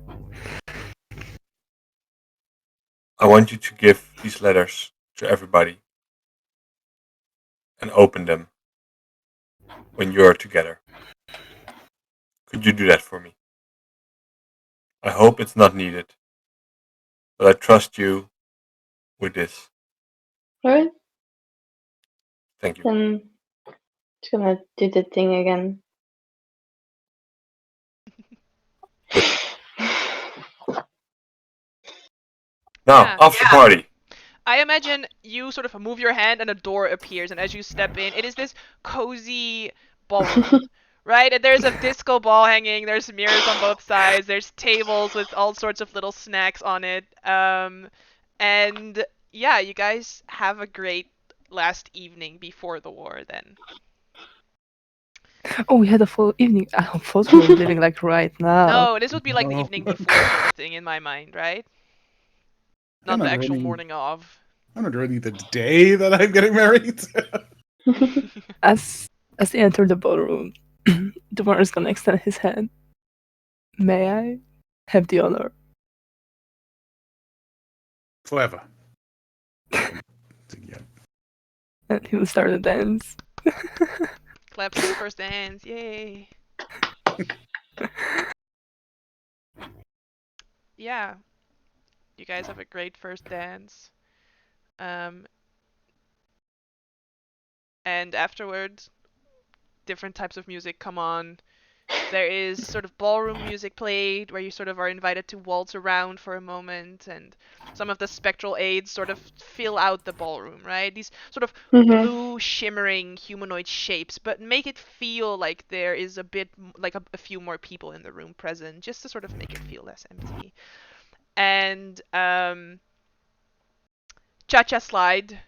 S3: I want you to give these letters to everybody and open them when you're together. Could you do that for me? I hope it's not needed, but I trust you with this.
S4: Alright.
S3: Thank you.
S4: Then it's gonna do the thing again.
S3: Now,
S1: Yeah.
S3: after party.
S1: I imagine you sort of move your hand and a door appears, and as you step in, it is this cozy ballroom, right? And there's a disco ball hanging, there's mirrors on both sides, there's tables with all sorts of little snacks on it. And yeah, you guys have a great last evening before the war then.
S2: Oh, we had a full evening. I thought we were living like right now.
S1: No, this would be like the
S5: No.
S1: evening before sort of thing in my mind, right? Not
S5: I'm
S1: the
S5: not
S1: actual
S5: ready.
S1: morning of.
S5: I'm not ready the day that I'm getting married.
S2: As they enter the ballroom, Dumar is gonna extend his hand. May I have the honor?
S5: Forever. Yeah.
S2: And he will start a dance.
S1: Claps for the first dance, yay! Yeah, you guys have a great first dance. And afterwards, different types of music come on. There is sort of ballroom music played where you sort of are invited to waltz around for a moment, and some of the spectral aids sort of fill out the ballroom, right? These sort of blue shimmering humanoid shapes, but make it feel like there is a bit like a few more people in the room present, just to sort of make it feel less empty. And Cha-Cha Slide,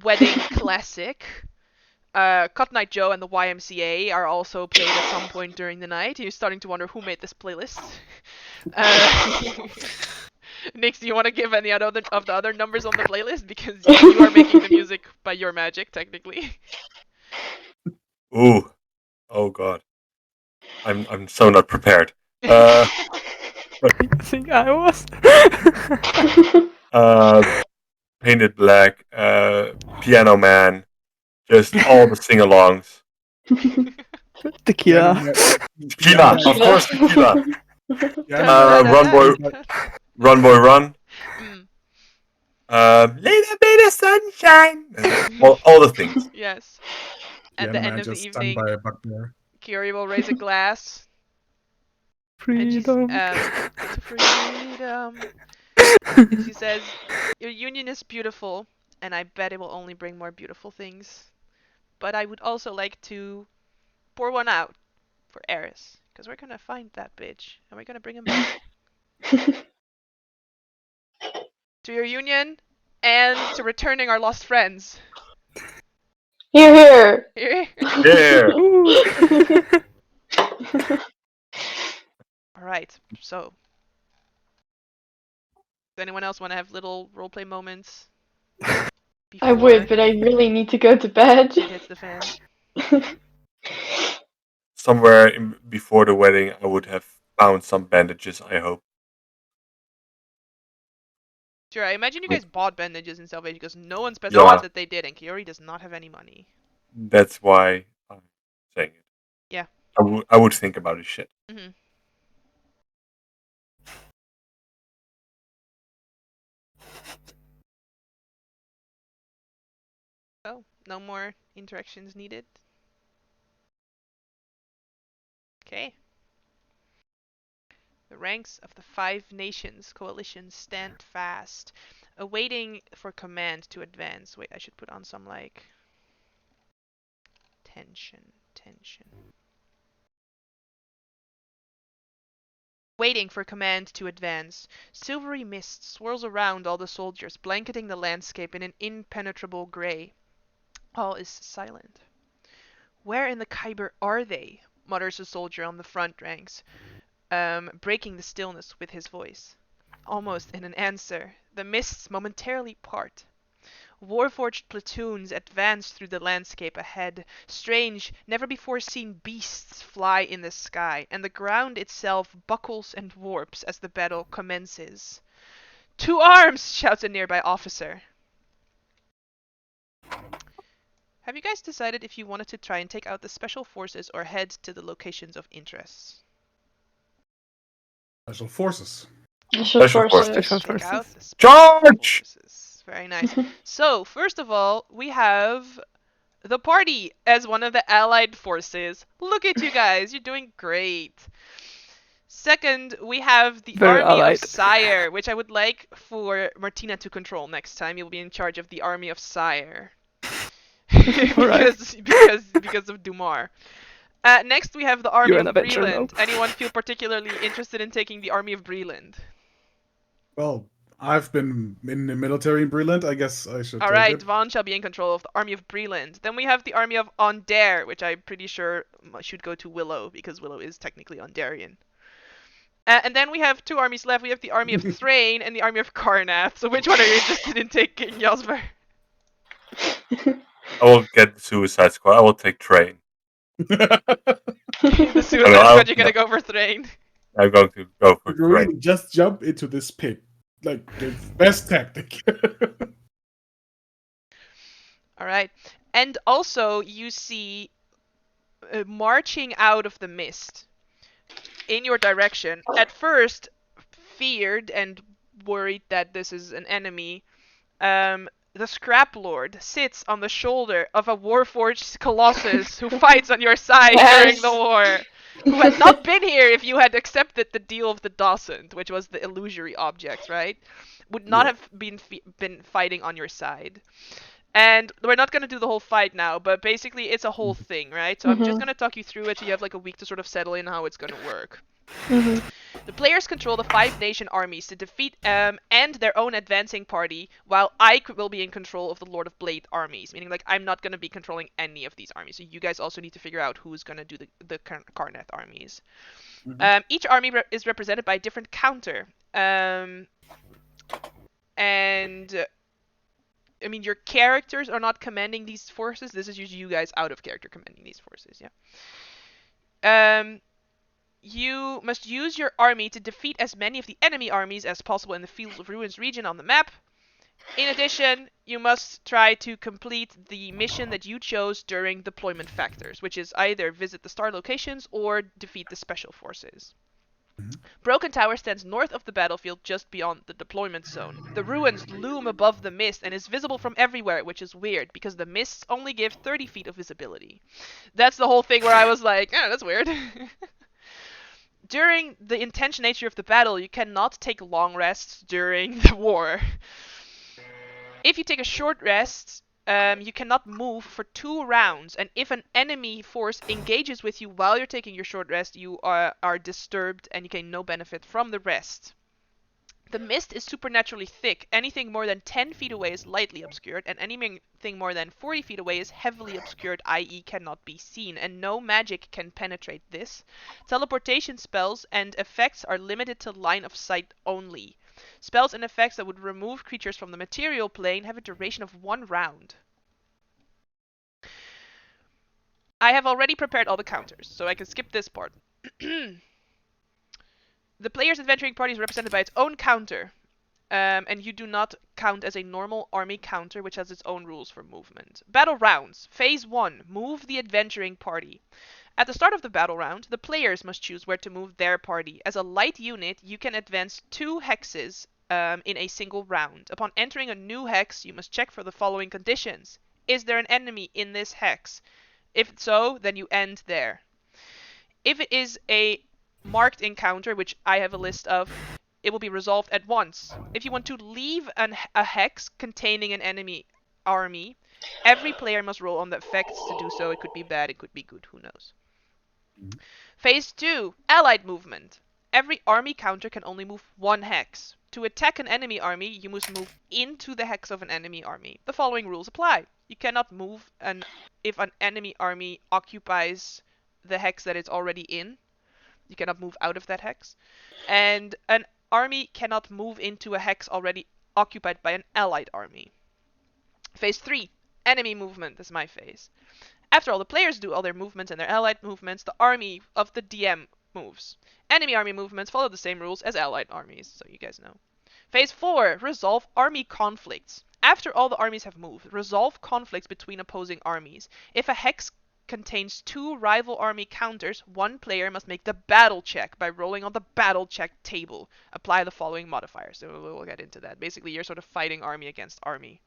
S1: wedding classic. Cut Night Joe and the YMCA are also played at some point during the night. You're starting to wonder who made this playlist. Nix, do you want to give any other of the other numbers on the playlist? Because you are making the music by your magic, technically.
S3: Ooh. Oh god. I'm so not prepared.
S2: I think I was.
S3: Painted Black, Piano Man, just all the sing-alongs.
S2: Tequila.
S3: Tequila, of course, Tequila. Run Boy Run. Later be the sunshine. All the things.
S1: Yes. At the end of the evening,
S5: by a bugbear.
S1: Kiri will raise a glass.
S2: Freedom.
S1: To freedom. And she says, "Your union is beautiful, and I bet it will only bring more beautiful things. But I would also like to pour one out for Eris, because we're gonna find that bitch, and we're gonna bring him back. To your union, and to returning our lost friends."
S4: Here, here.
S1: Here.
S3: Yeah.
S1: Alright, so. Does anyone else want to have little roleplay moments?
S4: I would, but I really need to go to bed.
S1: It hits the fan.
S3: Somewhere before the wedding, I would have found some bandages, I hope.
S1: Sure, I imagine you guys bought bandages in Salvation because no one specifies that they did, and Kiori does not have any money.
S3: That's why I'm saying it.
S1: Yeah.
S3: I would think about this shit.
S1: Mm-hmm. So, no more interactions needed. Okay. The ranks of the 5 nations coalition stand fast, awaiting for command to advance. Wait, I should put on some, like, tension. Waiting for command to advance. Silvery mist swirls around all the soldiers, blanketing the landscape in an impenetrable gray. All is silent. "Where in the Khyber are they?" mutters a soldier on the front ranks, breaking the stillness with his voice. Almost in an answer, the mists momentarily part. Warforged platoons advance through the landscape ahead. Strange, never-before-seen beasts fly in the sky, and the ground itself buckles and warps as the battle commences. "To arms!" shouts a nearby officer. Have you guys decided if you wanted to try and take out the special forces or head to the locations of interest?
S5: Special forces.
S3: Special forces.
S2: Special
S1: Take out
S2: forces.
S1: the special
S3: Charge!
S1: forces. Very nice. So, first of all, we have the party as one of the allied forces. Look at you guys, you're doing great. Second, we have the
S2: Very
S1: Army
S2: allied.
S1: of Sire, which I would like for Martina to control next time. You'll be in charge of the Army of Sire. because of Dumar. Next, we have the Army
S2: You're
S1: of
S2: an Avenger,
S1: Breland.
S2: no?
S1: Anyone feel particularly interested in taking the Army of Breland?
S5: Well, I've been in the military in Breland. I guess I should
S1: Alright,
S5: take it.
S1: Vaughn shall be in control of the Army of Breland. Then we have the Army of Ondare, which I'm pretty sure should go to Willow, because Willow is technically Ondarian. And then we have 2 armies left. We have the Army of Thrain and the Army of Karnath. So which one are you interested in taking, Jasper?
S3: I will get the Suicide Squad. I will take Train.
S1: The Suicide Squad, you're gonna go for Thrain.
S3: I'm going to go for
S5: Really,
S3: Train.
S5: just jump into this pit. Like, the best tactic.
S1: Alright. And also, you see marching out of the mist in your direction. At first, feared and worried that this is an enemy, the Scrap Lord sits on the shoulder of a Warforged Colossus who fights on your side during the war. who had not been here if you had accepted the deal of the docent, which was the illusory objects, right? Would not
S5: Yeah.
S1: have been fighting on your side. And we're not going to do the whole fight now, but basically it's a whole thing, right? So I'm just going to talk you through it so you have like a week to sort of settle in how it's going to work. The players control the 5 nation armies to defeat and their own advancing party, while I will be in control of the Lord of Blade armies, meaning like I'm not going to be controlling any of these armies. So you guys also need to figure out who's going to do the Karnath armies. Each army is represented by a different counter. And I mean, your characters are not commanding these forces. This is usually you guys out of character commanding these forces, yeah. You must use your army to defeat as many of the enemy armies as possible in the Fields of Ruins region on the map. In addition, you must try to complete the mission that you chose during deployment factors, which is either visit the star locations or defeat the special forces. Broken Tower stands north of the battlefield just beyond the deployment zone. The ruins loom above the mist and is visible from everywhere, which is weird because the mists only give 30 feet of visibility. That's the whole thing where I was like, oh, that's weird. During the intense nature of the battle, you cannot take long rests during the war. If you take a short rest, you cannot move for 2 rounds, and if an enemy force engages with you while you're taking your short rest, you are disturbed and you gain no benefit from the rest. The mist is supernaturally thick. Anything more than 10 feet away is lightly obscured, and anything more than 40 feet away is heavily obscured, i.e. cannot be seen, and no magic can penetrate this. Teleportation spells and effects are limited to line of sight only. Spells and effects that would remove creatures from the material plane have a duration of 1 round. I have already prepared all the counters, so I can skip this part. The player's adventuring party is represented by its own counter, and you do not count as a normal army counter, which has its own rules for movement. Battle rounds. Phase 1. Move the adventuring party. At the start of the battle round, the players must choose where to move their party. As a light unit, you can advance 2 hexes in a single round. Upon entering a new hex, you must check for the following conditions. Is there an enemy in this hex? If so, then you end there. If it is a marked encounter, which I have a list of, it will be resolved at once. If you want to leave a hex containing an enemy army, every player must roll on the effects to do so. It could be bad, it could be good, who knows. Phase 2. Allied movement. Every army counter can only move 1 hex. To attack an enemy army, you must move into the hex of an enemy army. The following rules apply. You cannot move if an enemy army occupies the hex that it's already in. You cannot move out of that hex. And an army cannot move into a hex already occupied by an allied army. Phase 3. Enemy movement is my phase. After all the players do all their movements and their allied movements, the army of the DM moves. Enemy army movements follow the same rules as allied armies, so you guys know. Phase 4. Resolve army conflicts. After all the armies have moved, resolve conflicts between opposing armies. If a hex contains 2 rival army counters, 1 player must make the battle check by rolling on the battle check table. Apply the following modifiers. So we'll get into that. Basically, you're sort of fighting army against army.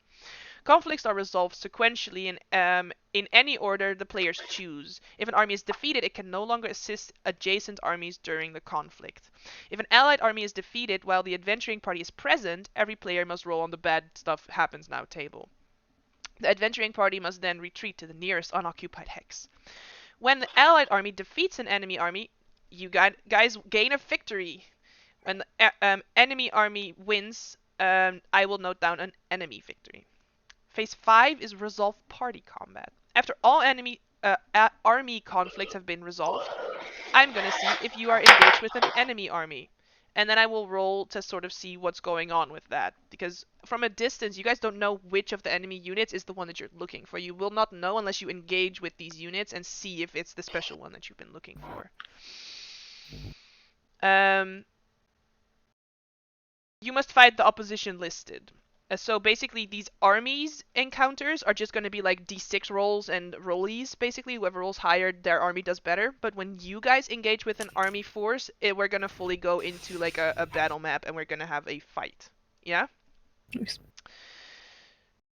S1: Conflicts are resolved sequentially in any order the players choose. If an army is defeated, it can no longer assist adjacent armies during the conflict. If an allied army is defeated while the adventuring party is present, every player must roll on the bad stuff happens now table. The adventuring party must then retreat to the nearest unoccupied hex. When the allied army defeats an enemy army, you guys gain a victory. When the enemy army wins, I will note down an enemy victory. Phase 5 is resolve party combat. After all enemy army conflicts have been resolved, I'm going to see if you are engaged with an enemy army. And then I will roll to sort of see what's going on with that. Because from a distance, you guys don't know which of the enemy units is the one that you're looking for. You will not know unless you engage with these units and see if it's the special one that you've been looking for. You must fight the opposition listed. So basically, these armies encounters are just going to be like d6 rolls and rollies, basically. Whoever rolls higher, their army does better. But when you guys engage with an army force, we're going to fully go into like a battle map and we're going to have a fight. Yeah?
S2: Yes.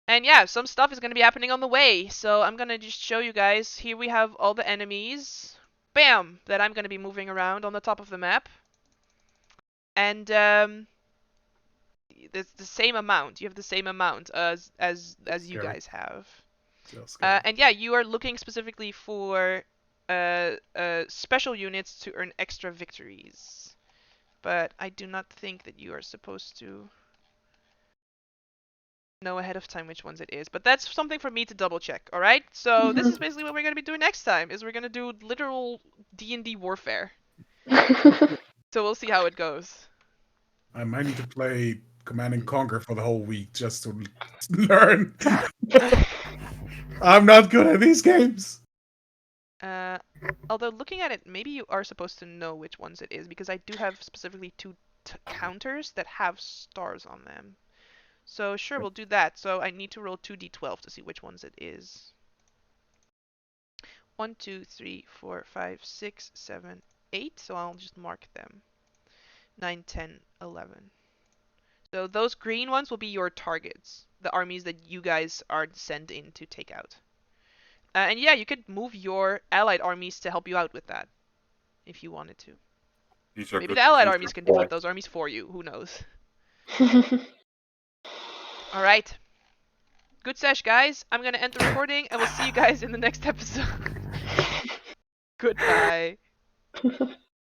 S1: And yeah, some stuff is going to be happening on the way. So I'm going to just show you guys. Here we have all the enemies. bam, that I'm going to be moving around on the top of the map. And it's the same amount. You have the same amount as you
S5: Scary.
S1: guys have.
S5: So scary.
S1: And yeah, you are looking specifically for special units to earn extra victories. But I do not think that you are supposed to know ahead of time which ones it is. But that's something for me to double check, alright? So this is basically what we're going to be doing next time, is we're going to do literal D&D warfare. So we'll see how it goes.
S5: I might need to play Command and Conquer for the whole week just to learn. I'm not good at these games.
S1: Although looking at it, maybe you are supposed to know which ones it is, because I do have specifically two counters that have stars on them. So sure, we'll do that. So I need to roll 2d12 to see which ones it is. 1, 2, 3, 4, 5, 6, 7, 8. So I'll just mark them. 9, 10, 11. So those green ones will be your targets, the armies that you guys are sent in to take out. And yeah, you could move your allied armies to help you out with that, if you wanted to.
S3: These are
S1: Maybe
S3: good.
S1: the allied
S3: These
S1: armies
S3: are
S1: can
S3: good.
S1: defend those armies for you. Who knows? All right. Good sesh, guys. I'm gonna end the recording, and we'll see you guys in the next episode. Goodbye.